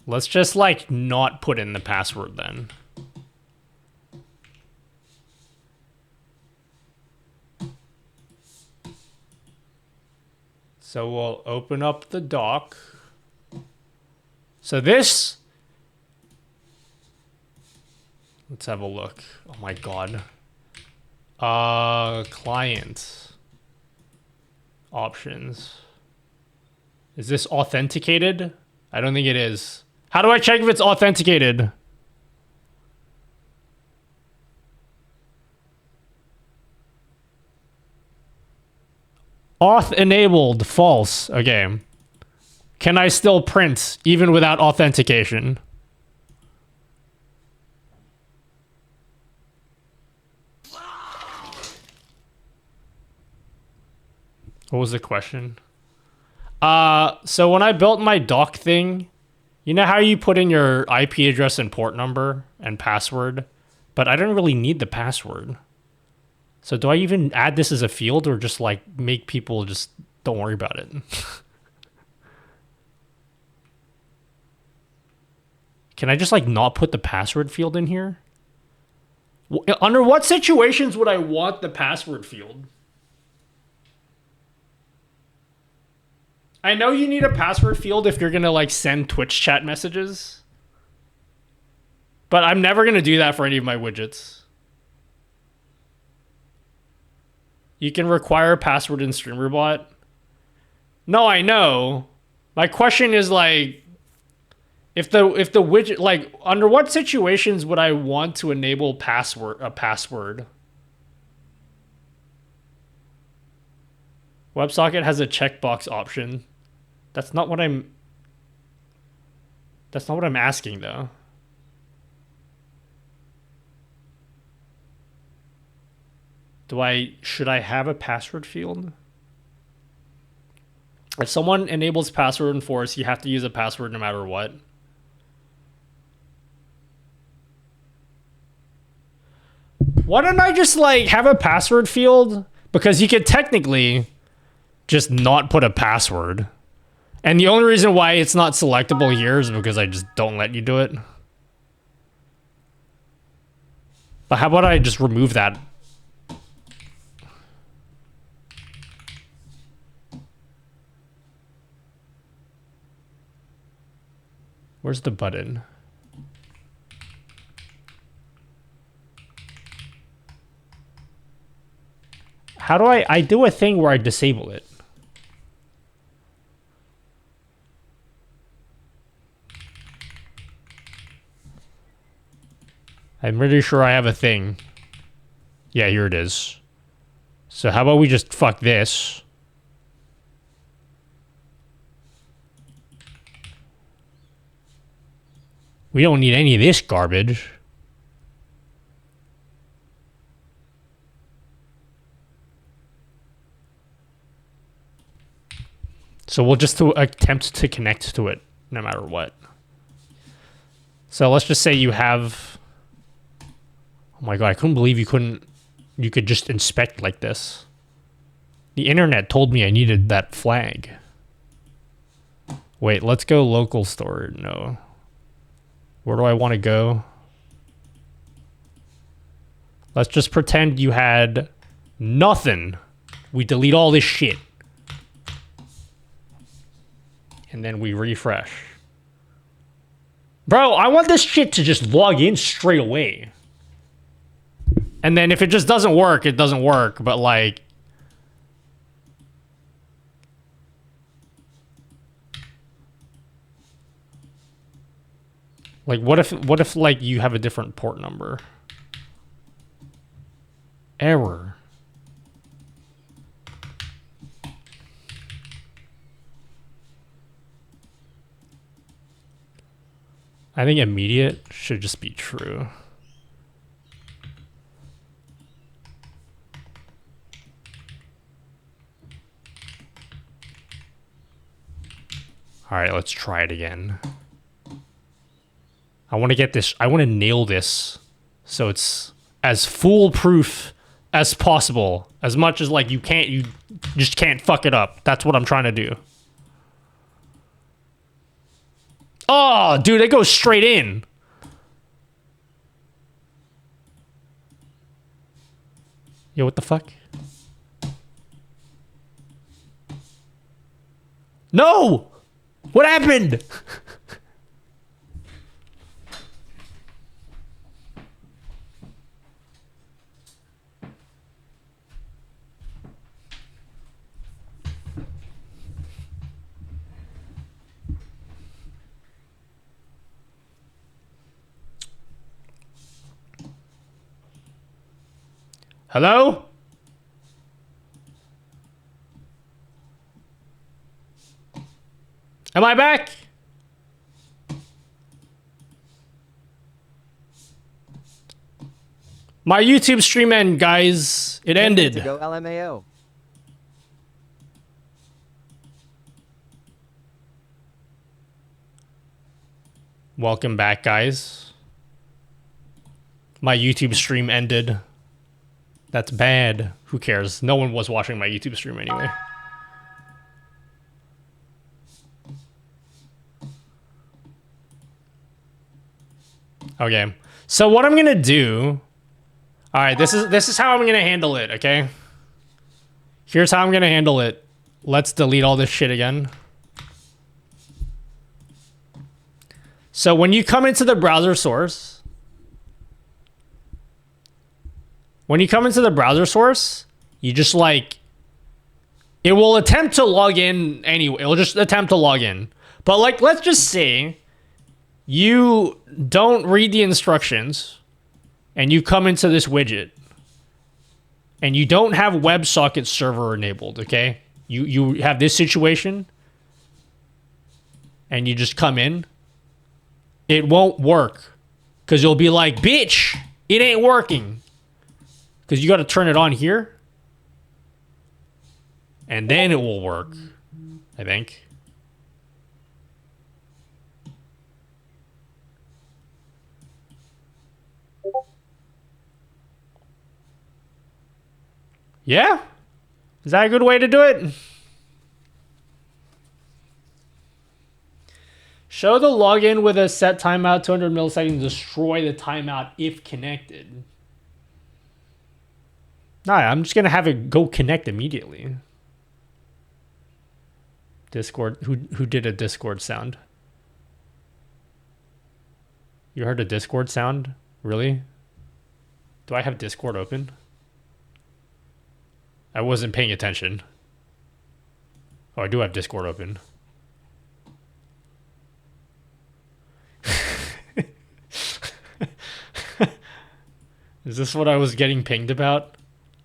Let's just like not put in the password then. So we'll open up the doc. So this, let's have a look. Oh my God. Client options. Is this authenticated? I don't think it is. How do I check if it's authenticated? Auth enabled, false. Okay. Can I still print even without authentication? What was the question? So when I built my doc thing, you know how you put in your IP address and port number and password? But I don't really need the password. So do I even add this as a field or just like make people just don't worry about it? Can I just like not put the password field in here? Under what situations would I want the password field? I know you need a password field if you're gonna like send Twitch chat messages. But I'm never gonna do that for any of my widgets. You can require a password in StreamerBot. No, I know. My question is like, if the widget, like, under what situations would I want to enable a password? WebSocket has a checkbox option. That's not what I'm asking though. Should I have a password field? If someone enables password enforce, you have to use a password no matter what. Why don't I just like have a password field? Because you could technically just not put a password. And the only reason why it's not selectable here is because I just don't let you do it. But how about I just remove that? Where's the button? How do I do a thing where I disable it? I'm pretty sure I have a thing. Yeah, here it is. So how about we just fuck this? We don't need any of this garbage. So we'll just attempt to connect to it no matter what. So let's just say you have... Oh my God, I couldn't believe you could just inspect like this. The internet told me I needed that flag. Wait, let's go local store. No. Where do I want to go? Let's just pretend you had nothing. We delete all this shit. And then we refresh. Bro, I want this shit to just log in straight away. And then if it just doesn't work, it doesn't work. But like... Like, what if like you have a different port number? Error. I think immediate should just be true. All right, let's try it again. I want to get this. I want to nail this so it's as foolproof as possible. As much as like you just can't fuck it up. That's what I'm trying to do. Oh, dude, it goes straight in. Yo, what the fuck? No! What happened? Hello? Am I back? My YouTube stream ended, guys. It ended. To go LMAO. Welcome back, guys. My YouTube stream ended. That's bad. Who cares? No one was watching my YouTube stream anyway. Okay. So what I'm gonna do... Alright, this is how I'm gonna handle it, okay? Here's how I'm gonna handle it. Let's delete all this shit again. So when you come into the browser source... When you come into the browser source, you just like... It will attempt to log in anyway. It'll just attempt to log in. But like, let's just say you don't read the instructions and you come into this widget and you don't have WebSocket server enabled, okay? You have this situation and you just come in. It won't work because you'll be like, bitch, it ain't working. Because you got to turn it on here. And then it will work, I think. Yeah? Is that a good way to do it? Show the login with a set timeout, 200 milliseconds, destroy the timeout if connected. Nah, I'm just gonna have it go connect immediately. Discord, who did a Discord sound? You heard a Discord sound? Really? Do I have Discord open? I wasn't paying attention. Oh, I do have Discord open. Is this what I was getting pinged about?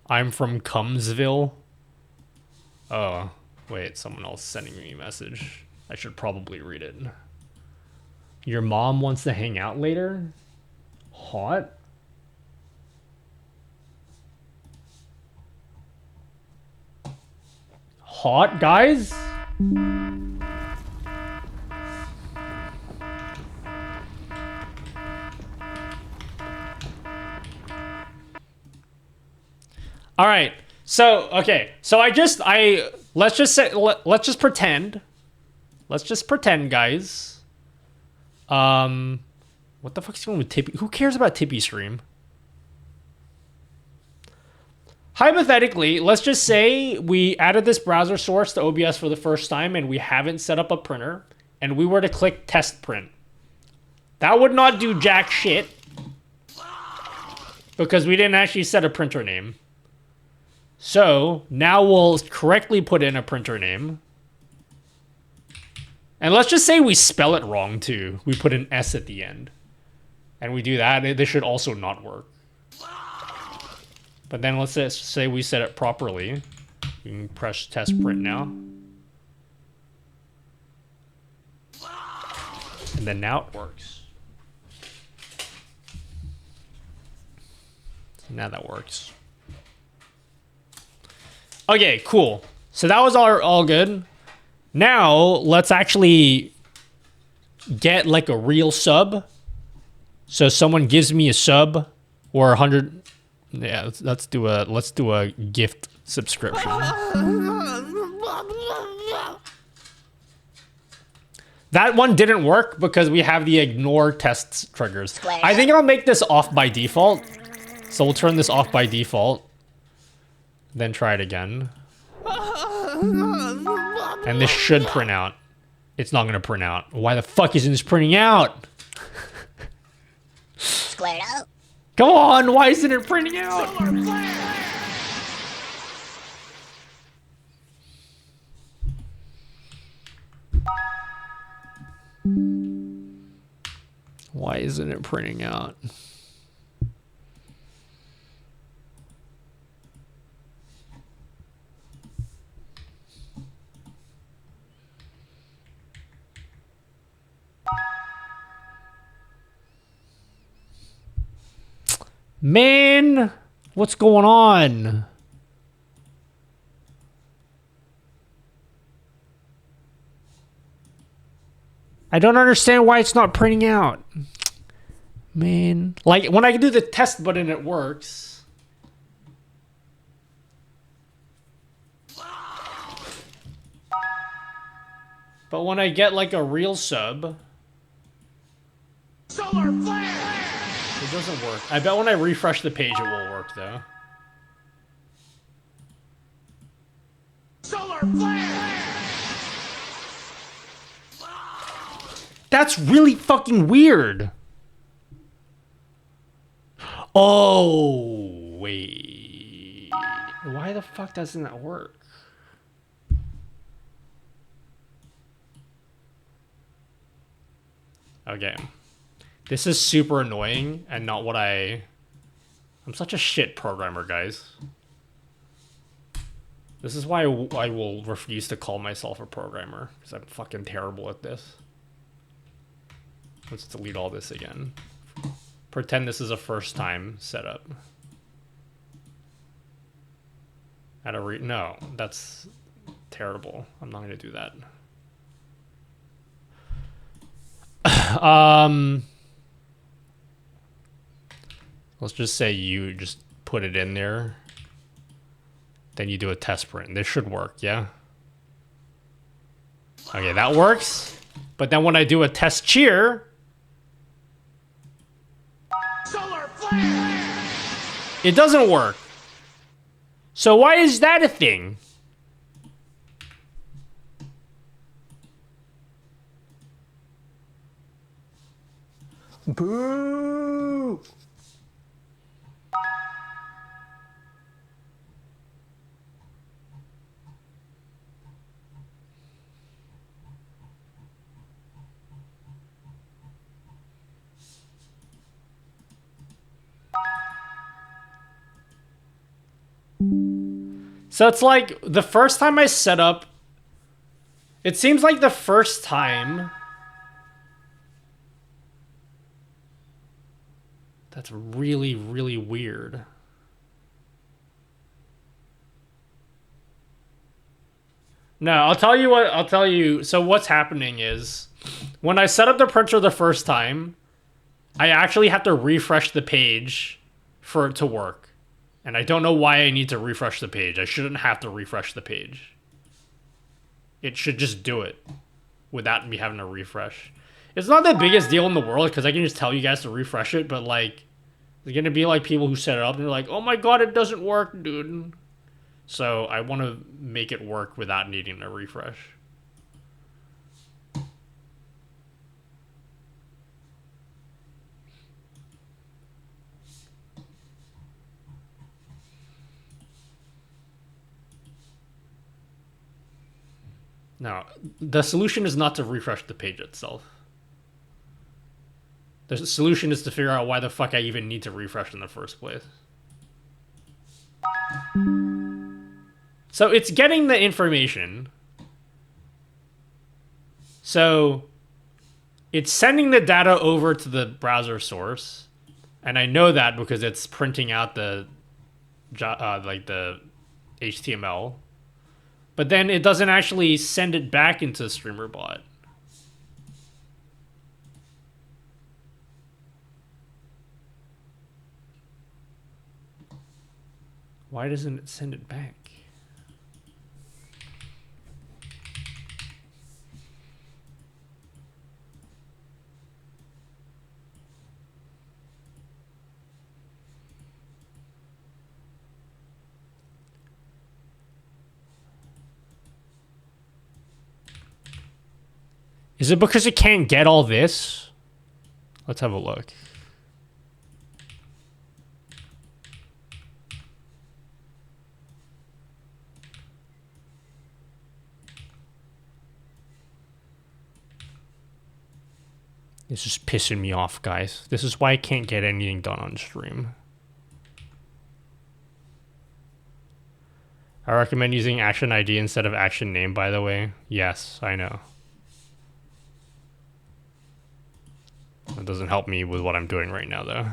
I'm from Cumsville. Oh, wait, someone else sending me a message. I should probably read it. Your mom wants to hang out later? Hot? Hot, guys? All right. So, okay. So let's just pretend. Let's just pretend, guys. What the fuck's going with Tippy? Who cares about Tippy stream? hypothetically, let's just say we added this browser source to OBS for the first time and we haven't set up a printer, and we were to click test print. That would not do jack shit because we didn't actually set a printer name. So now we'll correctly put in a printer name. And let's just say we spell it wrong too. We put an S at the end. And we do that, this should also not work. But then let's just say we set it properly. We can press test print now. And then now it works. Now that works. Okay, cool. So that was all good. Now let's actually get like a real sub. So someone gives me a sub or 100. Yeah, let's do a gift subscription. That one didn't work because we have the ignore tests triggers. I think I'll make this off by default. So we'll turn this off by default. Then try it again. And this should print out. It's not going to print out. Why the fuck isn't this printing out? Squared up. Come on, why isn't it printing out? Why isn't it printing out? Man, what's going on? I don't understand why it's not printing out. Man, like when I do the test button, it works. But when I get like a real sub, solar flare! It doesn't work. I bet when I refresh the page, it will work though. Solar flare! That's really fucking weird. Oh, wait. Why the fuck doesn't that work? Okay. This is super annoying and not what I'm such a shit programmer, guys. This is why I will refuse to call myself a programmer, because I'm fucking terrible at this. Let's delete all this again. Pretend this is a first time setup. No, that's terrible. I'm not gonna do that. Let's just say you just put it in there. Then you do a test print. This should work, yeah? Okay, that works. But then when I do a test cheer, it doesn't work. So why is that a thing? Boo! So it's like the first time I set up, it seems like the first time. That's really, really weird. No, I'll tell you what, so what's happening is, when I set up the printer the first time, I actually have to refresh the page for it to work. And I don't know why I need to refresh the page. I shouldn't have to refresh the page. It should just do it without me having to refresh. It's not the biggest deal in the world because I can just tell you guys to refresh it, but like, There's gonna be like people who set it up and they're like, oh my god, it doesn't work, dude. So I want to make it work without needing a refresh. Now, the solution is not to refresh the page itself. The solution is to figure out why the fuck I even need to refresh in the first place. So it's getting the information. So it's sending the data over to the browser source. And I know that because it's printing out the like the HTML. But then it doesn't actually send it back into StreamerBot. Why doesn't it send it back? Is it because it can't get all this? Let's have a look. This is pissing me off, guys. This is why I can't get anything done on stream. I recommend using Action ID instead of Action Name, by the way. Yes, I know. That doesn't help me with what I'm doing right now, though.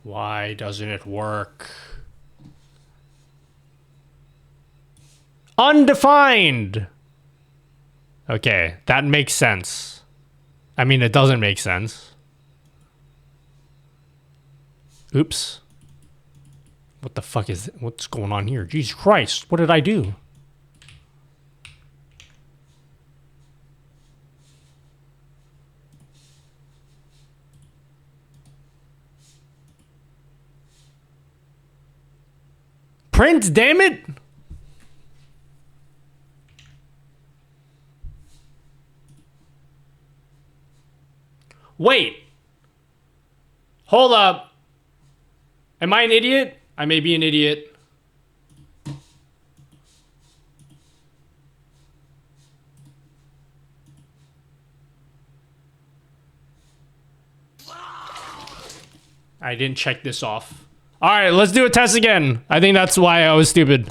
Why doesn't it work? Undefined! Okay, that makes sense. I mean, it doesn't make sense. Oops. What the fuck is... What's going on here? Jesus Christ, what did I do? Print, damn it! Wait. Hold up. Am I an idiot? I may be an idiot. I didn't check this off. All right, let's do a test again. I think that's why I was stupid.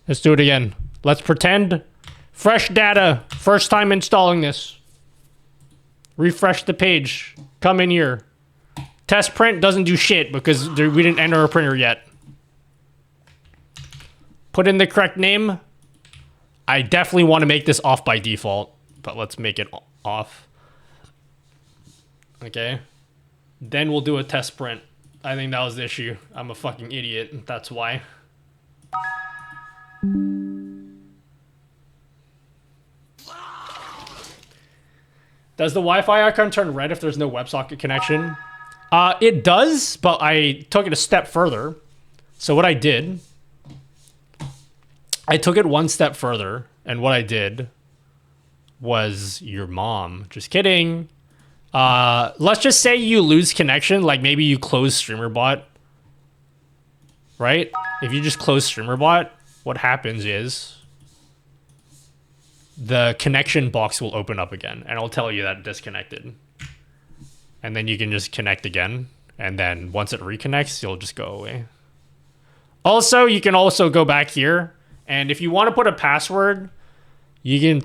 Let's do it again. Let's pretend. Fresh data. First time installing this. Refresh the page. Come in here. Test print doesn't do shit because we didn't enter a printer yet. Put in the correct name. I definitely want to make this off by default, but let's make it off. Okay. Then we'll do a test print. I think that was the issue. I'm a fucking idiot. That's why. Does the Wi-Fi icon turn red if there's no WebSocket connection? It does, but I took it a step further. So what I did, I took it one step further, and what I did was your mom. Just kidding. Let's just say you lose connection, like maybe you close StreamerBot, right? If you just close StreamerBot, what happens is the connection box will open up again, and it'll tell you that it disconnected. And then you can just connect again, and then once it reconnects, you'll just go away. Also, you can also go back here, and if you want to put a password, you can...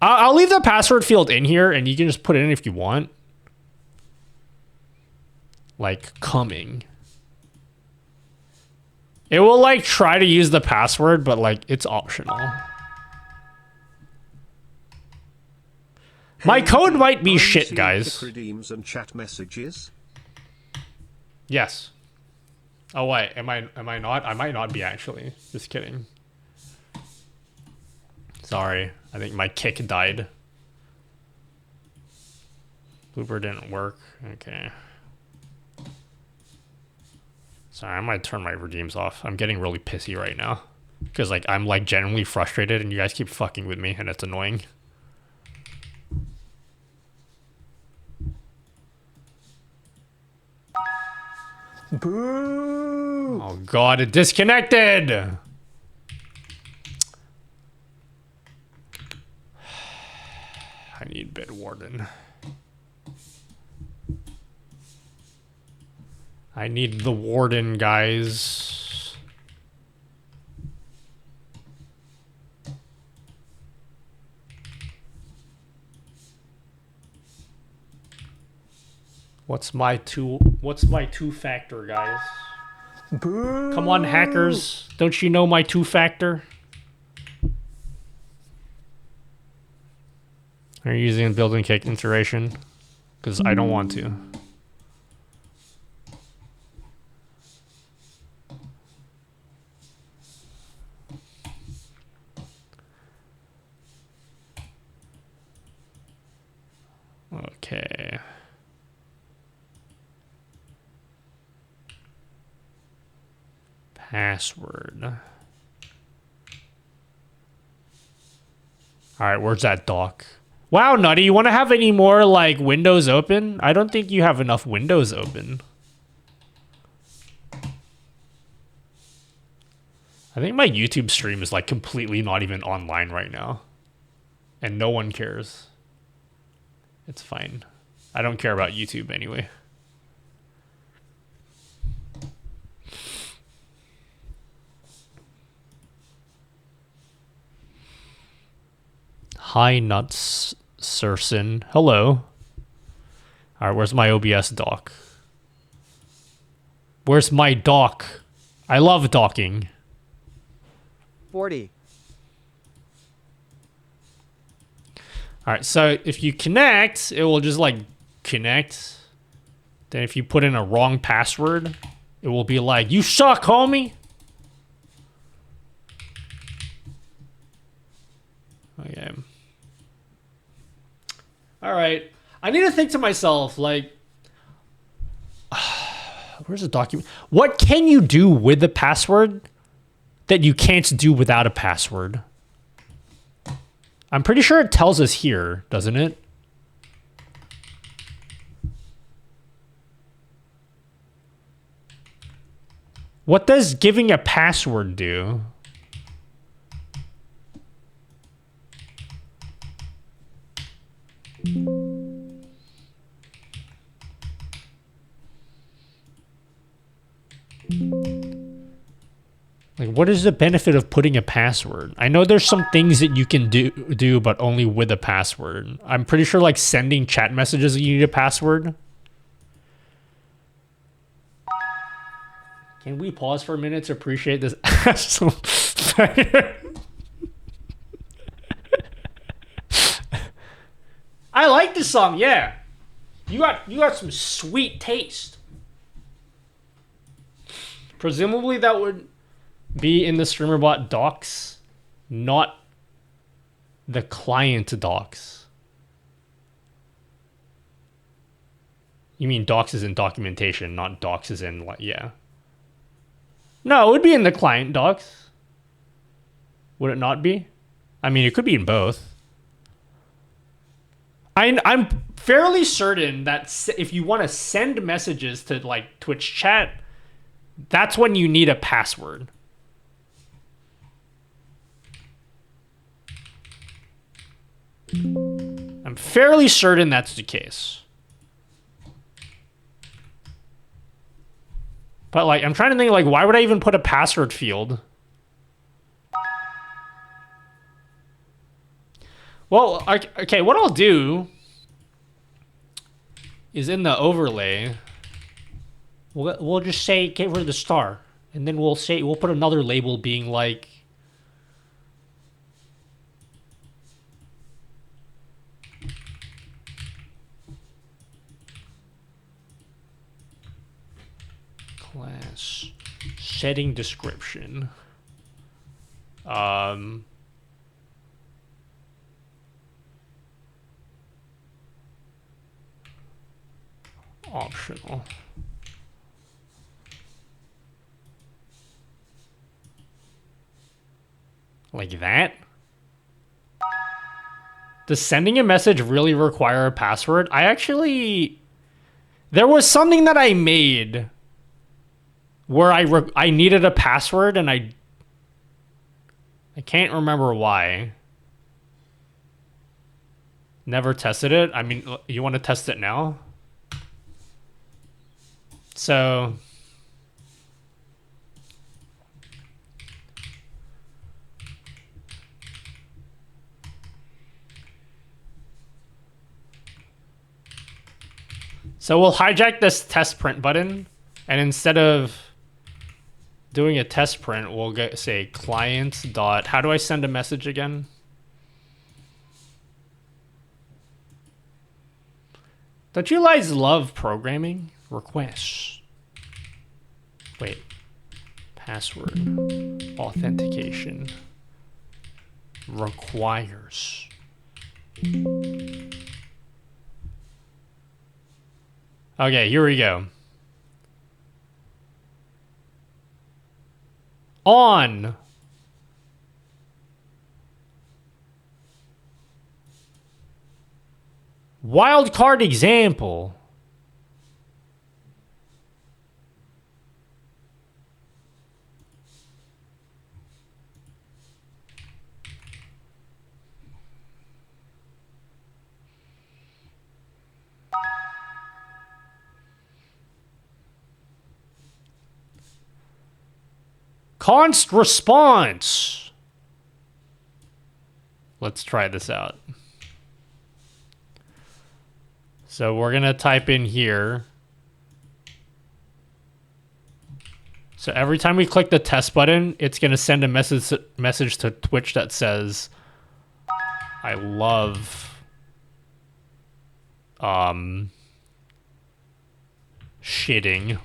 I'll leave the password field in here, and you can just put it in if you want. Like, coming. It will like try to use the password, but like it's optional. My code might be shit, guys. Redeems and chat messages. Yes. Oh wait, am I not? I might not be actually. Just kidding. Sorry, I think my kick died. Blooper didn't work. Okay. Sorry, I might turn my redeems off. I'm getting really pissy right now. Because like I'm like genuinely frustrated and you guys keep fucking with me and it's annoying. Boo! Oh god, it disconnected! I need Bitwarden. I need the warden, guys. What's my two-factor, guys? Boo! Come on, hackers. Don't you know my two-factor? Are you using building cake iteration? Because I don't want to. Okay. Password. Alright, where's that doc? Wow, Nutty, you want to have any more, like, windows open? I don't think you have enough windows open. I think my YouTube stream is, like, completely not even online right now. And no one cares. It's fine. I don't care about YouTube anyway. Hi, Nuts Surson. Hello. Alright, where's my OBS doc? Where's my doc? I love docking. 40. Alright, so if you connect, it will just like connect. Then if you put in a wrong password, it will be like, you suck, homie! Okay. Alright. I need to think to myself, like, where's the document? What can you do with the password that you can't do without a password? I'm pretty sure it tells us here, doesn't it? What does giving a password do? Like, what is the benefit of putting a password? I know there's some things that you can do, but only with a password. I'm pretty sure, like, sending chat messages, you need a password. Can we pause for a minute to appreciate this? I like this song, yeah. You got some sweet taste. Presumably that would be in the StreamerBot docs, not the client docs. You mean docs is in documentation, not docs is in, yeah. No, it would be in the client docs. Would it not be? I mean, it could be in both. I'm fairly certain that if you want to send messages to, like, Twitch chat, that's when you need a password. I'm fairly certain that's the case. But, like, I'm trying to think, like, why would I even put a password field? Well, okay, what I'll do is in the overlay, we'll just say get rid of the star. And then we'll put another label being like class setting description. Optional. Like that? Does sending a message really require a password? There was something that I made where I needed a password and I can't remember why. Never tested it. I mean, you want to test it now? So we'll hijack this test print button, and instead of doing a test print, we'll say client dot, how do I send a message again? Don't you guys love programming? Requests. Wait. Password. Authentication. Requires. Okay, here we go. On. Wildcard example. Const response. Let's try this out. So we're going to type in here. So every time we click the test button, it's going to send a message to Twitch that says, I love shitting.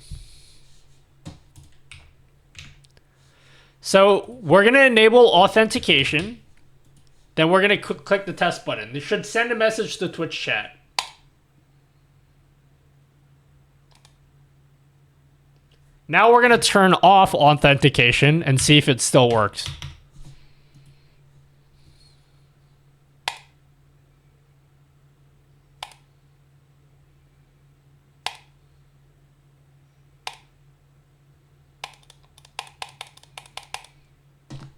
So we're going to enable authentication. Then we're going to click the test button. This should send a message to Twitch chat. Now we're going to turn off authentication and see if it still works.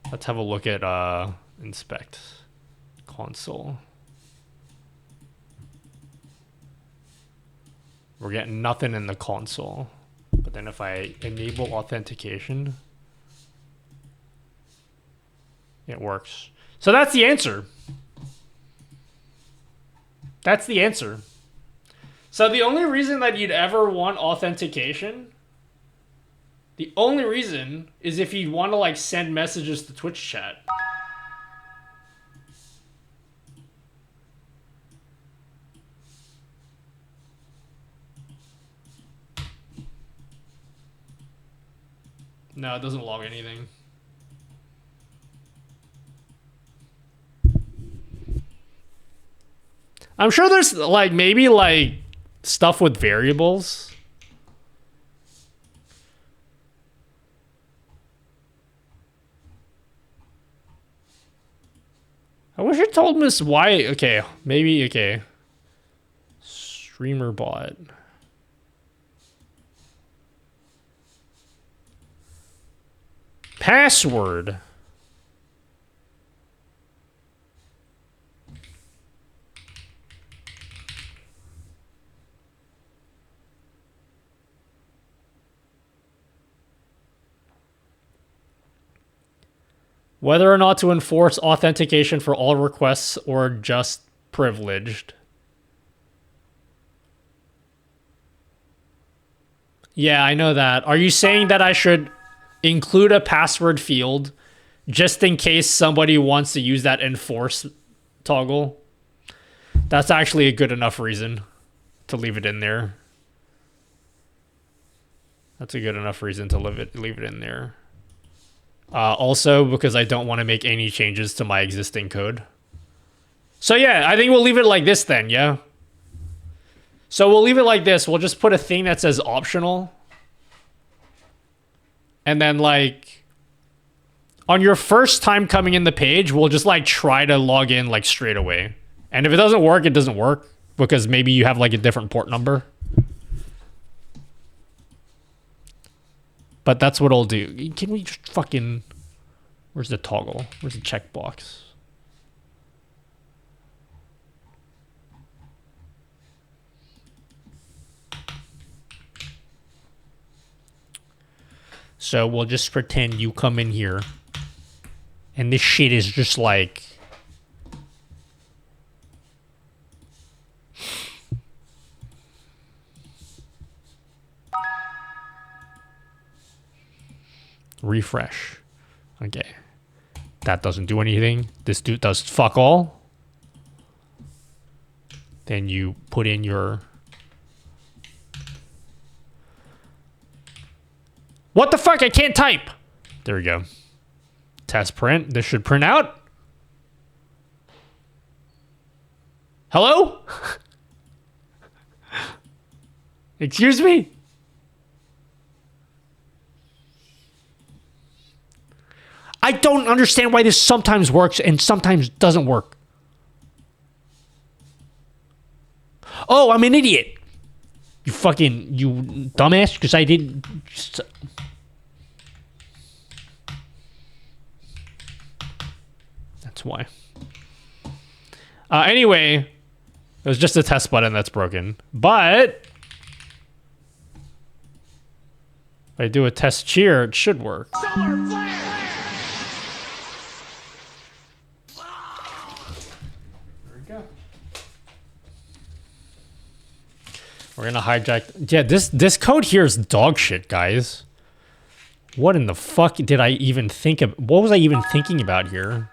Let's have a look at inspect console. We're getting nothing in the console. But then if I enable authentication, it works. So that's the answer. That's the answer. So the only reason that you'd ever want authentication, the only reason is if you want to like send messages to Twitch chat. No, it doesn't log anything. I'm sure there's like maybe like stuff with variables. I wish it told Miss why. Okay, maybe okay. Streamer bot. Password. Whether or not to enforce authentication for all requests or just privileged. Yeah, I know that. Are you saying that I should... include a password field just in case somebody wants to use that enforce toggle. That's actually a good enough reason to leave it in there. That's a good enough reason to leave it in there. Also, because I don't want to make any changes to my existing code. So yeah, I think we'll leave it like this then, yeah? So we'll leave it like this. We'll just put a thing that says optional. And then like, on your first time coming in the page, we'll just like try to log in like straight away. And if it doesn't work, it doesn't work. Because maybe you have like a different port number. But that's what I'll do. Can we just fucking... Where's the toggle? Where's the checkbox? So we'll just pretend you come in here. And this shit is just like... refresh. Okay. That doesn't do anything. This dude does fuck all. Then you put in your... What the fuck? I can't type. There we go. Test print. This should print out. Hello? Excuse me? I don't understand why this sometimes works and sometimes doesn't work. Oh, I'm an idiot. You dumbass, because I didn't... That's why. Anyway, it was just a test button that's broken. But... if I do a test cheer, it should work. We're gonna hijack... Yeah, this code here is dog shit, guys. What in the fuck did I even think of? What was I even thinking about here?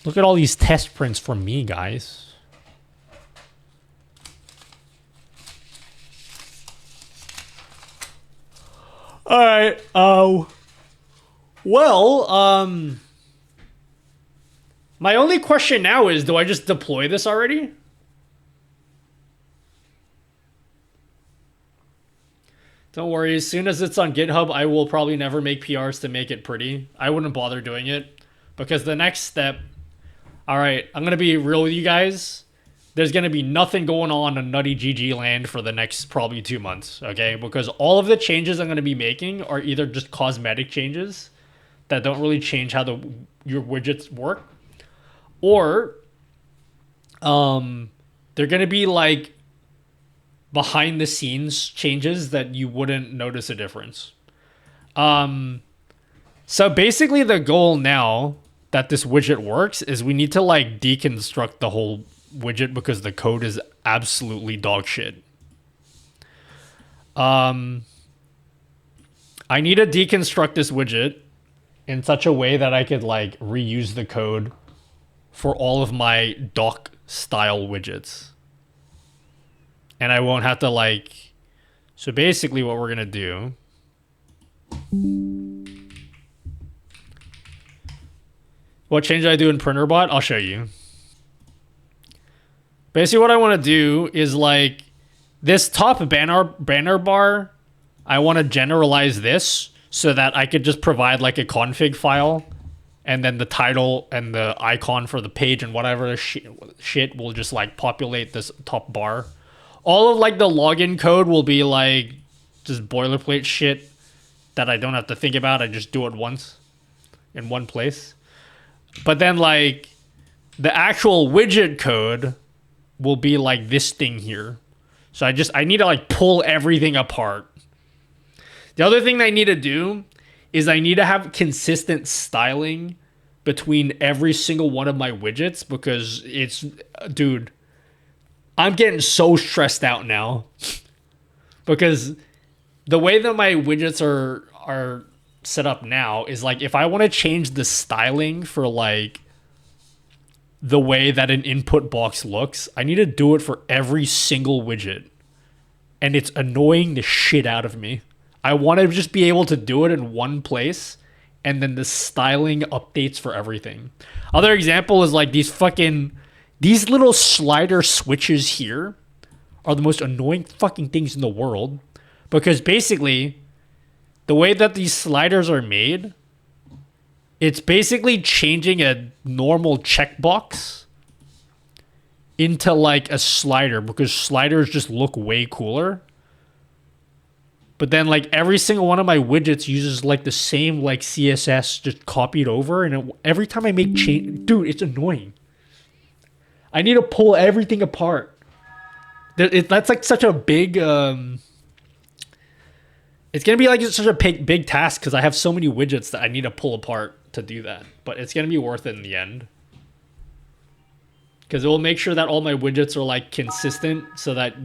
Look at all these test prints from me, guys. All right. Well, my only question now is, do I just deploy this already? Don't worry, as soon as it's on GitHub, I will probably never make PRs to make it pretty. I wouldn't bother doing it, because the next step... Alright, I'm going to be real with you guys. There's going to be nothing going on in Nutty GG land for the next probably 2 months, okay? Because all of the changes I'm going to be making are either just cosmetic changes that don't really change how your widgets work, or they're going to be like behind the scenes changes that you wouldn't notice a difference. So basically the goal now that this widget works is we need to like deconstruct the whole widget because the code is absolutely dog shit. I need to deconstruct this widget in such a way that I could like reuse the code for all of my doc style widgets. And I won't have to like... So basically what we're gonna do... What change did I do in PrinterBot? I'll show you. Basically what I want to do is like... This top banner bar, I want to generalize this so that I could just provide like a config file, and then the title and the icon for the page and whatever shit will just like populate this top bar. All of like the login code will be like just boilerplate shit that I don't have to think about. I just do it once in one place. But then like the actual widget code will be like this thing here. So I need to like pull everything apart. The other thing that I need to do is I need to have consistent styling between every single one of my widgets because dude, I'm getting so stressed out now because the way that my widgets are set up now is like if I want to change the styling for like the way that an input box looks, I need to do it for every single widget. And it's annoying the shit out of me. I want to just be able to do it in one place and then the styling updates for everything. Other example is like these little slider switches here are the most annoying fucking things in the world because basically the way that these sliders are made, it's basically changing a normal checkbox into like a slider because sliders just look way cooler. But then like every single one of my widgets uses like the same like CSS just copied over, and every time I make change, dude, it's annoying. I need to pull everything apart. That's like such a big it's gonna be like such a big task because I have so many widgets that I need to pull apart to do that. But it's gonna be worth it in the end because it will make sure that all my widgets are like consistent so that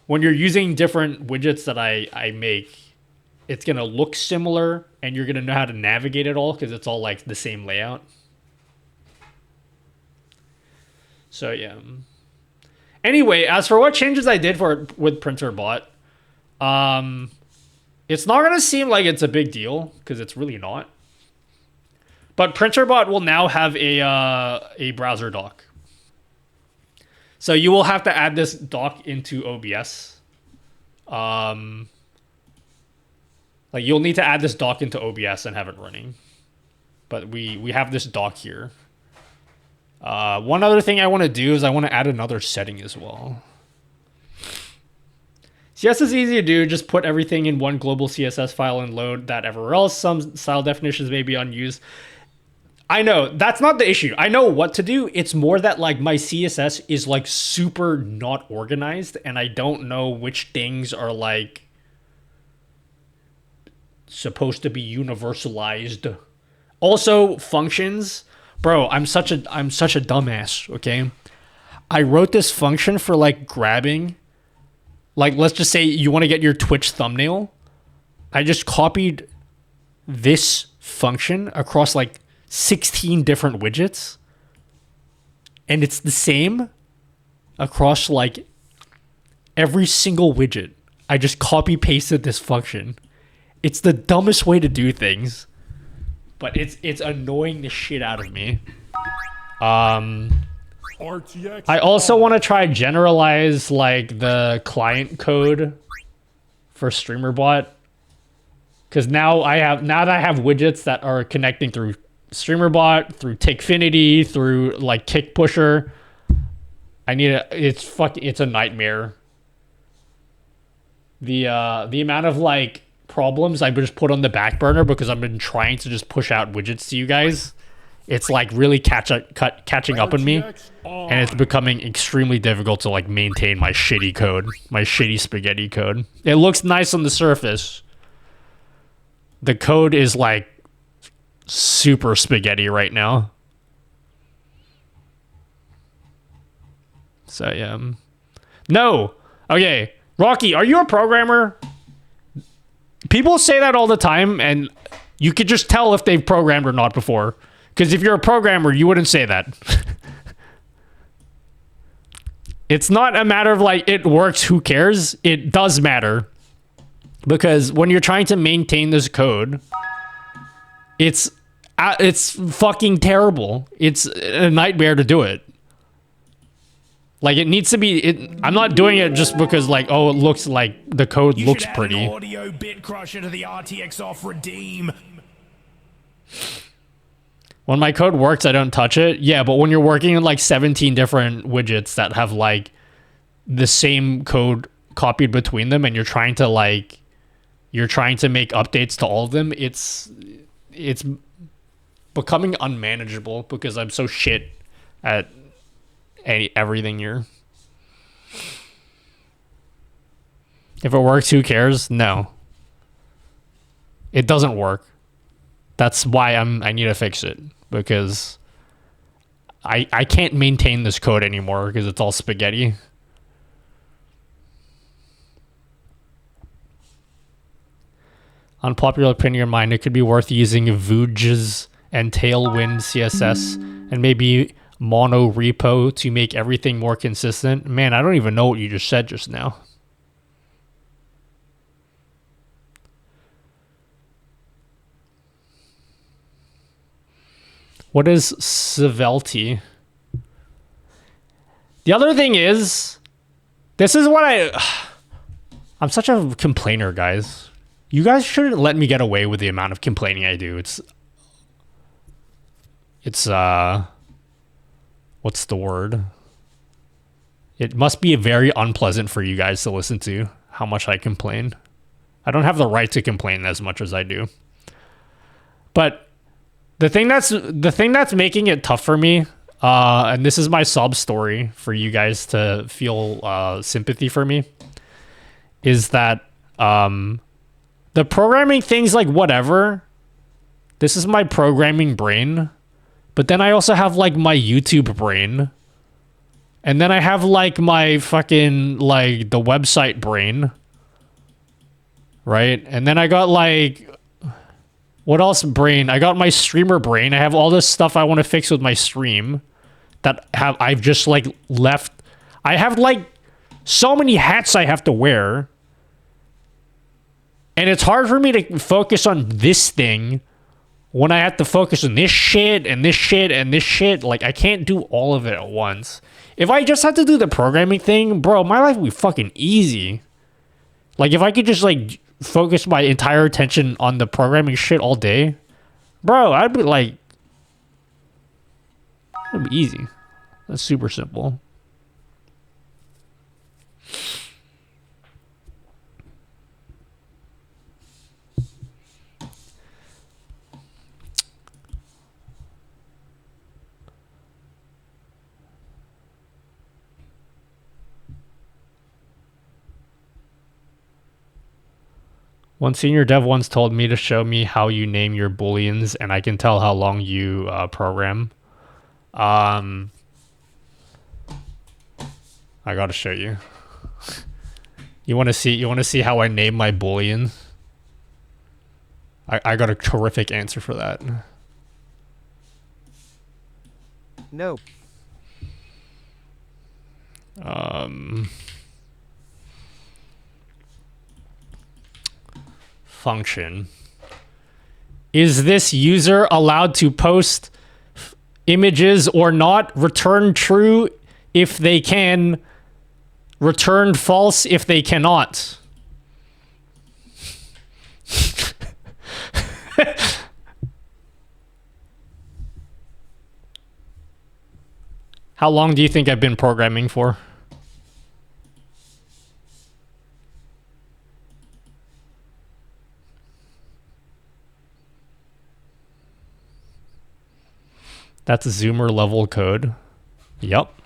when you're using different widgets that I make, it's going to look similar and you're going to know how to navigate it all because it's all like the same layout. So yeah. Anyway, as for what changes I did with PrinterBot, it's not going to seem like it's a big deal because it's really not. But PrinterBot will now have a browser dock. So you will have to add this dock into OBS. Like you'll need to add this dock into OBS and have it running. But we have this dock here. One other thing I want to do is I want to add another setting as well. CS is easy to do. Just put everything in one global CSS file and load that everywhere else. Some style definitions may be unused. I know that's not the issue. I know what to do. It's more that like my CSS is like super not organized and I don't know which things are like supposed to be universalized. Also functions, bro, I'm such a dumbass, okay? I wrote this function for like grabbing, like let's just say you want to get your Twitch thumbnail. I just copied this function across like 16 different widgets and it's the same across like every single widget. I just copy pasted this function. It's the dumbest way to do things, but it's annoying the shit out of me. I also want to try generalize like the client code for StreamerBot because now that I have widgets that are connecting through StreamerBot, through Takefinity, through like Kick Pusher. It's a nightmare. The amount of like problems I've just put on the back burner because I've been trying to just push out widgets to you guys. It's like really catching up on me, and it's becoming extremely difficult to like maintain my shitty code, my shitty spaghetti code. It looks nice on the surface. The code is like super spaghetti right now. So yeah. No. Okay. Rocky, are you a programmer? People say that all the time and you could just tell if they've programmed or not before. Because if you're a programmer, you wouldn't say that. It's not a matter of like it works, who cares? It does matter. Because when you're trying to maintain this code, it's fucking terrible. It's a nightmare to do it. Like it needs to be. I'm not doing it just because like it looks like the code looks pretty. Audio bit crusher to the RTX off redeem. When my code works, I don't touch it. Yeah, but when you're working in like 17 different widgets that have like the same code copied between them, and you're trying to make updates to all of them, it's becoming unmanageable because I'm so shit at everything here. If it works, who cares? No. It doesn't work. That's why I need to fix it, because I can't maintain this code anymore because it's all spaghetti. Unpopular opinion of mine, it could be worth using Vooge's and Tailwind CSS and maybe mono repo to make everything more consistent. Man, I don't even know what you just said just now. What is Civelty? The other thing is, this is what I'm such a complainer, guys. You guys shouldn't let me get away with the amount of complaining I do. It's what's the word? It must be very unpleasant for you guys to listen to how much I complain. I don't have the right to complain as much as I do. But the thing that's making it tough for me, and this is my sob story for you guys to feel sympathy for me, is that the programming things, like, whatever. This is my programming brain. But then I also have, like, my YouTube brain. And then I have, like, my fucking, like, the website brain. Right? And then I got, like, what else brain? I got my streamer brain. I have all this stuff I want to fix with my stream that I've just, like, left. I have, like, so many hats I have to wear. And it's hard for me to focus on this thing when I have to focus on this shit and this shit and this shit. Like, I can't do all of it at once. If I just had to do the programming thing, bro, my life would be fucking easy. Like, if I could just, like, focus my entire attention on the programming shit all day, bro, I'd be like, it'd be easy. That's super simple. One senior dev once told me to show me how you name your booleans, and I can tell how long you program. I gotta show you. You want to see how I name my booleans? I got a terrific answer for that. No. Function. Is this user allowed to post images or not? Return true if they can. Return false if they cannot. How long do you think I've been programming for? That's Zoomer level code. Yup.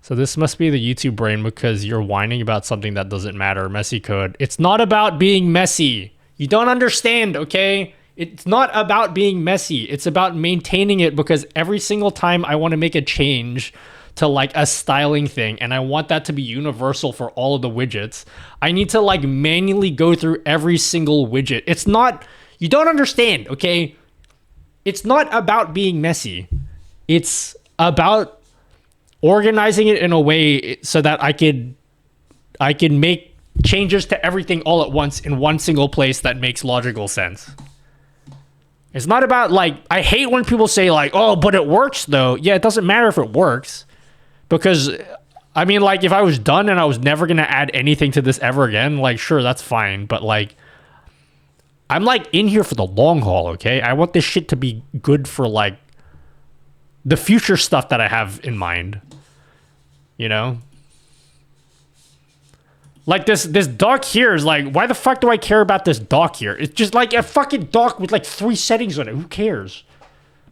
So this must be the YouTube brain because you're whining about something that doesn't matter. Messy code. It's not about being messy. You don't understand, okay? It's not about being messy. It's about maintaining it, because every single time I want to make a change to, like, a styling thing, and I want that to be universal for all of the widgets, I need to, like, manually go through every single widget. It's not... You don't understand, okay? It's not about being messy. It's about organizing it in a way so that I can make changes to everything all at once in one single place that makes logical sense. It's not about, like, I hate when people say, like, oh, but it works though. Yeah, it doesn't matter if it works, because I mean, like, if I was done and I was never going to add anything to this ever again, like, sure, that's fine. But, like, I'm, like, in here for the long haul, okay? I want this shit to be good for, like, the future stuff that I have in mind. You know? Like, this dock here is like, why the fuck do I care about this dock here? It's just, like, a fucking dock with, like, 3 settings on it. Who cares?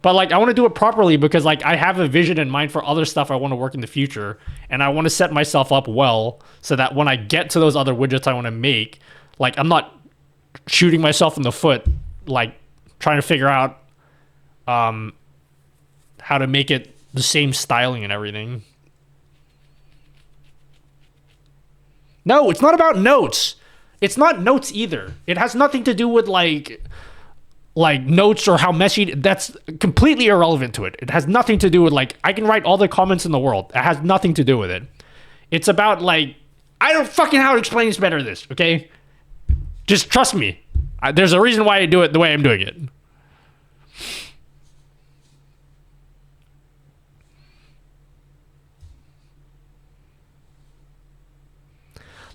But, like, I want to do it properly because, like, I have a vision in mind for other stuff I want to work in the future. And I want to set myself up well so that when I get to those other widgets I want to make, like, I'm not shooting myself in the foot, like trying to figure out how to make it the same styling and everything. No, it's not about notes. It's not notes either. It has nothing to do with like notes or how messy. That's completely irrelevant to it. It has nothing to do with like, I can write all the comments in the world. It has nothing to do with it. It's about like, I don't fucking know how to explain this better than this, okay? Just trust me. There's a reason why I do it the way I'm doing it.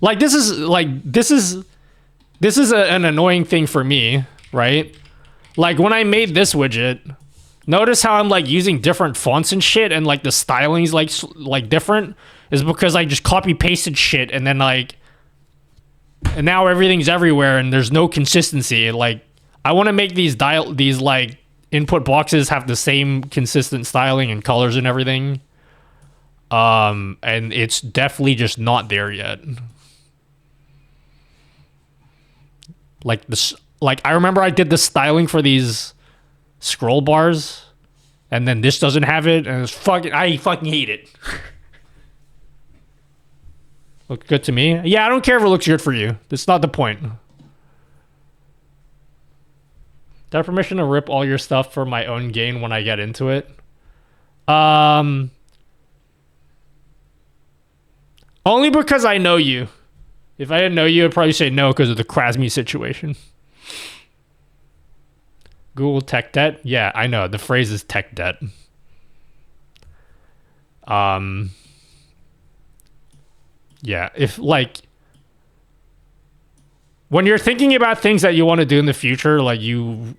Like this is an annoying thing for me, right? Like when I made this widget, notice how I'm like using different fonts and shit, and like the styling's like different, is because I just copy pasted shit and then like, and now everything's everywhere and there's no consistency. Like I want to make these like input boxes have the same consistent styling and colors and everything. And it's definitely just not there yet. Like this, like I remember I did the styling for these scroll bars, and then this doesn't have it, and it's fucking, I fucking hate it. Look good to me? Yeah, I don't care if it looks good for you. That's not the point. Do I have permission to rip all your stuff for my own gain when I get into it? Only because I know you. If I didn't know you, I'd probably say no because of the Krasmi situation. Google tech debt? Yeah, I know. The phrase is tech debt. Yeah, if like when you're thinking about things that you want to do in the future, like you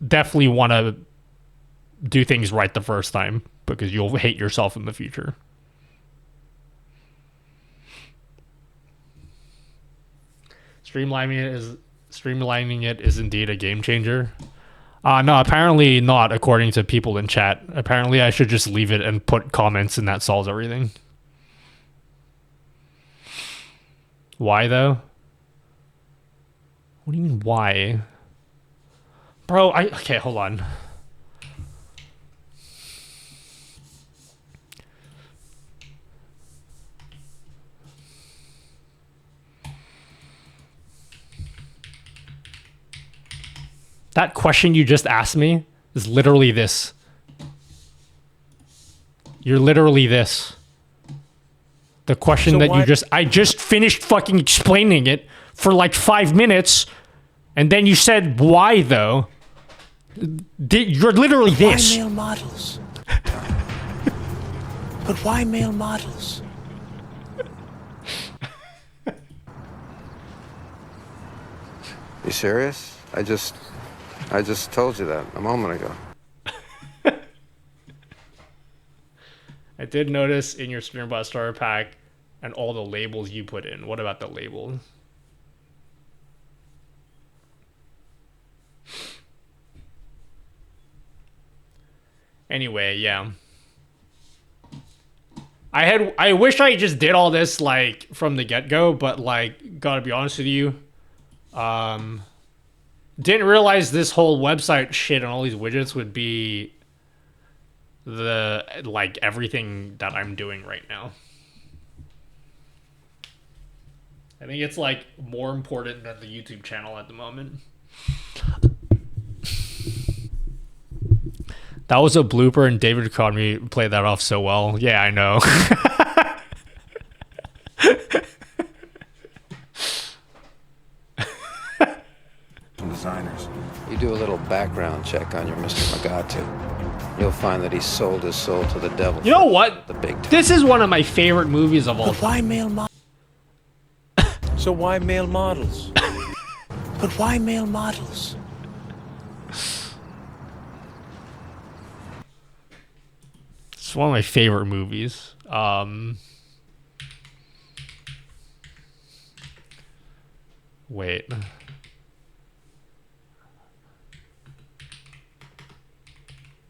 definitely want to do things right the first time because you'll hate yourself in the future. Streamlining it is indeed a game changer. No, apparently not, according to people in chat. Apparently I should just leave it and put comments and that solves everything. Why though? What do you mean why? Bro, okay, hold on. That question you just asked me is literally this. You're literally this. The question that I just finished fucking explaining it for like 5 minutes, and then you said why though? You're literally this. Why male models? But why male models? You serious? I just told you that a moment ago. I did notice in your Streambot starter pack and all the labels you put in. What about the labels? Anyway, yeah. I wish I just did all this like from the get-go, but like gotta be honest with you. Didn't realize this whole website shit and all these widgets would be the like everything that I'm doing right now. I think it's like more important than the YouTube channel at the moment. That was a blooper and David caught me play that off so well. Yeah, I know. Designers. You do a little background check on your Mr. Elgato. You'll find that he sold his soul to the devil. You know what? The big this is one of my favorite movies of all time. Why male models? So why male models? But why male models? It's one of my favorite movies. Wait.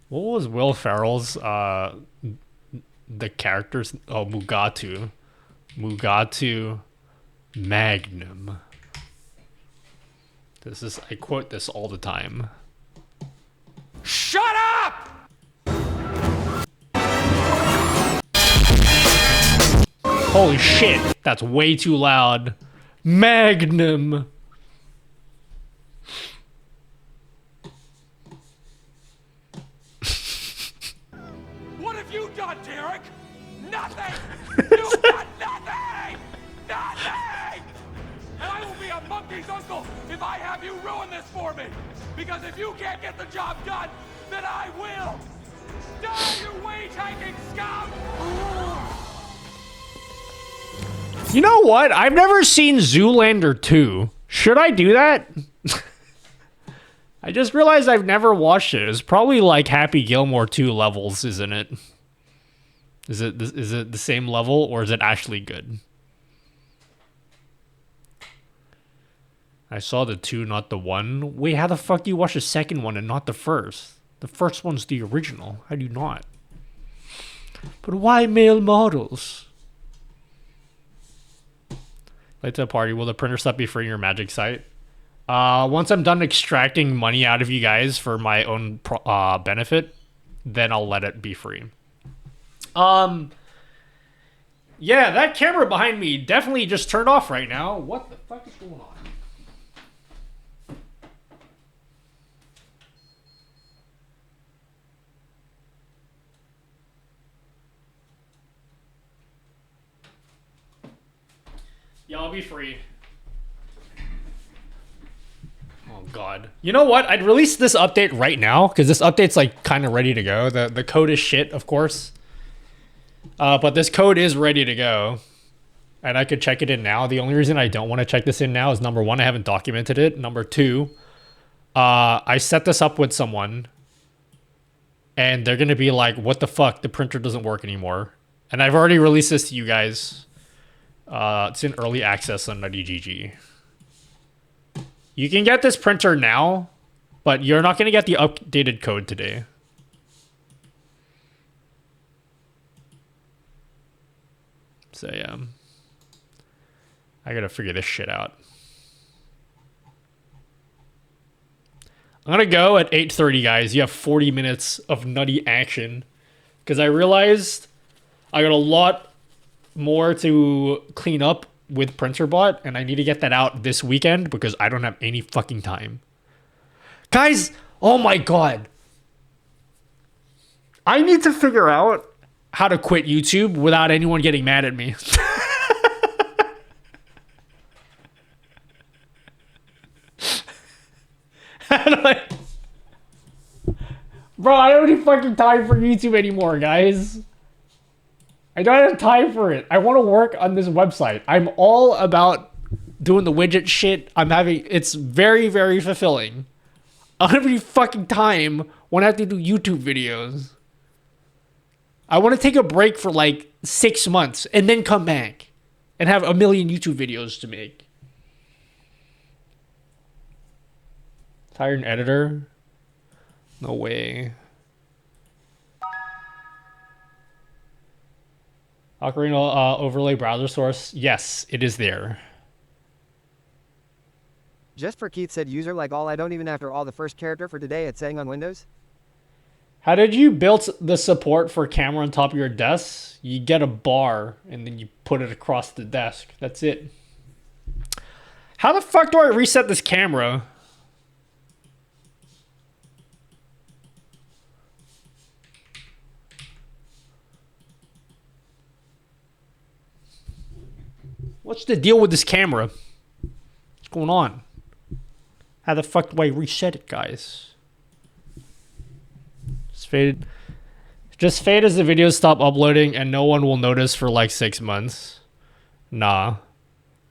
What was Will Ferrell's the character's Mugatu Magnum. This is, I quote this all the time. Shut up! Holy shit, that's way too loud. Magnum. What have you done, Derek? Nothing! You've done nothing! Nothing! And I will be a monkey's uncle if I have you ruin this for me! Because if you can't get the job done, then I will! Die, you wage-hiking scum! You know what? I've never seen Zoolander 2. Should I do that? I just realized I've never watched it. It's probably like Happy Gilmore 2 levels, isn't it? Is it the same level, or is it actually good? I saw the 2, not the 1. Wait, how the fuck do you watch the second one and not the first? The first one's the original. How do you not? But why male models? Late to the party. Will the printer stuff be free in your Magic site? Once I'm done extracting money out of you guys for my own benefit, then I'll let it be free. Yeah, that camera behind me definitely just turned off right now. What the fuck is going on? Yeah, I'll be free. Oh god. You know what? I'd release this update right now because this update's like kind of ready to go. The code is shit, of course. But this code is ready to go. And I could check it in now. The only reason I don't want to check this in now is number 1, I haven't documented it. Number 2, I set this up with someone and they're going to be like, what the fuck? The printer doesn't work anymore. And I've already released this to you guys. It's in early access on NuttyGG. You can get this printer now, but you're not going to get the updated code today. So yeah, I gotta figure this shit out. I'm gonna go at 8:30, guys. You have 40 minutes of nutty action because I realized I got a lot more to clean up with PrinterBot, and I need to get that out this weekend because I don't have any fucking time. Guys, oh my god. I need to figure out how to quit YouTube without anyone getting mad at me. Bro, I don't have fucking time for YouTube anymore, guys. I don't have time for it. I want to work on this website. I'm all about doing the widget shit. It's very, very fulfilling. I don't have any fucking time when I have to do YouTube videos. I want to take a break for like 6 months and then come back and have a million YouTube videos to make. Hire an editor? No way. Ocarina overlay browser source. Yes, it is there. Just for Keith said user like all I don't even after all the first character for today it's saying on Windows. How did you build the support for camera on top of your desk? You get a bar and then you put it across the desk. That's it. How the fuck do I reset this camera? What's the deal with this camera? What's going on? How the fuck do I reset it, guys? Just fade as the videos stop uploading and no one will notice for like 6 months. Nah.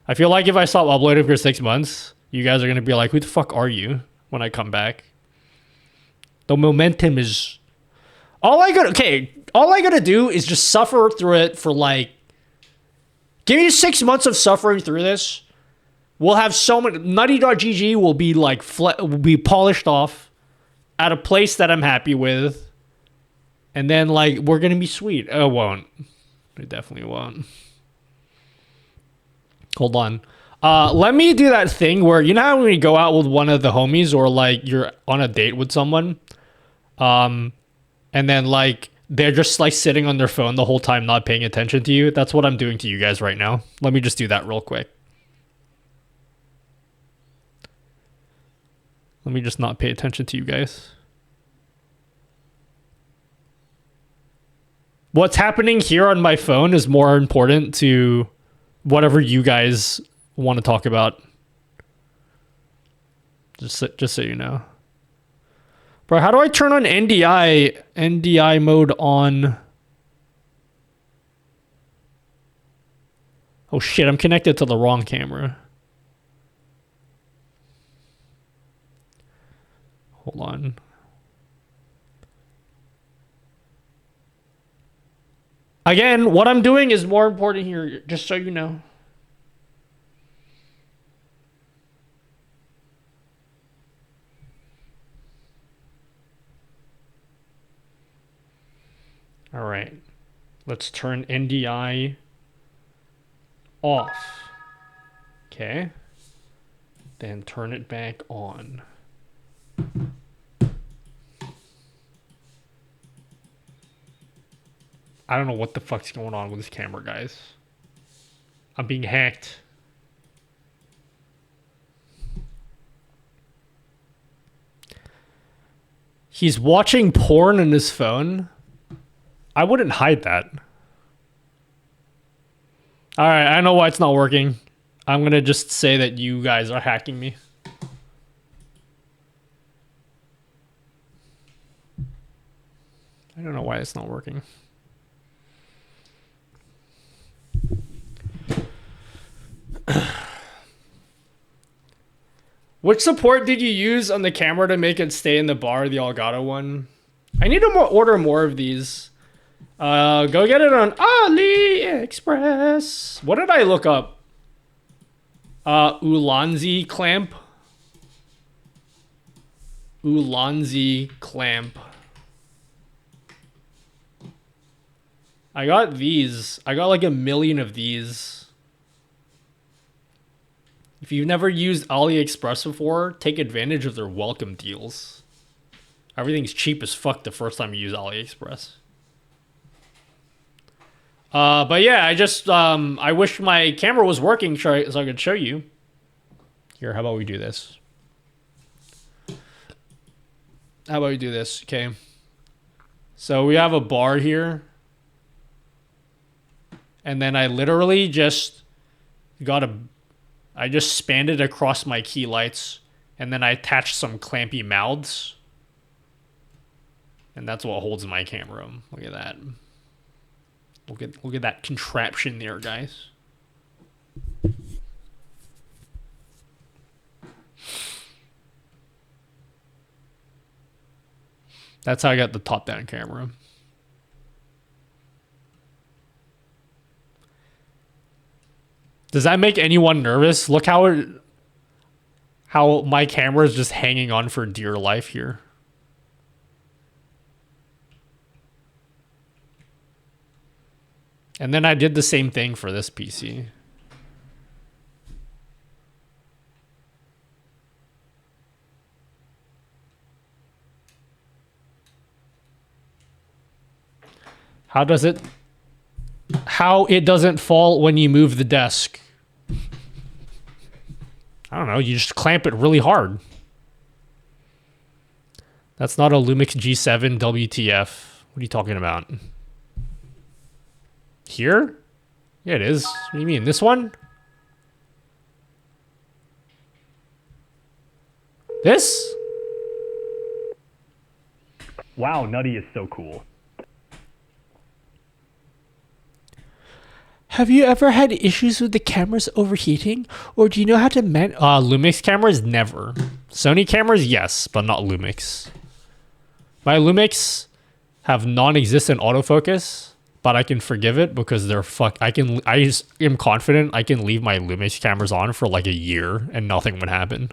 I feel like if I stop uploading for 6 months, you guys are going to be like, who the fuck are you when I come back? The momentum is... All I gotta do is just suffer through it for like... Give me 6 months of suffering through this. We'll have so many... Nutty.gg will be like... will be polished off at a place that I'm happy with. And then, like, we're going to be sweet. It won't. It definitely won't. Hold on. Let me do that thing where, you know how when you go out with one of the homies or like you're on a date with someone, and then like they're just like sitting on their phone the whole time not paying attention to you? That's what I'm doing to you guys right now. Let me just do that real quick. Let me just not pay attention to you guys. What's happening here on my phone is more important to whatever you guys want to talk about. Just so you know. Bro, how do I turn on NDI mode on? Oh shit, I'm connected to the wrong camera. Hold on. Again, what I'm doing is more important here, just so you know. All right. Let's turn NDI off. Okay. Then turn it back on. I don't know what the fuck's going on with this camera, guys. I'm being hacked. He's watching porn on his phone. I wouldn't hide that. All right, I know why it's not working. I'm going to just say that you guys are hacking me. I don't know why it's not working. Which support did you use on the camera to make it stay in the bar, the Elgato one? I need to order more of these. Go get it on AliExpress. What did I look up? Ulanzi clamp. Ulanzi clamp. I got these. I got like 1 million of these. If you've never used AliExpress before, take advantage of their welcome deals. Everything's cheap as fuck the first time you use AliExpress. But yeah, I just, I wish my camera was working so I could show you. Here, how about we do this? How about we do this? Okay. So we have a bar here. And then I literally just I just spanned it across my key lights. And then I attached some clampy mouths. And that's what holds my camera. Look at that. Look at that contraption there, guys. That's how I got the top-down camera. Does that make anyone nervous? Look how my camera is just hanging on for dear life here. And then I did the same thing for this PC. How it doesn't fall when you move the desk? I don't know, you just clamp it really hard. That's not a Lumix G7 WTF. What are you talking about? Here? Yeah, it is. What do you mean? This one? This? Wow, Nutty is so cool. Have you ever had issues with the cameras overheating? Or do you know how to Lumix cameras? Never. Sony cameras? Yes, but not Lumix. My Lumix have non-existent autofocus, but I can forgive it because they're I am confident I can leave my Lumix cameras on for like a year and nothing would happen.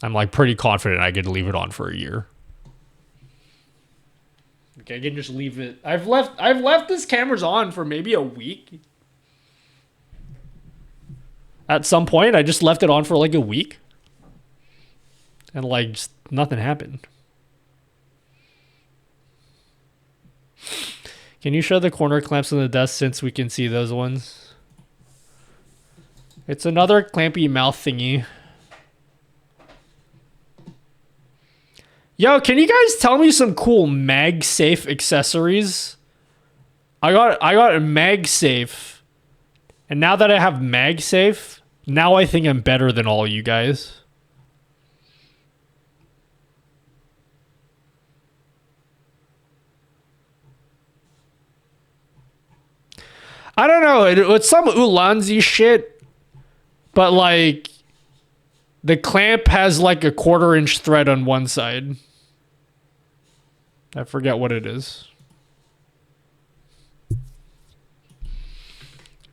I'm like pretty confident I could leave it on for a year. Okay, I can just leave it. I've left this cameras on for maybe a week. At some point, I just left it on for like a week. And like, just nothing happened. Can you show the corner clamps on the desk since we can see those ones? It's another clampy mouth thingy. Yo, can you guys tell me some cool MagSafe accessories? I got a MagSafe. And now that I have MagSafe, now I think I'm better than all you guys. I don't know. It's some Ulanzi shit. But like, the clamp has like a 1/4-inch thread on one side. I forget what it is.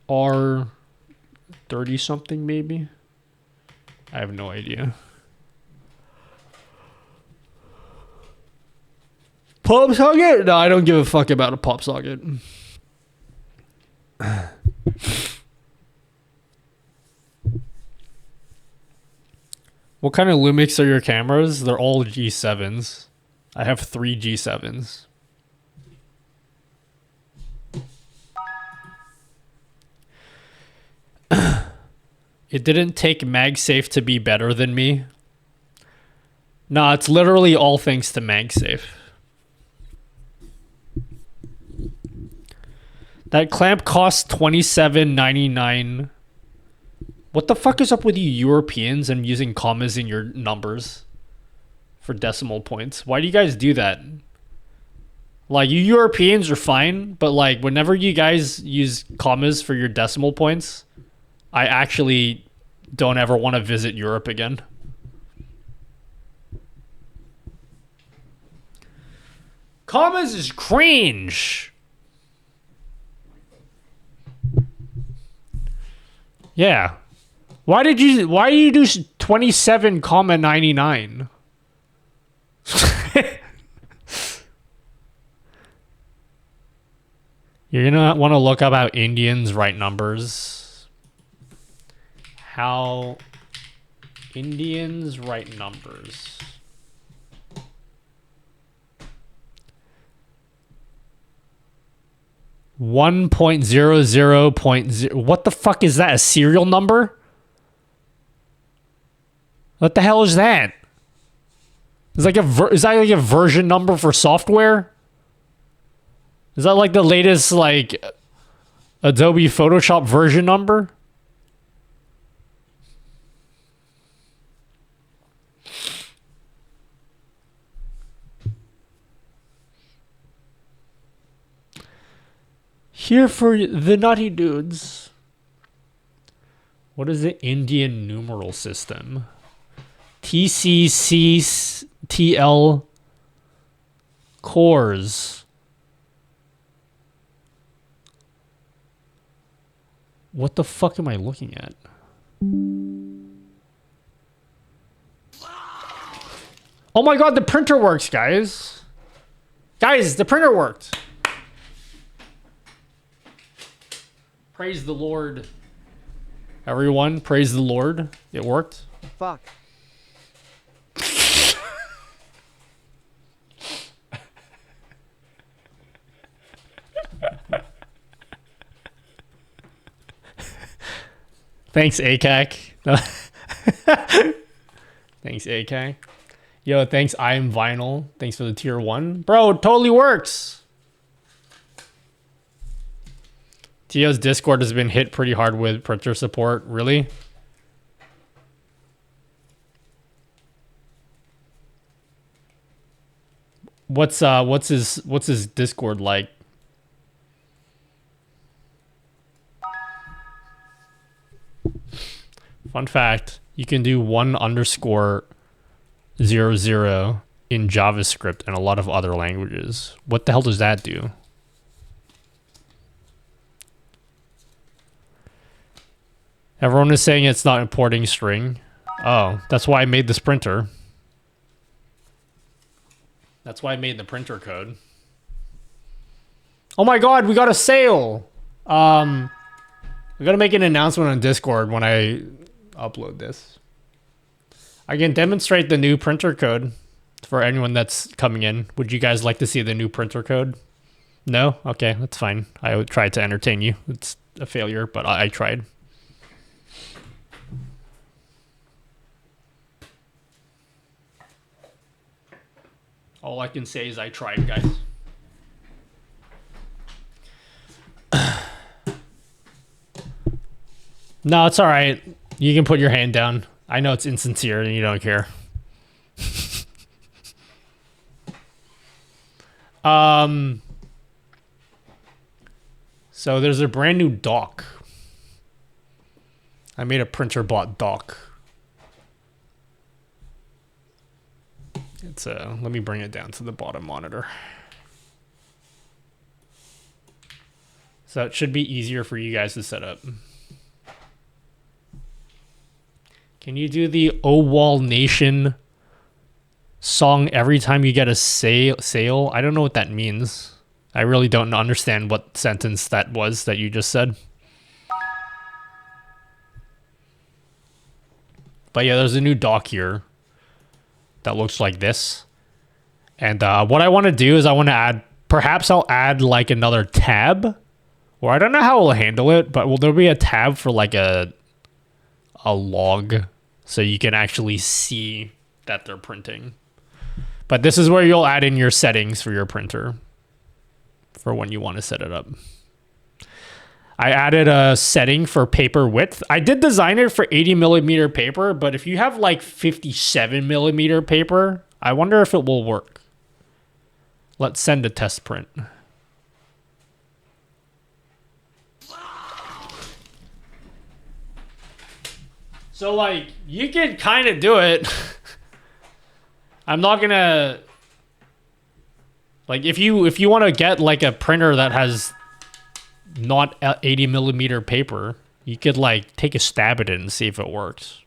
R30 something maybe? I have no idea. Pop socket? No, I don't give a fuck about a pop socket. What kind of Lumix are your cameras? They're all G7s. I have 3 G7s. It didn't take MagSafe to be better than me. Nah, it's literally all thanks to MagSafe. That clamp costs $27.99. What the fuck is up with you Europeans and using commas in your numbers for decimal points? Why do you guys do that? Like, you Europeans are fine, but like, whenever you guys use commas for your decimal points, I actually don't ever want to visit Europe again. Commas is cringe. Yeah. Why do you do 27,99? You're gonna want to look up how Indians write numbers. How Indians write numbers. One point zero zero point zero. What the fuck is that? A serial number? What the hell is that? Is that like a version number for software? Is that like the latest like Adobe Photoshop version number? Here for the nutty dudes. What is the Indian numeral system? TCCTL cores. What the fuck am I looking at? Oh my god, the printer works, guys. Guys, the printer worked. Praise the Lord. Everyone, praise the Lord. It worked. Fuck. Thanks, ACAC. Thanks, ACAC. Yo, thanks, I Am Vinyl. Thanks for the tier 1. Bro, it totally works. Tio's Discord has been hit pretty hard with printer support. Really? What's his Discord like? Fun fact, you can do 1_00 in JavaScript and a lot of other languages. What the hell does that do? Everyone is saying it's not importing string. Oh, that's why I made this printer. That's why I made the printer code. Oh my god, we got a sale! I'm gonna make an announcement on Discord when I upload this. I can demonstrate the new printer code for anyone that's coming in. Would you guys like to see the new printer code? No? Okay, that's fine. I tried to entertain you. It's a failure, but I tried. All I can say is I tried, guys. No, it's all right. You can put your hand down. I know it's insincere and you don't care. So there's a brand new dock. I made a printer bot dock. It's let me bring it down to the bottom monitor. So it should be easier for you guys to set up. Can you do the O Wall Nation song every time you get a sale? I don't know what that means. I really don't understand what sentence that was that you just said. But yeah, there's a new dock here that looks like this. And what I want to do is I want to add, perhaps I'll add like another tab. Or I don't know how we'll handle it, but will there be a tab for like a log so you can actually see that they're printing? But this is where you'll add in your settings for your printer for when you want to set it up. I added a setting for paper width. I did design it for 80mm paper, but if you have like 57mm paper, I wonder if it will work. Let's send a test print. So like, you can kind of do it. I'm not gonna, like, if you want to get like a printer that has not 80mm paper, you could like take a stab at it and see if it works.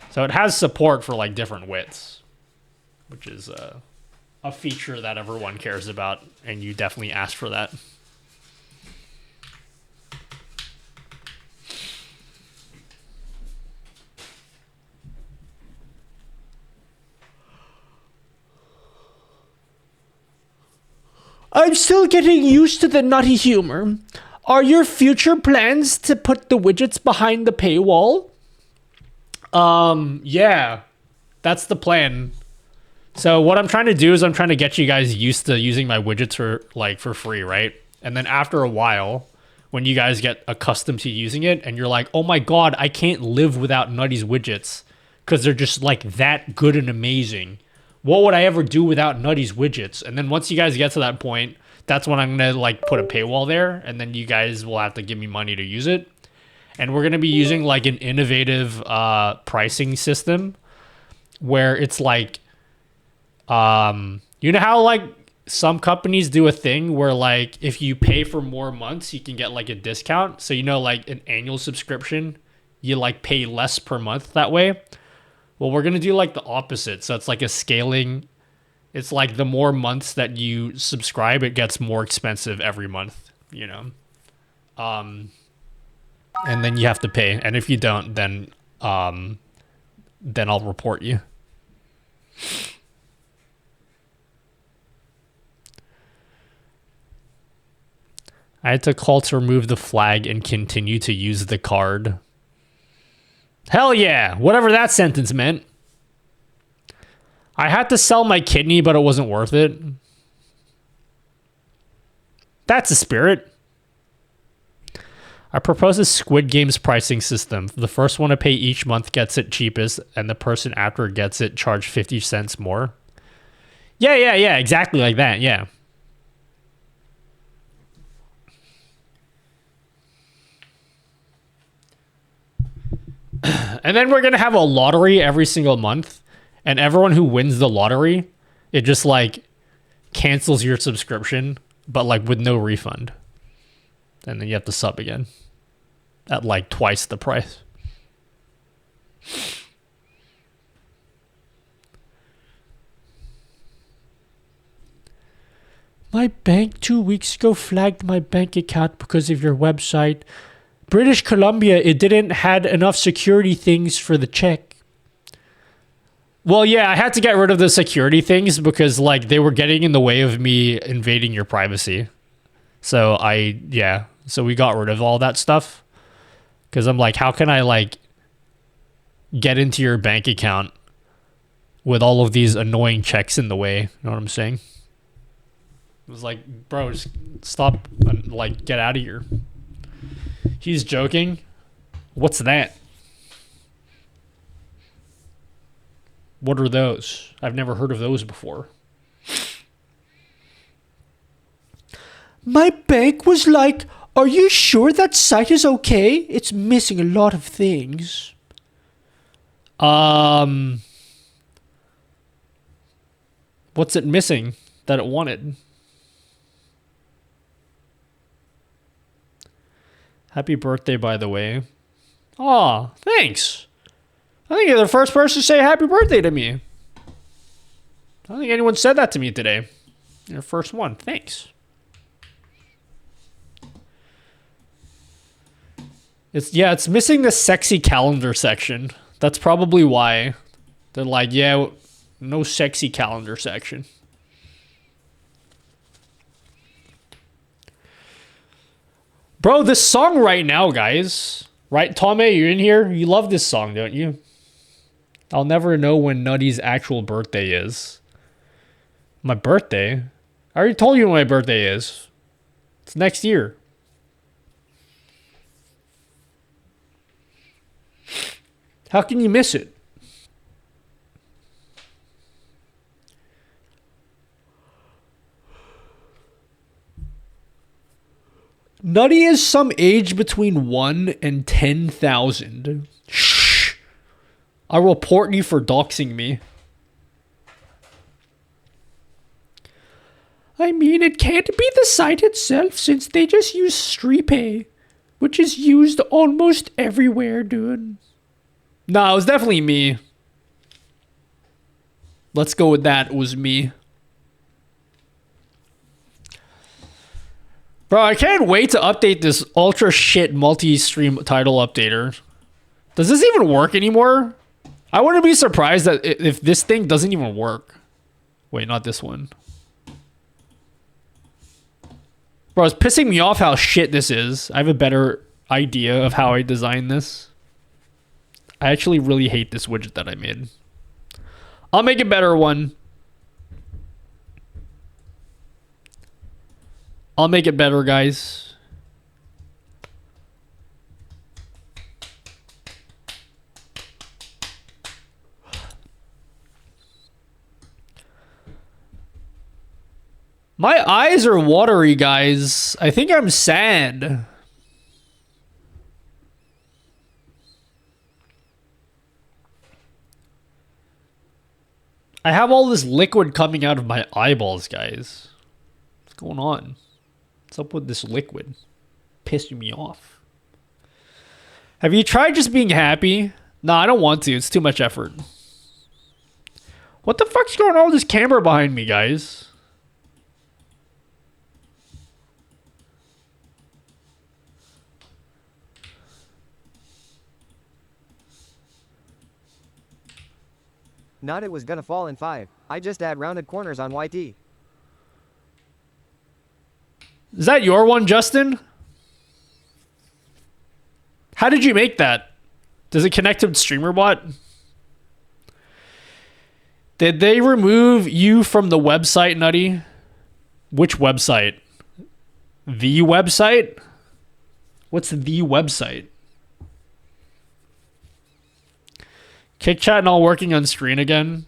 So it has support for like different widths, which is a feature that everyone cares about, and you definitely asked for that. I'm still getting used to the nutty humor. Are your future plans to put the widgets behind the paywall? Yeah, that's the plan. So what I'm trying to do is I'm trying to get you guys used to using my widgets for free, right? And then after a while, when you guys get accustomed to using it and you're like, oh my God, I can't live without Nutty's widgets because they're just like that good and amazing. What would I ever do without Nutty's widgets? And then once you guys get to that point, that's when I'm going to like put a paywall there, and then you guys will have to give me money to use it. And we're going to be using like an innovative pricing system where it's like, you know how like some companies do a thing where like if you pay for more months, you can get like a discount. So, you know, like an annual subscription, you like pay less per month that way. Well, we're going to do like the opposite. So it's like a scaling. It's like the more months that you subscribe, it gets more expensive every month, you know? And then you have to pay. And if you don't, then I'll report you. I had to call to remove the flag and continue to use the card. Hell yeah, whatever that sentence meant. I had to sell my kidney, but it wasn't worth it. That's the spirit. I propose a Squid Games pricing system. The first one to pay each month gets it cheapest, and the person after gets it charged 50 cents more. Yeah, exactly like that, yeah. And then we're going to have a lottery every single month. And everyone who wins the lottery, it just like cancels your subscription, but like with no refund. And then you have to sub again at like twice the price. My bank 2 weeks ago flagged my bank account because of your website. British Columbia, it didn't had enough security things for the check. Well, yeah, I had to get rid of the security things because like they were getting in the way of me invading your privacy. So so we got rid of all that stuff. Because I'm like, how can I like get into your bank account with all of these annoying checks in the way? You know what I'm saying? It was like, bro, just stop, like, get out of here. He's joking. What's that? What are those? I've never heard of those before. My bank was like, are you sure that site is okay? It's missing a lot of things. What's it missing that it wanted? Happy birthday, by the way. Aw, thanks. I think you're the first person to say happy birthday to me. I don't think anyone said that to me today. You're the first one. Thanks. It's missing the sexy calendar section. That's probably why. They're like, yeah, no sexy calendar section. Bro, this song right now, guys. Right, Tommy, you're in here? You love this song, don't you? I'll never know when Nutty's actual birthday is. My birthday? I already told you when my birthday is. It's next year. How can you miss it? Nutty is some age between 1 and 10,000. Shh. I'll report you for doxing me. I mean, it can't be the site itself since they just use Streepay, which is used almost everywhere, dude. Nah, it was definitely me. Let's go with that. It was me. Bro, I can't wait to update this ultra shit multi-stream title updater. Does this even work anymore? I wouldn't be surprised that if this thing doesn't even work. Wait, not this one. Bro, it's pissing me off how shit this is. I have a better idea of how I designed this. I actually really hate this widget that I made. I'll make a better one. I'll make it better, guys. My eyes are watery, guys. I think I'm sad. I have all this liquid coming out of my eyeballs, guys. What's going on? What's up with this liquid? Pissing me off. Have you tried just being happy? No, I don't want to. It's too much effort. What the fuck's going on with this camera behind me, guys? Not it was gonna fall in 5. I just add rounded corners on YT. Is that your one, Justin? How did you make that? Does it connect to StreamerBot? Did they remove you from the website, Nutty? Which website? The website? What's the website? Kick chat not working on screen again.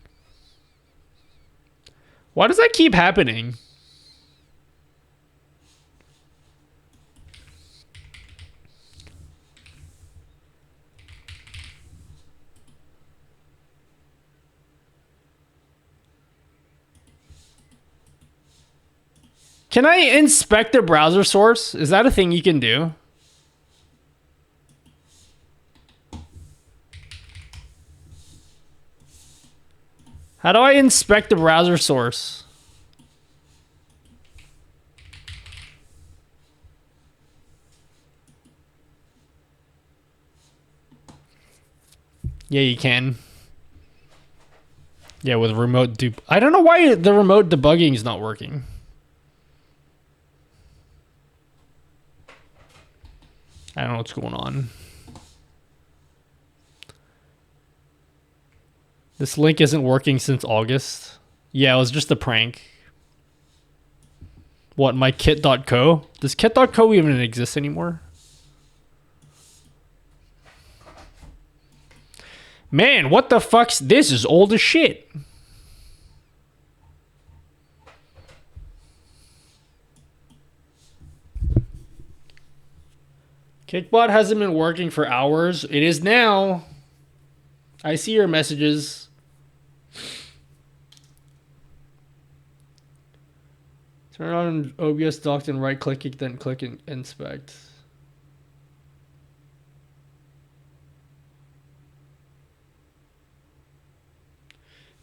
Why does that keep happening? Can I inspect the browser source? Is that a thing you can do? How do I inspect the browser source? Yeah, you can. Yeah, with remote I don't know why the remote debugging is not working. I don't know what's going on. This link isn't working since August. Yeah, it was just a prank. What, my kit.co? Does kit.co even exist anymore? Man, what the fuck's this? Is old as shit. Kickbot hasn't been working for hours. It is now. I see your messages. Turn on OBS docked and right click it, then click and inspect.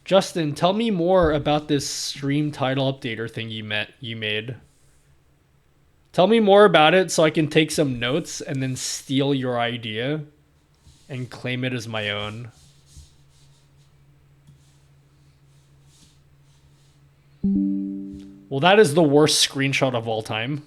Justin, tell me more about this stream title updater thing you made. Tell me more about it so I can take some notes and then steal your idea and claim it as my own. Well, that is the worst screenshot of all time.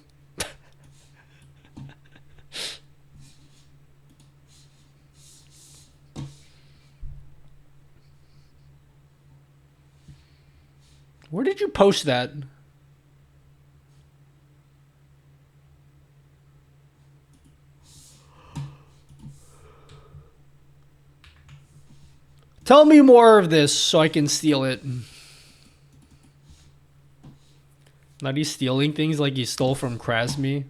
Where did you post that? Tell me more of this so I can steal it. Not he stealing things like he stole from Krasmi.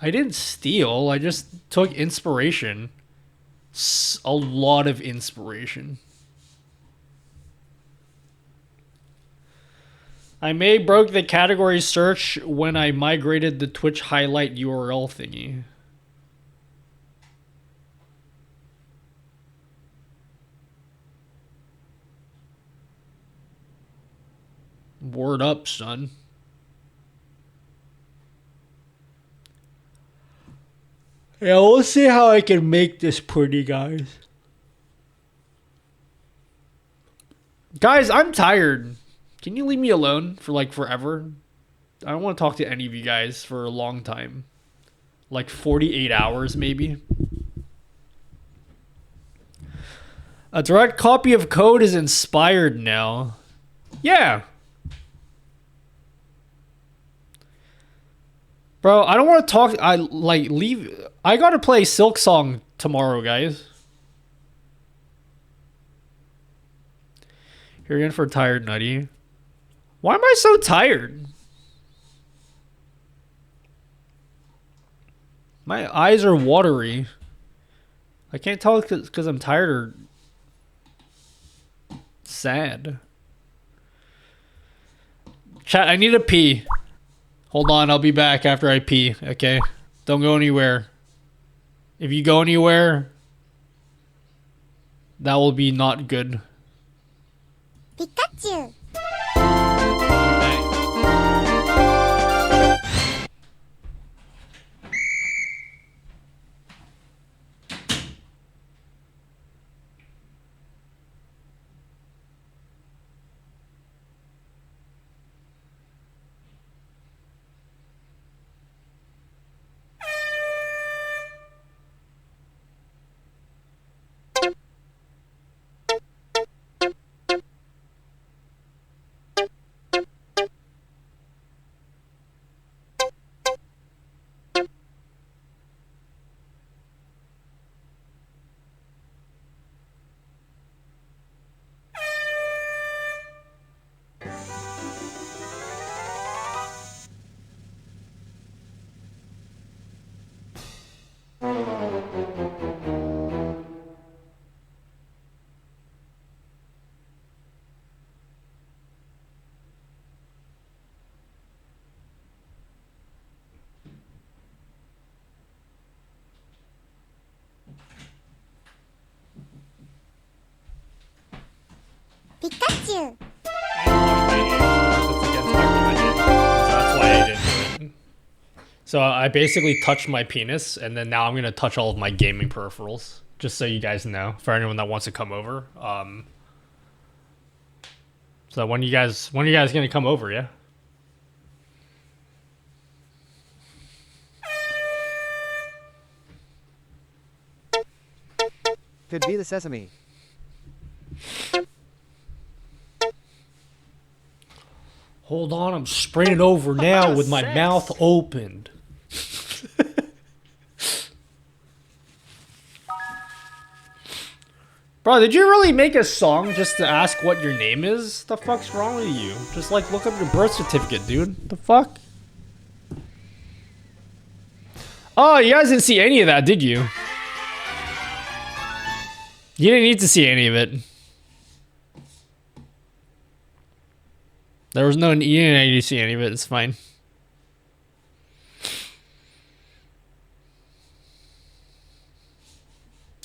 I didn't steal. I just took inspiration. A lot of inspiration. I may broke the category search when I migrated the Twitch highlight URL thingy. Word up, son. Yeah, we'll see how I can make this pretty, guys. Guys, I'm tired. Can you leave me alone for like forever? I don't want to talk to any of you guys for a long time. Like 48 hours, maybe. A direct copy of code is inspired now. Yeah. Bro, I don't want to talk. I gotta play Silk Song tomorrow, guys. You're in for tired, Nutty. Why am I so tired? My eyes are watery. I can't tell because I'm tired or sad. Chat, I need to pee. Hold on, I'll be back after I pee, okay? Don't go anywhere. If you go anywhere, that will be not good. Pikachu. Pikachu. So I basically touched my penis, and then now I'm gonna touch all of my gaming peripherals. Just so you guys know, for anyone that wants to come over. So when you guys gonna come over? Yeah. Could be the sesame. Hold on, I'm spraying it over now with my mouth opened. Bro, did you really make a song just to ask what your name is? The fuck's wrong with you? Just like look up your birth certificate, dude. The fuck? Oh, you guys didn't see any of that, did you? You didn't need to see any of it. There was no, you didn't need to see any of it. It's fine.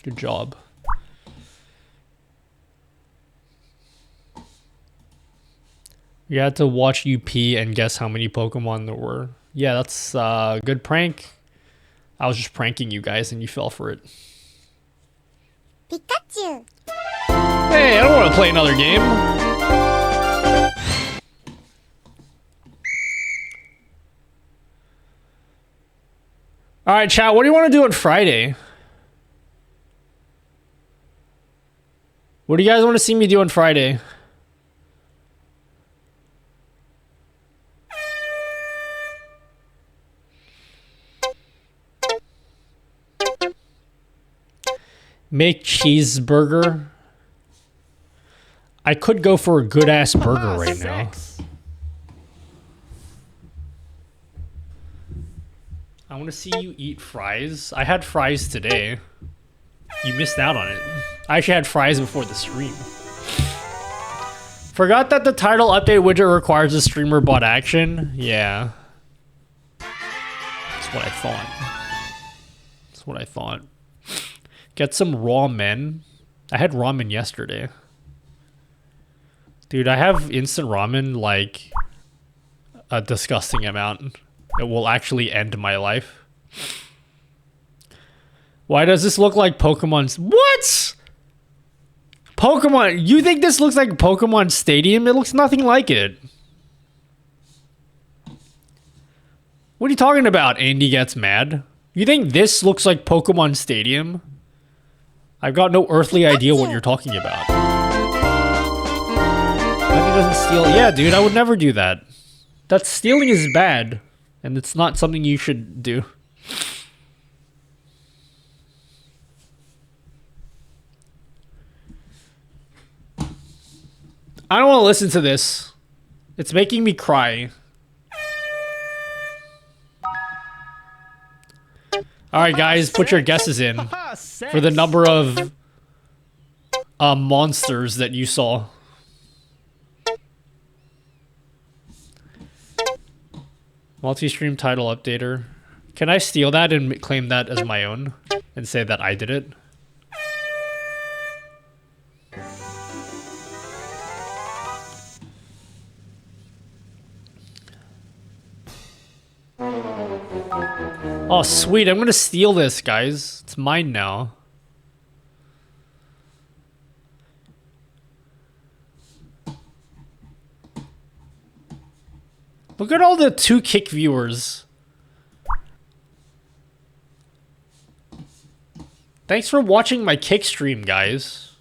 Good job. You had to watch you pee and guess how many Pokemon there were. Yeah, that's a good prank. I was just pranking you guys and you fell for it. Pikachu. Hey, I don't want to play another game. Alright, chat, what do you want to do on Friday? What do you guys want to see me do on Friday? Make cheeseburger. I could go for a good ass burger right now. I want to see you eat fries. I had fries today. You missed out on it. I actually had fries before the stream. Forgot that the title update widget requires a streamer bot action. Yeah. That's what I thought. That's what I thought. Get some raw men. I had ramen yesterday. Dude, I have instant ramen like a disgusting amount. It will actually end my life. Why does this look like Pokemon's? What? Pokemon? You think this looks like Pokemon Stadium? It looks nothing like it. What are you talking about? Andy gets mad. You think this looks like Pokemon Stadium? I've got no earthly idea what you're talking about. Andy doesn't steal. Yeah, dude, I would never do that. That stealing is bad. And it's not something you should do. I don't want to listen to this. It's making me cry. Alright guys, put your guesses in for the number of monsters that you saw. Multi-stream title updater. Can I steal that and claim that as my own? And say that I did it? Oh, sweet. I'm gonna steal this, guys. It's mine now. Look at all the 2 Kick viewers. Thanks for watching my Kick stream, guys.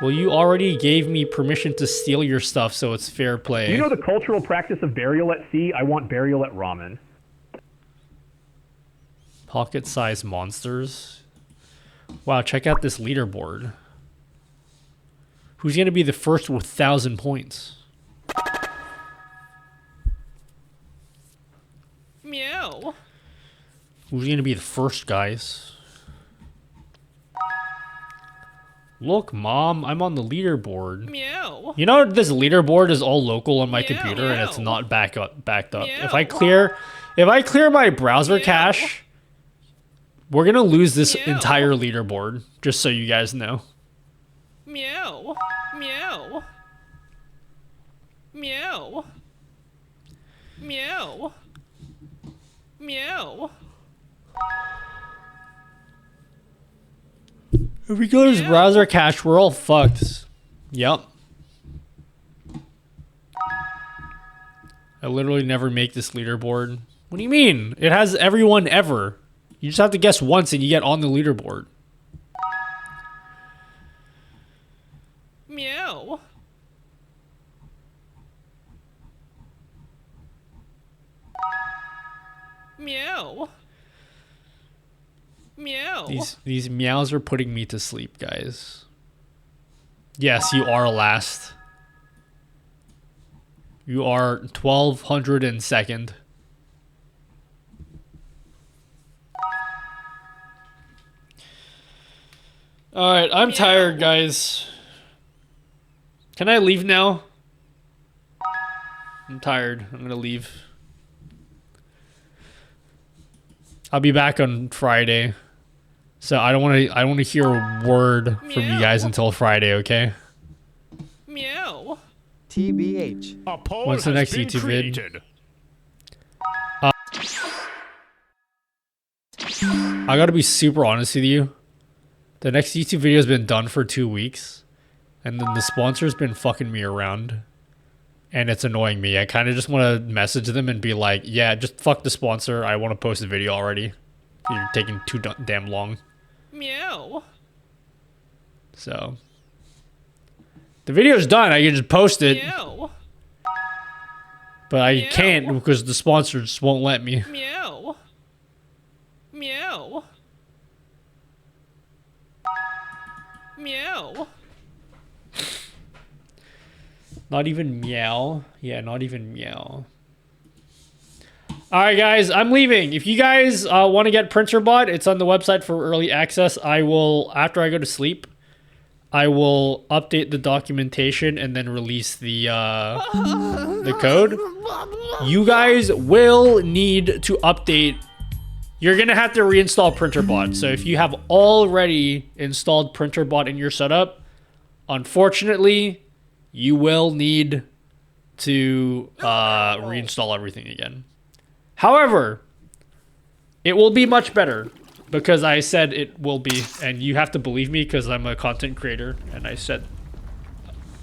Well, you already gave me permission to steal your stuff, so it's fair play. Do you know the cultural practice of burial at sea? I want burial at ramen. Pocket-sized monsters. Wow, check out this leaderboard. Who's gonna be the first with 1,000 points? Meow. Who's gonna be the first, guys? Look, Mom, I'm on the leaderboard. Meow. You know this leaderboard is all local on my computer and it's not backed up. If I clear my browser cache, we're gonna lose this entire leaderboard. Just so you guys know. Meow. Meow. Meow. Meow. Meow. If we go to his browser cache, we're all fucked. Yep. I literally never make this leaderboard. What do you mean? It has everyone ever. You just have to guess once and you get on the leaderboard. Meow. Meow. Meow. These meows are putting me to sleep, guys. Yes, you are last. You are 1202nd. Alright, I'm tired, guys. Can I leave now? I'm tired. I'm gonna leave. I'll be back on Friday. So I don't want to hear a word from you guys until Friday, okay? Meow. TBH. When's the next YouTube vid? I gotta be super honest with you. The next YouTube video has been done for 2 weeks. And then the sponsor's been fucking me around. And it's annoying me. I kind of just want to message them and be like, yeah, just fuck the sponsor. I want to post a video already. You're taking too damn long. Meow. So. The video's done. I can just post it. Meow. But I can't because the sponsor just won't let me. Meow. Meow. Meow. Not even meow. Yeah, not even meow. Alright guys, I'm leaving. If you guys want to get PrinterBot, it's on the website for early access. I will, after I go to sleep, I will update the documentation and then release the code. You guys will need to update. You're going to have to reinstall PrinterBot. So if you have already installed PrinterBot in your setup, unfortunately, you will need to reinstall everything again. However, it will be much better because I said it will be, and you have to believe me because I'm a content creator, and I said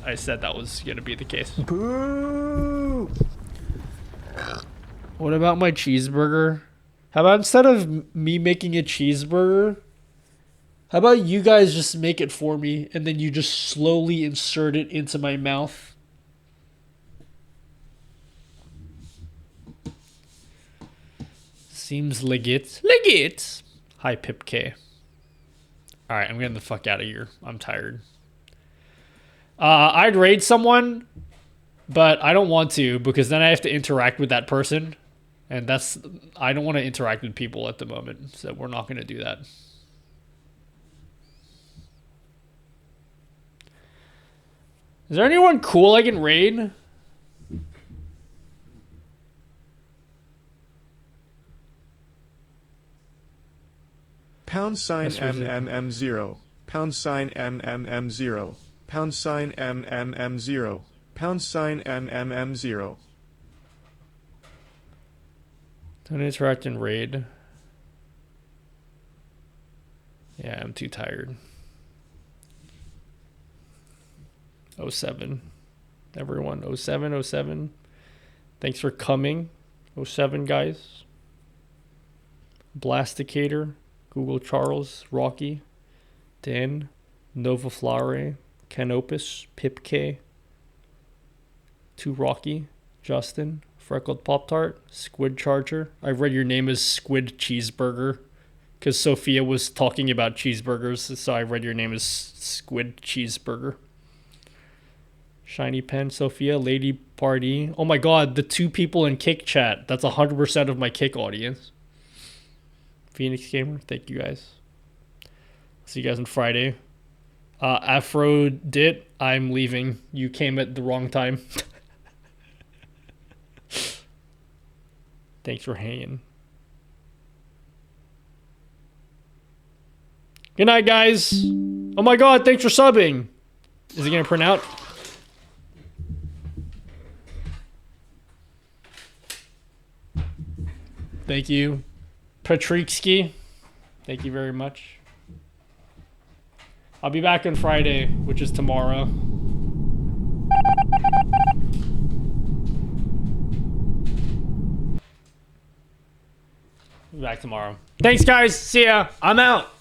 that was gonna be the case. Boo! What about my cheeseburger? How about instead of me making a cheeseburger, how about you guys just make it for me and then you just slowly insert it into my mouth? Seems legit. Legit! Hi, Pip K. Alright, I'm getting the fuck out of here. I'm tired. I'd raid someone, but I don't want to because then I have to interact with that person. And I don't want to interact with people at the moment, so we're not going to do that. Is there anyone cool I can raid? Pound sign MMM0. Pound sign MMM0. Pound sign MMM0. Pound sign MMM0. Don't interact in raid. Yeah, I'm too tired. 07. Everyone, 07. Thanks for coming. 07, guys. Blasticator, Google Charles, Rocky, Dan, Nova Flare, Canopus, Pip K, 2 Rocky, Justin, Freckled Pop-Tart, Squid Charger. I read your name as Squid Cheeseburger because Sophia was talking about cheeseburgers, so I read your name as Squid Cheeseburger. Shiny Pen, Sophia, Lady Party. Oh my god, the 2 people in Kick chat. That's 100% of my Kick audience. Phoenix Gamer, thank you guys. See you guys on Friday. Aphrodite, I'm leaving. You came at the wrong time. Thanks for hanging. Good night, guys. Oh my god, thanks for subbing. Is it gonna print out? Thank you. Patrikski. Thank you very much. I'll be back on Friday, which is tomorrow. Be back tomorrow. Thanks, guys. See ya. I'm out.